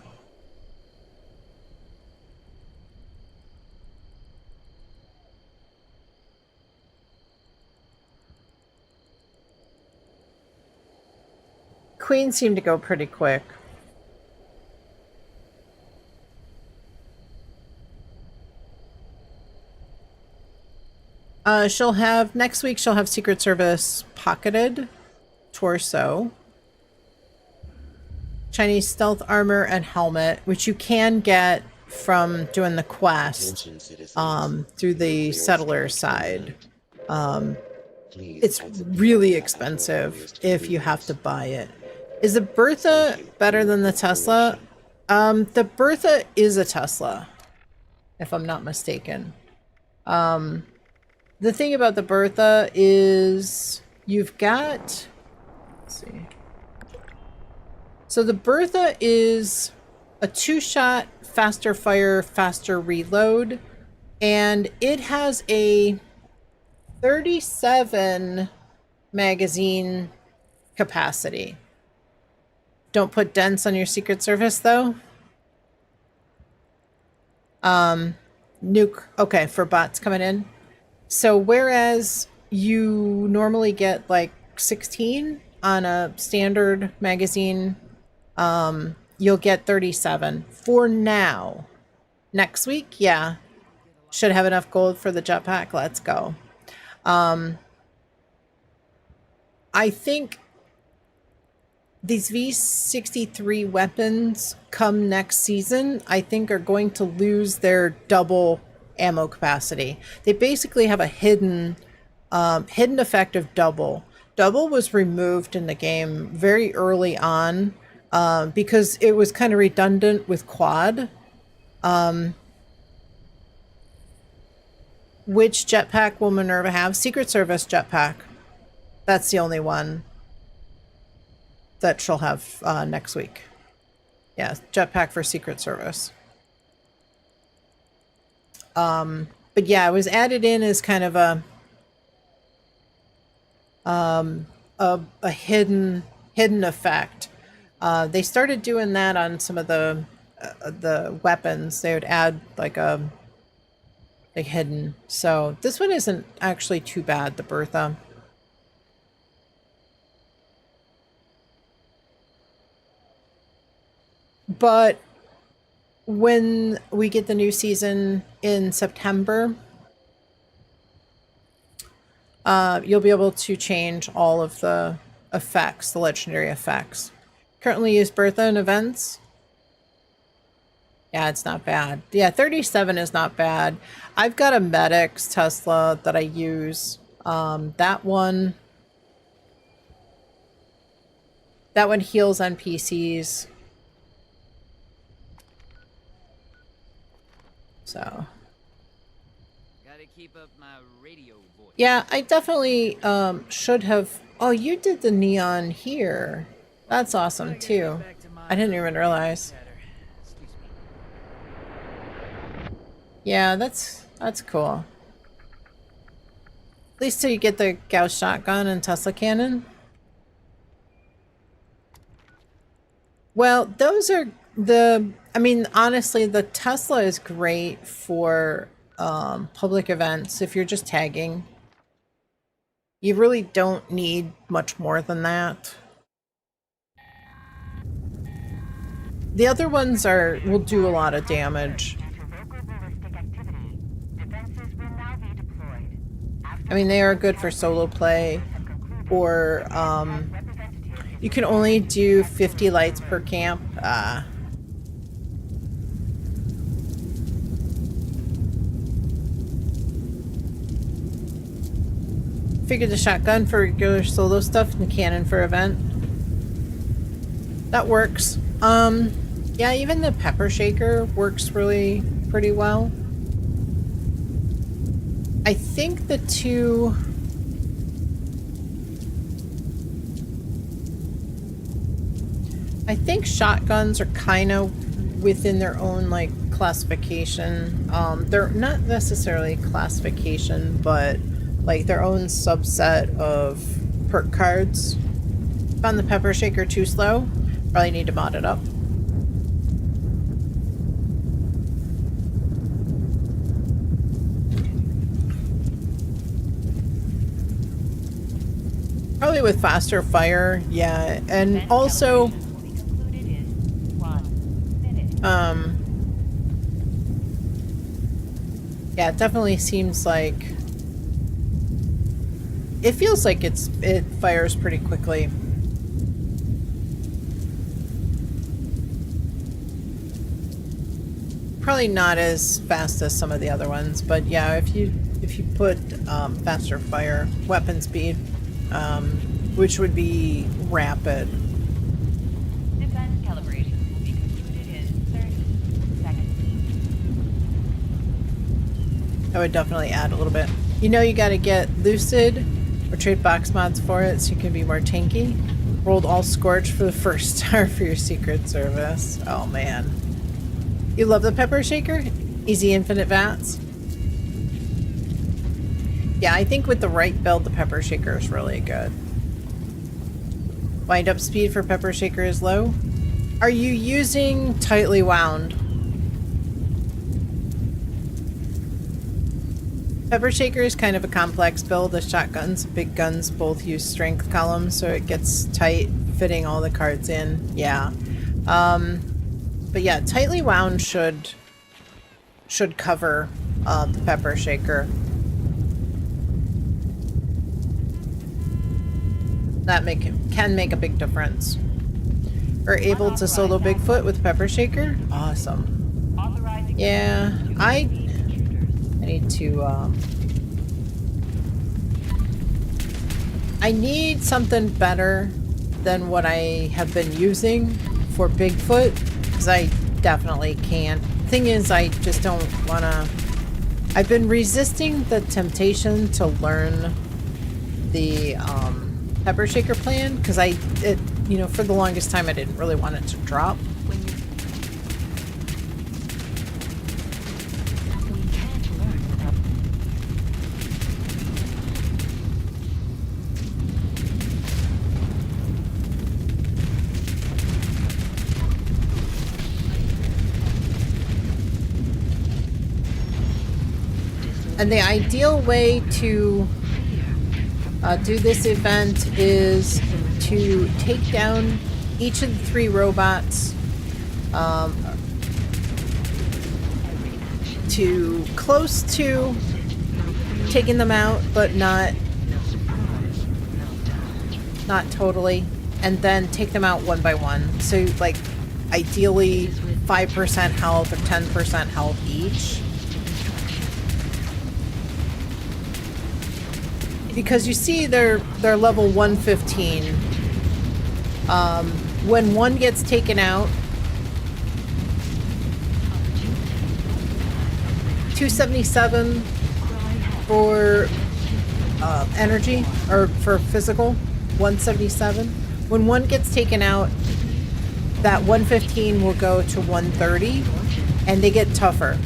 Queen seemed to go pretty quick. Next week she'll have Secret Service pocketed torso, Chinese stealth armor, and helmet, which you can get from doing the quest through the settler side. it's really expensive if you have to buy it. Is the Bertha better than the Tesla? The Bertha is a Tesla, if I'm not mistaken. The thing about the Bertha is you've got, let's see. So the Bertha is a 2-shot, faster fire, faster reload, and it has a 37 magazine capacity. Don't put dents on your Secret Service though. Nuke, okay, for bots coming in. So whereas you normally get like 16 on a standard magazine, you'll get 37 for now. Next week, yeah, should have enough gold for the jetpack. Let's go. I think these V63 weapons come next season, I think are going to lose their double ammo capacity. They basically have a hidden effect of double. Double was removed in the game very early on because it was kind of redundant with quad. Which jetpack will Minerva have? Secret Service jetpack. That's the only one that she'll have next week. Yeah, jetpack for Secret Service. But yeah, it was added in as kind of a hidden effect. They started doing that on some of the weapons. They would add like a hidden. So this one isn't actually too bad, the Bertha. But when we get the new season in September, you'll be able to change all of the effects, the legendary effects. Currently use Bertha in events. Yeah, it's not bad. Yeah, 37 is not bad. I've got a Medics Tesla that I use. That one heals NPCs. So. Gotta keep up my radio voice. Yeah, I definitely should have. Oh, you did the neon here. That's awesome too. I didn't even realize. Yeah, that's cool. At least till you get the Gauss shotgun and Tesla cannon. Well, those are I mean, honestly, the Tesla is great for public events if you're just tagging. You really don't need much more than that. The other ones will do a lot of damage. I mean, they are good for solo play, or you can only do 50 lights per camp. Figured the shotgun for regular solo stuff and the cannon for event. That works. Yeah, even the pepper shaker works really pretty well. I think the two... I think shotguns are kind of within their own, like, classification. They're not necessarily classification, but, like, their own subset of perk cards. Found the pepper shaker too slow. Probably need to mod it up. Probably with faster fire, yeah, and also yeah, it definitely seems like it feels like it fires pretty quickly. probably not as fast as some of the other ones, but yeah, if you put faster fire weapon speed, which would be rapid. Defense calibration will be concluded in 30 seconds. I would definitely add a little bit. You know, you got to get Lucid or trade box mods for it so you can be more tanky. Rolled all Scorch for the first star for your Secret Service. Oh man. You love the Pepper Shaker? Easy infinite vats? Yeah, I think with the right build, the Pepper Shaker is really good. Wind up speed for Pepper Shaker is low. Are you using tightly wound? Pepper Shaker is kind of a complex build. The shotguns, big guns both use strength columns, so it gets tight fitting all the cards in. Yeah. But yeah, tightly wound should cover the Pepper Shaker. That can make a big difference. We're able to solo Bigfoot with Pepper Shaker. Awesome. Yeah, I need to I need something better than what I have been using for Bigfoot, because I definitely can't. Thing is, I just don't wanna. I've been resisting the temptation to learn the Pepper Shaker plan, because you know, for the longest time I didn't really want it to drop. And the ideal way to do this event is to take down each of the 3 robots to close to taking them out, but not totally, and then take them out one by one. So like ideally 5% health or 10% health each. Because you see they're level 115. When one gets taken out, 277 for energy, or for physical, 177. When one gets taken out, that 115 will go to 130, and they get tougher.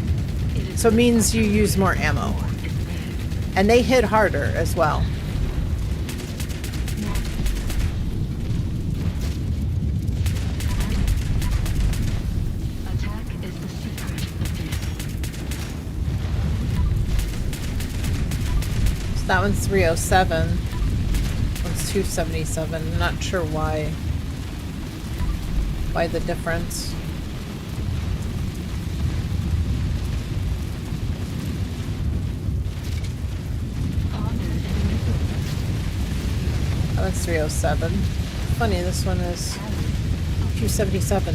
So it means you use more ammo. And they hit harder as well. So that one's 307. One's 277. I'm not sure why the difference. That one's 307. Funny, this one is 277.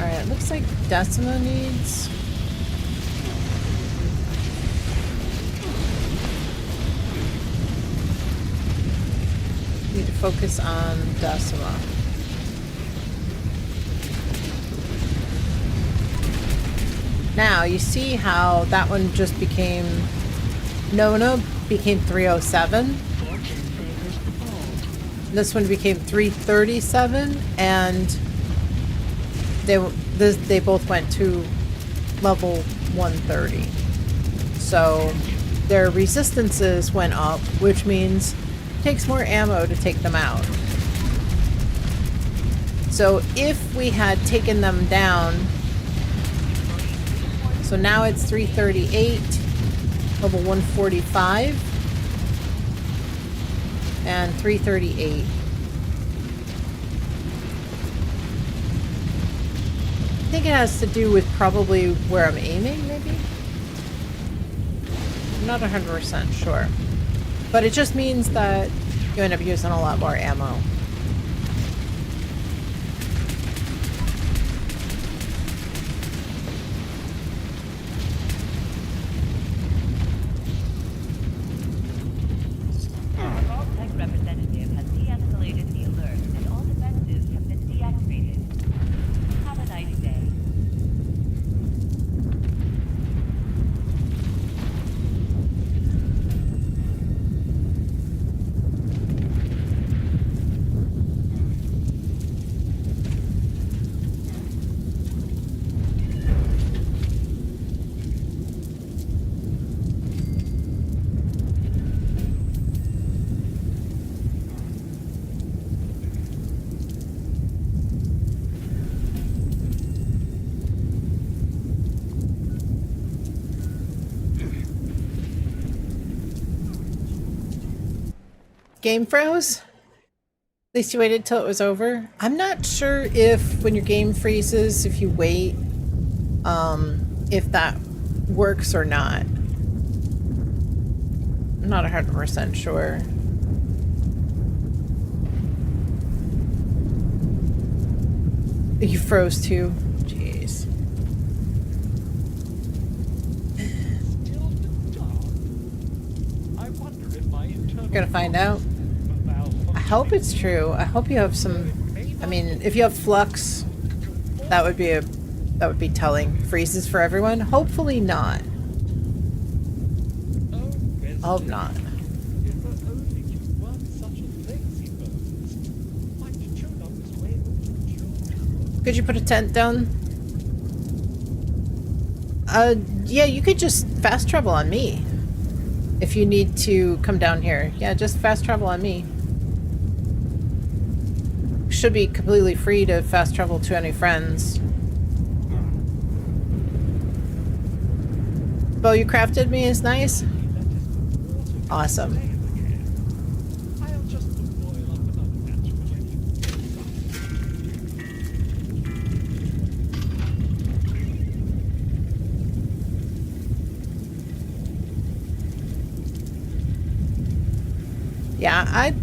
Alright, it looks like Decima needs... Need to focus on Decima. Now, you see how that one just became... Nona became 307. This one became 337, and they both went to level 130. So their resistances went up, which means it takes more ammo to take them out. So if we had taken them down... So now it's 338, level 145, and 338. I think it has to do with probably where I'm aiming, maybe? I'm not 100% sure. But it just means that you end up using a lot more ammo. Tech representative has de-escalated the alert, and all defenses have been deactivated. Have a nice day. Game froze? At least you waited till it was over. I'm not sure if when your game freezes, if you wait, if that works or not. I'm not 100% sure. You froze too? Jeez. We're gonna find out. I hope it's true. I hope you have some. I mean, if you have flux, that would be telling. Freezes for everyone. Hopefully not. I hope not. Could you put a tent down? Yeah, you could just fast travel on me. If you need to come down here. Yeah, just fast travel on me. Should be completely free to fast travel to any friends. Bo, you crafted me is nice. Awesome. Yeah, I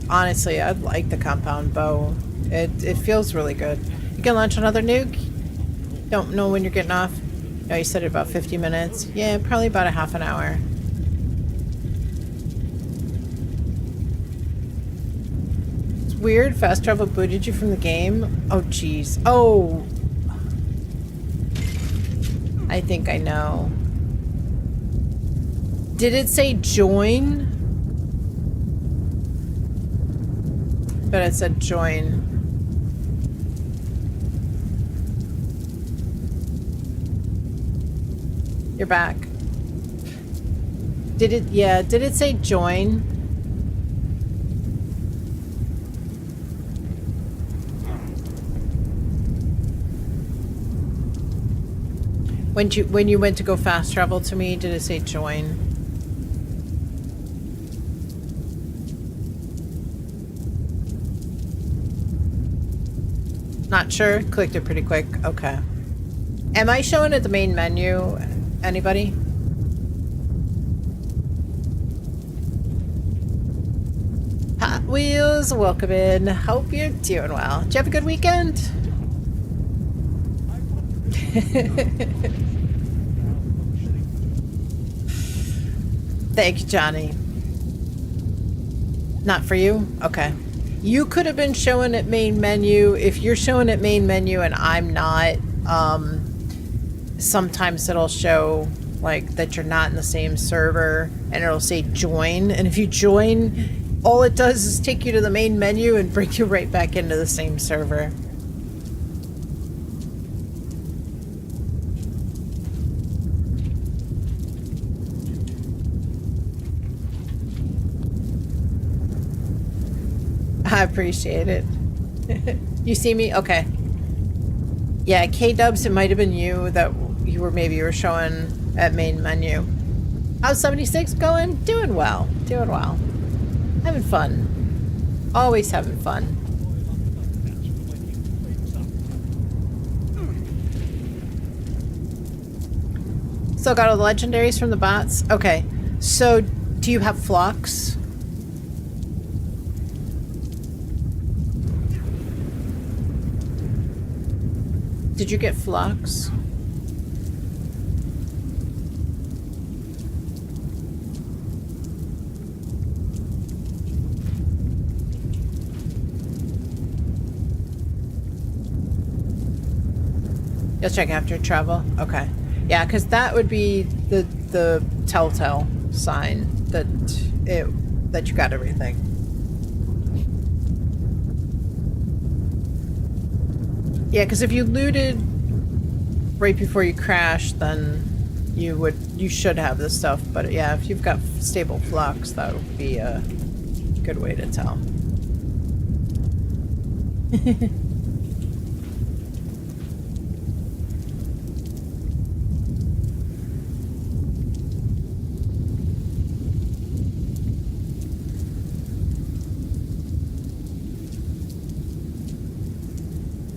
like the compound bow. It feels really good. You can launch another nuke? Don't know when you're getting off. No, you said it about 50 minutes. Yeah, probably about a half an hour. It's weird. Fast travel booted you from the game. Oh, jeez. Oh. I think I know. Did it say join? But it said join. You're back. Did it say join? When you went to go fast travel to me, did it say join? Not sure. Clicked it pretty quick. Okay. Am I showing at the main menu? Anybody? Hot Wheels, welcome in. Hope you're doing well. Did you have a good weekend? Thank you, Johnny. Not for you? Okay. You could have been showing at main menu. If you're showing at main menu and I'm not, sometimes it'll show like that you're not in the same server and it'll say join. And if you join, all it does is take you to the main menu and bring you right back into the same server. I appreciate it. You see me? Okay. Yeah, K-Dubs, it might have been you that you were showing at main menu. How's 76 going? Doing well. Doing well. Having fun. Always having fun. Still got all the legendaries from the bots? Okay. So, do you have flux? Did you get flux? You'll check after travel? Okay. Yeah, because that would be the telltale sign that that you got everything. Yeah, because if you looted right before you crashed, then you should have this stuff. But yeah, if you've got stable flux, that would be a good way to tell.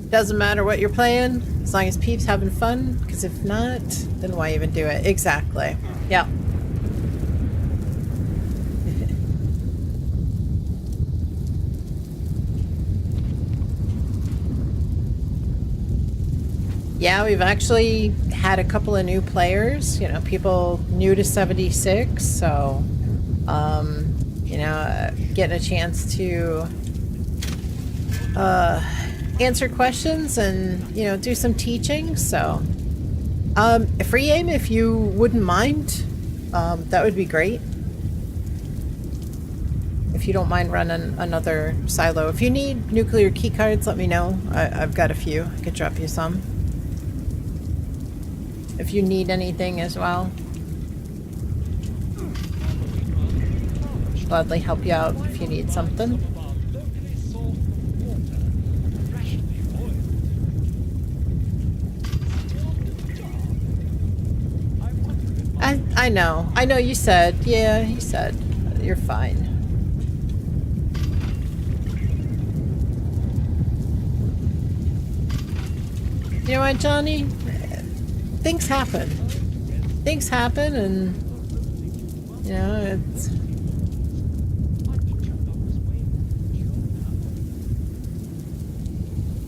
Doesn't matter what you're playing, as long as Peep's having fun, because if not, then why even do it? Exactly. Yeah. Yeah, we've actually had a couple of new players, you know, people new to 76, so, you know, getting a chance to, answer questions and, you know, do some teaching. So free aim, if you wouldn't mind, that would be great. If you don't mind running another silo. If you need nuclear key cards, let me know. I've got a few. I could drop you some if you need anything as well. Gladly help you out if you need something. I know you said, yeah, you said, you're fine. You know what, Johnny? Things happen. Things happen, and, you know, it's...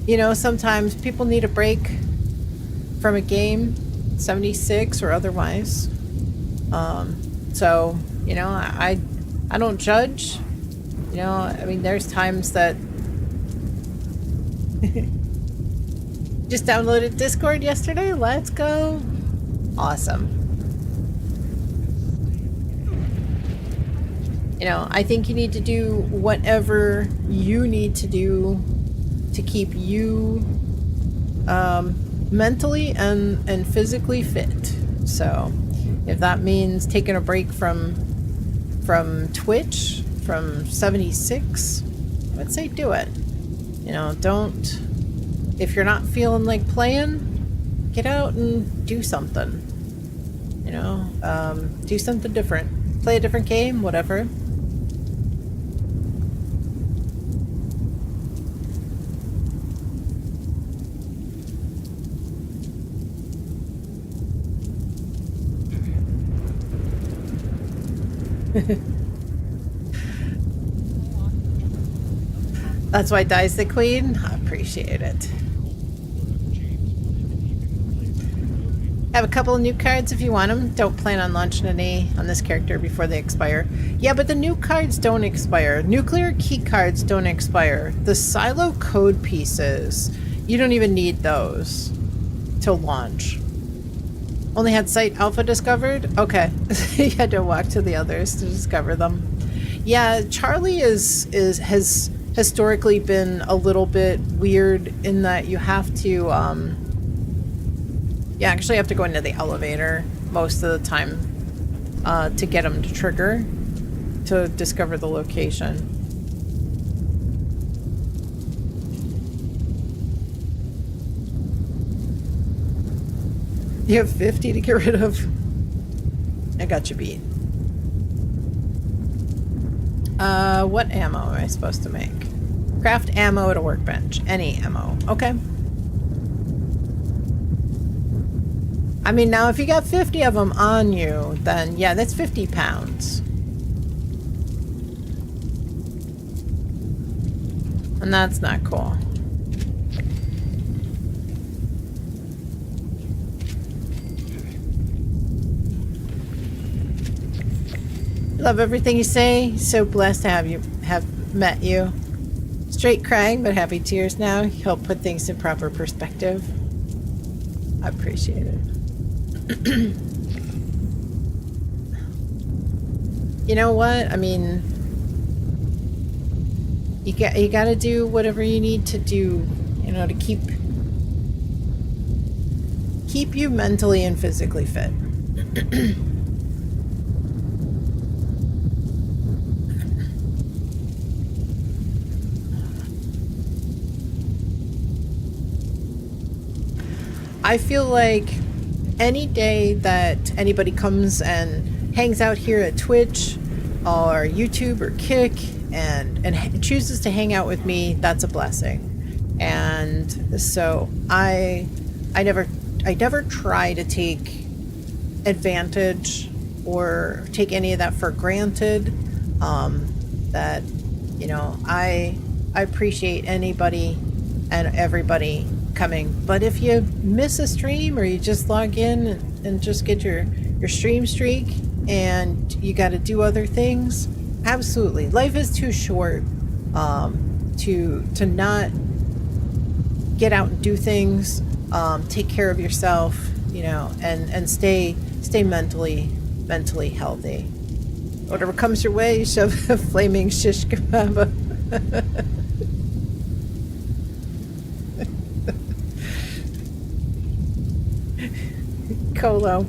You know, sometimes people need a break from a game, 76 or otherwise. So, you know, I don't judge. You know, I mean, there's times that... Just downloaded Discord yesterday. Let's go. Awesome. You know, I think you need to do whatever you need to do to keep you mentally and physically fit. So if that means taking a break from Twitch, from 76, I would say do it. You know, don't... If you're not feeling like playing, get out and do something. You know, do something different. Play a different game, whatever. That's why Dies the Queen? I appreciate it. Have a couple of new cards if you want them. Don't plan on launching any on this character before they expire. Yeah, but the new cards don't expire. Nuclear key cards don't expire. The silo code pieces, you don't even need those to launch. Only had Site Alpha discovered? Okay. You had to walk to the others to discover them. Yeah, Charlie has historically been a little bit weird in that you have to, you actually have to go into the elevator most of the time to get them to trigger, to discover the location. You have 50 to get rid of. I got you beat. What ammo am I supposed to make? Craft ammo at a workbench. Any ammo. Okay. I mean, now if you got 50 of them on you, then yeah, that's 50 pounds. And that's not cool. Love everything you say. So blessed to have met you. Straight crying, but happy tears now. Help put things in proper perspective. I appreciate it. You know what? I mean, you got to do whatever you need to do, you know, to keep you mentally and physically fit. I feel like any day that anybody comes and hangs out here at Twitch or YouTube or Kick and chooses to hang out with me, that's a blessing. And so I never try to take advantage or take any of that for granted. That, you know, I appreciate anybody and everybody coming. But if you miss a stream or you just log in and just get your stream streak and you got to do other things, absolutely. Life is too short to not get out and do things, take care of yourself, you know, and stay mentally healthy. Whatever comes your way, shove a flaming shish kebab. Colo.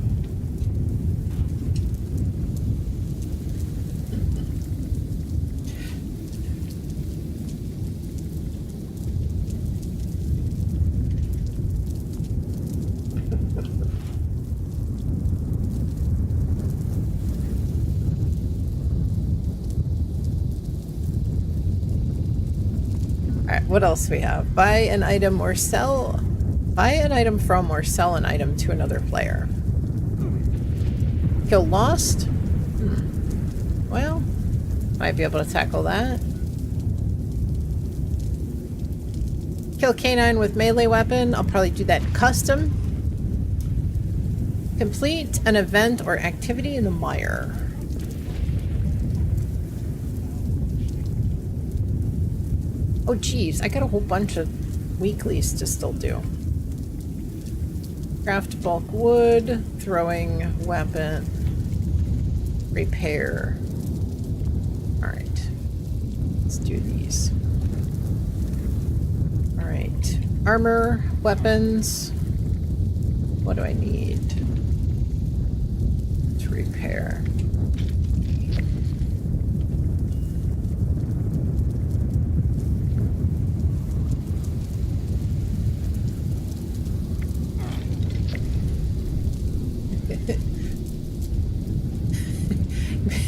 Alright, what else we have? Buy an item or sell. Buy an item from or sell an item to another player. Kill Lost? Well, might be able to tackle that. Kill Canine with melee weapon. I'll probably do that custom. Complete an event or activity in the mire. Oh geez, I got a whole bunch of weeklies to still do. Craft bulk wood, throwing weapon, repair. Alright, let's do these. Alright, armor, weapons. What do I need to repair?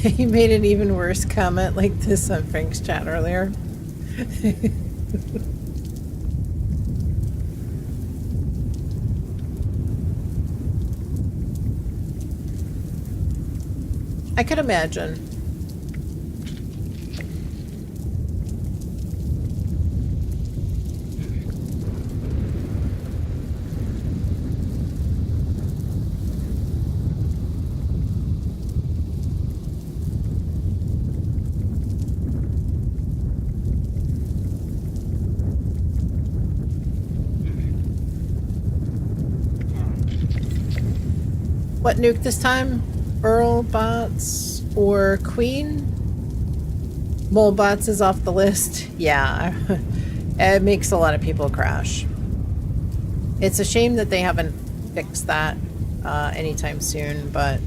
He made an even worse comment like this on Frank's chat earlier. I could imagine. What nuke this time? Earl bots or Queen? Mole bots is off the list. Yeah, it makes a lot of people crash. It's a shame that they haven't fixed that anytime soon, but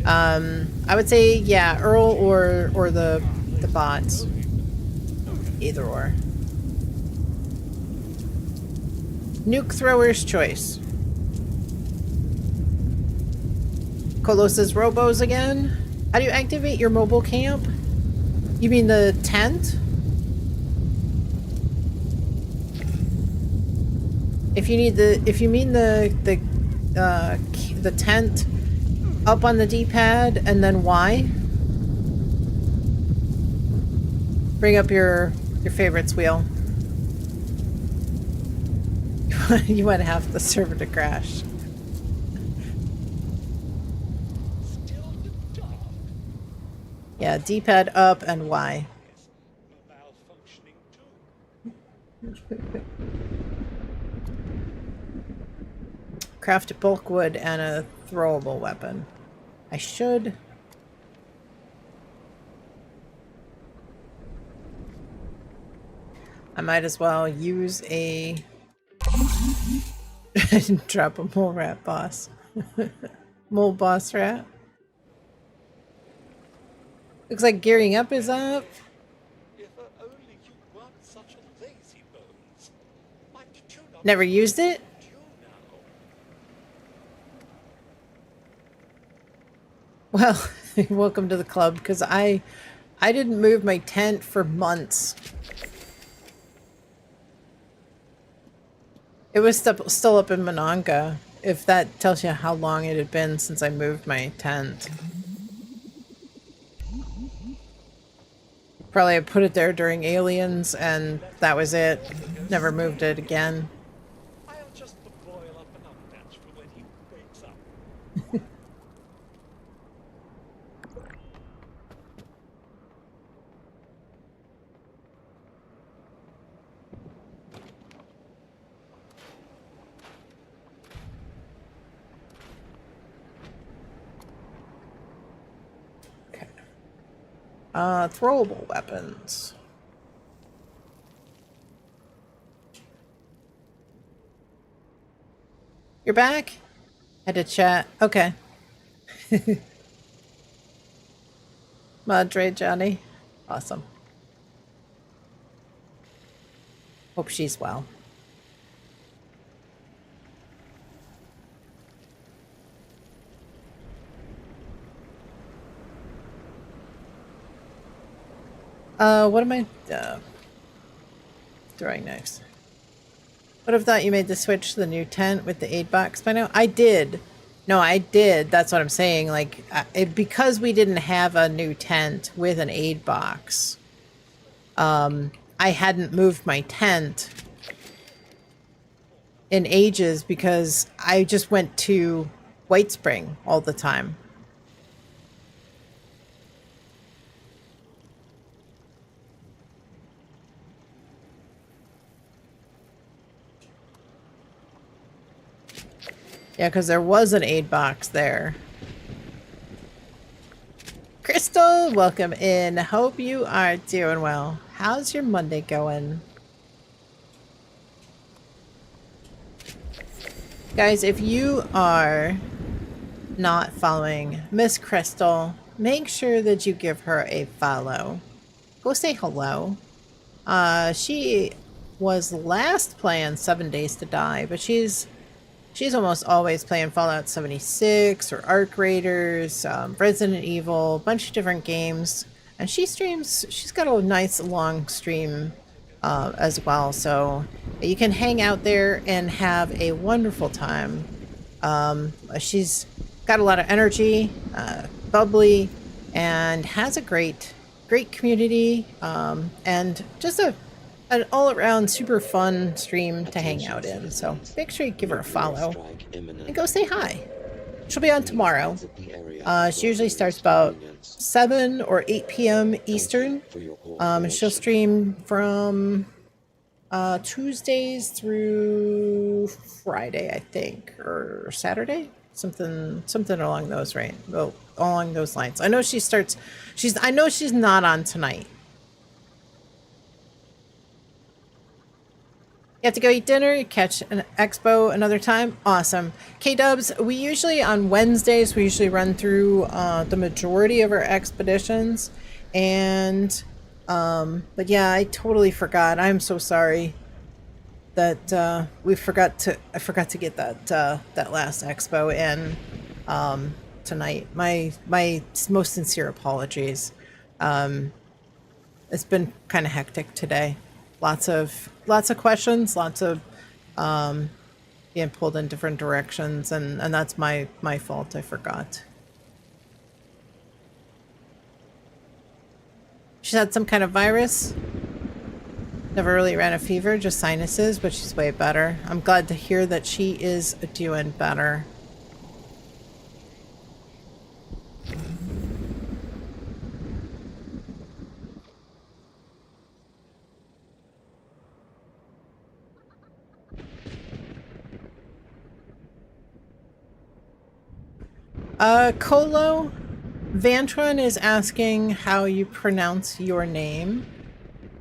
I would say, yeah, Earl or the bots. Either or. Nuke thrower's choice. Colossus Robos again. How do you activate your mobile camp? You mean the tent? If you need the, if you mean the tent, up on the D-pad and then Y. Bring up your favorites wheel. You want half the server to crash. Yeah, D-pad up and Y. Craft bulk wood and a throwable weapon. I should... I might as well use a... drop a mole rat boss. Mole boss rat. Looks like gearing up is up. Never used it? Well, welcome to the club, because I didn't move my tent for months. It was still up in Monongah, if that tells you how long it had been since I moved my tent. Probably I put it there during Aliens, and that was it. Never moved it again. Throwable weapons. You're back? Had to chat. Okay. Madre Johnny. Awesome. Hope she's well. What am I throwing next? Would have thought you made the switch to the new tent with the aid box by now. I did. No, I did. That's what I'm saying. Like, because we didn't have a new tent with an aid box, I hadn't moved my tent in ages because I just went to White Spring all the time. Yeah, because there was an aid box there. Crystal, welcome in. Hope you are doing well. How's your Monday going? Guys, if you are not following Miss Crystal, make sure that you give her a follow. Go say hello. She was last playing 7 Days to Die, but she's almost always playing Fallout 76 or Arc Raiders, Resident Evil, a bunch of different games. And she streams, she's got a nice long stream as well. So you can hang out there and have a wonderful time. She's got a lot of energy, bubbly, and has a great community, and just an all-around super fun stream to hang out in. So make sure you give her a follow and go say hi. She'll be on tomorrow. She usually starts about 7 or 8 p.m. Eastern. And she'll stream from Tuesdays through Friday, I think, or Saturday, something along those lines. I know she starts. I know she's not on tonight. You have to go eat dinner, you catch an expo another time. Awesome. K-Dubs, we usually on Wednesdays, we usually run through the majority of our expeditions. And, but yeah, I totally forgot. I'm so sorry that I forgot to get that last expo in tonight. My most sincere apologies. It's been kind of hectic today. Lots of questions, lots of being pulled in different directions, and that's my fault. I forgot. She's had some kind of virus. Never really ran a fever, just sinuses, but she's way better. I'm glad to hear that she is doing better. Colo, Vantron is asking how you pronounce your name.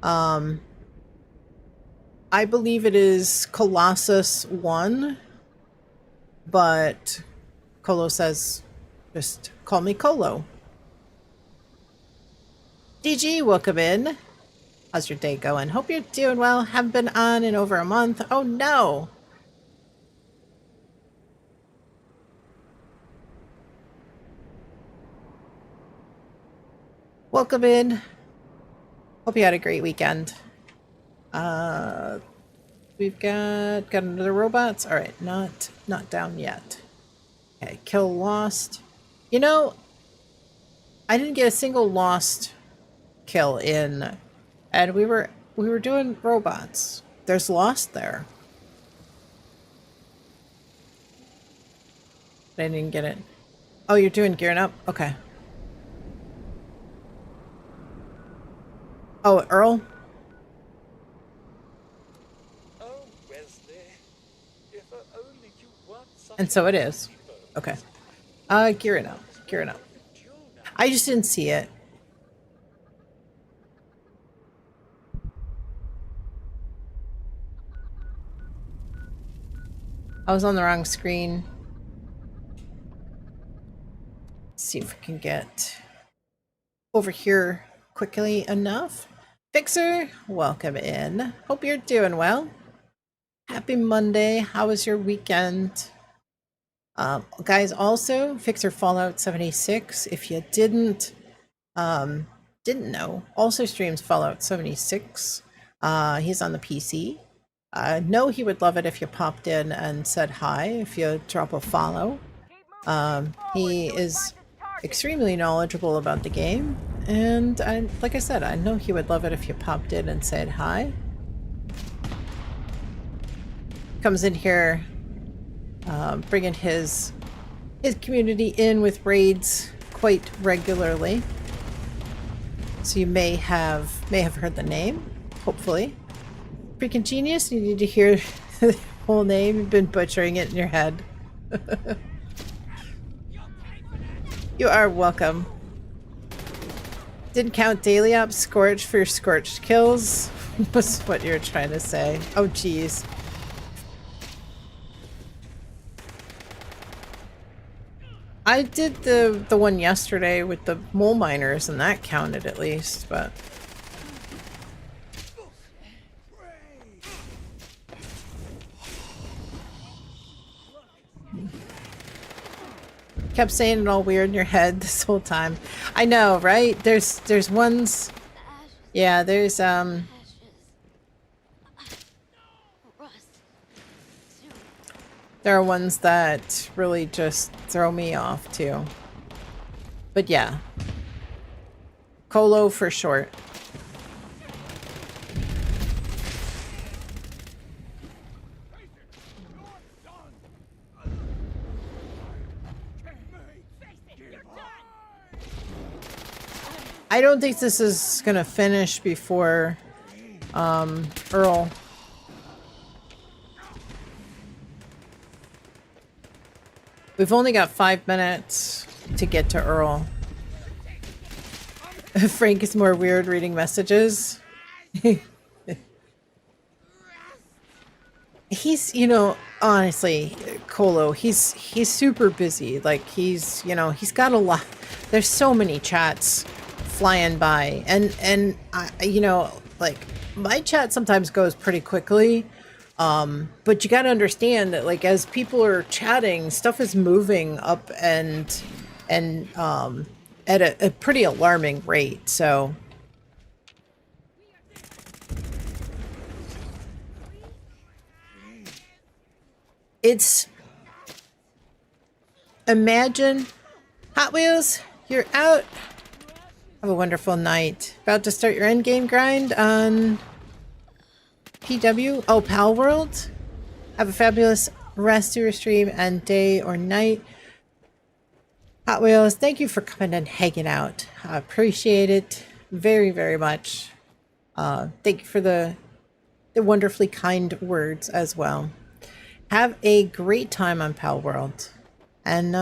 I believe it is Colossus 1, but Colo says just call me Colo. DG, welcome in. How's your day going? Hope you're doing well. Haven't been on in over a month. Oh no! Welcome in. Hope you had a great weekend. We've got another robots. All right, not down yet. Okay, kill lost. You know, I didn't get a single lost kill in, and we were doing robots. There's lost there. I didn't get it. Oh, you're doing gearing up? Okay. Oh, Earl? Oh, Wesley. If only you weren't such And so it is. Okay. Gearing up. Gearing up. I just didn't see it. I was on the wrong screen. Let's see if we can get over here quickly enough. Fixer, welcome in. Hope you're doing well. Happy Monday. How was your weekend? Guys, also, Fixer Fallout 76. If you didn't know, also streams Fallout 76. He's on the PC. Know he would love it if you popped in and said hi, if you drop a follow. He is extremely knowledgeable about the game, and like I said, I know he would love it if you popped in and said hi. Comes in here, bringing his community in with raids quite regularly, so you may have heard the name, hopefully. Freaking genius, you need to hear the whole name. You've been butchering it in your head. You are welcome. Didn't count daily ops scorched for your scorched kills. Was what you're trying to say. Oh geez. I did the one yesterday with the mole miners, and that counted at least, but kept saying it all weird in your head this whole time. I know, right? There's ones. Yeah, there's there are ones that really just throw me off too. But yeah. Colo for short. I don't think this is gonna finish before Earl. We've only got 5 minutes to get to Earl. Frank is more weird reading messages. He's, you know, honestly, Colo, he's super busy. Like he's got a lot. There's so many chats flying by, and you know, like my chat sometimes goes pretty quickly. But you got to understand that, like, as people are chatting, stuff is moving up and at a pretty alarming rate. So it's, imagine Hot Wheels, you're out. Have a wonderful night. About to start your endgame grind on PW? Oh, Pal World? Have a fabulous rest of your stream and day or night. Hot Wheels, thank you for coming and hanging out. I appreciate it very, very much. Thank you for the wonderfully kind words as well. Have a great time on Pal World. And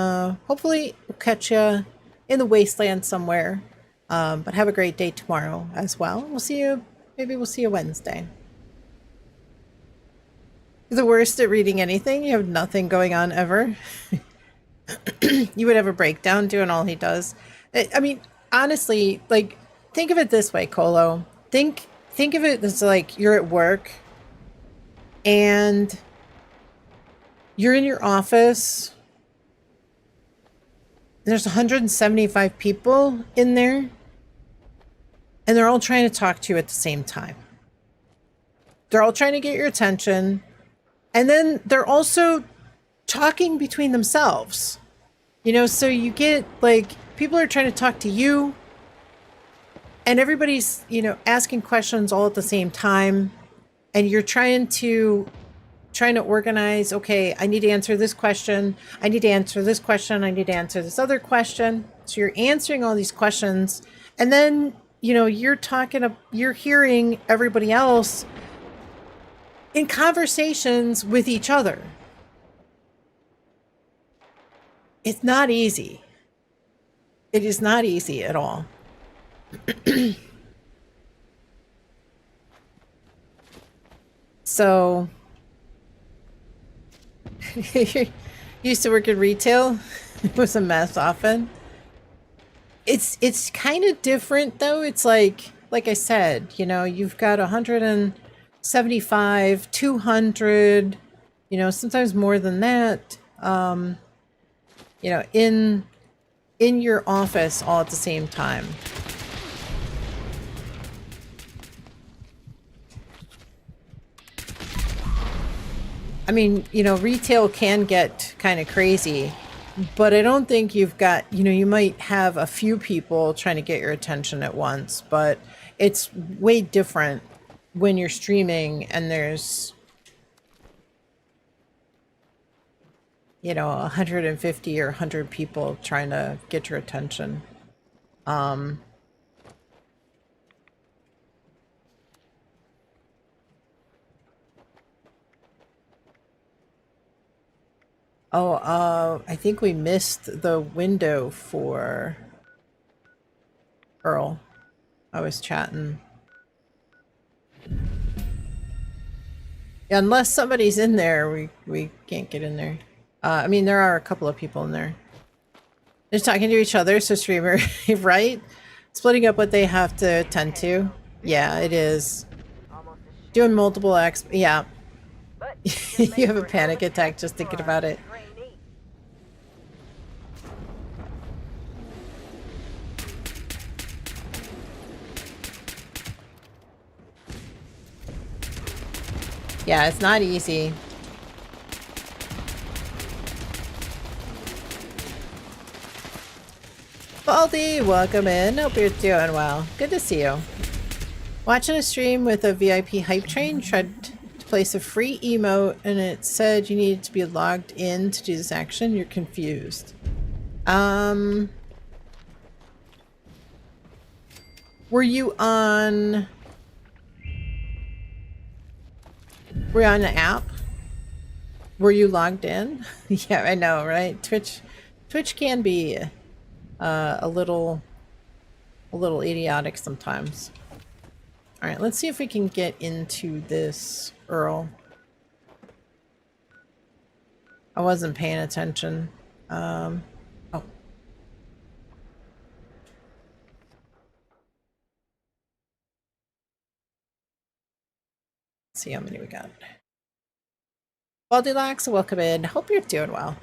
hopefully we'll catch you in the wasteland somewhere. But have a great day tomorrow as well. We'll see you, maybe we'll see you Wednesday. The worst at reading anything, you have nothing going on ever. You would have a breakdown doing all he does. I mean, honestly, like, think of it this way, Colo. Think of it as like you're at work and you're in your office. There's 175 people in there and they're all trying to talk to you at the same time. They're all trying to get your attention. And then they're also talking between themselves. You know, so you get like people are trying to talk to you and everybody's, you know, asking questions all at the same time. And you're trying to organize, okay, I need to answer this question. I need to answer this question. I need to answer this other question. So you're answering all these questions. And then, you know, you're hearing everybody else in conversations with each other. It's not easy. It is not easy at all. So, used to work in retail. It was a mess often. It's kind of different though. It's like I said, you know, you've got 175, 200, you know, sometimes more than that, you know, in your office all at the same time. I mean, you know, retail can get kind of crazy, but I don't think you've got, you know, you might have a few people trying to get your attention at once, but it's way different when you're streaming and there's, you know, 150 or 100 people trying to get your attention. I think we missed the window for Earl. I was chatting. Yeah, unless somebody's in there, we can't get in there. I mean, there are a couple of people in there. They're talking to each other, so streamer, right? Splitting up what they have to attend to. Yeah, it is. Doing multiple yeah. You have a panic attack just thinking about it. Yeah, it's not easy. Baldy, welcome in. Hope you're doing well. Good to see you. Watching a stream with a VIP hype train. Tried to place a free emote and it said you needed to be logged in to do this action. You're confused. Were you on the app? Were you logged in? Yeah, I know, right? Twitch can be a little idiotic sometimes. All right, let's see if we can get into this Earl. I wasn't paying attention. Oh. Let's see how many we got. Baldylax, welcome in. Hope you're doing well.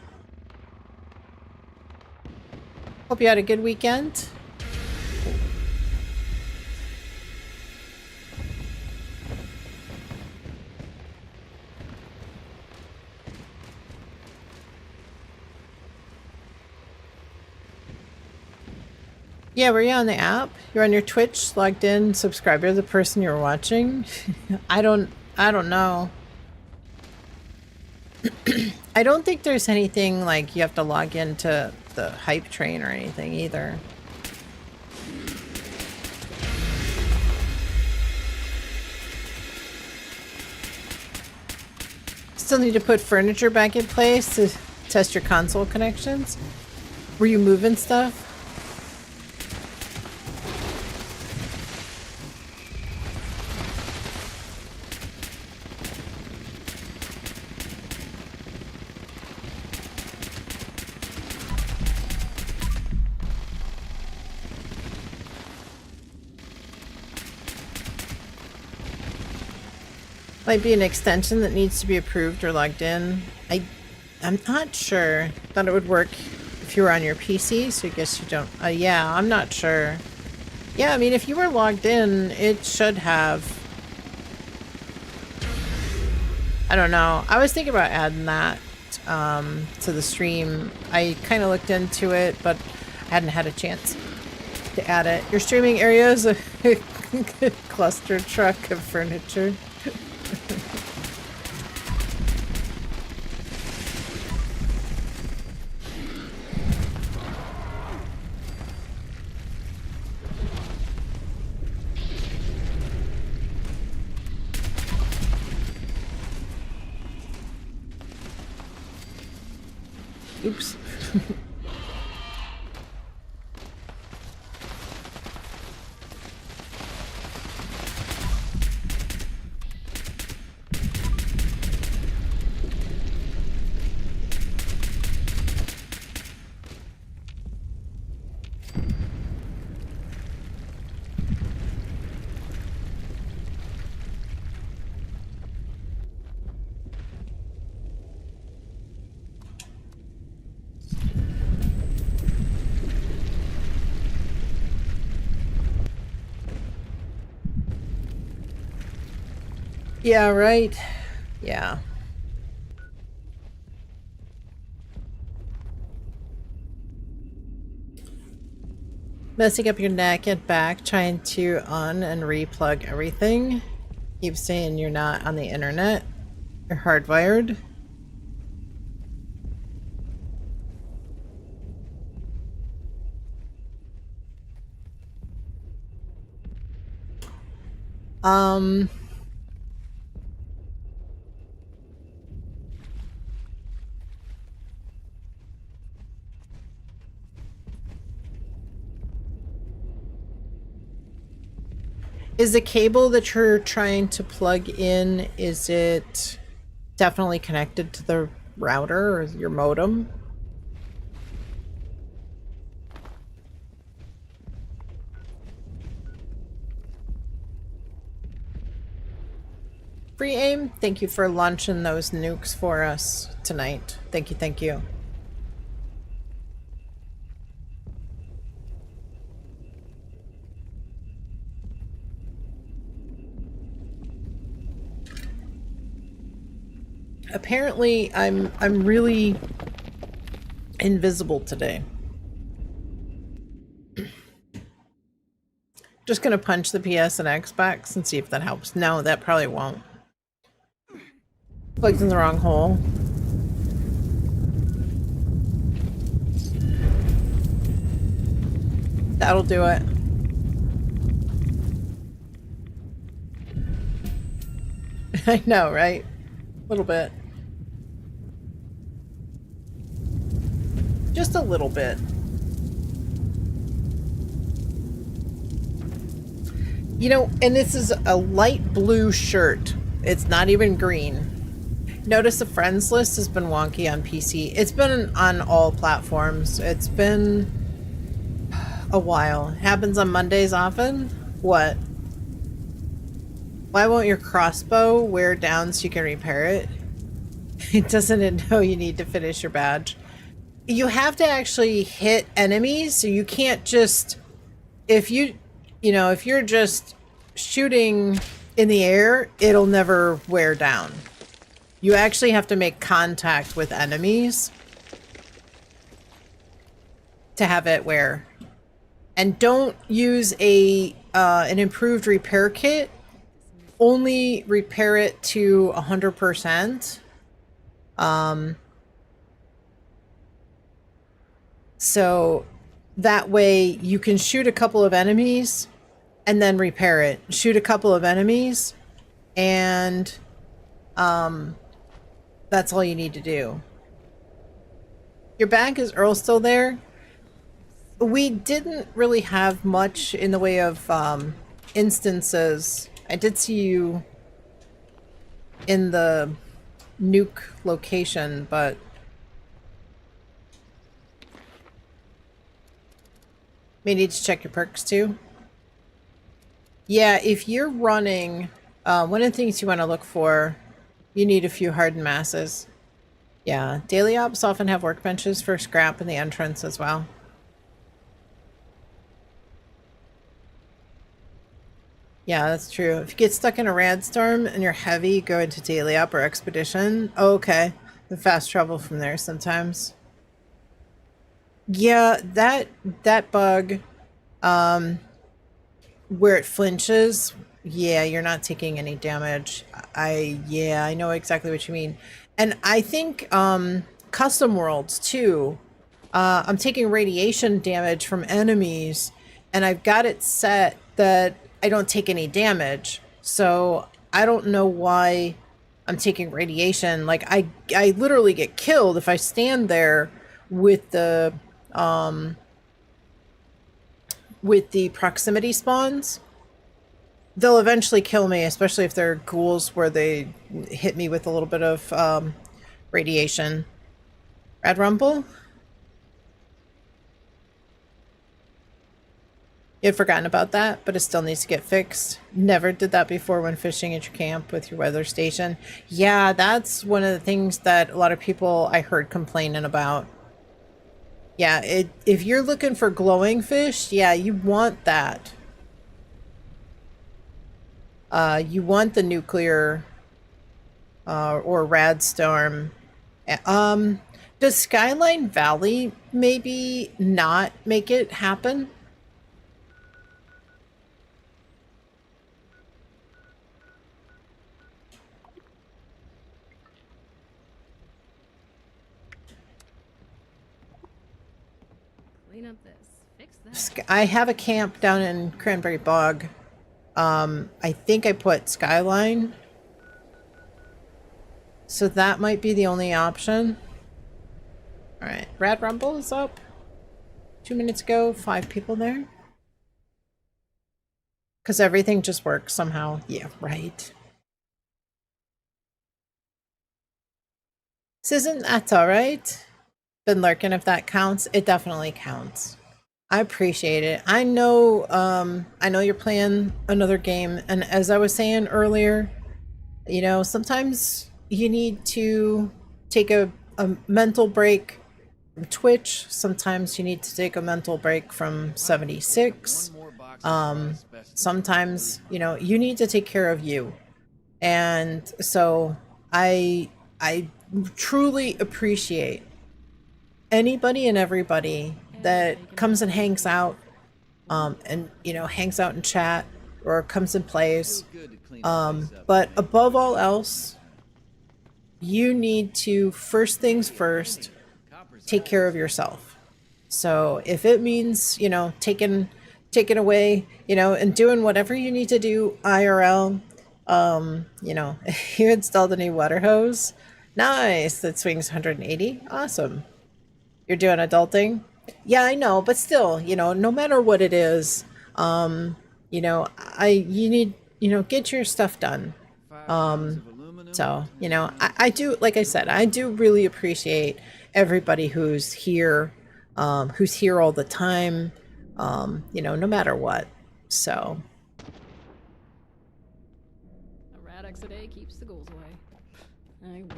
Hope you had a good weekend. Yeah, were you on the app? You're on your Twitch, logged in, subscriber to the person you're watching? I don't know. I don't think there's anything like you have to log into the hype train or anything either. Still need to put furniture back in place to Test your console connections. Were you moving stuff? Might be an extension that needs to be approved or logged in. I'm not sure. Thought it would work if you were on your PC, so I guess you don't. Yeah, I'm not sure. Yeah, I mean, if you were logged in, it should have. I don't know. I was thinking about adding that to the stream. I kind of looked into it, but I hadn't had a chance to add it. Your streaming area is a cluster truck of furniture. Oops. Yeah, right. Yeah. Messing up your neck and back, trying to on and replug everything. Keep saying you're not on the internet. You're hardwired. Is the cable that you're trying to plug in, is it definitely connected to the router or your modem? Free aim, thank you for launching those nukes for us tonight. Thank you, thank you. Apparently, I'm really invisible today. Just gonna punch the PS and Xbox and see if that helps. No, that probably won't. Plugged in the wrong hole. That'll do it. I know, right? A little bit. Just a little bit. You know, and this is a light blue shirt. It's not even green. Notice the friends list has been wonky on PC. It's been on all platforms. It's been a while. It happens on Mondays often. What? Why won't your crossbow wear down so you can repair it? It doesn't know you need to finish your badge. You have to actually hit enemies, so you can't just, if you're just shooting in the air, it'll never wear down. You actually have to make contact with enemies to have it wear. And don't use an improved repair kit. Only repair it to 100%. So that way you can shoot a couple of enemies and then repair it. Shoot a couple of enemies and that's all you need to do. You're back. Is Earl still there? We didn't really have much in the way of instances. I did see you in the nuke location, but may need to check your perks too. Yeah, if you're running, one of the things you want to look for, you need a few hardened masses. Yeah, daily ops often have workbenches for scrap in the entrance as well. Yeah, that's true. If you get stuck in a rad storm and you're heavy, go into daily op or expedition. Oh, okay. The fast travel from there sometimes. Yeah, that bug, where it flinches, yeah, you're not taking any damage. Yeah, I know exactly what you mean. And I think custom worlds too. I'm taking radiation damage from enemies, and I've got it set that I don't take any damage. So I don't know why I'm taking radiation. Like I literally get killed if I stand there with the proximity spawns. They'll eventually kill me, especially if they're ghouls where they hit me with a little bit of radiation. Rad Rumble? You had forgotten about that, but it still needs to get fixed. Never did that before when fishing at your camp with your weather station. Yeah, that's one of the things that a lot of people I heard complaining about. Yeah, if you're looking for glowing fish, yeah, you want that. You want the nuclear or rad storm. Does Skyline Valley maybe not make it happen? Clean up this. Fix that. I have a camp down in Cranberry Bog. I think I put Skyline. So that might be the only option. Alright, Rad Rumble is up. 2 minutes ago, 5 people there. Because everything just works somehow. Yeah, right. Susan, that's alright. Been lurking if that counts. It definitely counts. I appreciate it. I know you're playing another game, and as I was saying earlier, you know, sometimes you need to take a mental break from Twitch. Sometimes you need to take a mental break from 76. Sometimes, you know, you need to take care of you. And so I truly appreciate anybody and everybody that comes and hangs out, and, you know, hangs out in chat or comes and plays. But above all else, you need to, first things first, take care of yourself. So if it means, you know, taking away, you know, and doing whatever you need to do IRL, you know, you installed a new water hose. Nice. That swings 180. Awesome. You're doing adulting? Yeah, I know, but still, you know, no matter what it is, you know, you need, you know, get your stuff done. So, you know, I do, like I said, I do really appreciate everybody who's here all the time, you know, no matter what. So. A Radix a day keeps the ghouls away. I wish.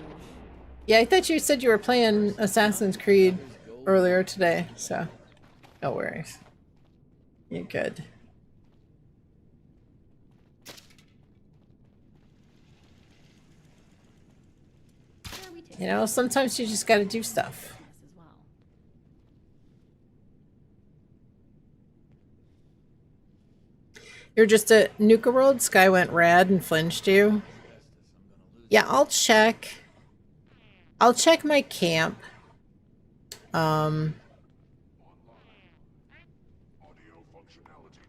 Yeah, I thought you said you were playing Assassin's Creed earlier today, so no worries. You're good. You know, sometimes you just gotta do stuff. You're just a Nuka World? Sky went rad and flinched you? Yeah, I'll check. I'll check my camp.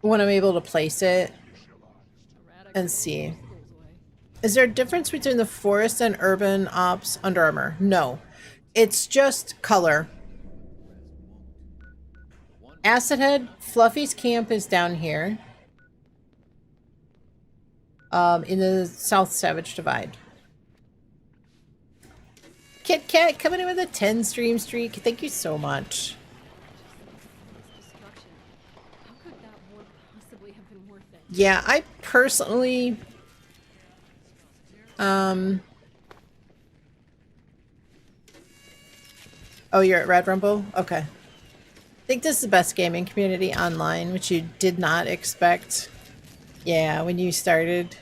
When I'm able to place it and see. Is there a difference between the forest and urban ops Under Armour? No. It's just color. Acid Head, Fluffy's camp is down here. In the South Savage Divide. Kit Kat coming in with a 10 stream streak. Thank you so much. How could that war possibly have been worth it? Yeah, I personally oh, you're at Red Rumble? Okay. I think this is the best gaming community online, which you did not expect. Yeah, when you started,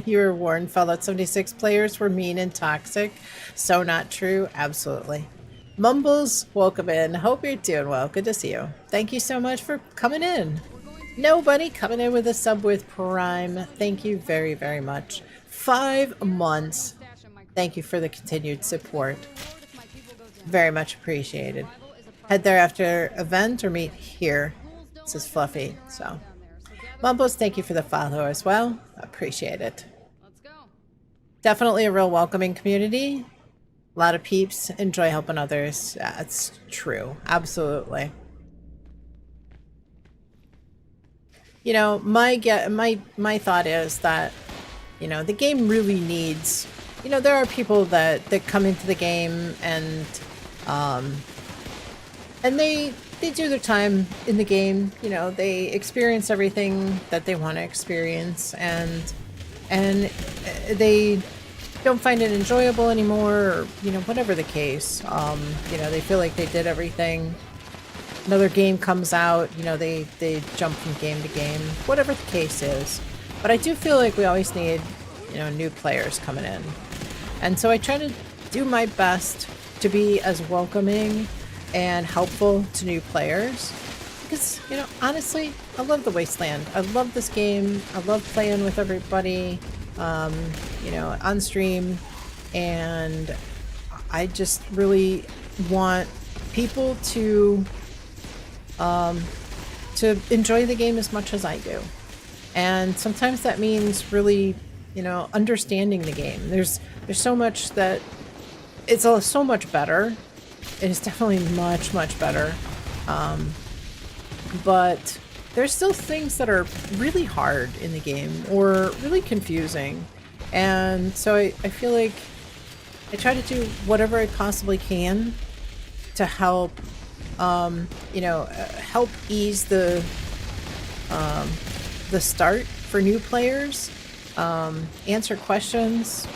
you were warned Fallout 76 players were mean and toxic. So not true. Absolutely. Mumbles, welcome in. Hope you're doing well. Good to see you. Thank you so much for coming in. Nobody coming in with a sub with Prime. Thank you very, very much. 5 months. Thank you for the continued support. Very much appreciated. Head there after event or meet here. This is Fluffy. So, Mumbles, thank you for the follow as well. Appreciate it. Definitely a real welcoming community. A lot of peeps enjoy helping others. That's true. Absolutely. You know, my thought is that, you know, the game really needs, you know, there are people that come into the game and they do their time in the game, you know, they experience everything that they want to experience, and they don't find it enjoyable anymore, or, you know, whatever the case. You know, they feel like they did everything. Another game comes out, you know, they jump from game to game, whatever the case is. But I do feel like we always need, you know, new players coming in. And so I try to do my best to be as welcoming and helpful to new players. Because, you know, honestly, I love the Wasteland. I love this game. I love playing with everybody, you know, on stream. And I just really want people to enjoy the game as much as I do. And sometimes that means really, you know, understanding the game. There's so much that it's so much better. It is definitely much, much better. But there's still things that are really hard in the game or really confusing. And so I feel like I try to do whatever I possibly can to help, you know, help ease the start for new players, answer questions,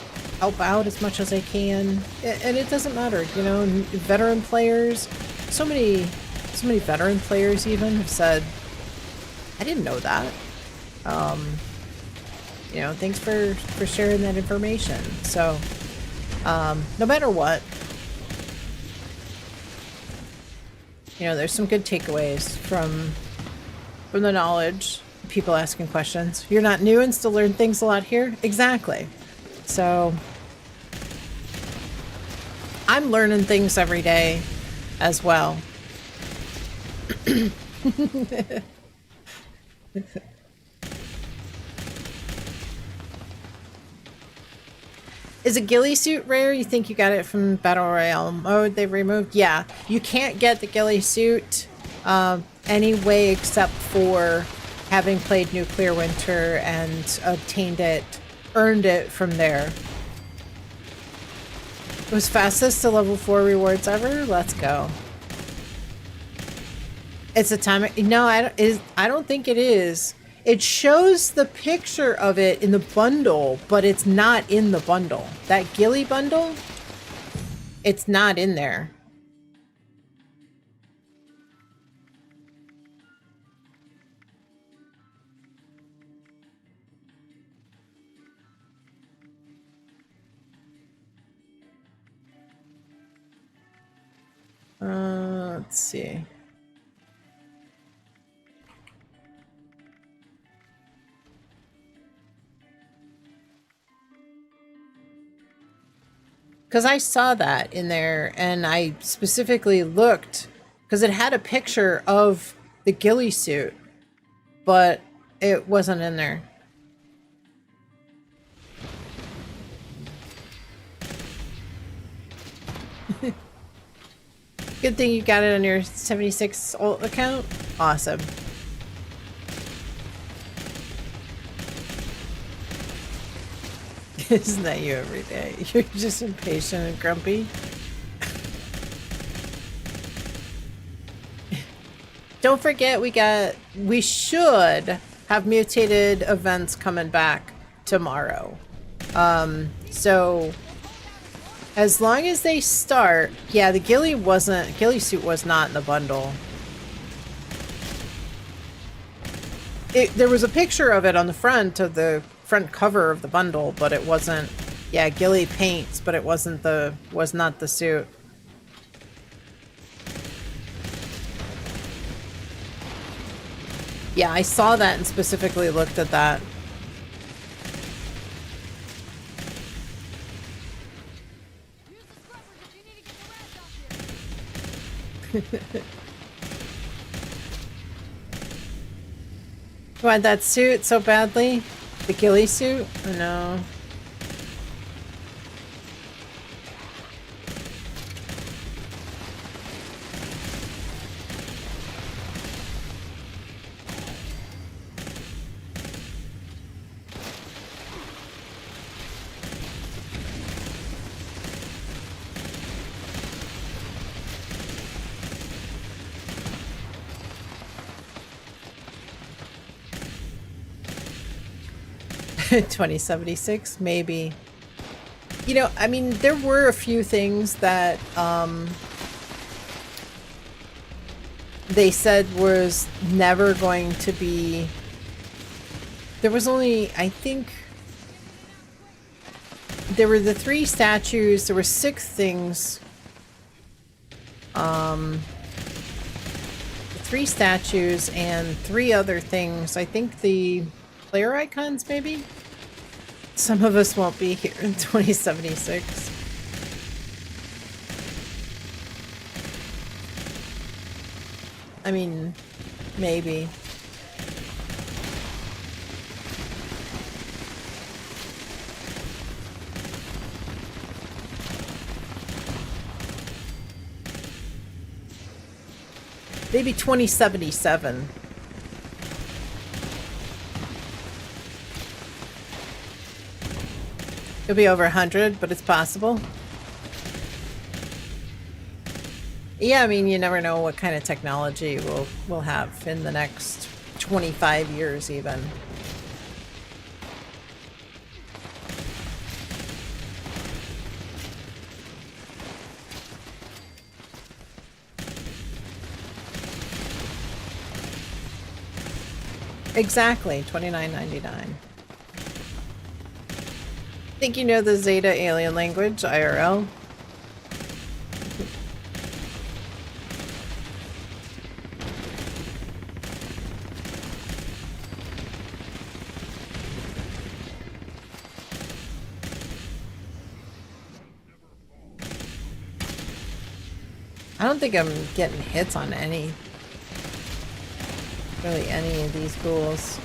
help out as much as I can, and it doesn't matter, you know, veteran players, so many veteran players even have said, I didn't know that. You know, thanks for sharing that information. So, no matter what, you know, there's some good takeaways from the knowledge, people asking questions. You're not new and still learn things a lot here? Exactly. So, I'm learning things every day as well. Is a ghillie suit rare? You think you got it from Battle Royale mode they removed? Yeah, you can't get the ghillie suit any way except for having played Nuclear Winter and obtained it, earned it from there. It was fastest to level 4 rewards ever? Let's go. It's atomic. No, I don't think it is. It shows the picture of it in the bundle, but it's not in the bundle. That ghillie bundle, it's not in there. Let's see. Because I saw that in there, and I specifically looked, because it had a picture of the ghillie suit, but it wasn't in there. Good thing you got it on your 76 alt account. Awesome. Isn't that you every day? You're just impatient and grumpy. Don't forget we should have mutated events coming back tomorrow. So as long as they start, yeah, the ghillie suit was not in the bundle. There was a picture of it on the front of the front cover of the bundle, but it wasn't, yeah, ghillie paints, but it was not the suit. Yeah, I saw that and specifically looked at that. You want that suit so badly? The ghillie suit? Oh, no. $20.76, maybe. You know, I mean, there were a few things that they said was never going to be. There was only, I think, there were the 3 statues. There were 6 things. The 3 statues and 3 other things. I think the player icons, maybe? Some of us won't be here in 2076. I mean, maybe. Maybe 2077. It'll be over 100, but it's possible. Yeah, I mean, you never know what kind of technology we'll have in the next 25 years even. Exactly, $29.99. Think you know the Zeta alien language, IRL? I don't think I'm getting hits on really any of these ghouls.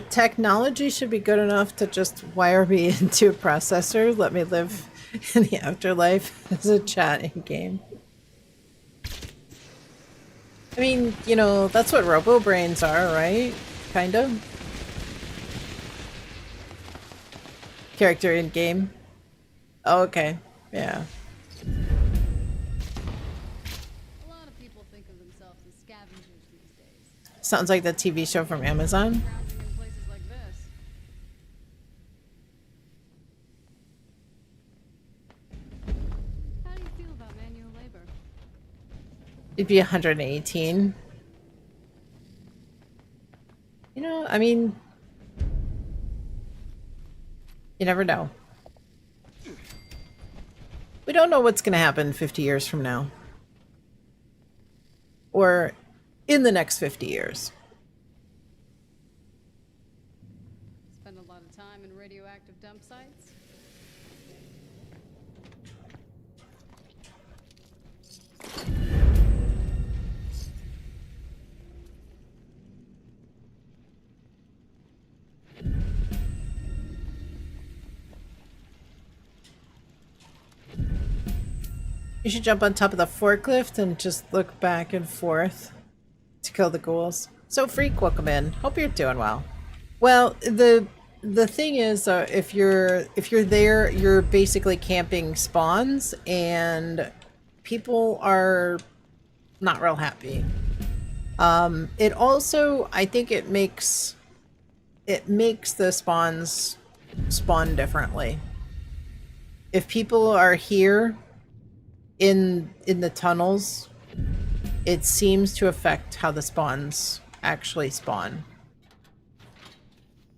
Technology should be good enough to just wire me into a processor, let me live in the afterlife as a chat in game. I mean, you know, that's what robo-brains are, right? Kind of. Character in game. Oh, okay. Yeah. A lot of people think of themselves as scavengers these days. Sounds like the TV show from Amazon. Grounding in places like this. How do you feel about manual labor? It'd be 118. You know, I mean, you never know. We don't know what's going to happen 50 years from now. Or in the next 50 years. Spend a lot of time in radioactive dump sites? You should jump on top of the forklift and just look back and forth to kill the ghouls. So Freak, welcome in. Hope you're doing well. Well, the thing is, if you're there, you're basically camping spawns, and people are not real happy. It also, I think it makes the spawns spawn differently. If people are here in the tunnels, it seems to affect how the spawns actually spawn.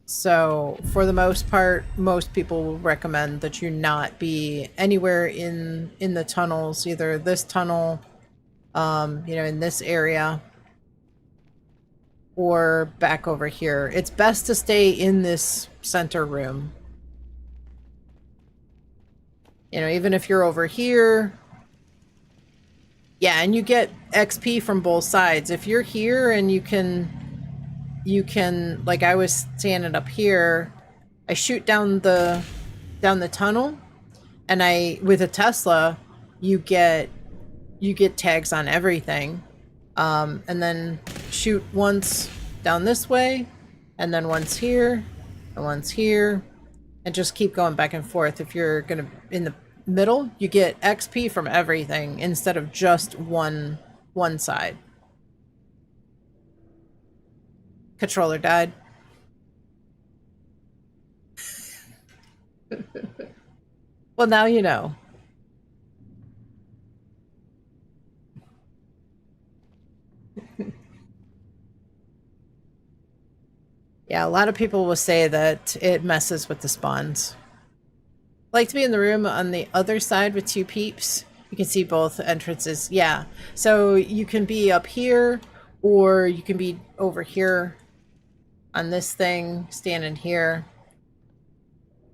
So for the most part, most people will recommend that you not be anywhere in the tunnels, either this tunnel, you know, in this area, or back over here. It's best to stay in this center room. You know, even if you're over here. Yeah, and you get XP from both sides. If you're here and you can, like I was standing up here, I shoot down the tunnel, and with a Tesla, you get tags on everything. And then shoot once down this way, and then once here, and once here, and just keep going back and forth. If you're gonna in the middle, you get XP from everything instead of just one side. Controller died. Well, now you know. Yeah, a lot of people will say that it messes with the spawns. I like to be in the room on the other side with two peeps. You can see both entrances. Yeah, so you can be up here, or you can be over here on this thing, standing here.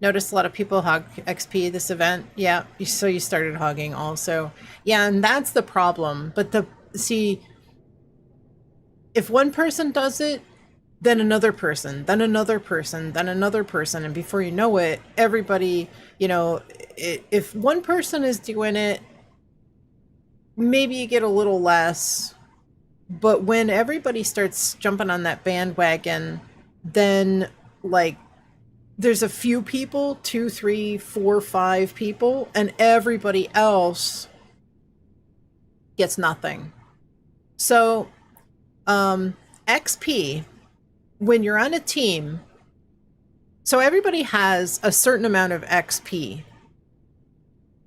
Notice a lot of people hog XP this event. Yeah, so you started hogging also. Yeah, and that's the problem. But see, if one person does it, then another person, then another person, then another person, and before you know it, everybody, you know, if one person is doing it, maybe you get a little less, but when everybody starts jumping on that bandwagon, then, like, there's a few people, 2, 3, 4, 5 people, and everybody else gets nothing. So, XP, when you're on a team, so everybody has a certain amount of XP.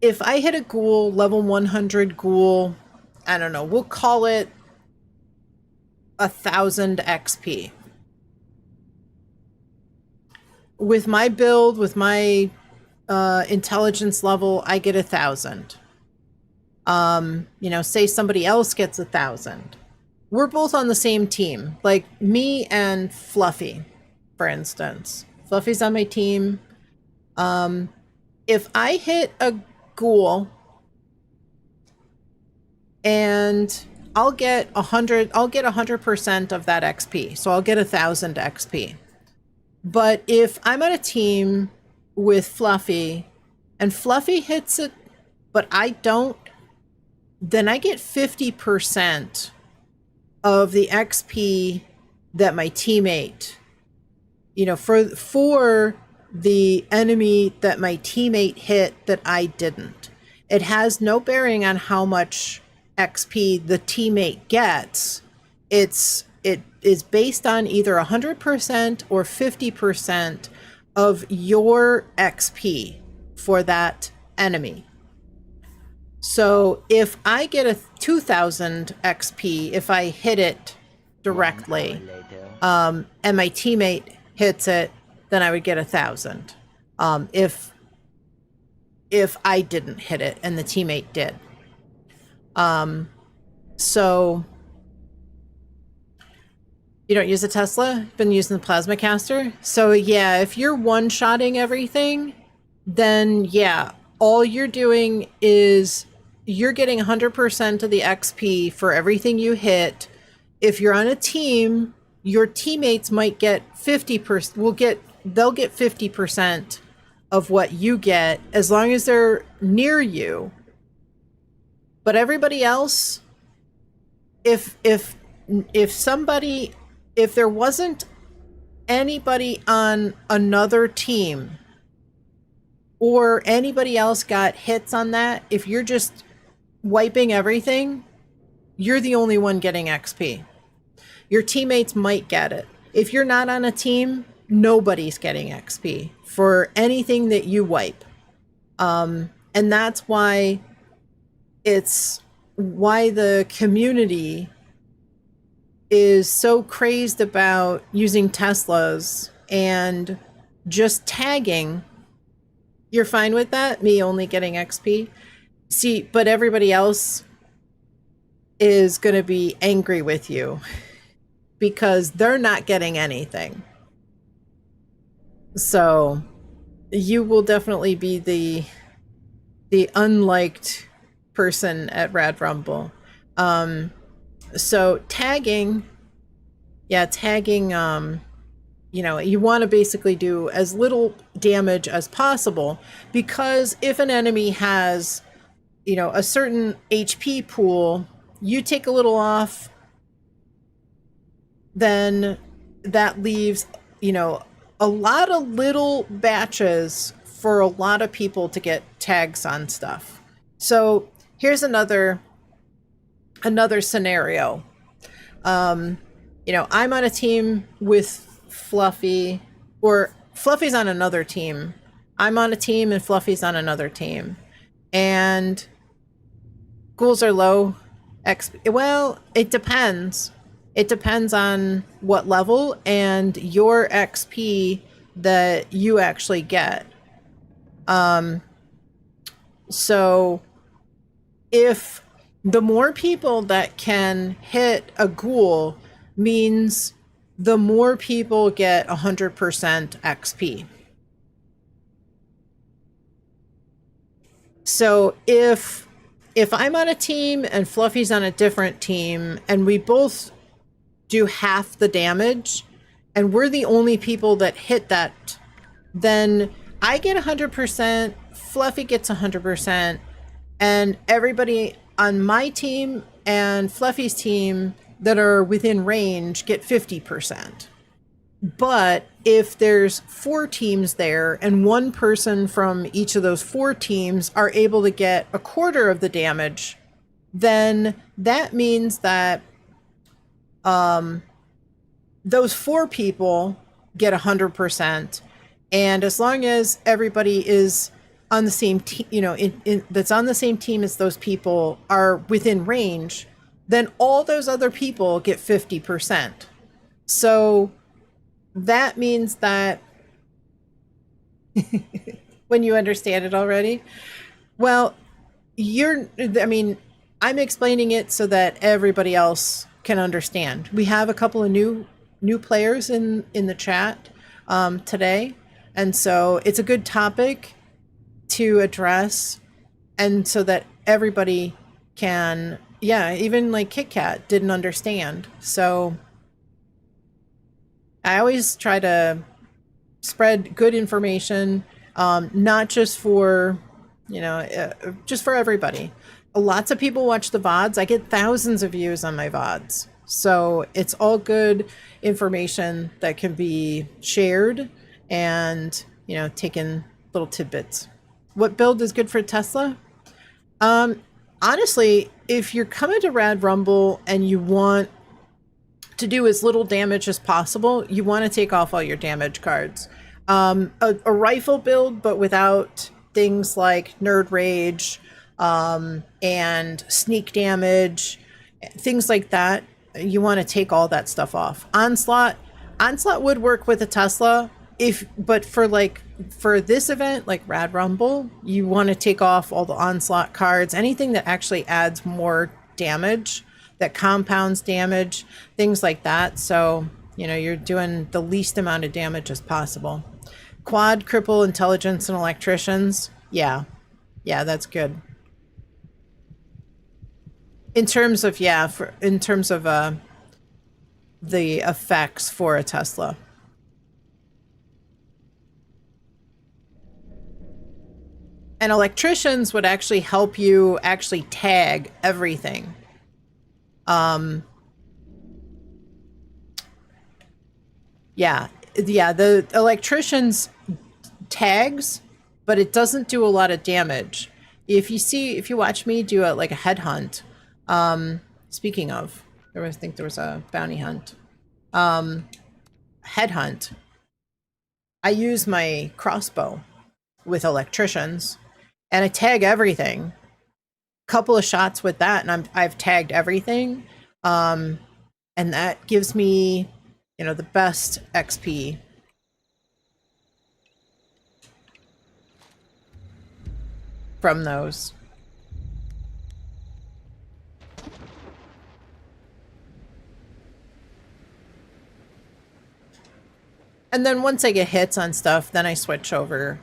If I hit a ghoul, level 100 ghoul, I don't know, we'll call it 1,000 XP. With my build, with my intelligence level, I get 1,000. You know, say somebody else gets 1,000. We're both on the same team, like me and Fluffy, for instance. Fluffy's on my team. If I hit a ghoul and I'll get 100% of that XP. So I'll get 1,000 XP. But if I'm on a team with Fluffy and Fluffy hits it, but I don't, then I get 50% of the XP that my teammate, you know, for the enemy that my teammate hit that I didn't. It has no bearing on how much XP the teammate gets. It is based on either 100% or 50% of your XP for that enemy. So if I get a 2,000 XP, if I hit it directly, and my teammate hits it, then I would get 1,000. If I didn't hit it and the teammate did. So you don't use a Tesla? Been using the plasma caster? So yeah, if you're one-shotting everything, then yeah, all you're doing is you're getting 100% of the XP for everything you hit. If you're on a team, your teammates might get 50%, they'll get 50% of what you get as long as they're near you. But everybody else, if there wasn't anybody on another team or anybody else got hits on that, if you're just wiping everything, you're the only one getting XP. Your teammates might get it. If you're not on a team, nobody's getting XP for anything that you wipe. And that's why the community is so crazed about using Teslas and just tagging. You're fine with that? Me only getting XP? See, but everybody else is going to be angry with you because they're not getting anything. So you will definitely be the unliked person at Rad Rumble. So tagging, you know, you want to basically do as little damage as possible, because if an enemy has, you know, a certain HP pool, you take a little off, then that leaves, you know, a lot of little batches for a lot of people to get tags on stuff. So here's another scenario. You know, I'm on a team with Fluffy, or Fluffy's on another team. I'm on a team and Fluffy's on another team. And ghouls are low XP. Well, it depends. It depends on what level and your XP that you actually get. So if the more people that can hit a ghoul means the more people get 100% XP. So if I'm on a team and Fluffy's on a different team and we both do half the damage and we're the only people that hit that, then I get 100%, Fluffy gets 100%, and everybody on my team and Fluffy's team that are within range get 50%. But if there's 4 teams there and one person from each of those 4 teams are able to get a quarter of the damage, then that means that those 4 people get 100%. And as long as everybody is on the same team, you know, that's on the same team as those people are within range, then all those other people get 50%. So that means that when you understand it already, well, I'm explaining it so that everybody else can understand. We have a couple of new players in the chat today, and so it's a good topic to address, and so that everybody can, even like Kit Kat didn't understand. So I always try to spread good information, not just for, just for everybody. Lots of people watch the VODs. I get thousands of views on my VODs. So it's all good information that can be shared and, taken little tidbits. What build is good for Tesla? Honestly, if you're coming to Rad Rumble and you want to do as little damage as possible, you want to take off all your damage cards. A rifle build, but without things like Nerd Rage and sneak damage, things like that, you want to take all that stuff off. Onslaught would work with a Tesla, but for this event, like Rad Rumble, you want to take off all the Onslaught cards, anything that actually adds more damage, that compounds damage, things like that. So, you're doing the least amount of damage as possible. Quad, cripple, intelligence, and electricians. Yeah, that's good. In terms of the effects for a Tesla. And electricians would actually help you actually tag everything. Yeah, the electricians tags, but it doesn't do a lot of damage. If you watch me do a headhunt, speaking of, I think there was a bounty hunt, headhunt, I use my crossbow with electricians and I tag everything. Couple of shots with that and I've tagged everything. And that gives me, the best XP. From those. And then once I get hits on stuff, then I switch over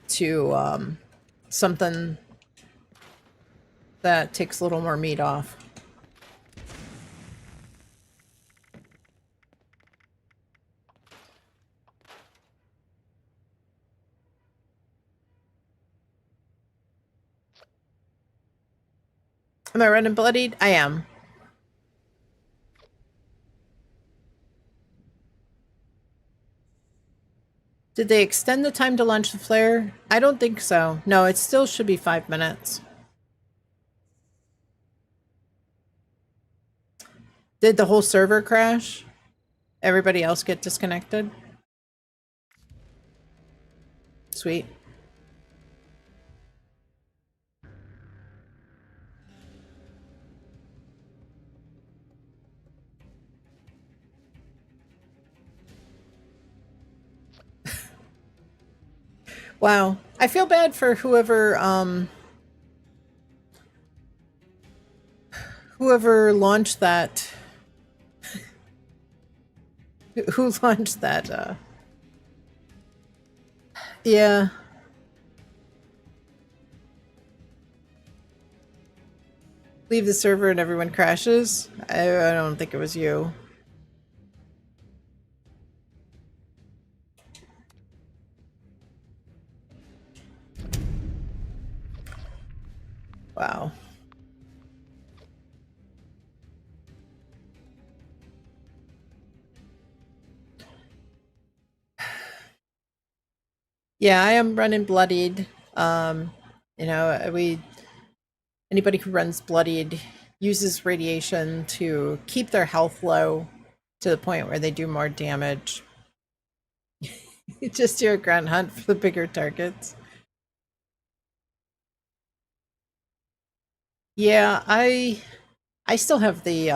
to something that takes a little more meat off. Am I red and bloodied? I am. Did they extend the time to launch the flare? I don't think so. No, it still should be 5 minutes. Did the whole server crash? Everybody else get disconnected? Sweet. Wow. I feel bad for whoever launched that. Who launched that? Yeah. Leave the server and everyone crashes? I don't think it was you. Wow. Yeah, I am running bloodied. Anybody who runs bloodied uses radiation to keep their health low to the point where they do more damage. Just do a ground hunt for the bigger targets. Yeah, I still have the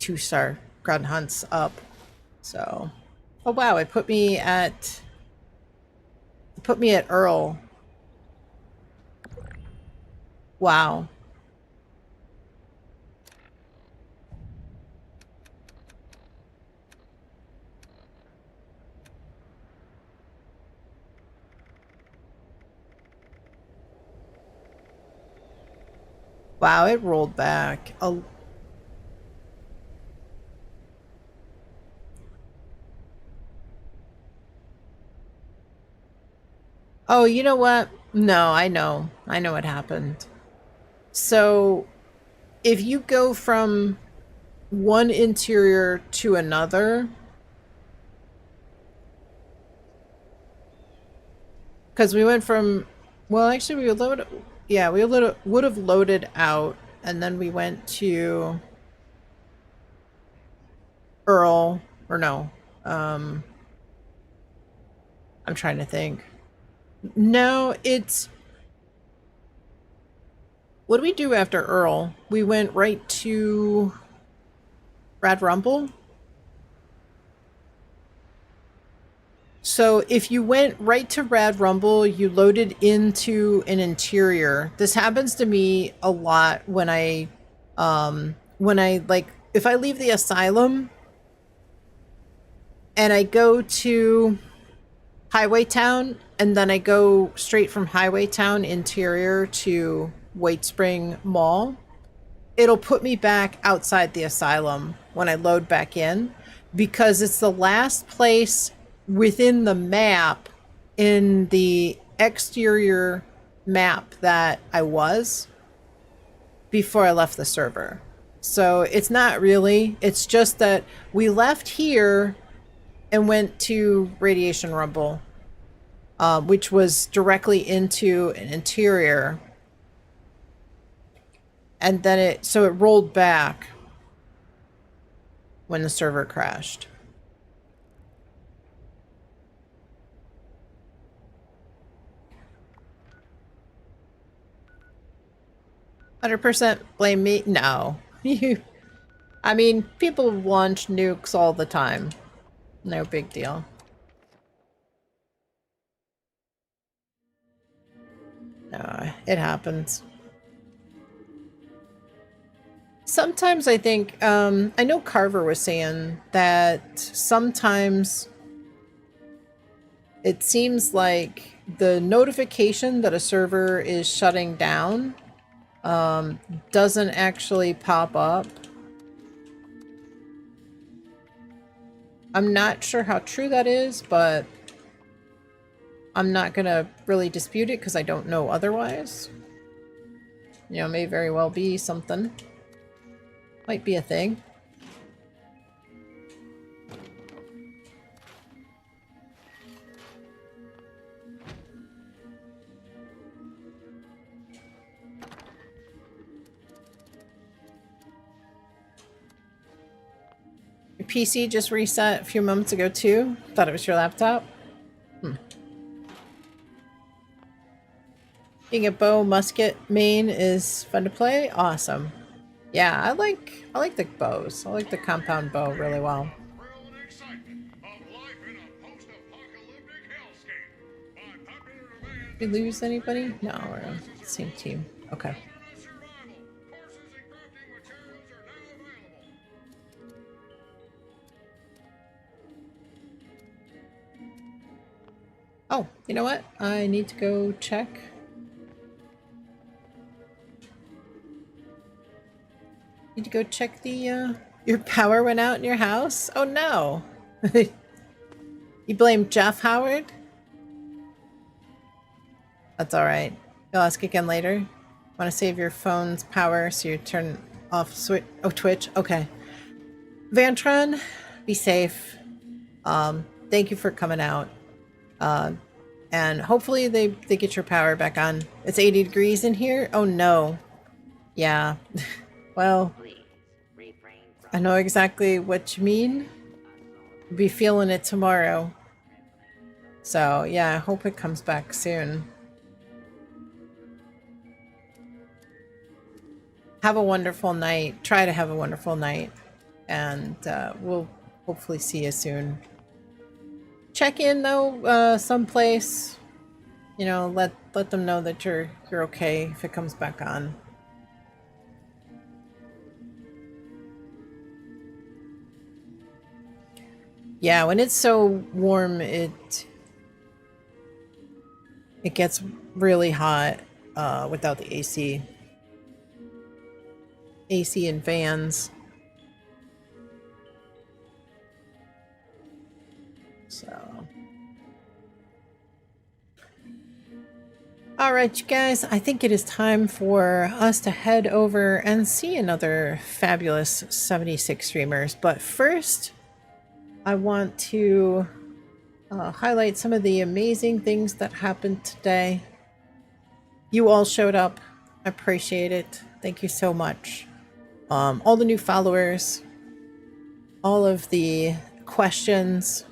2-star ground hunts up. So, oh wow, it put me at Earl. Wow. Wow, it rolled back. Oh, you know what? No, I know what happened. So, if you go from one interior to another, because we went from, well, actually we would have loaded out, and then we went to Earl, or no, I'm trying to think. No, it's, what did we do after Earl? We went right to Rad Rumble. So if you went right to Rad Rumble, you loaded into an interior. This happens to me a lot when I if I leave the asylum and I go to Highway Town and then I go straight from Highway Town interior to White Spring Mall, it'll put me back outside the asylum when I load back in, because it's the last place within the map in the exterior map that I was before I left the server. So it's not really, it's just that we left here and went to Radiation Rumble, which was directly into an interior. And then so it rolled back when the server crashed. "100% blame me?" No. I mean, people launch nukes all the time. No big deal. No, it happens. Sometimes I think, I know Carver was saying that sometimes it seems like the notification that a server is shutting down doesn't actually pop up. I'm not sure how true that is, but I'm not gonna really dispute it because I don't know otherwise. You know, it may very well be something. Might be a thing. Your PC just reset a few moments ago too? Thought it was your laptop? Being a bow musket main is fun to play? Awesome. Yeah, I like the bows. I like the compound bow really well. Did we lose anybody? No, we're on the same team. Okay. Oh, you know what? I need to go check. Need to go check the, your power went out in your house? Oh no! You blame Jeff Howard? That's alright. You'll ask again later. Want to save your phone's power so you turn off switch? Oh, Twitch? Okay. Vantron, be safe. Thank you for coming out. And hopefully they get your power back on. It's 80 degrees in here? Oh no. Yeah. Well, I know exactly what you mean. I'll be feeling it tomorrow. So yeah, I hope it comes back soon. Have a wonderful night. Try to have a wonderful night. And we'll hopefully see you soon. Check in though, someplace. You know, let them know that you're okay if it comes back on. Yeah, when it's so warm, it gets really hot without the AC. AC and fans. So. Alright, you guys, I think it is time for us to head over and see another fabulous 76 streamers. But first, I want to highlight some of the amazing things that happened today. You all showed up. I appreciate it. Thank you so much. All the new followers, all of the questions.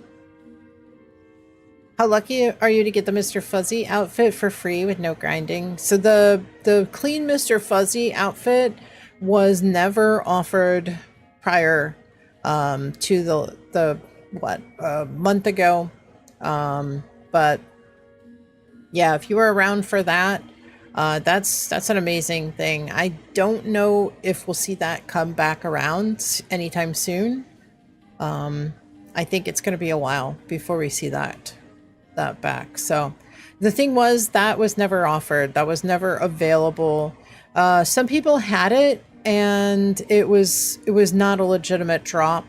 How lucky are you to get the Mr. Fuzzy outfit for free with no grinding? So the clean Mr. Fuzzy outfit was never offered prior to the what, a month ago. But yeah, if you were around for that, that's an amazing thing. I don't know if we'll see that come back around anytime soon. I think it's going to be a while before we see that back. So the thing was, that was never offered. That was never available. Some people had it and it was not a legitimate drop.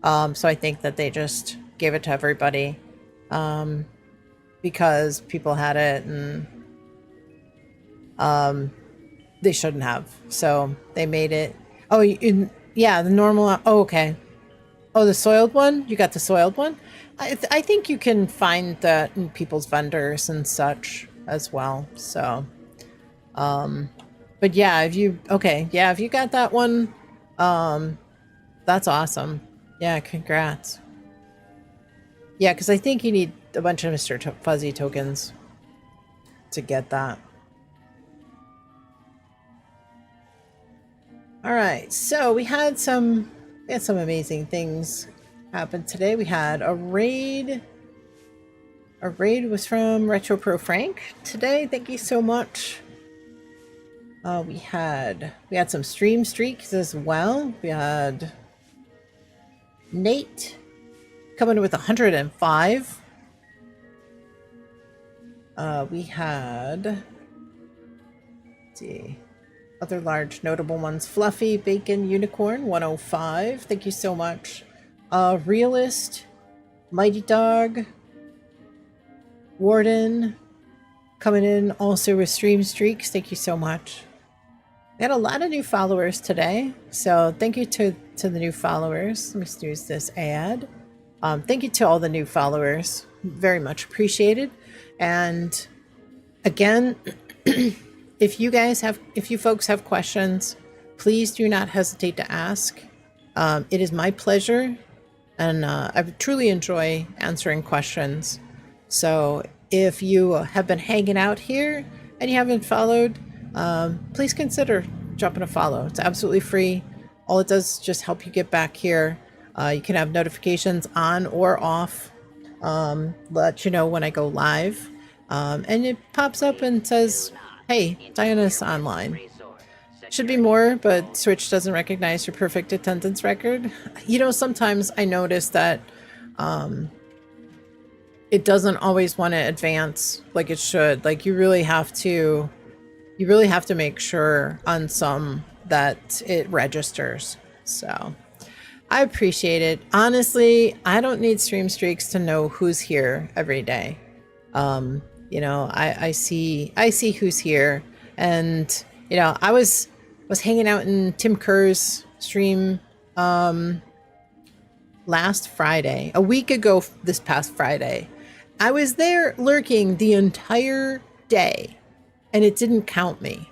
So I think that they just gave it to everybody. because people had it and they shouldn't have. So they made it. Oh, yeah, the normal. Oh, okay. Oh, the soiled one? You got the soiled one? I think you can find that in people's vendors and such as well. So, but yeah, if you got that one, that's awesome. Yeah, congrats. Yeah, because I think you need a bunch of Mr. Fuzzy tokens to get that. All right, so we had some amazing things happen today. We had a raid. A raid was from Retro Pro Frank today. Thank you so much. We had some stream streaks as well. We had Nate coming with 105. We had, let's see, other large notable ones. Fluffy Bacon Unicorn 105. Thank you so much. Realist, Mighty Dog, Warden coming in also with stream streaks. Thank you so much. We had a lot of new followers today, so thank you to the new followers. Let me use this ad. Thank you to all the new followers. Very much appreciated. And again, if you folks have questions, please do not hesitate to ask. It is my pleasure, and I truly enjoy answering questions. So if you have been hanging out here and you haven't followed, please consider dropping a follow. It's absolutely free. All it does is just help you get back here. You can have notifications on or off, let you know when I go live, and it pops up and says, hey, Diana's online. Should be more, but Switch doesn't recognize your perfect attendance record. You know, sometimes I notice that it doesn't always want to advance like it should. Like you really have to make sure on some that it registers. So I appreciate it. Honestly, I don't need stream streaks to know who's here every day. You know, I see who's here, and you know, I was hanging out in Tim Kerr's stream last Friday, a week ago this past Friday. I was there lurking the entire day, and it didn't count me.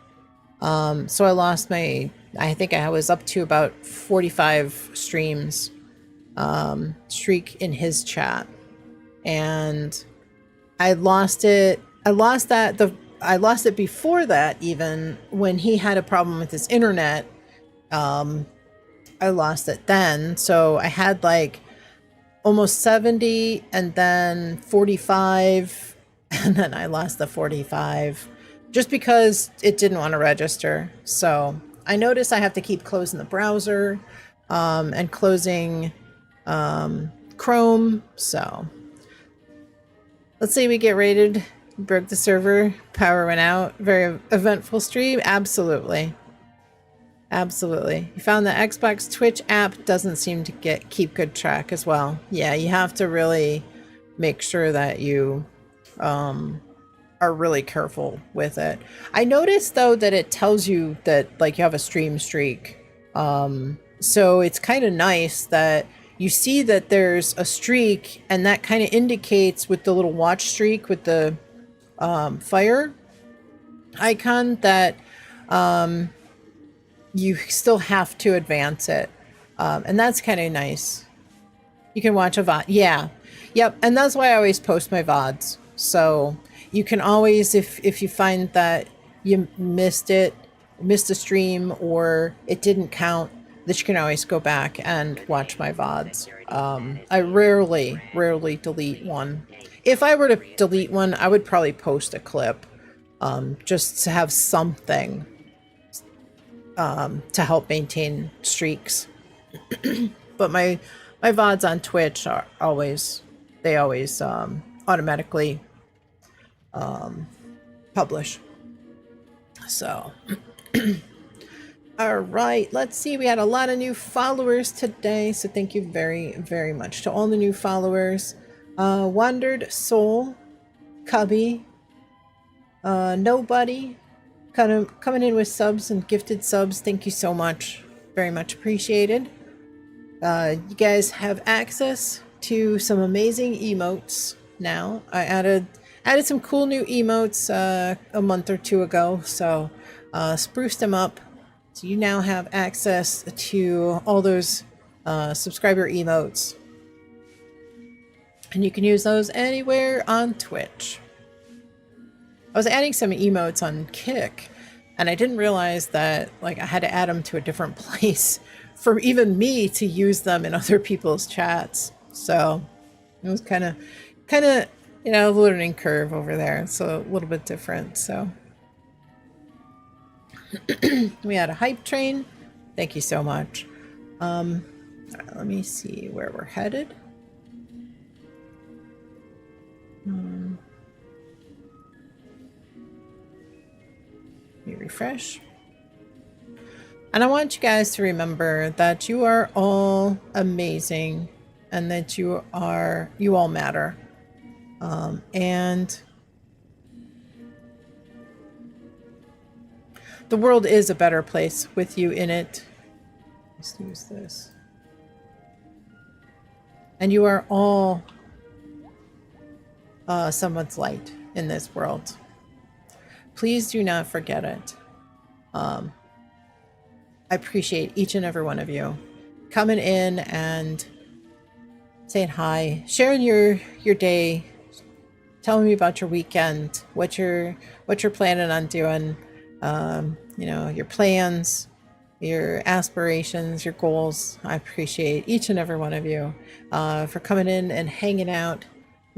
So I lost I think I was up to about 45 streams streak in his chat, and I lost it before that, even when he had a problem with his internet. I lost it then. So I had like almost 70 and then 45, and then I lost the 45 just because it didn't want to register. So I noticed I have to keep closing the browser and closing Chrome. So let's see, we get raided, broke the server, power went out, very eventful stream. Absolutely. Absolutely. You found the Xbox Twitch app doesn't seem to keep good track as well. Yeah, you have to really make sure that you are really careful with it. I noticed though that it tells you that like you have a stream streak. So it's kind of nice that you see that there's a streak, and that kind of indicates with the little watch streak with the fire icon that you still have to advance it. And that's kind of nice. You can watch a VOD. Yeah. Yep. And that's why I always post my VODs. So you can always, if you find that you missed a stream or it didn't count, that you can always go back and watch my VODs. I rarely delete one. If I were to delete one, I would probably post a clip, just to have something to help maintain streaks. But my VODs on Twitch are always automatically publish. So all right, let's see, we had a lot of new followers today, so thank you very much to all the new followers. Wandered Soul Cubby, Nobody, kind of coming in with subs and gifted subs. Thank you so much. Very much appreciated. You guys have access to some amazing emotes now. I added some cool new emotes a month or two ago, so spruced them up. So you now have access to all those subscriber emotes. And you can use those anywhere on Twitch. I was adding some emotes on Kick, and I didn't realize that like I had to add them to a different place for even me to use them in other people's chats. So it was kind of, you know, a learning curve over there. So a little bit different. So we had a hype train. Thank you so much. All right, let me see where we're headed. Let me refresh. And I want you guys to remember that you are all amazing and that you all matter. And the world is a better place with you in it. Let's use this. And you are all someone's light in this world. Please do not forget it. I appreciate each and every one of you coming in and saying hi, sharing your day, telling me about your weekend, what you're planning on doing, you know, your plans, your aspirations, your goals. I appreciate each and every one of you for coming in and hanging out.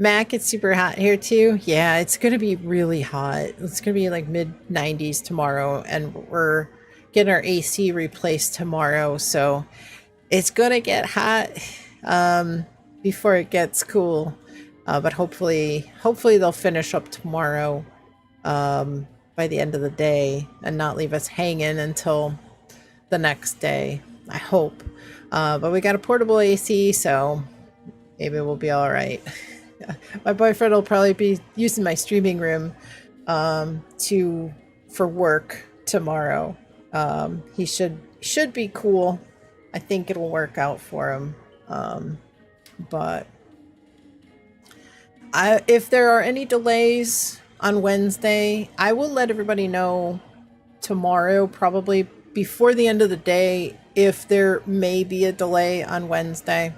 Mac, it's super hot here too. Yeah, it's gonna be really hot. It's gonna be like mid-90s tomorrow, and we're getting our AC replaced tomorrow, so it's gonna get hot before it gets cool. But hopefully they'll finish up tomorrow by the end of the day and not leave us hanging until the next day. I hope. But we got a portable AC, so maybe we'll be all right. My boyfriend will probably be using my streaming room for work tomorrow. He should be cool. I think it'll work out for him. But if there are any delays on Wednesday, I will let everybody know tomorrow, probably before the end of the day, if there may be a delay on Wednesday.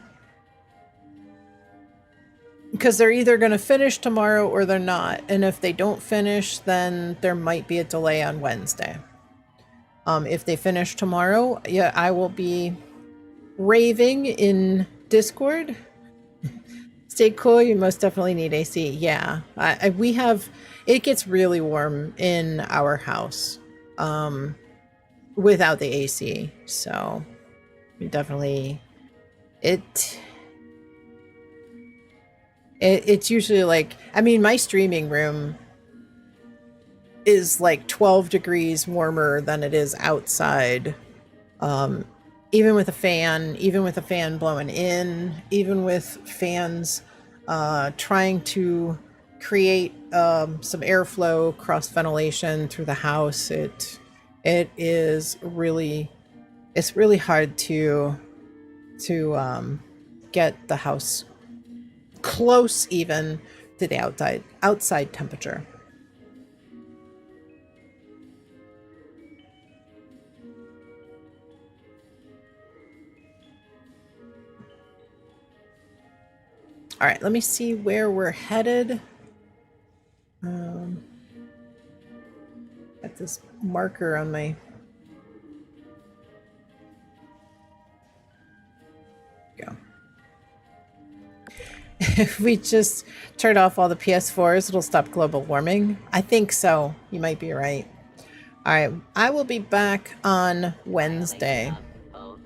Because they're either going to finish tomorrow or they're not. And if they don't finish, then there might be a delay on Wednesday. If they finish tomorrow, yeah, I will be raving in Discord. Stay cool, you most definitely need AC. Yeah, we have, it gets really warm in our house without the AC. So we definitely, it's usually like, I mean, my streaming room is like 12 degrees warmer than it is outside. Even with a fan blowing in, even with fans trying to create some airflow, cross ventilation through the house, it's really hard to get the house close even to the outside temperature. All right, let me see where we're headed. Got this marker on my... Go. If we just turn off all the PS4s, it'll stop global warming. I think so. You might be right. All right, I will be back on Wednesday. I'll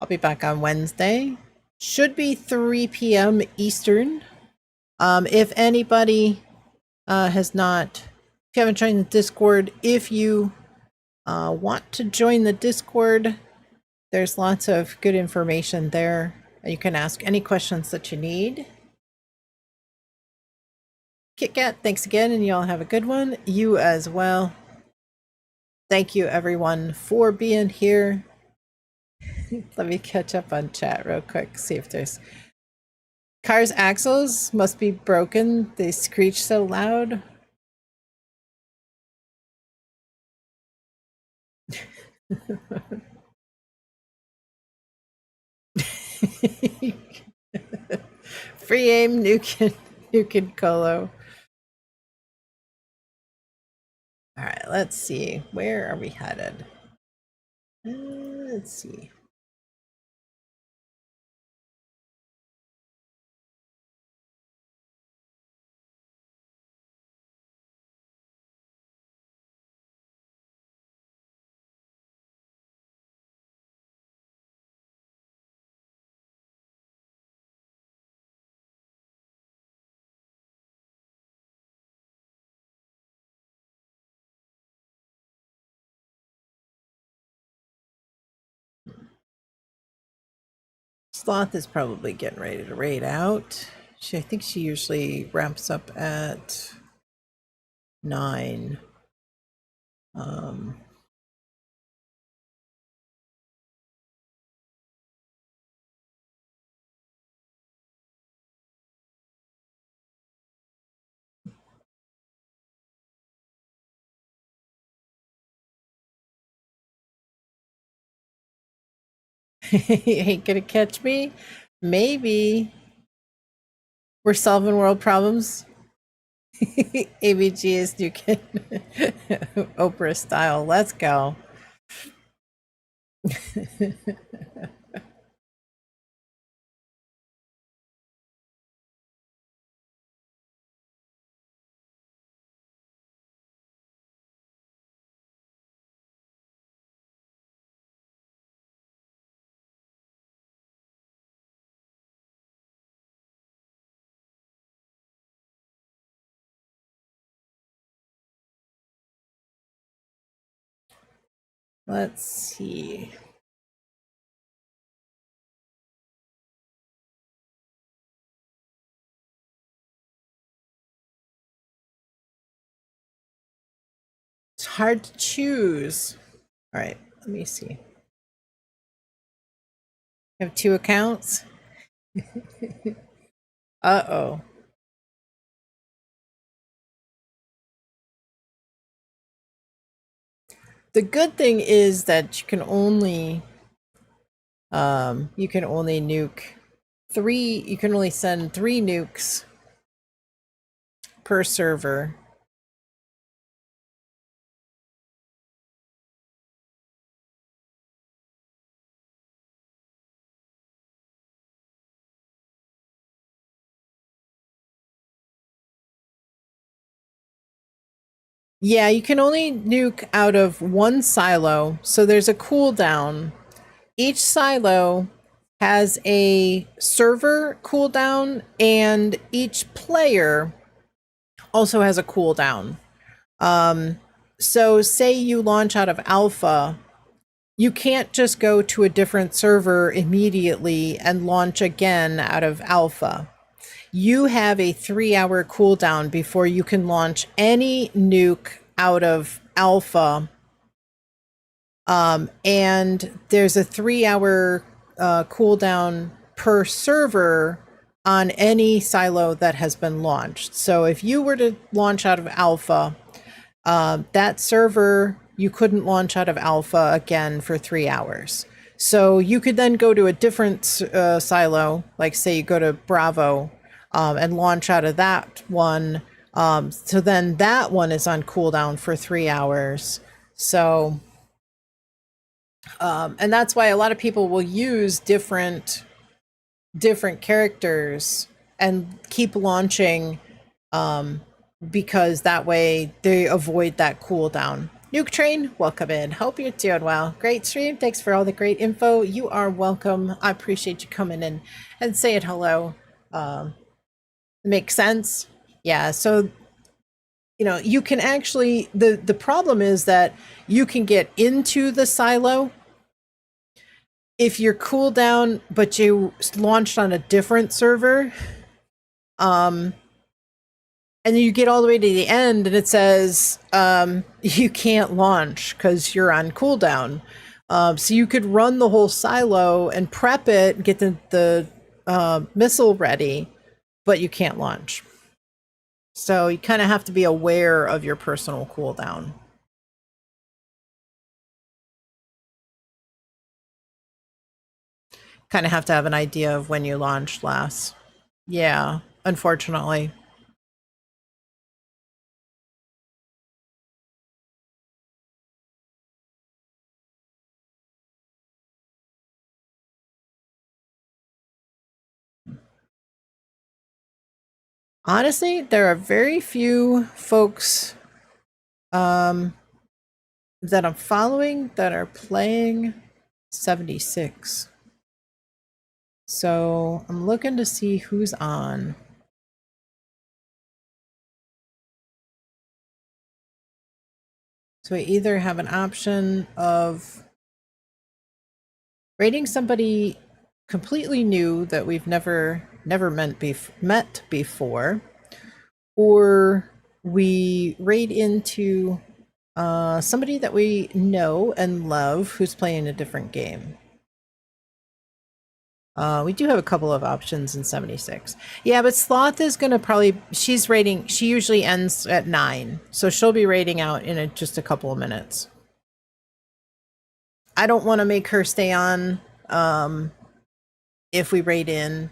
be back on Wednesday. Should be 3 p.m. Eastern. If anybody if you haven't joined the Discord, if you want to join the Discord, there's lots of good information there. You can ask any questions that you need. Kit Kat, thanks again, and y'all have a good one. You as well. Thank you, everyone, for being here. Let me catch up on chat real quick, see if there's... Car's axles must be broken. They screech so loud. Free aim, Nuke Colo. All right, let's see. Where are we headed? Let's see. Sloth is probably getting ready to raid out. I think she usually wraps up at 9. You ain't gonna catch me? Maybe. We're solving world problems. ABG is Nuke Oprah style. Let's go. Let's see. It's hard to choose. All right, let me see. I have 2 accounts. Uh-oh. The good thing is that you can only nuke 3, you can only send 3 nukes per server. Yeah, you can only nuke out of 1 silo, so there's a cooldown. Each silo has a server cooldown, and each player also has a cooldown. So say you launch out of alpha, you can't just go to a different server immediately and launch again out of alpha. You have a 3-hour cooldown before you can launch any nuke out of alpha. And there's a 3-hour cooldown per server on any silo that has been launched. So if you were to launch out of alpha, that server, you couldn't launch out of alpha again for 3 hours. So you could then go to a different silo, like say you go to Bravo, and launch out of that one. So then that one is on cooldown for 3 hours. So, and that's why a lot of people will use different characters and keep launching, because that way they avoid that cooldown. Nuke Train, welcome in. Hope you're doing well. Great stream. Thanks for all the great info. You are welcome. I appreciate you coming in and saying hello. Makes sense. Yeah. So, you know, you can actually, the problem is that you can get into the silo if you're cooldown, but you launched on a different server. And then you get all the way to the end and it says you can't launch because you're on cooldown. So you could run the whole silo and prep it, get the missile ready, but you can't launch. So you kind of have to be aware of your personal cooldown. Kind of have to have an idea of when you launched last. Yeah, unfortunately. Honestly, there are very few folks that I'm following that are playing 76. So I'm looking to see who's on. So I either have an option of rating somebody completely new that we've never met before, or we raid into somebody that we know and love who's playing a different game. We do have a couple of options in 76. Yeah, but Sloth is going to probably, she usually ends at 9. So she'll be raiding out in just a couple of minutes. I don't want to make her stay on if we raid in.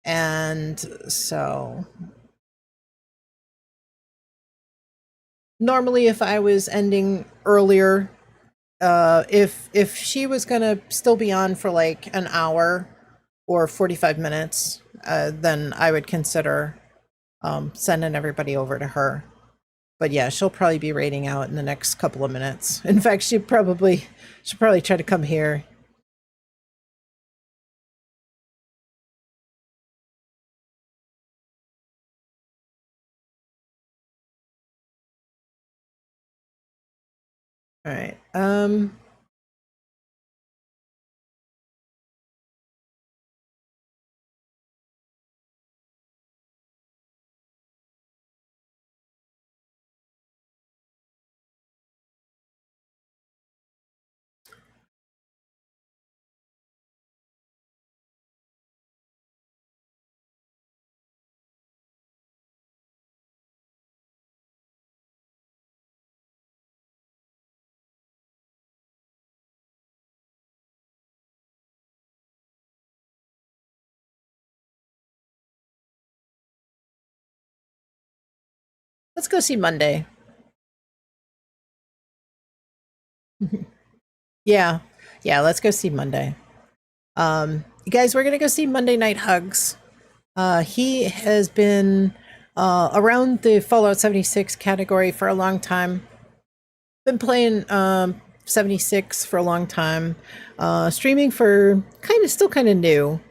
And so normally if I was ending earlier, if she was going to still be on for like an hour or 45 minutes, then I would consider sending everybody over to her. But yeah, she'll probably be raiding out in the next couple of minutes. In fact, she'll probably try to come here. All right. Let's go see Monday. Yeah, let's go see Monday. You guys, we're gonna go see Monday Night Hugs. He has been around the Fallout 76 category for a long time. Been playing 76 for a long time. Streaming for still kind of new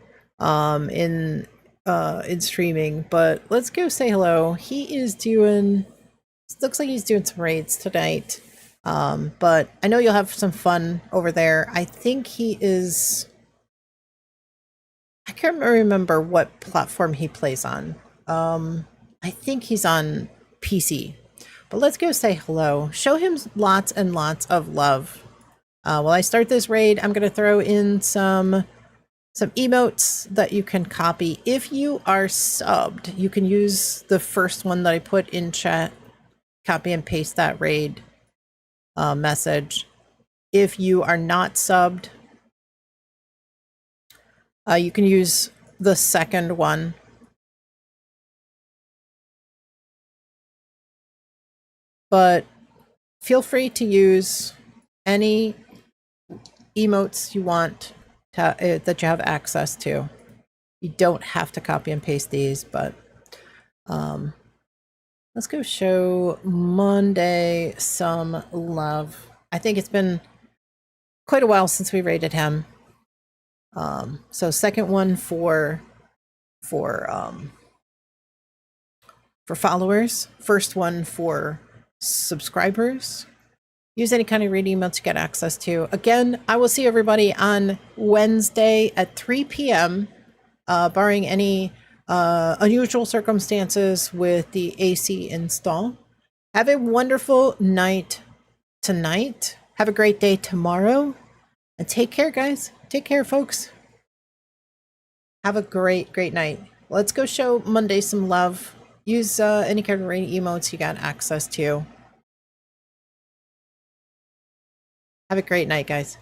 in streaming, but let's go say hello. He is doing, looks like he's doing some raids tonight. But I know you'll have some fun over there. I think he is, I can't remember what platform he plays on. I think he's on PC. But let's go say hello. Show him lots and lots of love. While I start this raid, I'm going to throw in some emotes that you can copy. If you are subbed, you can use the first one that I put in chat. Copy and paste that raid message. If you are not subbed, you can use the second one. But feel free to use any emotes you want to, that you have access to. You don't have to copy and paste these, but let's go show Monday some love. I think it's been quite a while since we rated him. So second one for followers, first one for subscribers. Use any kind of raid email to get access to. Again, I will see everybody on Wednesday at 3 p.m. Barring any unusual circumstances with the AC install. Have a wonderful night tonight. Have a great day tomorrow. And take care, guys. Take care, folks. Have a great, great night. Let's go show Monday some love. Use any kind of rain emotes you got access to. Have a great night, guys.